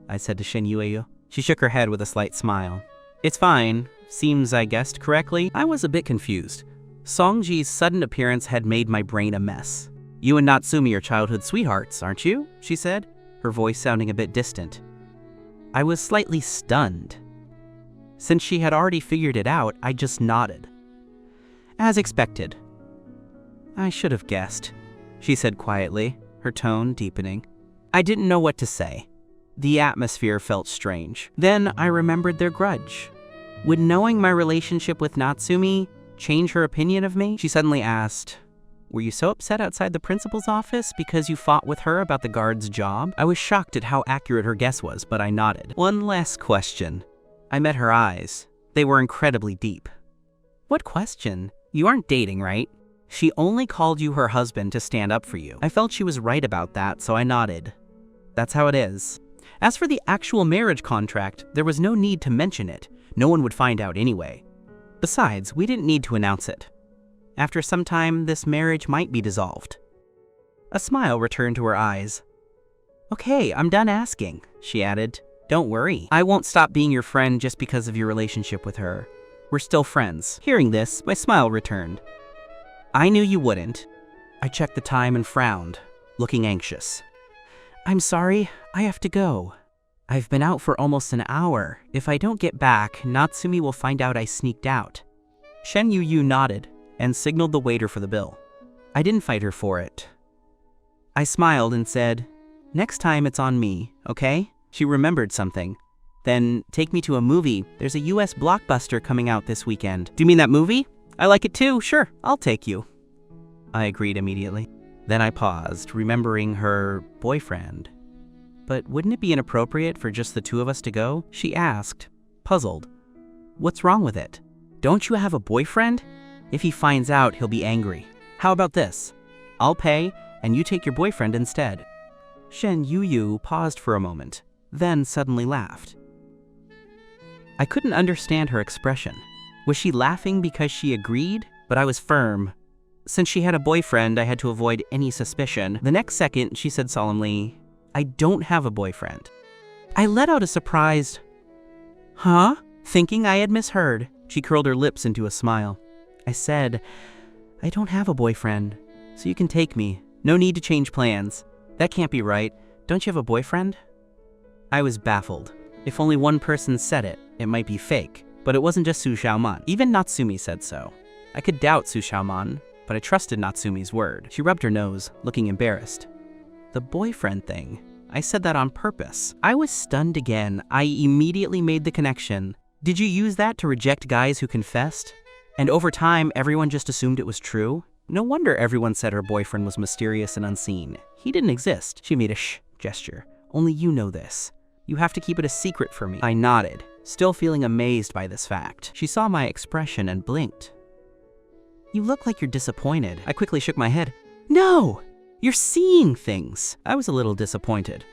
I said to Shen Yu. She shook her head with a slight smile. "It's fine. Seems I guessed correctly." I was a bit confused. Sanji's sudden appearance had made my brain a mess. "You and Natsumi are childhood sweethearts, aren't you?" she said, her voice sounding a bit distant. I was slightly stunned. Since she had already figured it out, I just nodded. "As expected." "I should have guessed," she said quietly, her tone deepening. I didn't know what to say. The atmosphere felt strange. Then I remembered their grudge. Would knowing my relationship with Natsumi change her opinion of me? She suddenly asked, "Were you so upset outside the principal's office because you fought with her about the guard's job?" I was shocked at how accurate her guess was, but I nodded. "One last question." I met her eyes. They were incredibly deep. "What question? You aren't dating, right?" "She only called you her husband to stand up for you." I felt she was right about that, so I nodded. "That's how it is." As for the actual marriage contract, there was no need to mention it. No one would find out anyway. Besides, we didn't need to announce it. After some time, this marriage might be dissolved. A smile returned to her eyes. "Okay, I'm done asking," she added. "Don't worry, I won't stop being your friend just because of your relationship with her. We're still friends." Hearing this, my smile returned. "I knew you wouldn't." I checked the time and frowned, looking anxious. "I'm sorry, I have to go. I've been out for almost an hour. If I don't get back, Natsumi will find out I sneaked out." Shen Yu nodded and signaled the waiter for the bill. I didn't fight her for it. I smiled and said, "Next time it's on me, okay?" She remembered something. "Then take me to a movie. There's a US blockbuster coming out this weekend." "Do you mean that movie? I like it too. Sure, I'll take you." I agreed immediately. Then I paused, remembering her boyfriend. "But wouldn't it be inappropriate for just the two of us to go?" she asked, puzzled. "What's wrong with it? Don't you have a boyfriend? If he finds out, he'll be angry. How about this? I'll pay, and you take your boyfriend instead." Shen Yu paused for a moment, then suddenly laughed. I couldn't understand her expression. Was she laughing because she agreed? But I was firm. Since she had a boyfriend, I had to avoid any suspicion. The next second, she said solemnly, "I don't have a boyfriend." I let out a surprised, "Huh?" Thinking I had misheard. She curled her lips into a smile. I said, "I don't have a boyfriend, so you can take me. No need to change plans." "That can't be right. Don't you have a boyfriend?" I was baffled. If only one person said it, it might be fake. But it wasn't just Su Xiaoman. Even Natsumi said so. I could doubt Su Xiaoman, but I trusted Natsumi's word. She rubbed her nose, looking embarrassed. The boyfriend thing. I said that on purpose. I was stunned again. I immediately made the connection. Did you use that to reject guys who confessed? And over time, everyone just assumed it was true? No wonder everyone said her boyfriend was mysterious and unseen. He didn't exist. She made a shh gesture. Only you know this. You have to keep it a secret for me. I nodded, still feeling amazed by this fact. She saw my expression and blinked. You look like you're disappointed. I quickly shook my head. No! You're seeing things. I was a little disappointed.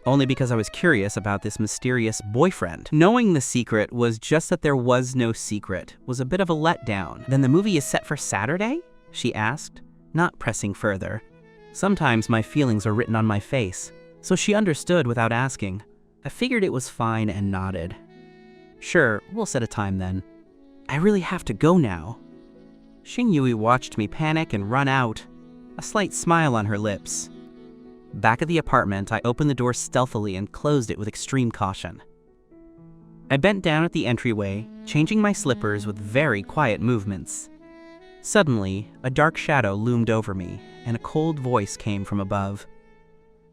Only because I was curious about this mysterious boyfriend. Knowing the secret was just that there was no secret was a bit of a letdown. Then the movie is set for Saturday? She asked, not pressing further. Sometimes my feelings are written on my face, so she understood without asking. I figured it was fine and nodded. Sure, we'll set a time then. I really have to go now. Shen Yu watched me panic and run out, a slight smile on her lips. Back at the apartment, I opened the door stealthily and closed it with extreme caution. I bent down at the entryway, changing my slippers with very quiet movements. Suddenly, a dark shadow loomed over me, and a cold voice came from above.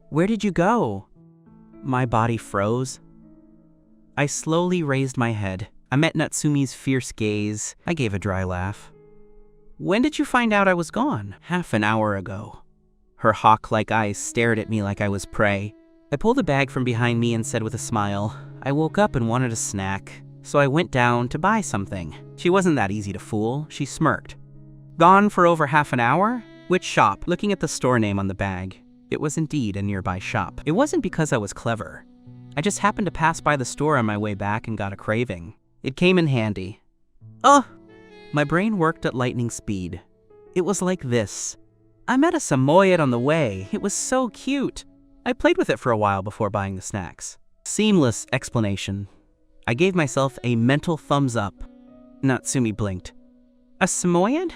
Where did you go? My body froze. I slowly raised my head. I met Natsumi's fierce gaze. I gave a dry laugh. When did you find out I was gone? Half an hour ago. Her hawk-like eyes stared at me like I was prey. I pulled a bag from behind me and said with a smile, I woke up and wanted a snack, so I went down to buy something. She wasn't that easy to fool. She smirked. Gone for over half an hour? Which shop? Looking at the store name on the bag. It was indeed a nearby shop. It wasn't because I was clever. I just happened to pass by the store on my way back and got a craving. It came in handy. Oh! My brain worked at lightning speed. It was like this. I met a Samoyed on the way. It was so cute. I played with it for a while before buying the snacks. Seamless explanation. I gave myself a mental thumbs up. Natsumi blinked. A Samoyed?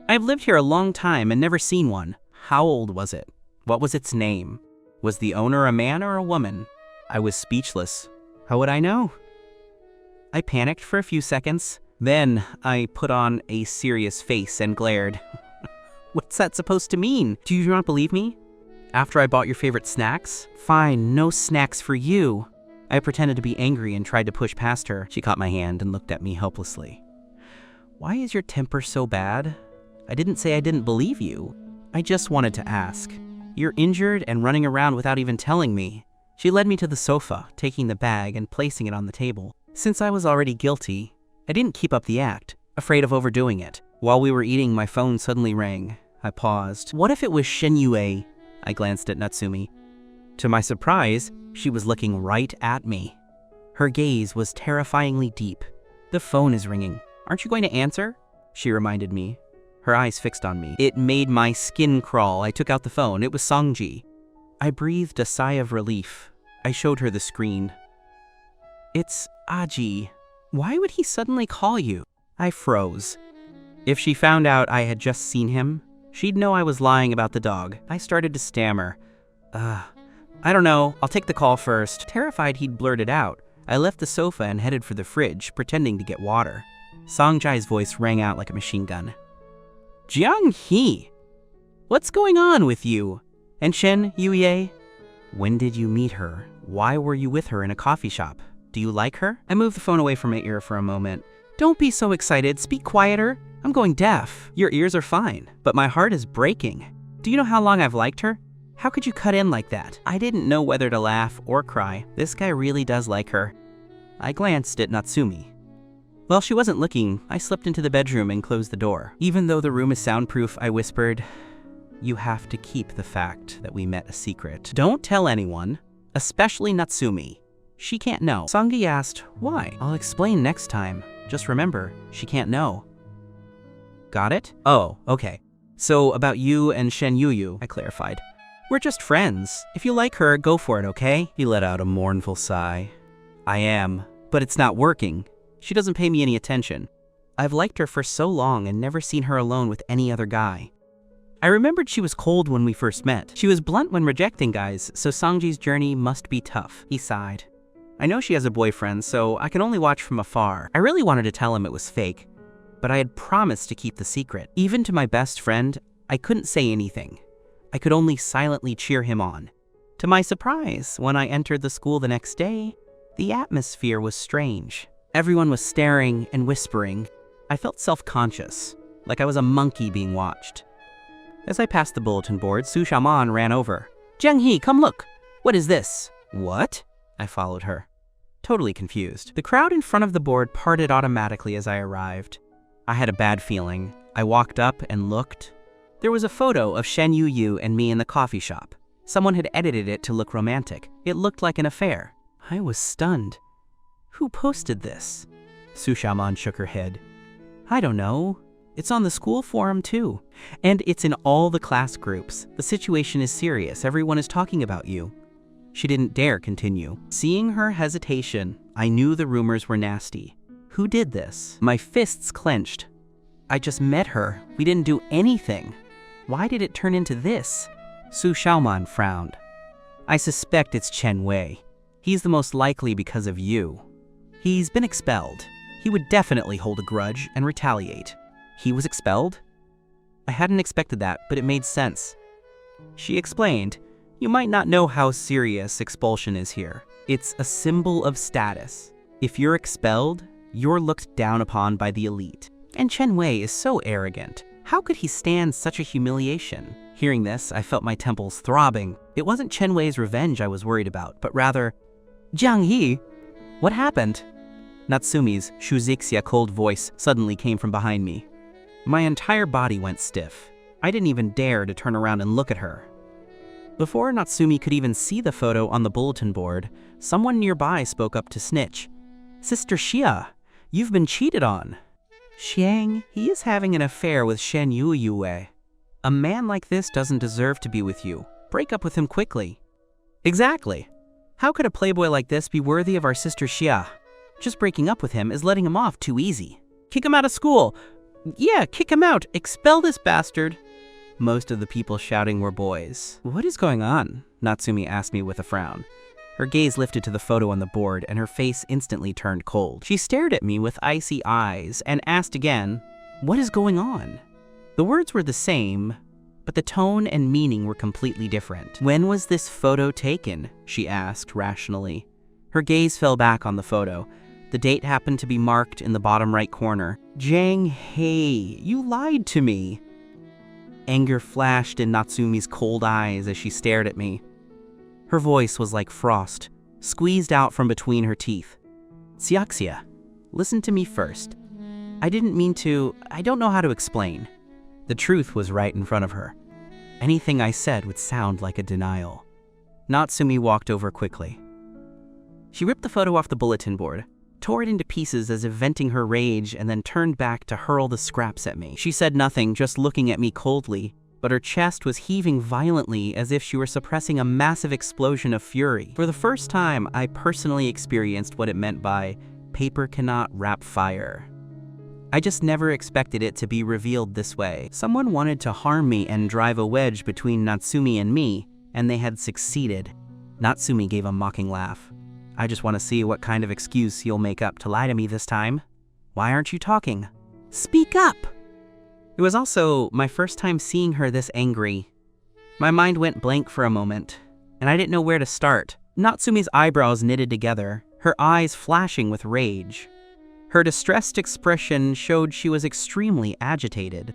I've lived here a long time and never seen one. How old was it? What was its name? Was the owner a man or a woman? I was speechless. How would I know? I panicked for a few seconds. Then I put on a serious face and glared. What's that supposed to mean? Do you not believe me? After I bought your favorite snacks? Fine, no snacks for you. I pretended to be angry and tried to push past her. She caught my hand and looked at me helplessly. Why is your temper so bad? I didn't say I didn't believe you. I just wanted to ask. You're injured and running around without even telling me. She led me to the sofa, taking the bag and placing it on the table. Since I was already guilty, I didn't keep up the act, afraid of overdoing it. While we were eating, my phone suddenly rang. I paused. What if it was Shen Yu? I glanced at Natsumi. To my surprise, she was looking right at me. Her gaze was terrifyingly deep. The phone is ringing. Aren't you going to answer? She reminded me. Her eyes fixed on me. It made my skin crawl. I took out the phone. It was Sanji. I breathed a sigh of relief. I showed her the screen. It's Aji. Why would he suddenly call you? I froze. If she found out I had just seen him, she'd know I was lying about the dog. I started to stammer. I don't know. I'll take the call first. Terrified he'd blurt it out, I left the sofa and headed for the fridge, pretending to get water. Songjai's voice rang out like a machine gun. Jiang He! What's going on with you? And Shen Yu? When did you meet her? Why were you with her in a coffee shop? Do you like her? I moved the phone away from my ear for a moment. Don't be so excited. Speak quieter. I'm going deaf. Your ears are fine, but my heart is breaking. Do you know how long I've liked her? How could you cut in like that? I didn't know whether to laugh or cry. This guy really does like her. I glanced at Natsumi. While she wasn't looking, I slipped into the bedroom and closed the door. Even though the room is soundproof, I whispered, you have to keep the fact that we met a secret. Don't tell anyone, especially Natsumi. She can't know. Sanji asked, why? I'll explain next time. Just remember, she can't know. Got it? Oh, okay. So about you and Shen Yu, I clarified. We're just friends. If you like her, go for it, okay? He let out a mournful sigh. I am, but it's not working. She doesn't pay me any attention. I've liked her for so long and never seen her alone with any other guy. I remembered she was cold when we first met. She was blunt when rejecting guys, so Sanji's journey must be tough. He sighed. I know she has a boyfriend, so I can only watch from afar. I really wanted to tell him it was fake, but I had promised to keep the secret. Even to my best friend, I couldn't say anything. I could only silently cheer him on. To my surprise, when I entered the school the next day, the atmosphere was strange. Everyone was staring and whispering. I felt self-conscious, like I was a monkey being watched. As I passed the bulletin board, Su Xiaoman ran over. Jianghe, come look! What is this? What? I followed her, totally confused. The crowd in front of the board parted automatically as I arrived. I had a bad feeling. I walked up and looked. There was a photo of Shen Yu and me in the coffee shop. Someone had edited it to look romantic. It looked like an affair. I was stunned. Who posted this? Su Xiaoman shook her head. I don't know. It's on the school forum too. And it's in all the class groups. The situation is serious. Everyone is talking about you. She didn't dare continue. Seeing her hesitation, I knew the rumors were nasty. Who did this? My fists clenched. I just met her. We didn't do anything. Why did it turn into this? Su Xiaoman frowned. I suspect it's Chen Wei. He's the most likely because of you. He's been expelled. He would definitely hold a grudge and retaliate. He was expelled? I hadn't expected that, but it made sense. She explained, you might not know how serious expulsion is here. It's a symbol of status. If you're expelled, you're looked down upon by the elite. And Chen Wei is so arrogant. How could he stand such a humiliation? Hearing this, I felt my temples throbbing. It wasn't Chen Wei's revenge I was worried about, but rather, Jianghe, what happened? Natsumi's Shuzixia cold voice suddenly came from behind me. My entire body went stiff. I didn't even dare to turn around and look at her. Before Natsumi could even see the photo on the bulletin board, someone nearby spoke up to snitch. Sister Xia, you've been cheated on. Xiang, he is having an affair with Shen Yu. A man like this doesn't deserve to be with you. Break up with him quickly. Exactly. How could a playboy like this be worthy of our sister Xia? Just breaking up with him is letting him off too easy. Kick him out of school. Yeah, kick him out. Expel this bastard. Most of the people shouting were boys. What is going on? Natsumi asked me with a frown. Her gaze lifted to the photo on the board and her face instantly turned cold. She stared at me with icy eyes and asked again, what is going on? The words were the same, but the tone and meaning were completely different. When was this photo taken? She asked rationally. Her gaze fell back on the photo. The date happened to be marked in the bottom right corner. Jianghe, you lied to me. Anger flashed in Natsumi's cold eyes as she stared at me. Her voice was like frost, squeezed out from between her teeth. Xiaxia, listen to me first. I didn't mean to, I don't know how to explain. The truth was right in front of her. Anything I said would sound like a denial. Natsumi walked over quickly. She ripped the photo off the bulletin board, tore it into pieces as if venting her rage, and then turned back to hurl the scraps at me. She said nothing, just looking at me coldly, but her chest was heaving violently as if she were suppressing a massive explosion of fury. For the first time, I personally experienced what it meant by paper cannot wrap fire. I just never expected it to be revealed this way. Someone wanted to harm me and drive a wedge between Natsumi and me, and they had succeeded. Natsumi gave a mocking laugh. I just want to see what kind of excuse you'll make up to lie to me this time. Why aren't you talking? Speak up! It was also my first time seeing her this angry. My mind went blank for a moment, and I didn't know where to start. Natsumi's eyebrows knitted together, her eyes flashing with rage. Her distressed expression showed she was extremely agitated.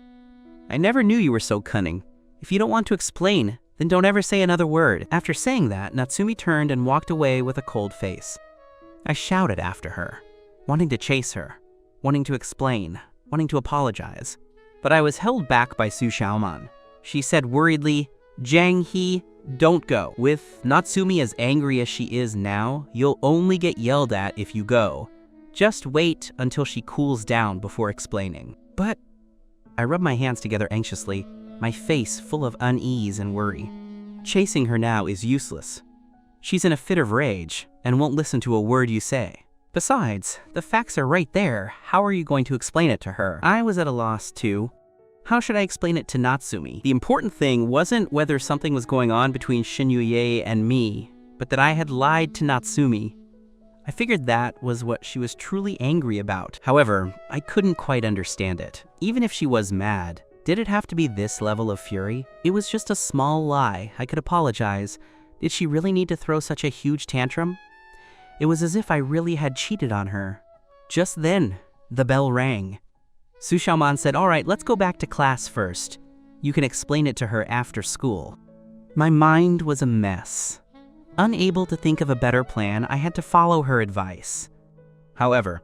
I never knew you were so cunning. If you don't want to explain, then don't ever say another word. After saying that, Natsumi turned and walked away with a cold face. I shouted after her, wanting to chase her, wanting to explain, wanting to apologize. But I was held back by Su Xiaoman. She said worriedly, Jianghe, don't go. With Natsumi as angry as she is now, you'll only get yelled at if you go. Just wait until she cools down before explaining. But I rub my hands together anxiously, my face full of unease and worry. Chasing her now is useless. She's in a fit of rage and won't listen to a word you say. Besides, the facts are right there. How are you going to explain it to her? I was at a loss too. How should I explain it to Natsumi? The important thing wasn't whether something was going on between Shen Yu and me, but that I had lied to Natsumi. I figured that was what she was truly angry about. However, I couldn't quite understand it. Even if she was mad, did it have to be this level of fury? It was just a small lie. I could apologize. Did she really need to throw such a huge tantrum? It was as if I really had cheated on her. Just then, the bell rang. Su Xiaoman said, "All right, let's go back to class first. You can explain it to her after school." My mind was a mess. Unable to think of a better plan, I had to follow her advice. However,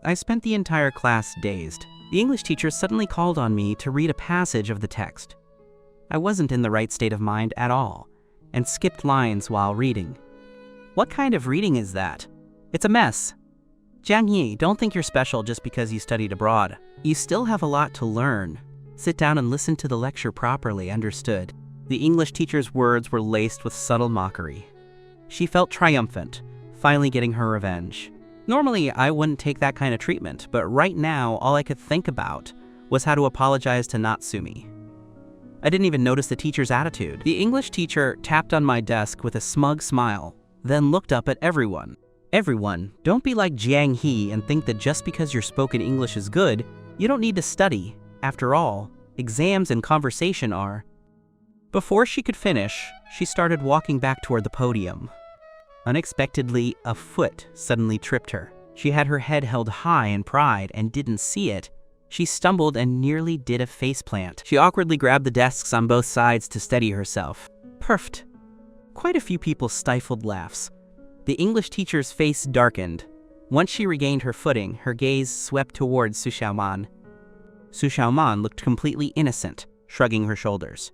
I spent the entire class dazed. The English teacher suddenly called on me to read a passage of the text. I wasn't in the right state of mind at all, and skipped lines while reading. What kind of reading is that? It's a mess. Jiang Yi, don't think you're special just because you studied abroad. You still have a lot to learn. Sit down and listen to the lecture properly, understood? The English teacher's words were laced with subtle mockery. She felt triumphant, finally getting her revenge. Normally, I wouldn't take that kind of treatment, but right now, all I could think about was how to apologize to Natsumi. I didn't even notice the teacher's attitude. The English teacher tapped on my desk with a smug smile, then looked up at everyone. Everyone, don't be like Jiang He and think that just because your spoken English is good, you don't need to study. After all, exams and conversation are. Before she could finish, she started walking back toward the podium. Unexpectedly, a foot suddenly tripped her. She had her head held high in pride and didn't see it. She stumbled and nearly did a faceplant. She awkwardly grabbed the desks on both sides to steady herself. Perfect. Quite a few people stifled laughs. The English teacher's face darkened. Once she regained her footing, her gaze swept towards Su Xiaoman. Su Xiaoman looked completely innocent, shrugging her shoulders.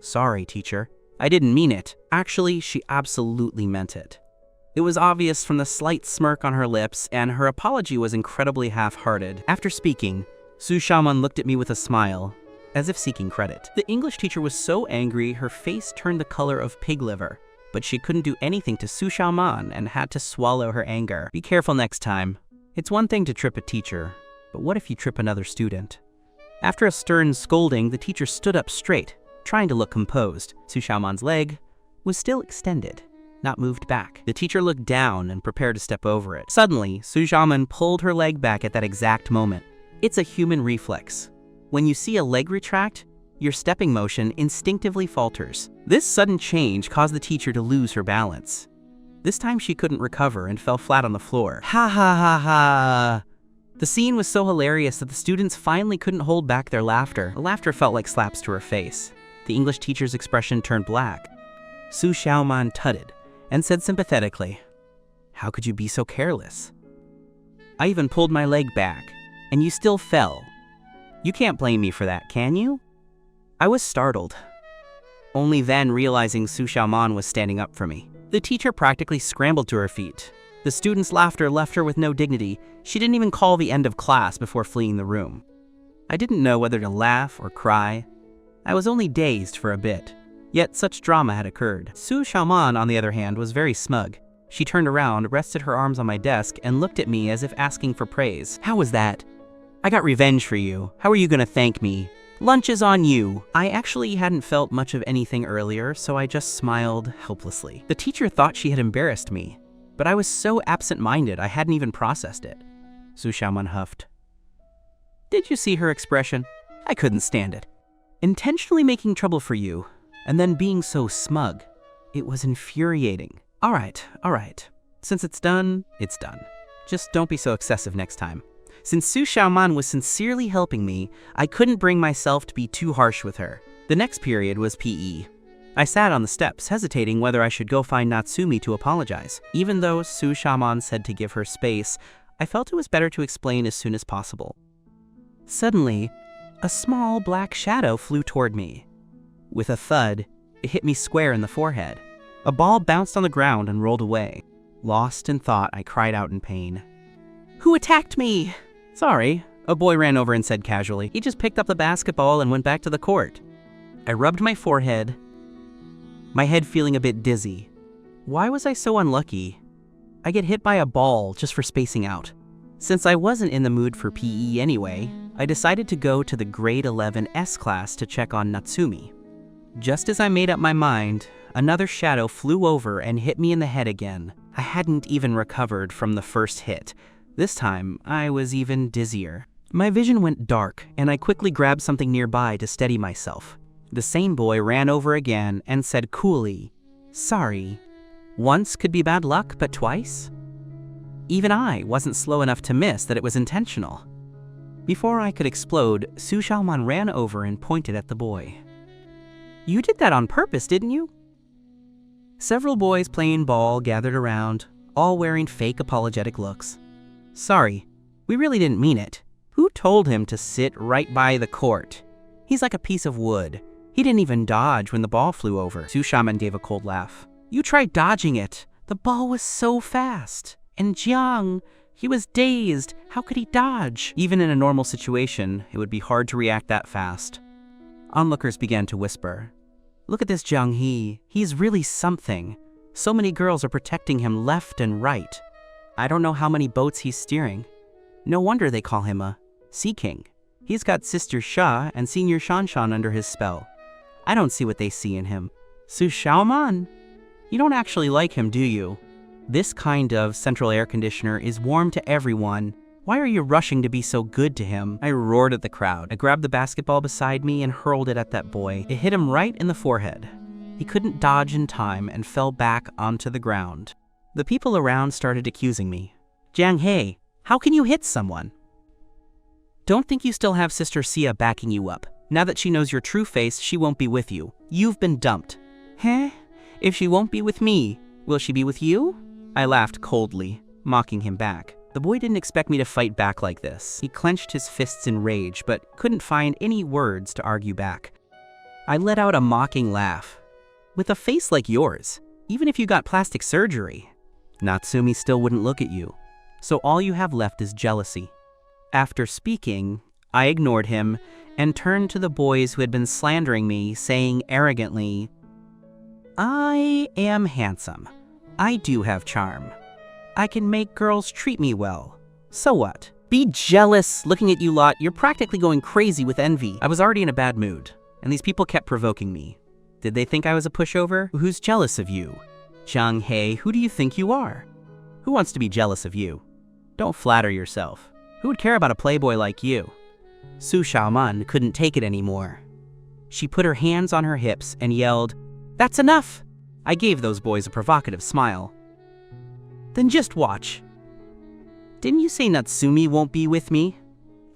Sorry, teacher. I didn't mean it. Actually, she absolutely meant it. It was obvious from the slight smirk on her lips, and her apology was incredibly half-hearted. After speaking, Su Xiaoman looked at me with a smile, as if seeking credit. The English teacher was so angry, her face turned the color of pig liver, but she couldn't do anything to Su Xiaoman and had to swallow her anger. Be careful next time. It's one thing to trip a teacher, but what if you trip another student? After a stern scolding, the teacher stood up straight, trying to look composed. Su Xiaoman's leg was still extended, not moved back. The teacher looked down and prepared to step over it. Suddenly, Su Xiaoman pulled her leg back at that exact moment. It's a human reflex. When you see a leg retract, your stepping motion instinctively falters. This sudden change caused the teacher to lose her balance. This time she couldn't recover and fell flat on the floor. Ha ha ha ha! The scene was so hilarious that the students finally couldn't hold back their laughter. The laughter felt like slaps to her face. The English teacher's expression turned black. Su Xiaoman tutted and said sympathetically, "How could you be so careless? I even pulled my leg back, and you still fell. You can't blame me for that, can you?" I was startled, only then realizing Su Xiaoman was standing up for me. The teacher practically scrambled to her feet. The students' laughter left her with no dignity. She didn't even call the end of class before fleeing the room. I didn't know whether to laugh or cry. I was only dazed for a bit, yet such drama had occurred. Su Xiaoman, on the other hand, was very smug. She turned around, rested her arms on my desk, and looked at me as if asking for praise. How was that? I got revenge for you. How are you gonna thank me? Lunch is on you. I actually hadn't felt much of anything earlier, so I just smiled helplessly. The teacher thought she had embarrassed me, but I was so absent-minded I hadn't even processed it. Su Xiaoman huffed. Did you see her expression? I couldn't stand it. Intentionally making trouble for you, and then being so smug. It was infuriating. All right. Since it's done, it's done. Just don't be so excessive next time. Since Su Xiaoman was sincerely helping me, I couldn't bring myself to be too harsh with her. The next period was PE. I sat on the steps, hesitating whether I should go find Natsumi to apologize. Even though Su Xiaoman said to give her space, I felt it was better to explain as soon as possible. Suddenly, a small black shadow flew toward me. With a thud, it hit me square in the forehead. A ball bounced on the ground and rolled away. Lost in thought, I cried out in pain. Who attacked me? Sorry, a boy ran over and said casually. He just picked up the basketball and went back to the court. I rubbed my forehead, my head feeling a bit dizzy. Why was I so unlucky? I get hit by a ball just for spacing out. Since I wasn't in the mood for PE anyway, I decided to go to the grade 11 S class to check on Natsumi. Just as I made up my mind, another shadow flew over and hit me in the head again. I hadn't even recovered from the first hit. This time, I was even dizzier. My vision went dark, and I quickly grabbed something nearby to steady myself. The same boy ran over again and said coolly, "Sorry. Once could be bad luck, but twice?" Even I wasn't slow enough to miss that it was intentional. Before I could explode, Su Xiaoman ran over and pointed at the boy. "You did that on purpose, didn't you?" Several boys playing ball gathered around, all wearing fake apologetic looks. "Sorry, we really didn't mean it. Who told him to sit right by the court? He's like a piece of wood. He didn't even dodge when the ball flew over." Su Xiaoman gave a cold laugh. "You tried dodging it. The ball was so fast. And Jiang, he was dazed. How could he dodge?" Even in a normal situation, it would be hard to react that fast. Onlookers began to whisper, "Look at this Jiang He. He's really something. So many girls are protecting him left and right. I don't know how many boats he's steering. No wonder they call him a Sea King. He's got Sister Sha and Senior Shanshan under his spell. I don't see what they see in him. Su Xiaoman, you don't actually like him, do you? This kind of central air conditioner is warm to everyone. Why are you rushing to be so good to him?" I roared at the crowd. I grabbed the basketball beside me and hurled it at that boy. It hit him right in the forehead. He couldn't dodge in time and fell back onto the ground. The people around started accusing me. "Jiang He, how can you hit someone? Don't think you still have Sister Sia backing you up. Now that she knows your true face, she won't be with you. You've been dumped." "Huh? If she won't be with me, will she be with you?" I laughed coldly, mocking him back. The boy didn't expect me to fight back like this. He clenched his fists in rage, but couldn't find any words to argue back. I let out a mocking laugh. "With a face like yours, even if you got plastic surgery, Natsumi still wouldn't look at you. So all you have left is jealousy." After speaking, I ignored him and turned to the boys who had been slandering me, saying arrogantly, "I am handsome. I do have charm. I can make girls treat me well. So what? Be jealous. Looking at you lot, you're practically going crazy with envy." I was already in a bad mood, and these people kept provoking me. Did they think I was a pushover? "Who's jealous of you? Jiang He, who do you think you are? Who wants to be jealous of you? Don't flatter yourself. Who would care about a playboy like you?" Su Xiaoman couldn't take it anymore. She put her hands on her hips and yelled, "That's enough!" I gave those boys a provocative smile. "Then just watch. Didn't you say Natsumi won't be with me?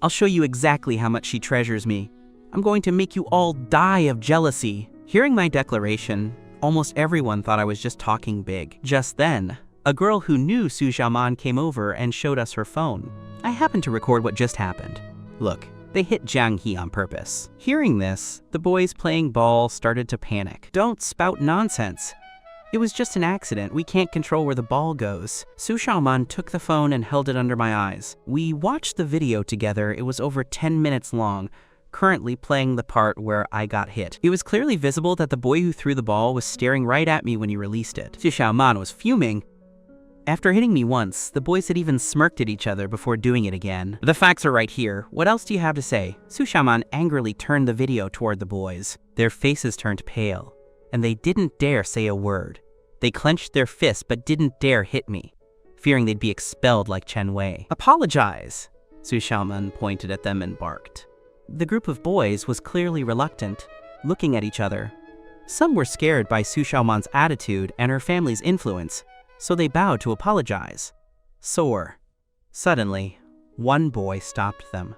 I'll show you exactly how much she treasures me. I'm going to make you all die of jealousy." Hearing my declaration, almost everyone thought I was just talking big. Just then, a girl who knew Su Xiaoman came over and showed us her phone. I happened to record what just happened. Look, they hit Jiang He on purpose. Hearing this, the boys playing ball started to panic. "Don't spout nonsense. It was just an accident. We can't control where the ball goes." Su Xiaoman took the phone and held it under my eyes. We watched the video together. It was over 10 minutes long, currently playing the part where I got hit. It was clearly visible that the boy who threw the ball was staring right at me when he released it. Su Xiaoman was fuming. After hitting me once, the boys had even smirked at each other before doing it again. "The facts are right here. What else do you have to say?" Su Xiaoman angrily turned the video toward the boys. Their faces turned pale, and they didn't dare say a word. They clenched their fists but didn't dare hit me, fearing they'd be expelled like Chen Wei. "Apologize!" Su Xiaoman pointed at them and barked. The group of boys was clearly reluctant, looking at each other. Some were scared by Su Xiaoman's attitude and her family's influence, so they bowed to apologize. Sore. Suddenly, one boy stopped them.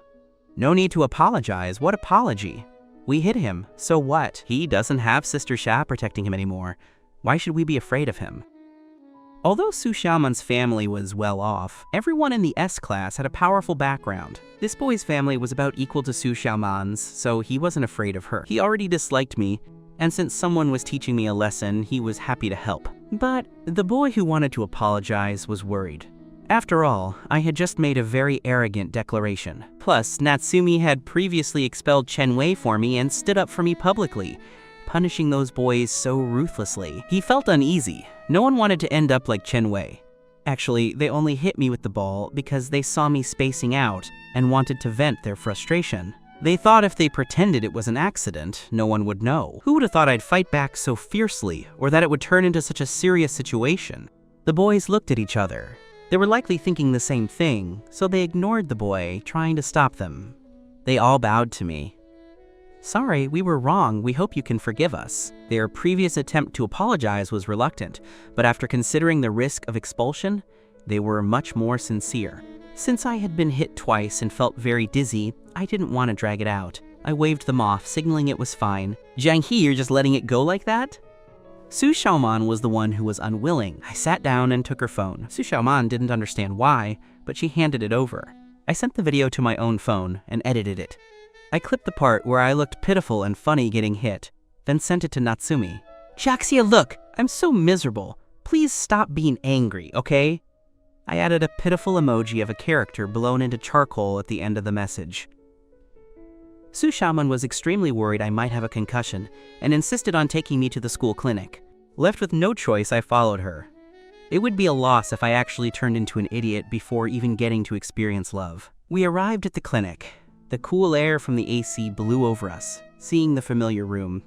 "No need to apologize. What apology? We hit him, so what? He doesn't have Sister Sha protecting him anymore. Why should we be afraid of him?" Although Su Xiaoman's family was well off, everyone in the S class had a powerful background. This boy's family was about equal to Su Xiaoman's, so he wasn't afraid of her. He already disliked me, and since someone was teaching me a lesson, he was happy to help. But the boy who wanted to apologize was worried. After all, I had just made a very arrogant declaration. Plus, Natsumi had previously expelled Chen Wei for me and stood up for me publicly, punishing those boys so ruthlessly. He felt uneasy. No one wanted to end up like Chen Wei. Actually, they only hit me with the ball because they saw me spacing out and wanted to vent their frustration. They thought if they pretended it was an accident, no one would know. Who would have thought I'd fight back so fiercely, or that it would turn into such a serious situation? The boys looked at each other. They were likely thinking the same thing, so they ignored the boy, trying to stop them. They all bowed to me. "Sorry, we were wrong. We hope you can forgive us." Their previous attempt to apologize was reluctant, but after considering the risk of expulsion, they were much more sincere. Since I had been hit twice and felt very dizzy, I didn't want to drag it out. I waved them off, signaling it was fine. "Jiang He, you're just letting it go like that?" Su Xiaoman was the one who was unwilling. I sat down and took her phone. Su Xiaoman didn't understand why, but she handed it over. I sent the video to my own phone and edited it. I clipped the part where I looked pitiful and funny getting hit, then sent it to Natsumi. "Jaxia, look! I'm so miserable. Please stop being angry, okay?" I added a pitiful emoji of a character blown into charcoal at the end of the message. Su Xiaoman was extremely worried I might have a concussion and insisted on taking me to the school clinic. Left with no choice, I followed her. It would be a loss if I actually turned into an idiot before even getting to experience love. We arrived at the clinic. The cool air from the AC blew over us. Seeing the familiar room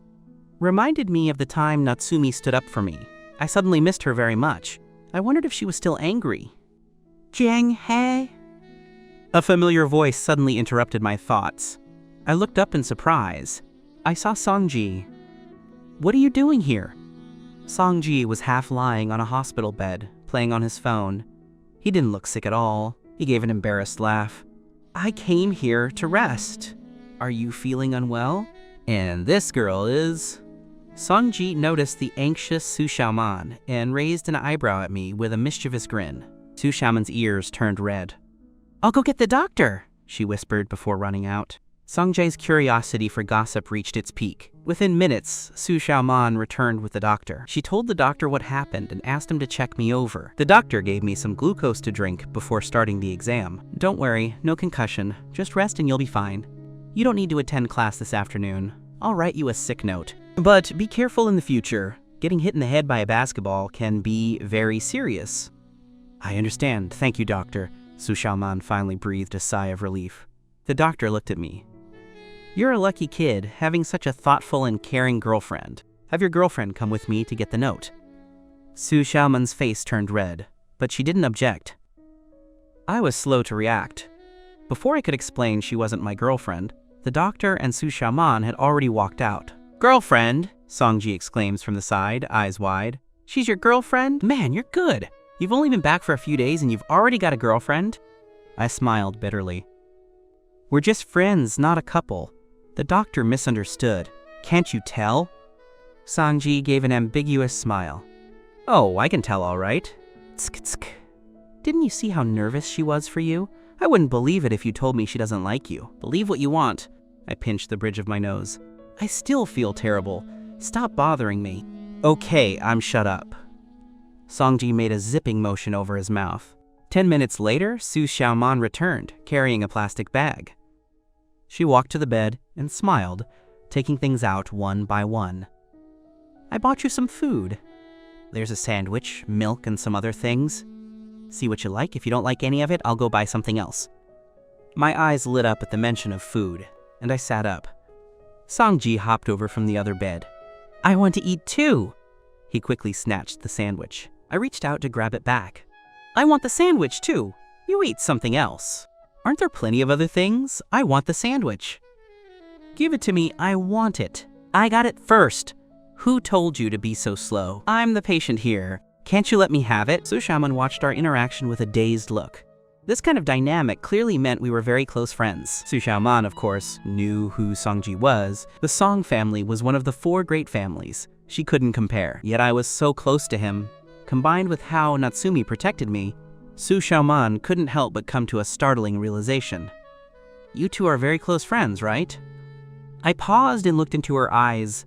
reminded me of the time Natsumi stood up for me. I suddenly missed her very much. I wondered if she was still angry. "Jiang He?" A familiar voice suddenly interrupted my thoughts. I looked up in surprise. I saw Sanji. "What are you doing here?" Sanji was half lying on a hospital bed, playing on his phone. He didn't look sick at all. He gave an embarrassed laugh. "I came here to rest. Are you feeling unwell?" "And this girl is..." Sanji noticed the anxious Su Xiaoman and raised an eyebrow at me with a mischievous grin. Su Xiaoman's ears turned red. "I'll go get the doctor," she whispered before running out. Sanjay's curiosity for gossip reached its peak. Within minutes, Su Xiaoman returned with the doctor. She told the doctor what happened and asked him to check me over. The doctor gave me some glucose to drink before starting the exam. "Don't worry, no concussion. Just rest and you'll be fine. You don't need to attend class this afternoon. I'll write you a sick note. But be careful in the future. Getting hit in the head by a basketball can be very serious." "I understand. Thank you, doctor." Su Xiaoman finally breathed a sigh of relief. The doctor looked at me. "You're a lucky kid, having such a thoughtful and caring girlfriend. Have your girlfriend come with me to get the note." Su Xiaoman's face turned red, but she didn't object. I was slow to react. Before I could explain she wasn't my girlfriend, the doctor and Su Xiaoman had already walked out. "Girlfriend?" Sanji exclaims from the side, eyes wide. "She's your girlfriend? Man, you're good. You've only been back for a few days and you've already got a girlfriend?" I smiled bitterly. "We're just friends, not a couple." The doctor misunderstood. "Can't you tell?" Sanji gave an ambiguous smile. "Oh, I can tell all right." Tsk. "Didn't you see how nervous she was for you? I wouldn't believe it if you told me she doesn't like you. Believe what you want." I pinched the bridge of my nose. "I still feel terrible. Stop bothering me." "Okay, I'm shut up." Sanji made a zipping motion over his mouth. 10 minutes later, Su Xiaoman returned, carrying a plastic bag. She walked to the bed and smiled, taking things out one by one. "I bought you some food. There's a sandwich, milk, and some other things. See what you like. If you don't like any of it, I'll go buy something else." My eyes lit up at the mention of food, and I sat up. Sanji hopped over from the other bed. "I want to eat too." He quickly snatched the sandwich. I reached out to grab it back. "I want the sandwich too. You eat something else. Aren't there plenty of other things? I want the sandwich." "Give it to me. I want it. I got it first." "Who told you to be so slow? I'm the patient here. Can't you let me have it?" Su Xiaoman watched our interaction with a dazed look. This kind of dynamic clearly meant we were very close friends. Su Xiaoman, of course, knew who Sanji was. The Song family was one of the 4 great families. She couldn't compare. Yet I was so close to him. Combined with how Natsumi protected me, Su Xiaoman couldn't help but come to a startling realization. "You two are very close friends, right?" I paused and looked into her eyes.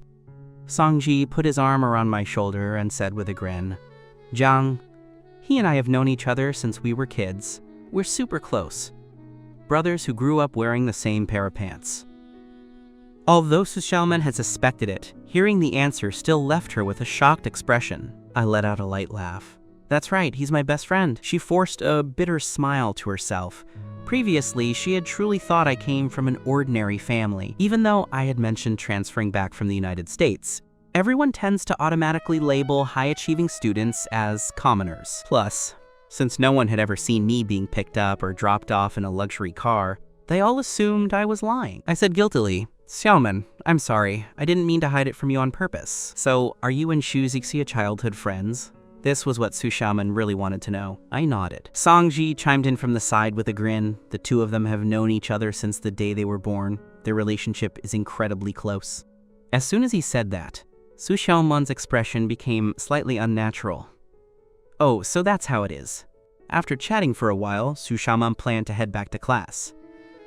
Sanji put his arm around my shoulder and said with a grin, "Jiang, He and I have known each other since we were kids. We're super close. Brothers who grew up wearing the same pair of pants. Although Su Xiaoman had suspected it, hearing the answer still left her with a shocked expression. I let out a light laugh. That's right, he's my best friend. She forced a bitter smile to herself. Previously, she had truly thought I came from an ordinary family, even though I had mentioned transferring back from the United States. Everyone tends to automatically label high-achieving students as commoners. Plus, since no one had ever seen me being picked up or dropped off in a luxury car, they all assumed I was lying. I said guiltily, Xiaoman, I'm sorry, I didn't mean to hide it from you on purpose. So, are you and Shu Zixia childhood friends? This was what Su Xiaoman really wanted to know. I nodded. Sanji chimed in from the side with a grin. The two of them have known each other since the day they were born. Their relationship is incredibly close. As soon as he said that, Su Xiaoman's expression became slightly unnatural. Oh, so that's how it is. After chatting for a while, Su Xiaoman planned to head back to class.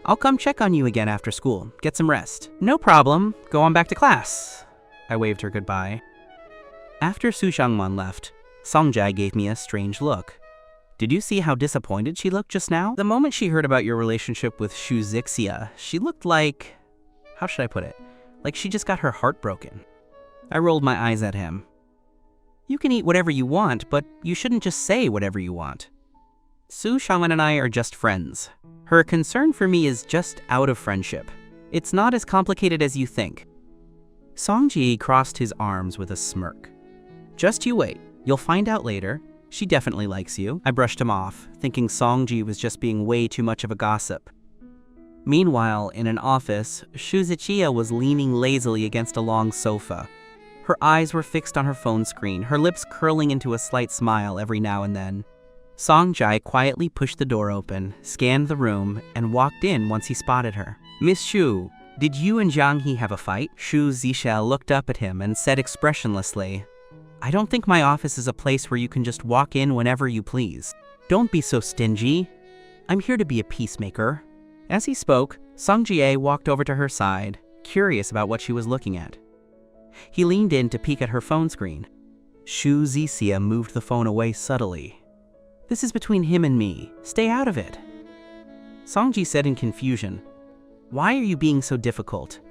I'll come check on you again after school. Get some rest. No problem. Go on back to class. I waved her goodbye. After Su Xiaoman left, Sanji gave me a strange look. Did you see how disappointed she looked just now? The moment she heard about your relationship with Shu Zixia, she looked like... how should I put it? Like she just got her heart broken. I rolled my eyes at him. You can eat whatever you want, but you shouldn't just say whatever you want. Su Xiaoman and I are just friends. Her concern for me is just out of friendship. It's not as complicated as you think. Sanji crossed his arms with a smirk. Just you wait. You'll find out later. She definitely likes you. I brushed him off, thinking Sanji was just being way too much of a gossip. Meanwhile, in an office, Shu Zixia was leaning lazily against a long sofa. Her eyes were fixed on her phone screen, her lips curling into a slight smile every now and then. Sanji quietly pushed the door open, scanned the room, and walked in once he spotted her. Miss Shu, did you and Jiang He have a fight? Shu Zixia looked up at him and said expressionlessly, I don't think my office is a place where you can just walk in whenever you please. Don't be so stingy. I'm here to be a peacemaker. As he spoke, Sanji walked over to her side, curious about what she was looking at. He leaned in to peek at her phone screen. Shu Zixia moved the phone away subtly. This is between him and me. Stay out of it. Sanji said in confusion, Why are you being so difficult?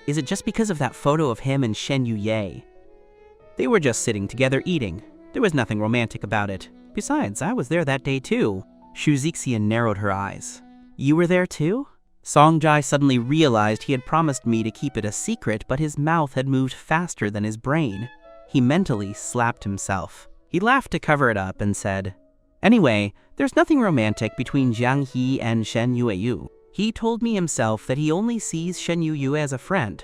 Is it just because of that photo of him and Shen Yu? They were just sitting together eating. There was nothing romantic about it. Besides, I was there that day too. Shu Zixia narrowed her eyes. You were there too? Sanji suddenly realized he had promised me to keep it a secret, but his mouth had moved faster than his brain. He mentally slapped himself. He laughed to cover it up and said, Anyway, there's nothing romantic between Jiang He and Shen Yu. He told me himself that he only sees Shen Yu as a friend.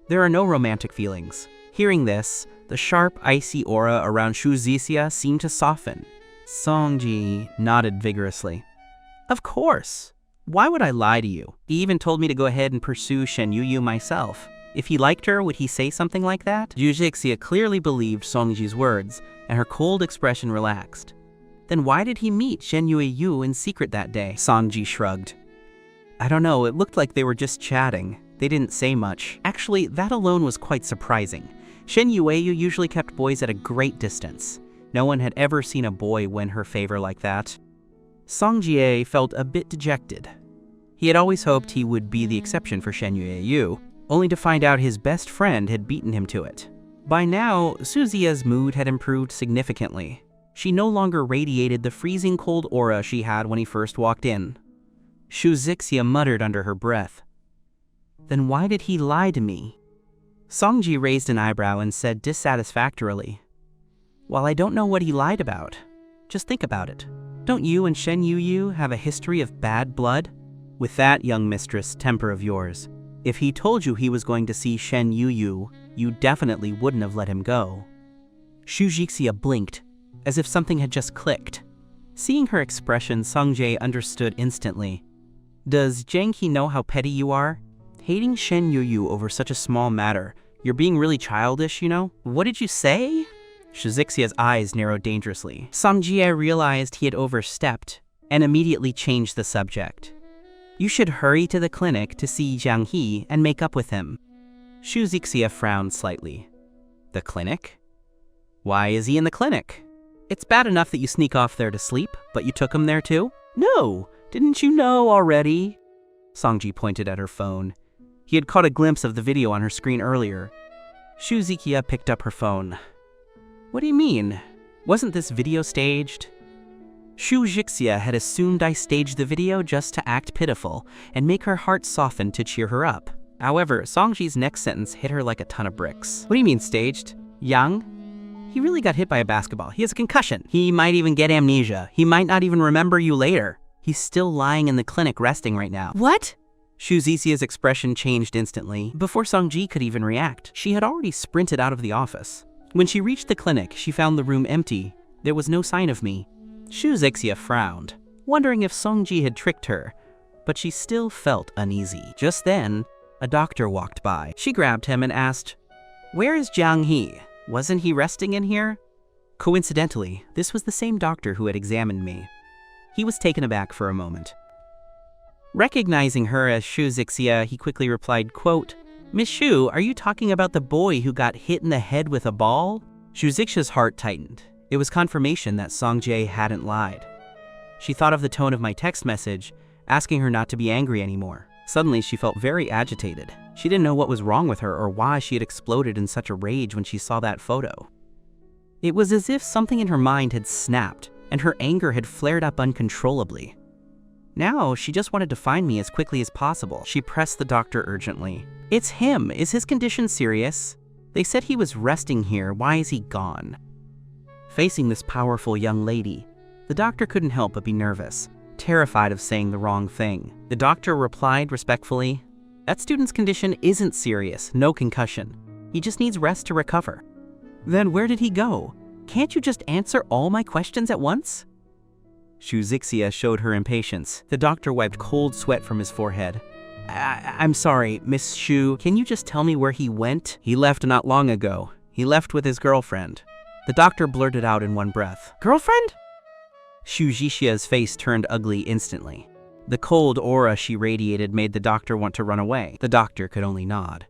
There are no romantic feelings. Hearing this, the sharp, icy aura around Shu Zixia seemed to soften. Sanji nodded vigorously. Of course. Why would I lie to you? He even told me to go ahead and pursue Shen Yu myself. If he liked her, would he say something like that? Shu Zixia clearly believed Sanji's words, and her cold expression relaxed. Then why did he meet Shen Yu in secret that day? Sanji shrugged. I don't know, it looked like they were just chatting. They didn't say much. Actually, that alone was quite surprising. Shen Yu usually kept boys at a great distance. No one had ever seen a boy win her favor like that. Sanji felt a bit dejected. He had always hoped he would be the exception for Shen Yu, only to find out his best friend had beaten him to it. By now, Su Zixia's mood had improved significantly. She no longer radiated the freezing cold aura she had when he first walked in. Shu Zixia muttered under her breath. Then why did he lie to me? Sanji raised an eyebrow and said dissatisfactorily, Well, I don't know what he lied about. Just think about it. Don't you and Shen Yu have a history of bad blood? With that, young mistress, temper of yours, if he told you he was going to see Shen Yu, you definitely wouldn't have let him go. Shu Zixia blinked, as if something had just clicked. Seeing her expression, Sanji understood instantly. Does Jiang He know how petty you are? Hating Shen Yu over such a small matter. You're being really childish, you know? What did you say? Shu Zixia's eyes narrowed dangerously. Sanji realized he had overstepped and immediately changed the subject. You should hurry to the clinic to see Jiang He and make up with him. Shu Zixia frowned slightly. The clinic? Why is he in the clinic? It's bad enough that you sneak off there to sleep, but you took him there too? No, didn't you know already? Sanji pointed at her phone. He had caught a glimpse of the video on her screen earlier. Shuzikia picked up her phone. What do you mean? Wasn't this video staged? Shuzixia had assumed I staged the video just to act pitiful and make her heart soften to cheer her up. However, Sanji's next sentence hit her like a ton of bricks. What do you mean staged? Yang? He really got hit by a basketball. He has a concussion. He might even get amnesia. He might not even remember you later. He's still lying in the clinic resting right now. What? Shuzicia's expression changed instantly. Before Sanji could even react, she had already sprinted out of the office. When she reached the clinic, she found the room empty. There was no sign of me. Shuzixia frowned, wondering if Sanji had tricked her, but she still felt uneasy. Just then, a doctor walked by. She grabbed him and asked, "Where is Jiang He? Wasn't he resting in here?" Coincidentally, this was the same doctor who had examined me. He was taken aback for a moment. Recognizing her as Shuzixia, he quickly replied, quote, "Miss Shu, are you talking about the boy who got hit in the head with a ball?" Shuzixia's heart tightened. It was confirmation that Songjie hadn't lied. She thought of the tone of my text message, asking her not to be angry anymore. Suddenly, she felt very agitated. She didn't know what was wrong with her or why she had exploded in such a rage when she saw that photo. It was as if something in her mind had snapped, and her anger had flared up uncontrollably. Now, she just wanted to find me as quickly as possible. She pressed the doctor urgently. "It's him. Is his condition serious? They said he was resting here. Why is he gone?" Facing this powerful young lady, the doctor couldn't help but be nervous, terrified of saying the wrong thing. The doctor replied respectfully, "That student's condition isn't serious, no concussion. He just needs rest to recover." "Then where did he go? Can't you just answer all my questions at once?" Shuzixia showed her impatience. The doctor wiped cold sweat from his forehead. I'm sorry, Miss Shu, can you just tell me where he went?" "He left not long ago. He left with his girlfriend." The doctor blurted out in one breath. "Girlfriend?" Shuzixia's face turned ugly instantly. The cold aura she radiated made the doctor want to run away. The doctor could only nod.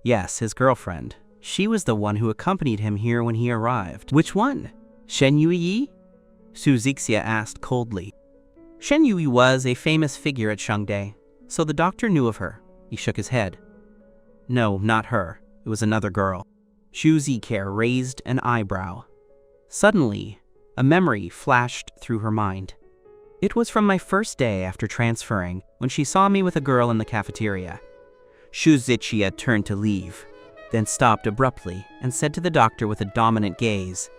Yes, his girlfriend. She was the one who accompanied him here when he arrived. "Which one? Shen Yu? Shuzixia asked coldly. Shen Yu was a famous figure at Shangde, so the doctor knew of her. He shook his head. No, not her. It was another girl. Shuzixia raised an eyebrow. Suddenly, a memory flashed through her mind. It was from my first day after transferring, when she saw me with a girl in the cafeteria. Shuzixia turned to leave, then stopped abruptly and said to the doctor with a dominant gaze,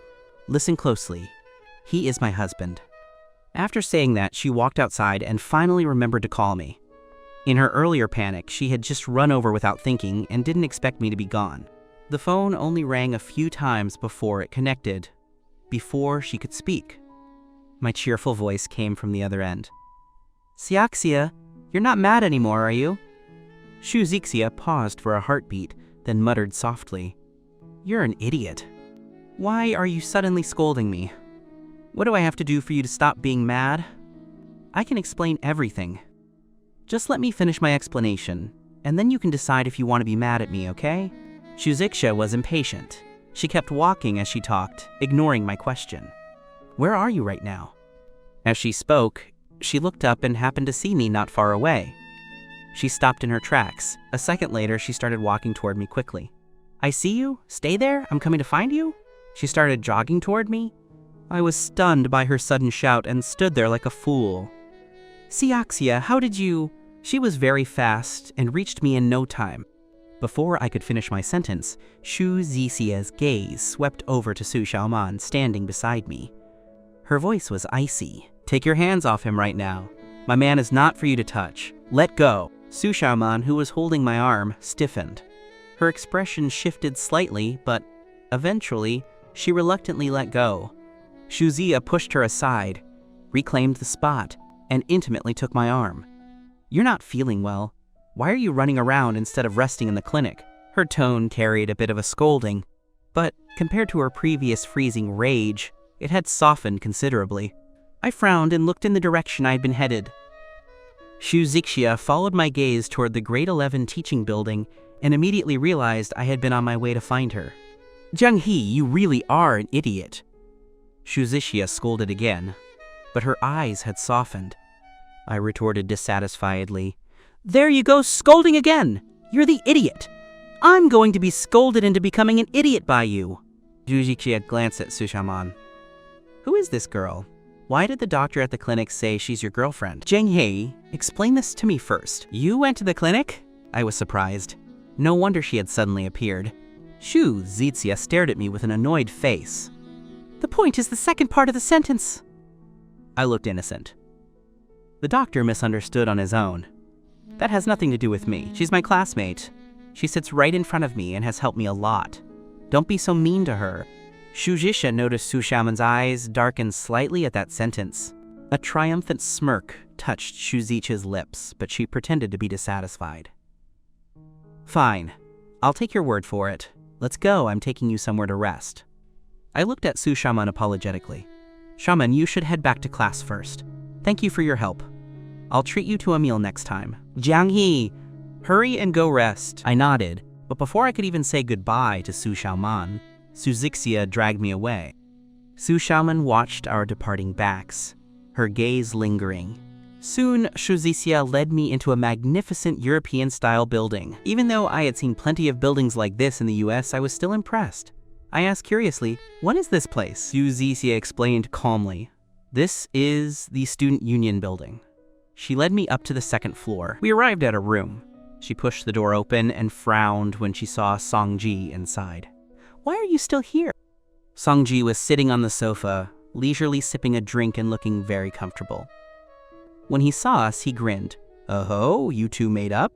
"Listen closely. He is my husband." After saying that, she walked outside and finally remembered to call me. In her earlier panic, she had just run over without thinking and didn't expect me to be gone. The phone only rang a few times before it connected, before she could speak. My cheerful voice came from the other end. "Xiaxia, you're not mad anymore, are you?" Shuzixia paused for a heartbeat, then muttered softly, "You're an idiot. Why are you suddenly scolding me? What do I have to do for you to stop being mad? I can explain everything. Just let me finish my explanation, and then you can decide if you want to be mad at me, okay?" Shuzixia was impatient. She kept walking as she talked, ignoring my question. "Where are you right now?" As she spoke, she looked up and happened to see me not far away. She stopped in her tracks. A second later, she started walking toward me quickly. "I see you? Stay there? I'm coming to find you?" She started jogging toward me. I was stunned by her sudden shout and stood there like a fool. "Xiaxia, how did you—" She was very fast and reached me in no time. Before I could finish my sentence, Shuzixia's gaze swept over to Su Xiaoman standing beside me. Her voice was icy. "Take your hands off him right now. My man is not for you to touch. Let go." Su Xiaoman, who was holding my arm, stiffened. Her expression shifted slightly, but eventually, she reluctantly let go. Shuzia pushed her aside, reclaimed the spot, and intimately took my arm. "You're not feeling well. Why are you running around instead of resting in the clinic?" Her tone carried a bit of a scolding, but compared to her previous freezing rage, it had softened considerably. I frowned and looked in the direction I had been headed. Shuzixia followed my gaze toward the grade 11 teaching building and immediately realized I had been on my way to find her. "Jiang He, you really are an idiot." Shuzishia scolded again, but her eyes had softened. I retorted dissatisfiedly, "There you go, scolding again! You're the idiot! I'm going to be scolded into becoming an idiot by you!" Shuzishia glanced at Sushaman. "Who is this girl? Why did the doctor at the clinic say she's your girlfriend?" "Zhenghei, explain this to me first. You went to the clinic?" I was surprised. No wonder she had suddenly appeared. Shuzishia stared at me with an annoyed face. "The point is the second part of the sentence." I looked innocent. The doctor misunderstood on his own. That has nothing to do with me. She's my classmate. She sits right in front of me and has helped me a lot. Don't be so mean to her. Shuzishia noticed Sushaman's eyes darken slightly at that sentence. A triumphant smirk touched Shuzishia's lips, but she pretended to be dissatisfied. "Fine. I'll take your word for it. Let's go, I'm taking you somewhere to rest." I looked at Sushaman apologetically. "Shaman, you should head back to class first. Thank you for your help. I'll treat you to a meal next time." "Jianghe, hurry and go rest." I nodded, but before I could even say goodbye to Sushaman, Shuzishia dragged me away. Sushaman watched our departing backs, her gaze lingering. Soon, Shuzishia led me into a magnificent European-style building. Even though I had seen plenty of buildings like this in the US, I was still impressed. I asked curiously, "What is this place?" Shuzishia explained calmly. "This is the Student Union building." She led me up to the second floor. We arrived at a room. She pushed the door open and frowned when she saw Sanji inside. "Why are you still here?" Sanji was sitting on the sofa, leisurely sipping a drink and looking very comfortable. When he saw us, he grinned. "Oh, you two made up?"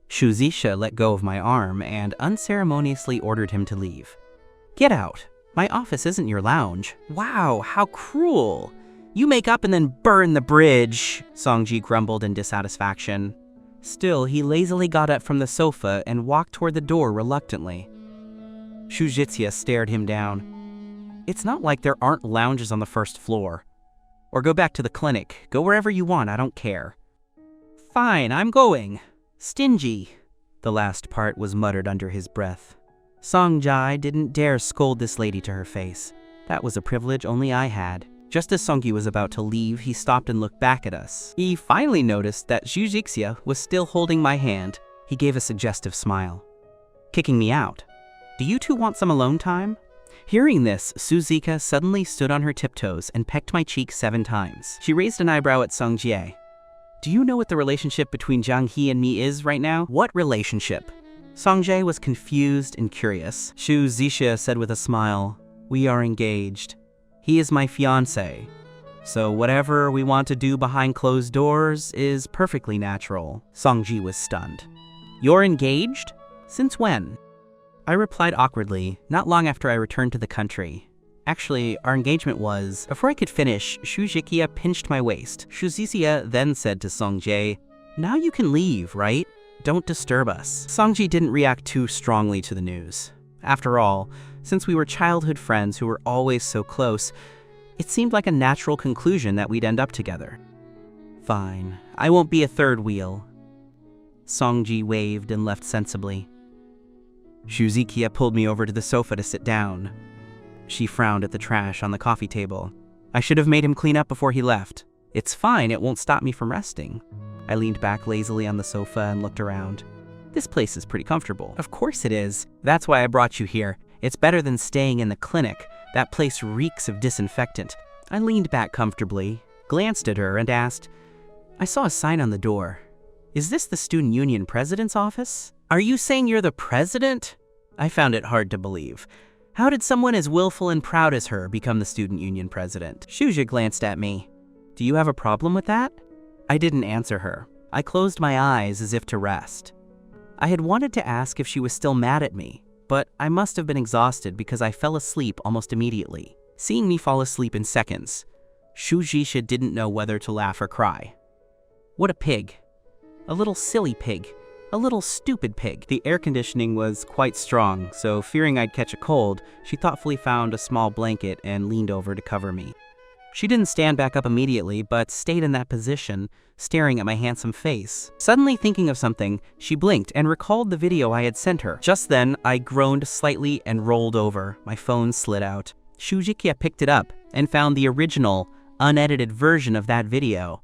Shuzishia let go of my arm and unceremoniously ordered him to leave. "Get out. My office isn't your lounge." "Wow, how cruel. You make up and then burn the bridge," Sanji grumbled in dissatisfaction. Still, he lazily got up from the sofa and walked toward the door reluctantly. Shuzishia stared him down. "It's not like there aren't lounges on the first floor. Or go back to the clinic. Go wherever you want, I don't care." "Fine, I'm going. Stingy." The last part was muttered under his breath. Sanji didn't dare scold this lady to her face. That was a privilege only I had. Just as Sanji was about to leave, he stopped and looked back at us. He finally noticed that Shuzishia was still holding my hand. He gave a suggestive smile. "Kicking me out. Do you two want some alone time?" Hearing this, Shuzishia suddenly stood on her tiptoes and pecked my cheek 7 times. She raised an eyebrow at Sanji. "Do you know what the relationship between Jianghe and me is right now?" "What relationship?" Sanji was confused and curious. Shuzishia said with a smile, "We are engaged. He is my fiancé. So whatever we want to do behind closed doors is perfectly natural." Sanji was stunned. "You're engaged? Since when?" I replied awkwardly, not long after I returned to the country. Actually, our engagement was... Before I could finish, Shuzishia pinched my waist. Shuzishia then said to Sanji, "Now you can leave, right? Don't disturb us." Sanji didn't react too strongly to the news. After all, since we were childhood friends who were always so close, it seemed like a natural conclusion that we'd end up together. "Fine, I won't be a third wheel." Sanji waved and left sensibly. Shuzishia pulled me over to the sofa to sit down. She frowned at the trash on the coffee table. I should have made him clean up before he left. "It's fine, it won't stop me from resting." I leaned back lazily on the sofa and looked around. "This place is pretty comfortable." "Of course it is. That's why I brought you here. It's better than staying in the clinic. That place reeks of disinfectant." I leaned back comfortably, glanced at her, and asked, "I saw a sign on the door. Is this the Student Union President's office?" "Are you saying you're the president?" I found it hard to believe. How did someone as willful and proud as her become the Student Union President? Shuzishia glanced at me. "Do you have a problem with that?" I didn't answer her. I closed my eyes as if to rest. I had wanted to ask if she was still mad at me, but I must have been exhausted because I fell asleep almost immediately. Seeing me fall asleep in seconds, Shuzishia didn't know whether to laugh or cry. What a pig. A little silly pig. A little stupid pig. The air conditioning was quite strong, so fearing I'd catch a cold, she thoughtfully found a small blanket and leaned over to cover me. She didn't stand back up immediately, but stayed in that position, staring at my handsome face. Suddenly thinking of something, she blinked and recalled the video I had sent her. Just then, I groaned slightly and rolled over. My phone slid out. Shujikia picked it up and found the original, unedited version of that video.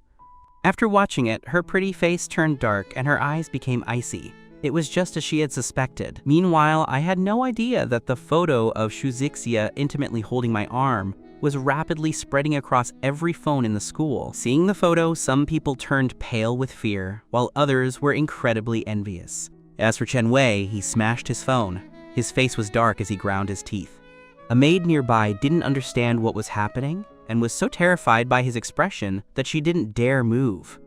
After watching it, her pretty face turned dark and her eyes became icy. It was just as she had suspected. Meanwhile, I had no idea that the photo of Shujikia intimately holding my arm was rapidly spreading across every phone in the school. Seeing the photo, some people turned pale with fear, while others were incredibly envious. As for Chen Wei, he smashed his phone. His face was dark as he ground his teeth. A maid nearby didn't understand what was happening and was so terrified by his expression that she didn't dare move.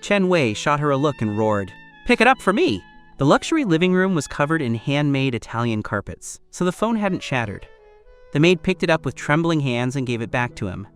Chen Wei shot her a look and roared, "Pick it up for me!" The luxury living room was covered in handmade Italian carpets, so the phone hadn't shattered. The maid picked it up with trembling hands and gave it back to him.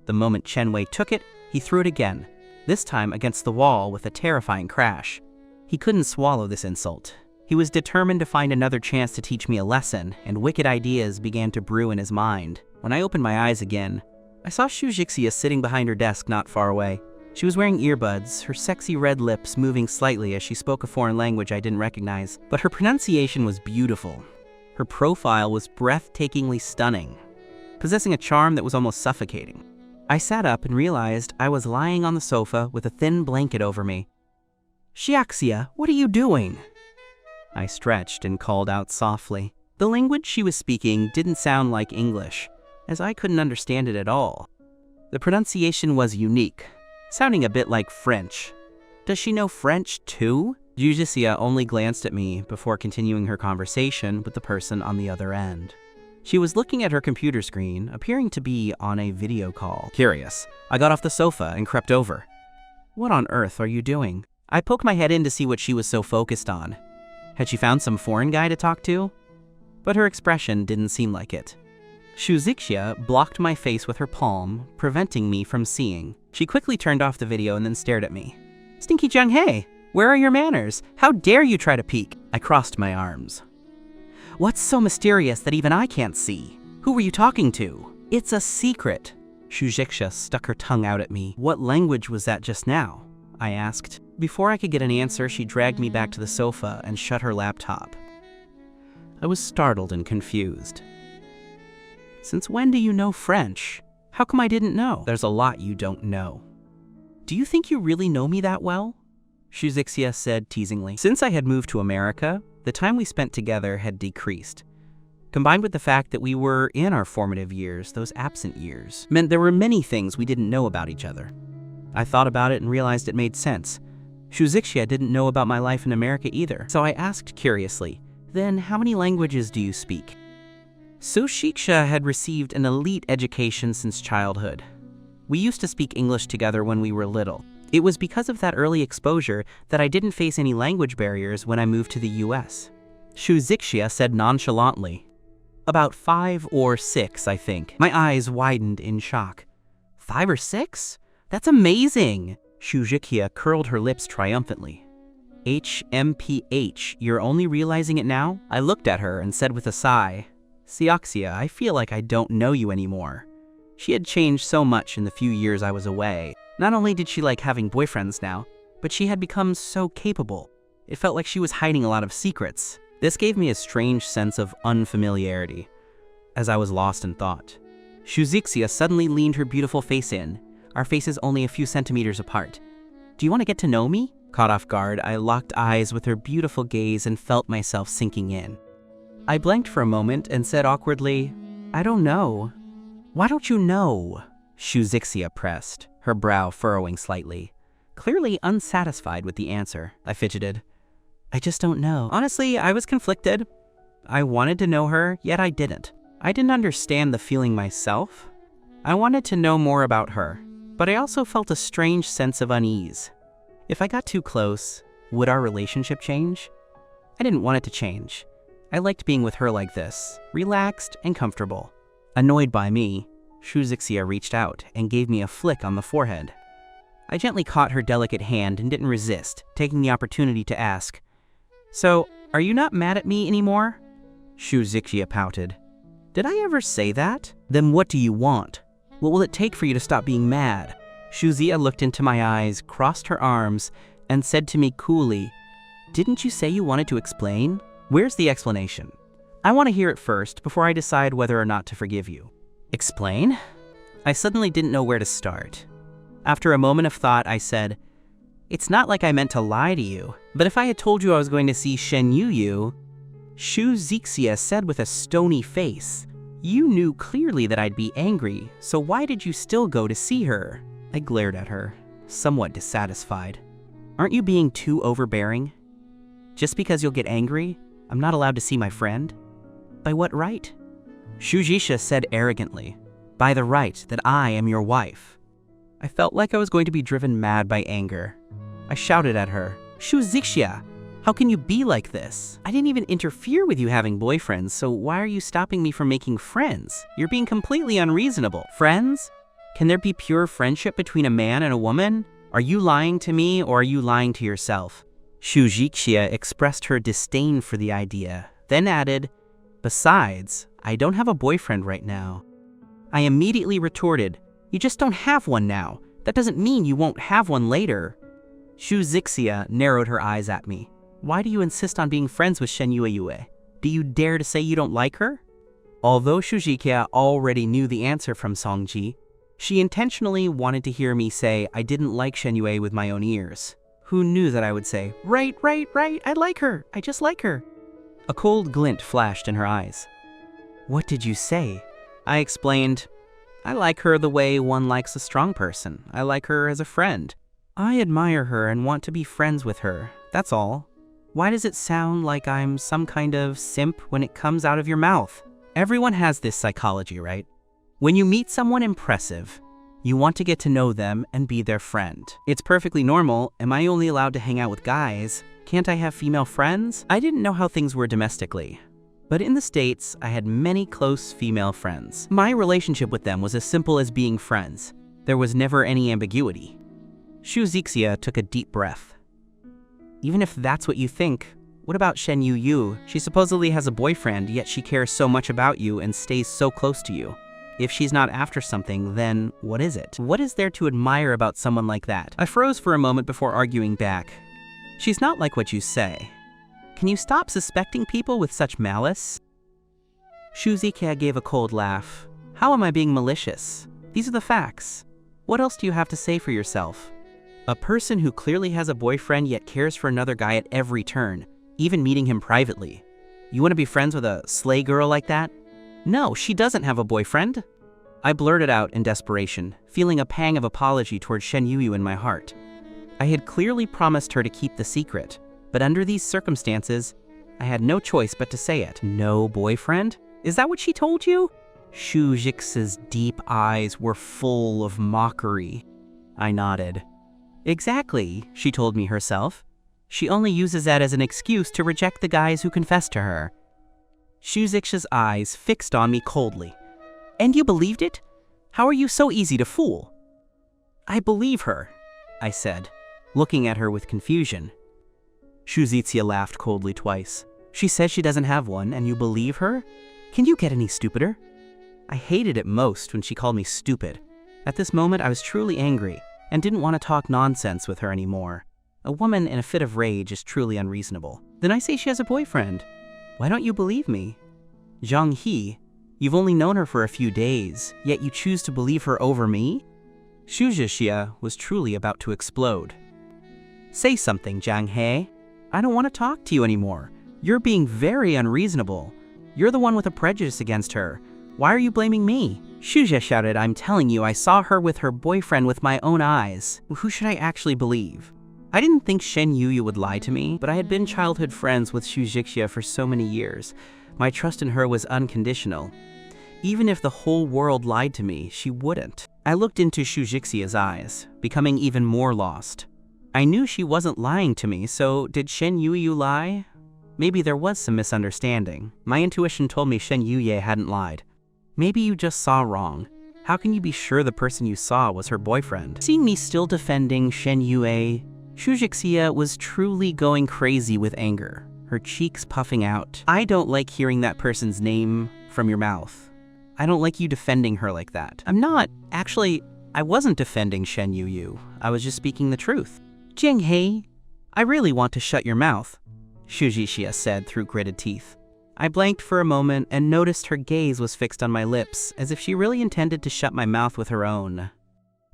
The moment Chen Wei took it, he threw it again, this time against the wall with a terrifying crash. He couldn't swallow this insult. He was determined to find another chance to teach me a lesson, and wicked ideas began to brew in his mind. When I opened my eyes again, I saw Shujikia sitting behind her desk not far away. She was wearing earbuds, her sexy red lips moving slightly as she spoke a foreign language I didn't recognize, but her pronunciation was beautiful. Her profile was breathtakingly stunning, possessing a charm that was almost suffocating. I sat up and realized I was lying on the sofa with a thin blanket over me. "Shiaxia, what are you doing?" I stretched and called out softly. The language she was speaking didn't sound like English, as I couldn't understand it at all. The pronunciation was unique, sounding a bit like French. Does she know French too? Shujikia only glanced at me before continuing her conversation with the person on the other end. She was looking at her computer screen, appearing to be on a video call. Curious, I got off the sofa and crept over. "What on earth are you doing?" I poked my head in to see what she was so focused on. Had she found some foreign guy to talk to? But her expression didn't seem like it. Shujikia blocked my face with her palm, preventing me from seeing. She quickly turned off the video and then stared at me. "Stinky Jung-hae, where are your manners? How dare you try to peek?" I crossed my arms. "What's so mysterious that even I can't see? Who were you talking to? It's a secret." Shujikia stuck her tongue out at me. "What language was that just now?" I asked. Before I could get an answer, she dragged me back to the sofa and shut her laptop. I was startled and confused. "Since when do you know French? How come I didn't know?" "There's a lot you don't know." "Do you think you really know me that well?" Shujikia said teasingly. Since I had moved to America, the time we spent together had decreased. Combined with the fact that we were in our formative years, those absent years, meant there were many things we didn't know about each other. I thought about it and realized it made sense. Shujikia didn't know about my life in America either, so I asked curiously, "Then how many languages do you speak?" Shujikia had received an elite education since childhood. We used to speak English together when we were little. It was because of that early exposure that I didn't face any language barriers when I moved to the US. Shujikia said nonchalantly, "About 5 or 6, I think." My eyes widened in shock. 5 or 6? That's amazing! Shujikia curled her lips triumphantly. HMPH, you're only realizing it now? I looked at her and said with a sigh, "Shiaxia, I feel like I don't know you anymore." She had changed so much in the few years I was away. Not only did she like having boyfriends now, but she had become so capable. It felt like she was hiding a lot of secrets. This gave me a strange sense of unfamiliarity, as I was lost in thought. Shujikia suddenly leaned her beautiful face in, our faces only a few centimeters apart. "Do you want to get to know me?" Caught off guard, I locked eyes with her beautiful gaze and felt myself sinking in. I blanked for a moment and said awkwardly, "I don't know." "Why don't you know?" Shujikia pressed, her brow furrowing slightly, clearly unsatisfied with the answer. I fidgeted. "I just don't know." Honestly, I was conflicted. I wanted to know her, yet I didn't. I didn't understand the feeling myself. I wanted to know more about her, but I also felt a strange sense of unease. If I got too close, would our relationship change? I didn't want it to change. I liked being with her like this, relaxed and comfortable. Annoyed by me, Shujikia reached out and gave me a flick on the forehead. I gently caught her delicate hand and didn't resist, taking the opportunity to ask, "So, are you not mad at me anymore?" Shujikia pouted. "Did I ever say that? Then what do you want? What will it take for you to stop being mad?" Shujikia looked into my eyes, crossed her arms, and said to me coolly, "Didn't you say you wanted to explain? Where's the explanation?" I want to hear it first before I decide whether or not to forgive you. Explain? I suddenly didn't know where to start. After a moment of thought, I said, "It's not like I meant to lie to you, but if I had told you I was going to see Shen Yu," Shu Zixia said with a stony face, "you knew clearly that I'd be angry, so why did you still go to see her?" I glared at her, somewhat dissatisfied. "Aren't you being too overbearing? Just because you'll get angry, I'm not allowed to see my friend? By what right?" Shujisha said arrogantly, "By the right that I am your wife." I felt like I was going to be driven mad by anger. I shouted at her, "Shu Zixia, how can you be like this? I didn't even interfere with you having boyfriends, so why are you stopping me from making friends? You're being completely unreasonable. Friends? Can there be pure friendship between a man and a woman? Are you lying to me or are you lying to yourself?" Shu Zixia expressed her disdain for the idea, then added, "Besides, I don't have a boyfriend right now." I immediately retorted, "You just don't have one now. That doesn't mean you won't have one later." Shu Zixia narrowed her eyes at me. "Why do you insist on being friends with Shen Yu? Do you dare to say you don't like her?" Although Shu Zixia already knew the answer from Sanji, she intentionally wanted to hear me say I didn't like Shen Yu with my own ears. Who knew that I would say, right, I like her, I just like her." A cold glint flashed in her eyes. "What did you say?" I explained, "I like her the way one likes a strong person. I like her as a friend. I admire her and want to be friends with her, that's all. Why does it sound like I'm some kind of simp when it comes out of your mouth?" Everyone has this psychology, right? When you meet someone impressive, you want to get to know them and be their friend. It's perfectly normal. Am I only allowed to hang out with guys? Can't I have female friends? I didn't know how things were domestically, but in the States, I had many close female friends. My relationship with them was as simple as being friends. There was never any ambiguity. Shu Zixia took a deep breath. "Even if that's what you think, what about Shen Yu? She supposedly has a boyfriend, yet she cares so much about you and stays so close to you. If she's not after something, then what is it? What is there to admire about someone like that?" I froze for a moment before arguing back. "She's not like what you say. Can you stop suspecting people with such malice?" Shu Zixia gave a cold laugh. "How am I being malicious? These are the facts. What else do you have to say for yourself? A person who clearly has a boyfriend yet cares for another guy at every turn, even meeting him privately. You want to be friends with a slay girl like that? No, she doesn't have a boyfriend." I blurted out in desperation, feeling a pang of apology towards Shen Yu in my heart. I had clearly promised her to keep the secret, but under these circumstances, I had no choice but to say it. "No boyfriend? Is that what she told you?" Shu Zixia's deep eyes were full of mockery. I nodded. "Exactly," she told me herself. "She only uses that as an excuse to reject the guys who confess to her." Shu Zixia's eyes fixed on me coldly. "And you believed it? How are you so easy to fool?" "I believe her," I said, looking at her with confusion. Shu Zixia laughed coldly twice. "She says she doesn't have one, and you believe her? Can you get any stupider?" I hated it most when she called me stupid. At this moment, I was truly angry and didn't want to talk nonsense with her anymore. A woman in a fit of rage is truly unreasonable. "Then I say she has a boyfriend. Why don't you believe me? Zhang He, you've only known her for a few days, yet you choose to believe her over me?" Shu Zixia was truly about to explode. "Say something, Zhang He. I don't want to talk to you anymore. You're being very unreasonable. You're the one with a prejudice against her. Why are you blaming me?" Shu Zixia shouted, "I'm telling you, I saw her with her boyfriend with my own eyes. Who should I actually believe?" I didn't think Shen Yu would lie to me, but I had been childhood friends with Shu Zixia for so many years. My trust in her was unconditional. Even if the whole world lied to me, she wouldn't. I looked into Shu Zixia's eyes, becoming even more lost. I knew she wasn't lying to me, so did Shen Yu lie? Maybe there was some misunderstanding. My intuition told me Shen Yu hadn't lied. Maybe you just saw wrong. How can you be sure the person you saw was her boyfriend? Seeing me still defending Shen Yu, Shu Zixia was truly going crazy with anger, her cheeks puffing out. "I don't like hearing that person's name from your mouth. I don't like you defending her like that." Actually, I wasn't defending Shen Yu. I was just speaking the truth. "Jiang He, I really want to shut your mouth," Shu Zixia said through gritted teeth. I blanked for a moment and noticed her gaze was fixed on my lips, as if she really intended to shut my mouth with her own.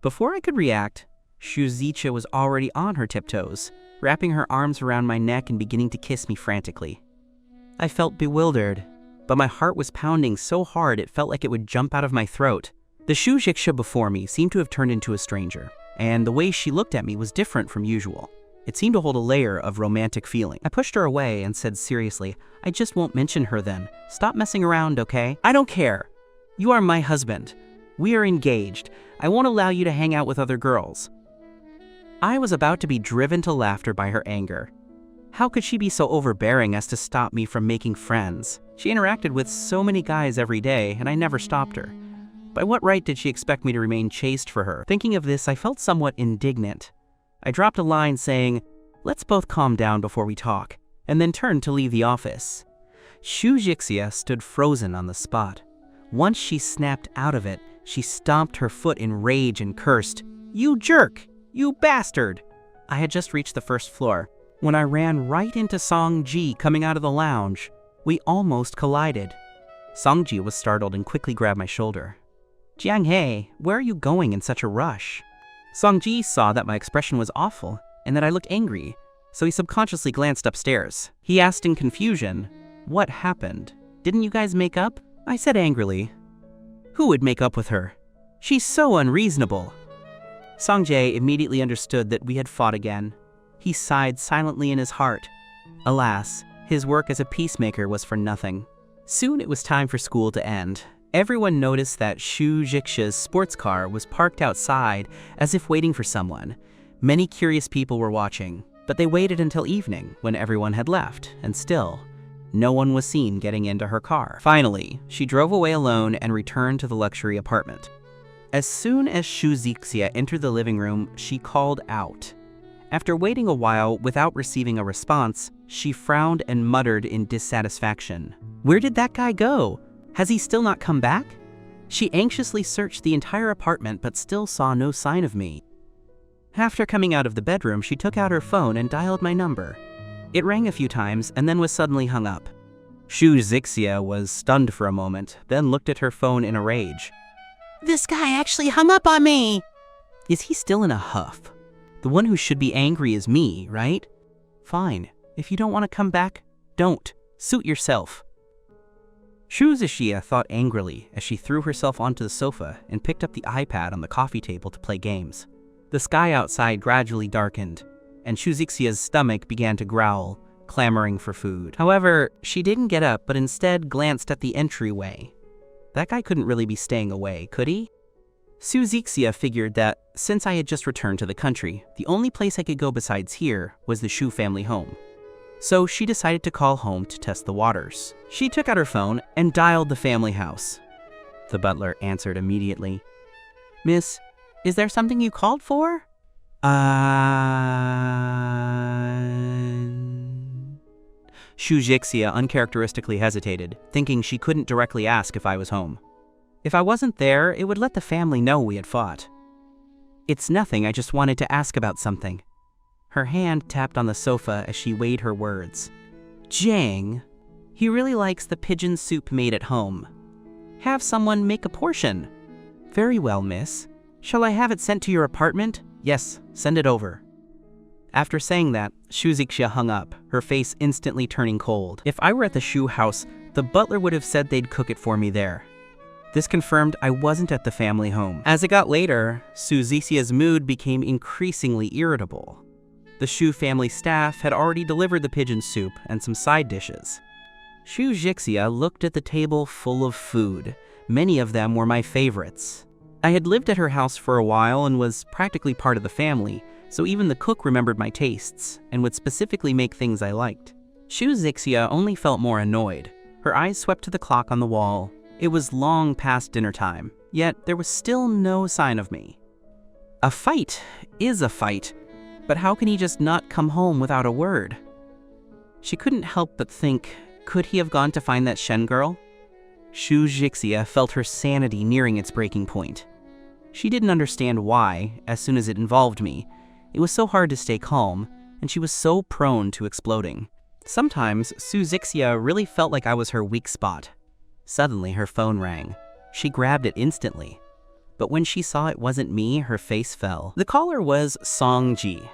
Before I could react, Shuzicha was already on her tiptoes, wrapping her arms around my neck and beginning to kiss me frantically. I felt bewildered, but my heart was pounding so hard it felt like it would jump out of my throat. The Shuzicha before me seemed to have turned into a stranger, and the way she looked at me was different from usual. It seemed to hold a layer of romantic feeling. I pushed her away and said seriously, "I just won't mention her then. Stop messing around, okay?" "I don't care. You are my husband. We are engaged. I won't allow you to hang out with other girls." I was about to be driven to laughter by her anger. How could she be so overbearing as to stop me from making friends? She interacted with so many guys every day, and I never stopped her. By what right did she expect me to remain chaste for her? Thinking of this, I felt somewhat indignant. I dropped a line saying, "Let's both calm down before we talk," and then turned to leave the office. Shujixia stood frozen on the spot. Once she snapped out of it, she stomped her foot in rage and cursed, "You jerk! You bastard!" I had just reached the first floor when I ran right into Sanji coming out of the lounge. We almost collided. Sanji was startled and quickly grabbed my shoulder. "Jiang-hei, where are you going in such a rush?" Sanji saw that my expression was awful and that I looked angry, so he subconsciously glanced upstairs. He asked in confusion, "What happened? Didn't you guys make up?" I said angrily, "Who would make up with her? She's so unreasonable." Sanjay immediately understood that we had fought again. He sighed silently in his heart. Alas, his work as a peacemaker was for nothing. Soon it was time for school to end. Everyone noticed that Shu Jixia's sports car was parked outside as if waiting for someone. Many curious people were watching, but they waited until evening when everyone had left, and still, no one was seen getting into her car. Finally, she drove away alone and returned to the luxury apartment. As soon as Shu Zixia entered the living room, she called out. After waiting a while without receiving a response, she frowned and muttered in dissatisfaction. "Where did that guy go? Has he still not come back?" She anxiously searched the entire apartment but still saw no sign of me. After coming out of the bedroom, she took out her phone and dialed my number. It rang a few times and then was suddenly hung up. Shu Zixia was stunned for a moment, then looked at her phone in a rage. "This guy actually hung up on me!" Is he still in a huff? The one who should be angry is me, right? Fine. If you don't want to come back, don't. Suit yourself. Shu Zixia thought angrily as she threw herself onto the sofa and picked up the iPad on the coffee table to play games. The sky outside gradually darkened, and Shu Zixia's stomach began to growl, clamoring for food. However, she didn't get up but instead glanced at the entryway. That guy couldn't really be staying away, could he? Shu Zixia figured that, since I had just returned to the country, the only place I could go besides here was the Shu family home. So she decided to call home to test the waters. She took out her phone and dialed the family house. The butler answered immediately. "Miss, is there something you called for?" Shu Zixia uncharacteristically hesitated, thinking she couldn't directly ask if I was home. If I wasn't there, it would let the family know we had fought. "It's nothing, I just wanted to ask about something." Her hand tapped on the sofa as she weighed her words. "Jang, he really likes the pigeon soup made at home. Have someone make a portion." "Very well, miss. Shall I have it sent to your apartment?" "Yes, send it over." After saying that, Shu Zixia hung up, her face instantly turning cold. If I were at the Shu house, the butler would have said they'd cook it for me there. This confirmed I wasn't at the family home. As it got later, Shu Zixia's mood became increasingly irritable. The Shu family staff had already delivered the pigeon soup and some side dishes. Shu Zixia looked at the table full of food. Many of them were my favorites. I had lived at her house for a while and was practically part of the family, so even the cook remembered my tastes and would specifically make things I liked. Shu Zixia only felt more annoyed. Her eyes swept to the clock on the wall. It was long past dinner time, yet there was still no sign of me. A fight is a fight, but how can he just not come home without a word? She couldn't help but think, could he have gone to find that Shen girl? Shu Zixia felt her sanity nearing its breaking point. She didn't understand why, as soon as it involved me. It was so hard to stay calm, and she was so prone to exploding. Sometimes, Su Zixia really felt like I was her weak spot. Suddenly, her phone rang. She grabbed it instantly. But when she saw it wasn't me, her face fell. The caller was Sanji.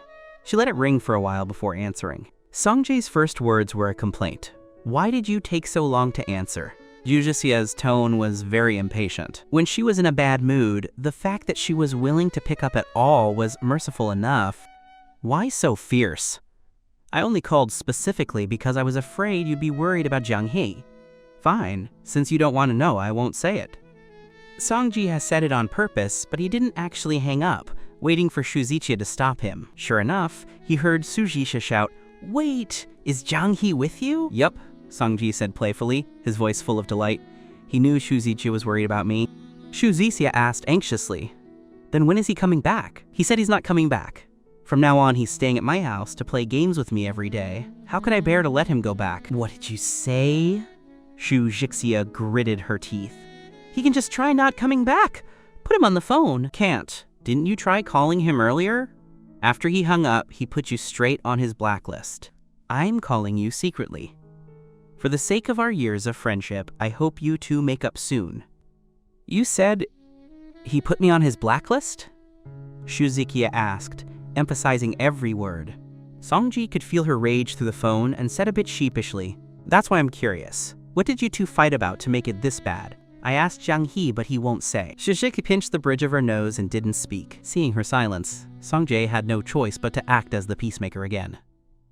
She let it ring for a while before answering. Sanji's first words were a complaint. "Why did you take so long to answer?" Yujisia's tone was very impatient. When she was in a bad mood, the fact that she was willing to pick up at all was merciful enough. Why so fierce? I only called specifically because I was afraid you'd be worried about Jiang He. Fine, since you don't want to know, I won't say it. Sanji has said it on purpose, but he didn't actually hang up, waiting for Shuzichia to stop him. Sure enough, he heard Sujisha shout, "Wait, is Jiang He with you?" "Yup," Sanji said playfully, his voice full of delight. He knew Shuzichia was worried about me. Shuzichia asked anxiously, "Then when is he coming back?" "He said he's not coming back. From now on, he's staying at my house to play games with me every day. How could I bear to let him go back?" "What did you say?" Shuzichia gritted her teeth. "He can just try not coming back. Put him on the phone." "Can't. Didn't you try calling him earlier?" "After he hung up, he put you straight on his blacklist. I'm calling you secretly. For the sake of our years of friendship, I hope you two make up soon." "You said he put me on his blacklist?" Shuzichia asked, emphasizing every word. Sanji could feel her rage through the phone and said a bit sheepishly, "That's why I'm curious. What did you two fight about to make it this bad?" "I asked Jiang He, but he won't say." Shuzichia pinched the bridge of her nose and didn't speak. Seeing her silence, Sanji had no choice but to act as the peacemaker again.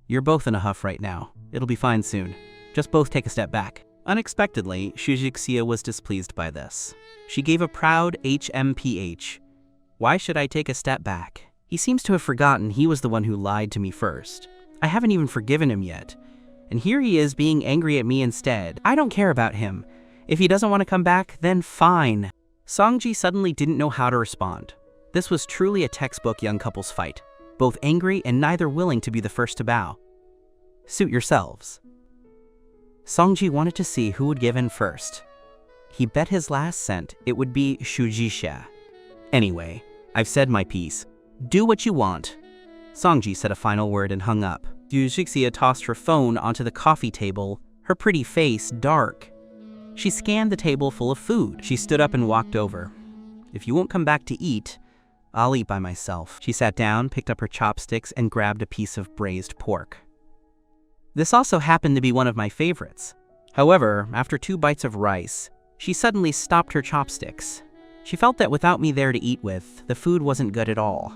"You're both in a huff right now. It'll be fine soon. Just both take a step back." Unexpectedly, Shuzichia was displeased by this. She gave a proud HMPH. "Why should I take a step back? He seems to have forgotten he was the one who lied to me first. I haven't even forgiven him yet. And here he is being angry at me instead. I don't care about him. If he doesn't want to come back, then fine." Sanji suddenly didn't know how to respond. This was truly a textbook young couples fight, both angry and neither willing to be the first to bow. Suit yourselves. Sanji wanted to see who would give in first. He bet his last cent it would be Shuzichia. "Anyway, I've said my piece. Do what you want." Sanji said a final word and hung up. Shuzichia tossed her phone onto the coffee table, her pretty face dark. She scanned the table full of food. She stood up and walked over. "If you won't come back to eat, I'll eat by myself." She sat down, picked up her chopsticks, and grabbed a piece of braised pork. This also happened to be one of my favorites. However, after 2 bites of rice, she suddenly stopped her chopsticks. She felt that without me there to eat with, the food wasn't good at all.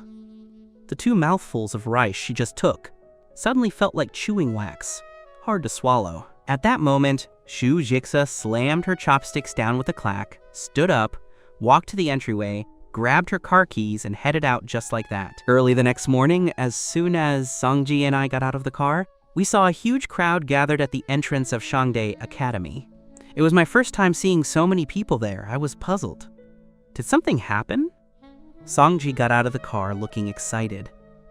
The 2 mouthfuls of rice she just took suddenly felt like chewing wax, hard to swallow. At that moment, Shuzichia slammed her chopsticks down with a clack, stood up, walked to the entryway, grabbed her car keys, and headed out just like that. Early the next morning, as soon as Sanji and I got out of the car, we saw a huge crowd gathered at the entrance of Shangdae Academy. It was my first time seeing so many people there. I was puzzled. Did something happen? Sanji got out of the car looking excited.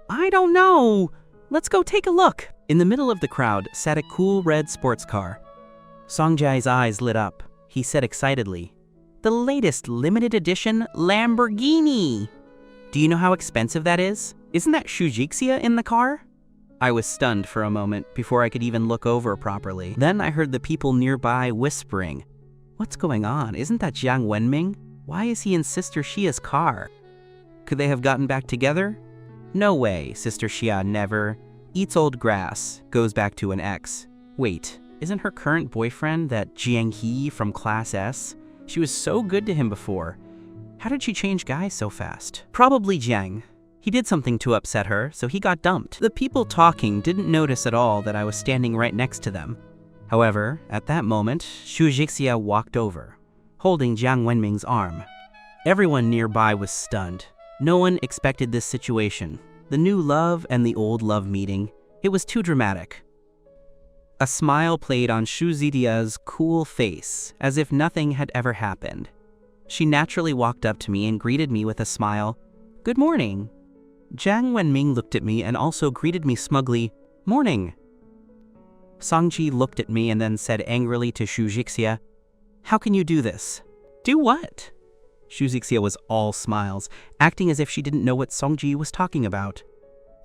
"I don't know. Let's go take a look." In the middle of the crowd sat a cool red sports car. Sanji's eyes lit up. He said excitedly, "The latest limited edition Lamborghini! Do you know how expensive that is? Isn't that Shuzichia in the car?" I was stunned for a moment before I could even look over properly. Then I heard the people nearby whispering, "What's going on? Isn't that Jiang Wenming? Why is he in Sister Xia's car? Could they have gotten back together? No way, Sister Xia never. Eats old grass, goes back to an ex. Wait, isn't her current boyfriend that Jiang He from Class S? She was so good to him before. How did she change guys so fast?" Probably Jiang. He did something to upset her, so he got dumped. The people talking didn't notice at all that I was standing right next to them. However, at that moment, Shuzichia walked over, holding Jiang Wenming's arm. Everyone nearby was stunned. No one expected this situation. The new love and the old love meeting. It was too dramatic. A smile played on Shuzichia's cool face, as if nothing had ever happened. She naturally walked up to me and greeted me with a smile. "Good morning." Jiang Wenming looked at me and also greeted me smugly, "Morning." Sanji looked at me and then said angrily to Shuzichia, "How can you do this?" "Do what?" Shuzichia was all smiles, acting as if she didn't know what Sanji was talking about.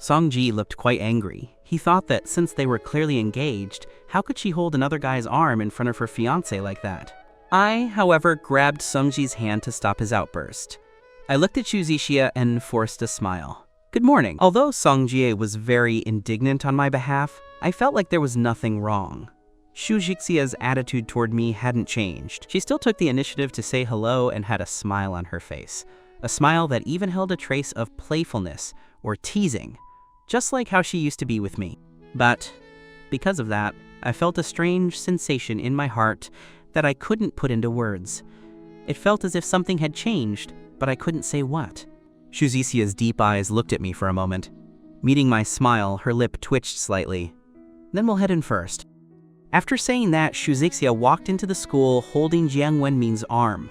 Sanji looked quite angry. He thought that since they were clearly engaged, how could she hold another guy's arm in front of her fiancé like that? I, however, grabbed Sanji's hand to stop his outburst. I looked at Shuzishia and forced a smile. Good morning. Although Sanji was very indignant on my behalf, I felt like there was nothing wrong. Shujixia's attitude toward me hadn't changed. She still took the initiative to say hello and had a smile on her face. A smile that even held a trace of playfulness or teasing, just like how she used to be with me. But because of that, I felt a strange sensation in my heart that I couldn't put into words. It felt as if something had changed, but I couldn't say what. Shuzisia's deep eyes looked at me for a moment. Meeting my smile, her lip twitched slightly. Then we'll head in first. After saying that, Shuzixia walked into the school holding Jiang Wenming's arm.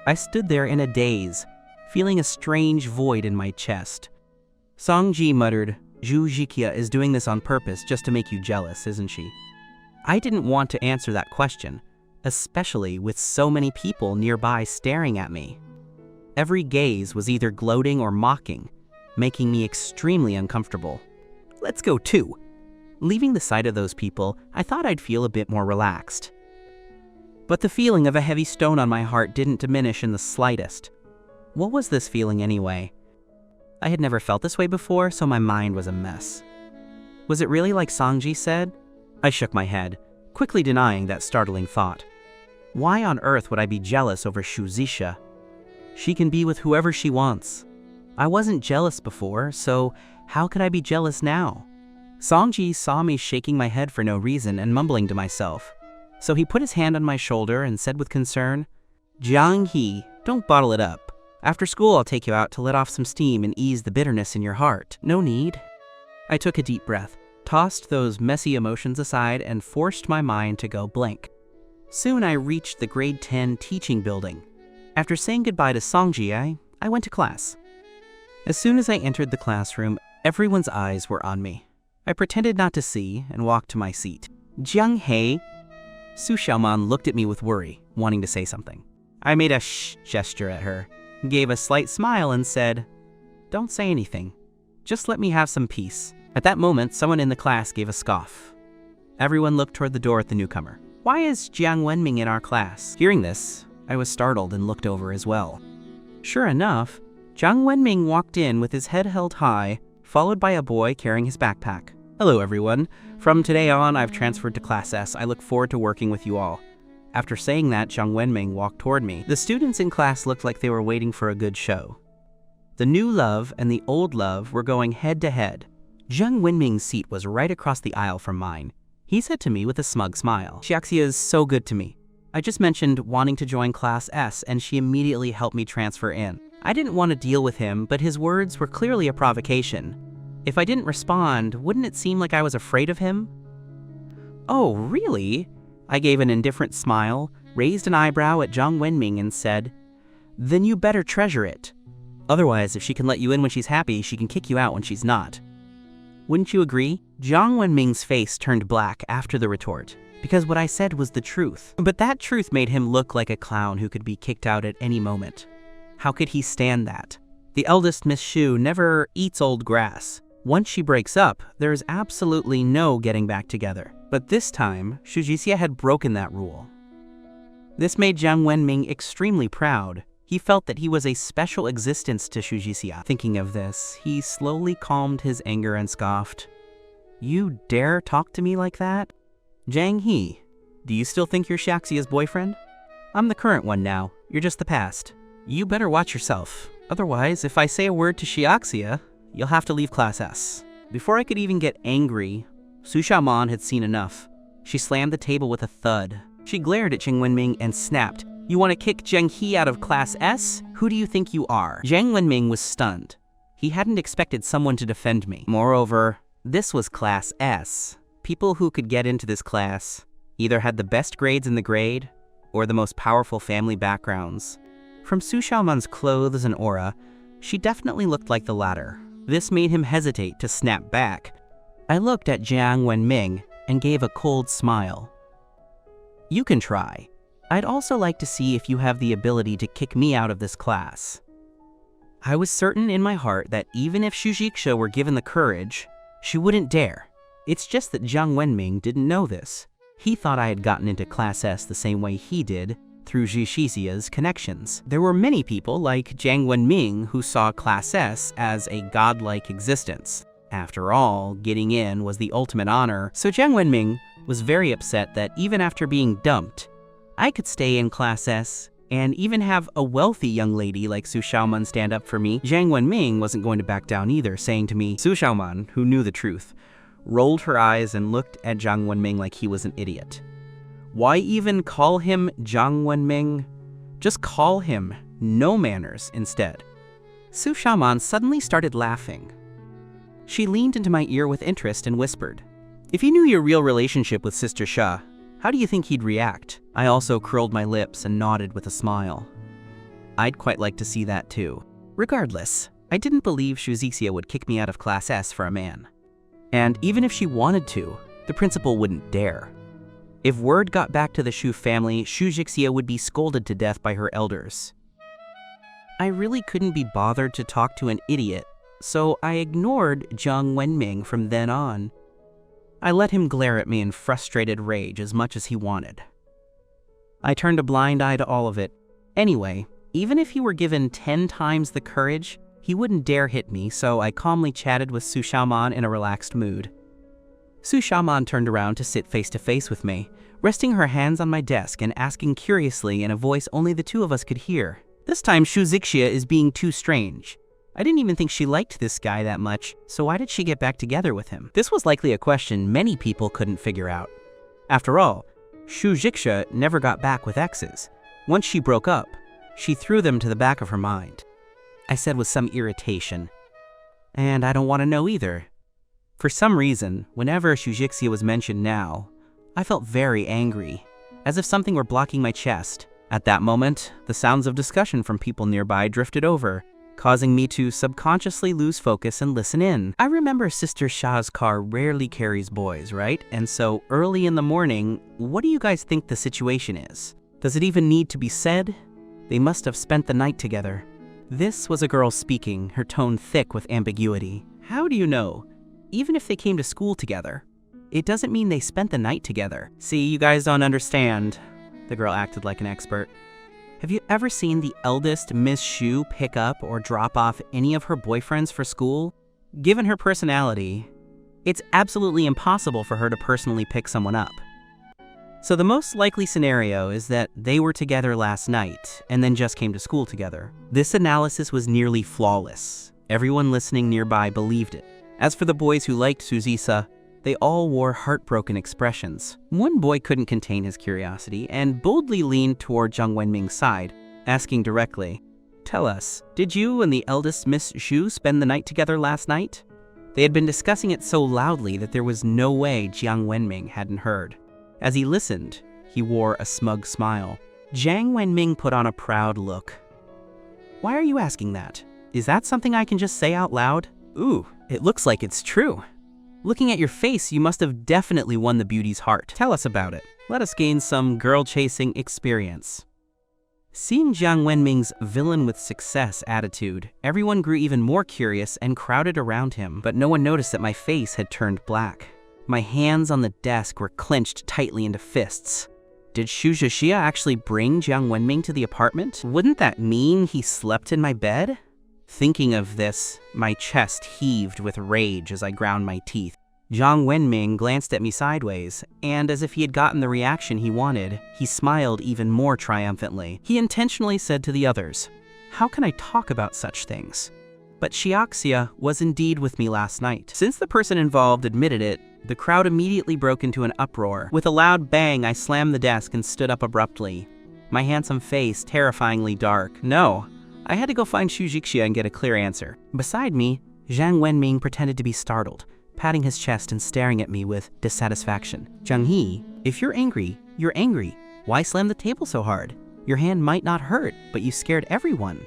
I stood there in a daze, feeling a strange void in my chest. Sanji muttered, "Shuzixia is doing this on purpose just to make you jealous, isn't she?" I didn't want to answer that question, especially with so many people nearby staring at me. Every gaze was either gloating or mocking, making me extremely uncomfortable. Let's go too. Leaving the sight of those people, I thought I'd feel a bit more relaxed. But the feeling of a heavy stone on my heart didn't diminish in the slightest. What was this feeling anyway? I had never felt this way before, so my mind was a mess. Was it really like Sanji said? I shook my head, quickly denying that startling thought. Why on earth would I be jealous over Shuzisha? She can be with whoever she wants. I wasn't jealous before, so how could I be jealous now? Sanji saw me shaking my head for no reason and mumbling to myself. So he put his hand on my shoulder and said with concern, "Jiang He, don't bottle it up. After school I'll take you out to let off some steam and ease the bitterness in your heart. No need." I took a deep breath, tossed those messy emotions aside, and forced my mind to go blank. Soon I reached the grade 10 teaching building. After saying goodbye to Sanji, I went to class. As soon as I entered the classroom, everyone's eyes were on me. I pretended not to see and walked to my seat. "Jiang He." Su Xiaoman looked at me with worry, wanting to say something. I made a shh gesture at her, gave a slight smile and said, "Don't say anything. Just let me have some peace." At that moment, someone in the class gave a scoff. Everyone looked toward the door at the newcomer. "Why is Jiang Wenming in our class?" Hearing this, I was startled and looked over as well. Sure enough, Jiang Wenming walked in with his head held high, followed by a boy carrying his backpack. "Hello everyone. From today on, I've transferred to Class S. I look forward to working with you all." After saying that, Jiang Wenming walked toward me. The students in class looked like they were waiting for a good show. The new love and the old love were going head to head. Jiang Wenming's seat was right across the aisle from mine. He said to me with a smug smile, "Xiaxia is so good to me. I just mentioned wanting to join Class S and she immediately helped me transfer in." I didn't want to deal with him, but his words were clearly a provocation. If I didn't respond, wouldn't it seem like I was afraid of him? "Oh, really?" I gave an indifferent smile, raised an eyebrow at Jiang Wenming and said, "Then you better treasure it. Otherwise, if she can let you in when she's happy, she can kick you out when she's not." Wouldn't you agree? Jiang Wenming's face turned black after the retort, because what I said was the truth. But that truth made him look like a clown who could be kicked out at any moment. How could he stand that? The eldest Miss Shu never eats old grass. Once she breaks up, there is absolutely no getting back together. But this time, Shuzixia had broken that rule. This made Jiang Wenming extremely proud. He felt that he was a special existence to Shuzixia. Thinking of this, he slowly calmed his anger and scoffed. "You dare talk to me like that? Jiang He, do you still think you're Xiaxia's boyfriend? I'm the current one now. You're just the past. You better watch yourself. Otherwise, if I say a word to Xiaxia, you'll have to leave Class S." Before I could even get angry, Su Xiaoman had seen enough. She slammed the table with a thud. She glared at Jiang Wenming and snapped, "You want to kick Jiang He out of Class S? Who do you think you are?" Jiang Wenming was stunned. He hadn't expected someone to defend me. Moreover, this was Class S. People who could get into this class either had the best grades in the grade or the most powerful family backgrounds. From Su Xiaoman's clothes and aura, she definitely looked like the latter. This made him hesitate to snap back. I looked at Jiang Wenming and gave a cold smile. "You can try. I'd also like to see if you have the ability to kick me out of this class." I was certain in my heart that even if Shujixia were given the courage, she wouldn't dare. It's just that Jiang Wenming didn't know this. He thought I had gotten into Class S the same way he did, through Zhixia's connections. There were many people like Jiang Wenming who saw Class S as a godlike existence. After all, getting in was the ultimate honor, so Jiang Wenming was very upset that even after being dumped, I could stay in Class S and even have a wealthy young lady like Su Xiaoman stand up for me. Jiang Wenming wasn't going to back down either, saying to me, Su Xiaoman, who knew the truth, rolled her eyes and looked at Jiang Wenming like he was an idiot. Why even call him Jiang Wenming? Just call him No Manners instead. Su Xiaoman suddenly started laughing. She leaned into my ear with interest and whispered, if he knew your real relationship with Sister Sha, how do you think he'd react? I also curled my lips and nodded with a smile. I'd quite like to see that too. Regardless, I didn't believe Shuzixia would kick me out of Class S for a man. And even if she wanted to, the principal wouldn't dare. If word got back to the Shu family, Shuzixia would be scolded to death by her elders. I really couldn't be bothered to talk to an idiot, so I ignored Jiang Wenming from then on. I let him glare at me in frustrated rage as much as he wanted. I turned a blind eye to all of it. Anyway, even if he were given 10 times the courage, he wouldn't dare hit me, so I calmly chatted with Su Xiaoman in a relaxed mood. Su Xiaoman turned around to sit face to face with me, resting her hands on my desk and asking curiously in a voice only the two of us could hear. This time Shu Zixia is being too strange. I didn't even think she liked this guy that much, so why did she get back together with him? This was likely a question many people couldn't figure out. After all, Shu Zixia never got back with exes. Once she broke up, she threw them to the back of her mind. I said with some irritation, and I don't want to know either. For some reason, whenever Shu Zixia was mentioned now, I felt very angry, as if something were blocking my chest. At that moment, the sounds of discussion from people nearby drifted over, causing me to subconsciously lose focus and listen in. I remember Sister Sha's car rarely carries boys, right? And so early in the morning, what do you guys think the situation is? Does it even need to be said? They must have spent the night together. This was a girl speaking, her tone thick with ambiguity. How do you know? Even if they came to school together, it doesn't mean they spent the night together. See, you guys don't understand. The girl acted like an expert. Have you ever seen the eldest Miss Shu pick up or drop off any of her boyfriends for school? Given her personality, it's absolutely impossible for her to personally pick someone up. So the most likely scenario is that they were together last night and then just came to school together. This analysis was nearly flawless. Everyone listening nearby believed it. As for the boys who liked Suzisa, they all wore heartbroken expressions. One boy couldn't contain his curiosity and boldly leaned toward Jiang Wenming's side, asking directly, "Tell us, did you and the eldest Miss Shu spend the night together last night?" They had been discussing it so loudly that there was no way Jiang Wenming hadn't heard. As he listened, he wore a smug smile. Jiang Wenming put on a proud look. "Why are you asking that? Is that something I can just say out loud?" "Ooh, it looks like it's true. Looking at your face, you must have definitely won the beauty's heart. Tell us about it. Let us gain some girl-chasing experience." Seeing Jiang Wenming's villain with success attitude, everyone grew even more curious and crowded around him, but no one noticed that my face had turned black. My hands on the desk were clenched tightly into fists. Did Shu Zixia actually bring Jiang Wenming to the apartment? Wouldn't that mean he slept in my bed? Thinking of this, my chest heaved with rage as I ground my teeth. Jiang Wenming glanced at me sideways, and as if he had gotten the reaction he wanted, he smiled even more triumphantly. He intentionally said to the others, "How can I talk about such things?" But Xiaoxia was indeed with me last night. Since the person involved admitted it, the crowd immediately broke into an uproar. With a loud bang, I slammed the desk and stood up abruptly, my handsome face terrifyingly dark. No, I had to go find Shu Zixia and get a clear answer. Beside me, Jiang Wenming pretended to be startled, patting his chest and staring at me with dissatisfaction. "Jiang He, if you're angry, you're angry. Why slam the table so hard? Your hand might not hurt, but you scared everyone."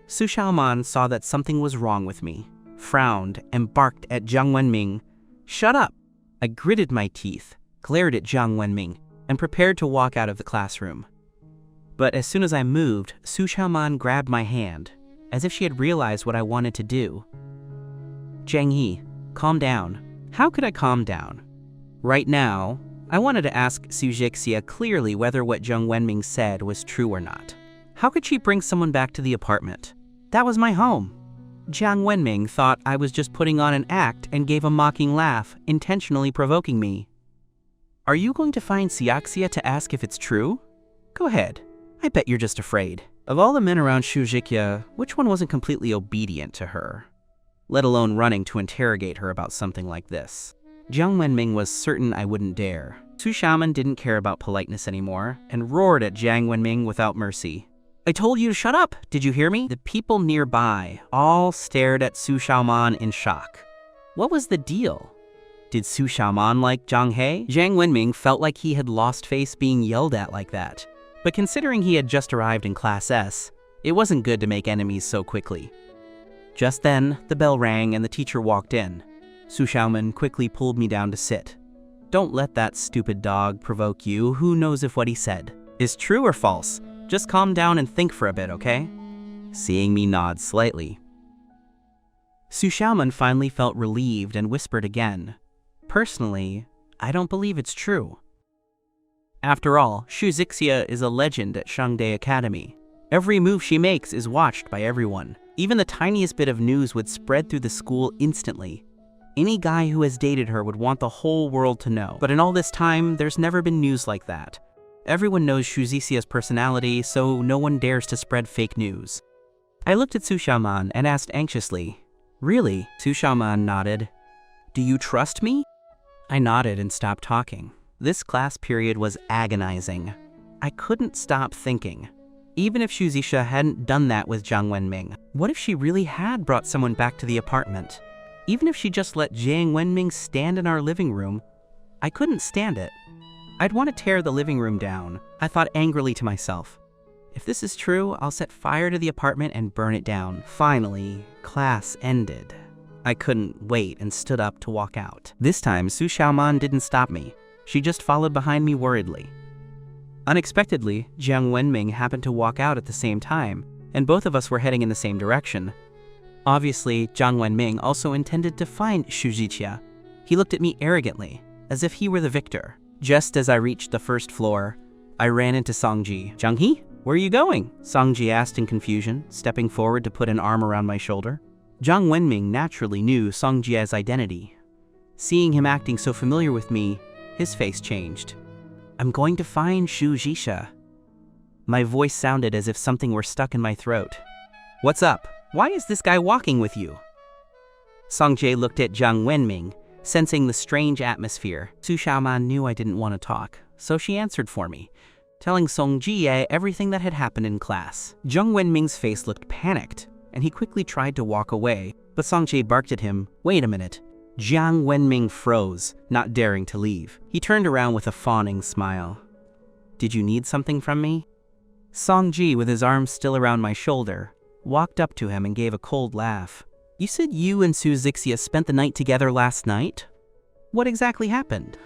Su Xiaoman saw that something was wrong with me, frowned, and barked at Jiang Wenming. "Shut up!" I gritted my teeth, glared at Jiang Wenming, and prepared to walk out of the classroom. But as soon as I moved, Su Xiaoman grabbed my hand, as if she had realized what I wanted to do. Jang Hee, calm down. How could I calm down? Right now, I wanted to ask Sujixia clearly whether what Jung Wenming said was true or not. How could she bring someone back to the apartment? That was my home. Jiang Wenming thought I was just putting on an act and gave a mocking laugh, intentionally provoking me. Are you going to find Siaxia to ask if it's true? Go ahead. I bet you're just afraid. Of all the men around Shujikia, which one wasn't completely obedient to her? Let alone running to interrogate her about something like this. Jiang Wenming was certain I wouldn't dare. Su Shaman didn't care about politeness anymore and roared at Jiang Wenming without mercy. I told you to shut up! Did you hear me? The people nearby all stared at Su Shaoman in shock. What was the deal? Did Su Shaoman like Zhang He? Jiang Wenming felt like he had lost face being yelled at like that. But considering he had just arrived in Class S, it wasn't good to make enemies so quickly. Just then, the bell rang and the teacher walked in. Su Shaoman quickly pulled me down to sit. Don't let that stupid dog provoke you. Who knows if what he said is true or false? Just calm down and think for a bit, okay? Seeing me nod slightly. Su Shaoman finally felt relieved and whispered again. Personally, I don't believe it's true. After all, Shu Zixia is a legend at Shangde Academy. Every move she makes is watched by everyone. Even the tiniest bit of news would spread through the school instantly. Any guy who has dated her would want the whole world to know. But in all this time, there's never been news like that. Everyone knows Shu Zixia's personality, so no one dares to spread fake news. I looked at Su Shaoman and asked anxiously, Really? Su Shaoman nodded. Do you trust me? I nodded and stopped talking. This class period was agonizing. I couldn't stop thinking. Even if Shu Zixia hadn't done that with Jiang Wenming, what if she really had brought someone back to the apartment? Even if she just let Jiang Wenming stand in our living room, I couldn't stand it. I'd want to tear the living room down. I thought angrily to myself. If this is true, I'll set fire to the apartment and burn it down. Finally, class ended. I couldn't wait and stood up to walk out. This time, Su Shaoman didn't stop me. She just followed behind me worriedly. Unexpectedly, Jiang Wenming happened to walk out at the same time, and both of us were heading in the same direction. Obviously, Jiang Wenming also intended to find Shu Zixia. He looked at me arrogantly, as if he were the victor. Just as I reached the first floor, I ran into Sanji. Zhang He, where are you going? Sanji asked in confusion, stepping forward to put an arm around my shoulder. Jiang Wenming naturally knew Songjia's identity. Seeing him acting so familiar with me, his face changed. I'm going to find Shu Zixia. My voice sounded as if something were stuck in my throat. What's up? Why is this guy walking with you? Songjie looked at Jiang Wenming, sensing the strange atmosphere. Su Shaoman knew I didn't want to talk, so she answered for me, telling Songjie everything that had happened in class. Jiang Wenming's face looked panicked, and he quickly tried to walk away, but Songjie barked at him, Wait a minute. Jiang Wenming froze, not daring to leave. He turned around with a fawning smile. Did you need something from me? Songjie, with his arms still around my shoulder, walked up to him and gave a cold laugh. You said you and Su Zixia spent the night together last night? What exactly happened?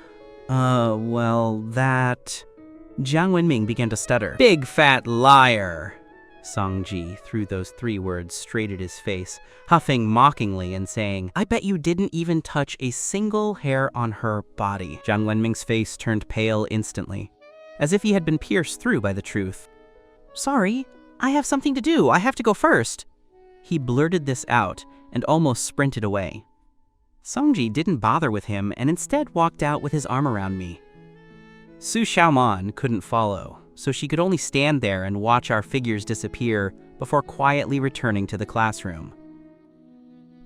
Well, that... Jiang Wenming began to stutter. Big fat liar! Songjie threw those 3 words straight at his face, huffing mockingly and saying, I bet you didn't even touch a single hair on her body. Jiang Wenming's face turned pale instantly, as if he had been pierced through by the truth. Sorry, I have something to do. I have to go first. He blurted this out and almost sprinted away. Songjie didn't bother with him and instead walked out with his arm around me. Su Shaoman couldn't follow, so she could only stand there and watch our figures disappear before quietly returning to the classroom.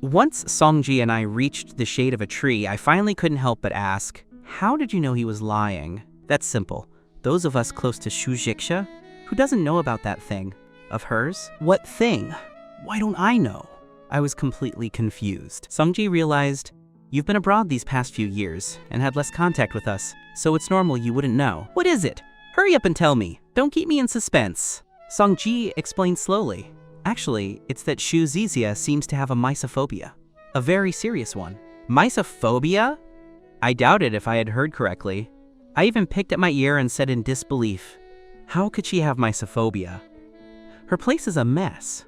Once Songjie and I reached the shade of a tree, I finally couldn't help but ask, How did you know he was lying? That's simple. Those of us close to Shu Zixia? Who doesn't know about that thing? Of hers? What thing? Why don't I know? I was completely confused. Songjie realized, You've been abroad these past few years and had less contact with us, so it's normal you wouldn't know. What is it? Hurry up and tell me. Don't keep me in suspense. Songjie explained slowly. Actually, it's that Shu Zixia seems to have a misophobia. A very serious one. Misophobia? I doubted if I had heard correctly. I even picked at my ear and said in disbelief, How could she have misophobia? Her place is a mess.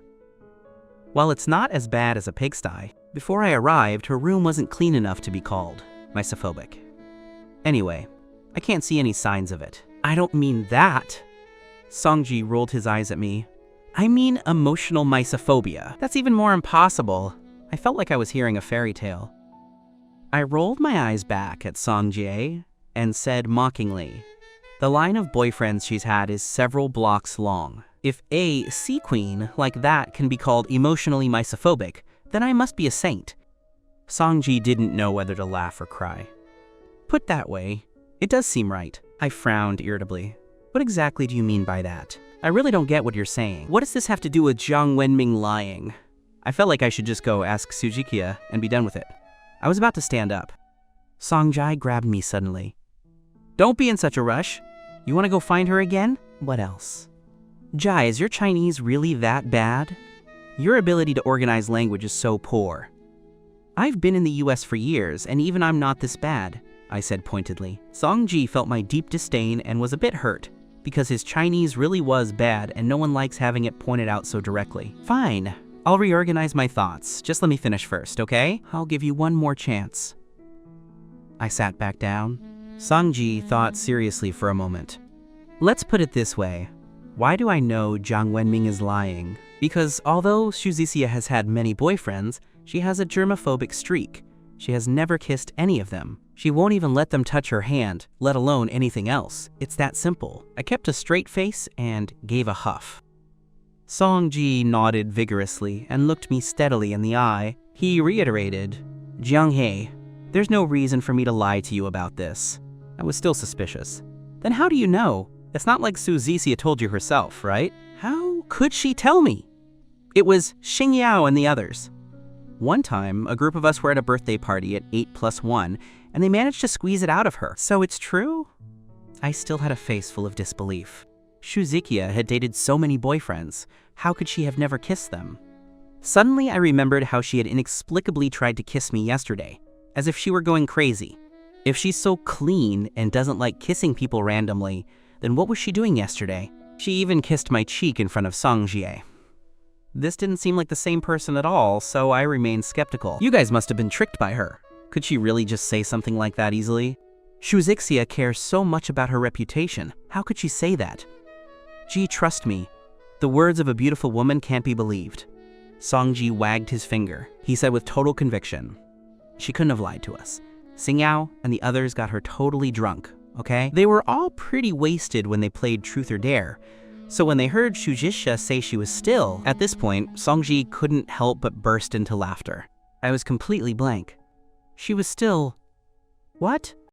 While it's not as bad as a pigsty, before I arrived, her room wasn't clean enough to be called misophobic. Anyway, I can't see any signs of it. I don't mean that. Sanji rolled his eyes at me. I mean emotional misophobia. That's even more impossible. I felt like I was hearing a fairy tale. I rolled my eyes back at Sanji and said mockingly, the line of boyfriends she's had is several blocks long. If a sea queen like that can be called emotionally misophobic, then I must be a saint. Sanji didn't know whether to laugh or cry. Put that way, it does seem right. I frowned irritably. What exactly do you mean by that? I really don't get what you're saying. What does this have to do with Jiang Wenming lying? I felt like I should just go ask Sujikia and be done with it. I was about to stand up. Songjai grabbed me suddenly. Don't be in such a rush. You want to go find her again? What else? Jai, is your Chinese really that bad? Your ability to organize language is so poor. I've been in the US for years, and even I'm not this bad, I said pointedly. Songji felt my deep disdain and was a bit hurt, because his Chinese really was bad and no one likes having it pointed out so directly. Fine, I'll reorganize my thoughts. Just let me finish first, okay? I'll give you one more chance. I sat back down. Songji thought seriously for a moment. Let's put it this way. Why do I know Jiang Wenming is lying? Because although Shuzisia has had many boyfriends, she has a germophobic streak. She has never kissed any of them. She won't even let them touch her hand, let alone anything else. It's that simple. I kept a straight face and gave a huff. Songji nodded vigorously and looked me steadily in the eye. He reiterated, Jiang He, there's no reason for me to lie to you about this. I was still suspicious. Then how do you know? It's not like Suzicia told you herself, right? How could she tell me? It was Xing Yao and the others. One time, a group of us were at a birthday party at 8+1, and they managed to squeeze it out of her. So it's true? I still had a face full of disbelief. Shuzikia had dated so many boyfriends. How could she have never kissed them? Suddenly, I remembered how she had inexplicably tried to kiss me yesterday, as if she were going crazy. If she's so clean and doesn't like kissing people randomly, then what was she doing yesterday? She even kissed my cheek in front of Songjie. This didn't seem like the same person at all, so I remained skeptical. You guys must have been tricked by her. Could she really just say something like that easily? Shuzixia cares so much about her reputation. How could she say that? Gee, trust me. The words of a beautiful woman can't be believed. Songji wagged his finger. He said with total conviction, she couldn't have lied to us. Xingyao and the others got her totally drunk, okay? They were all pretty wasted when they played Truth or Dare. So when they heard Shujisha say she was still, at this point, Songji couldn't help but burst into laughter. I was completely blank. She was still... What?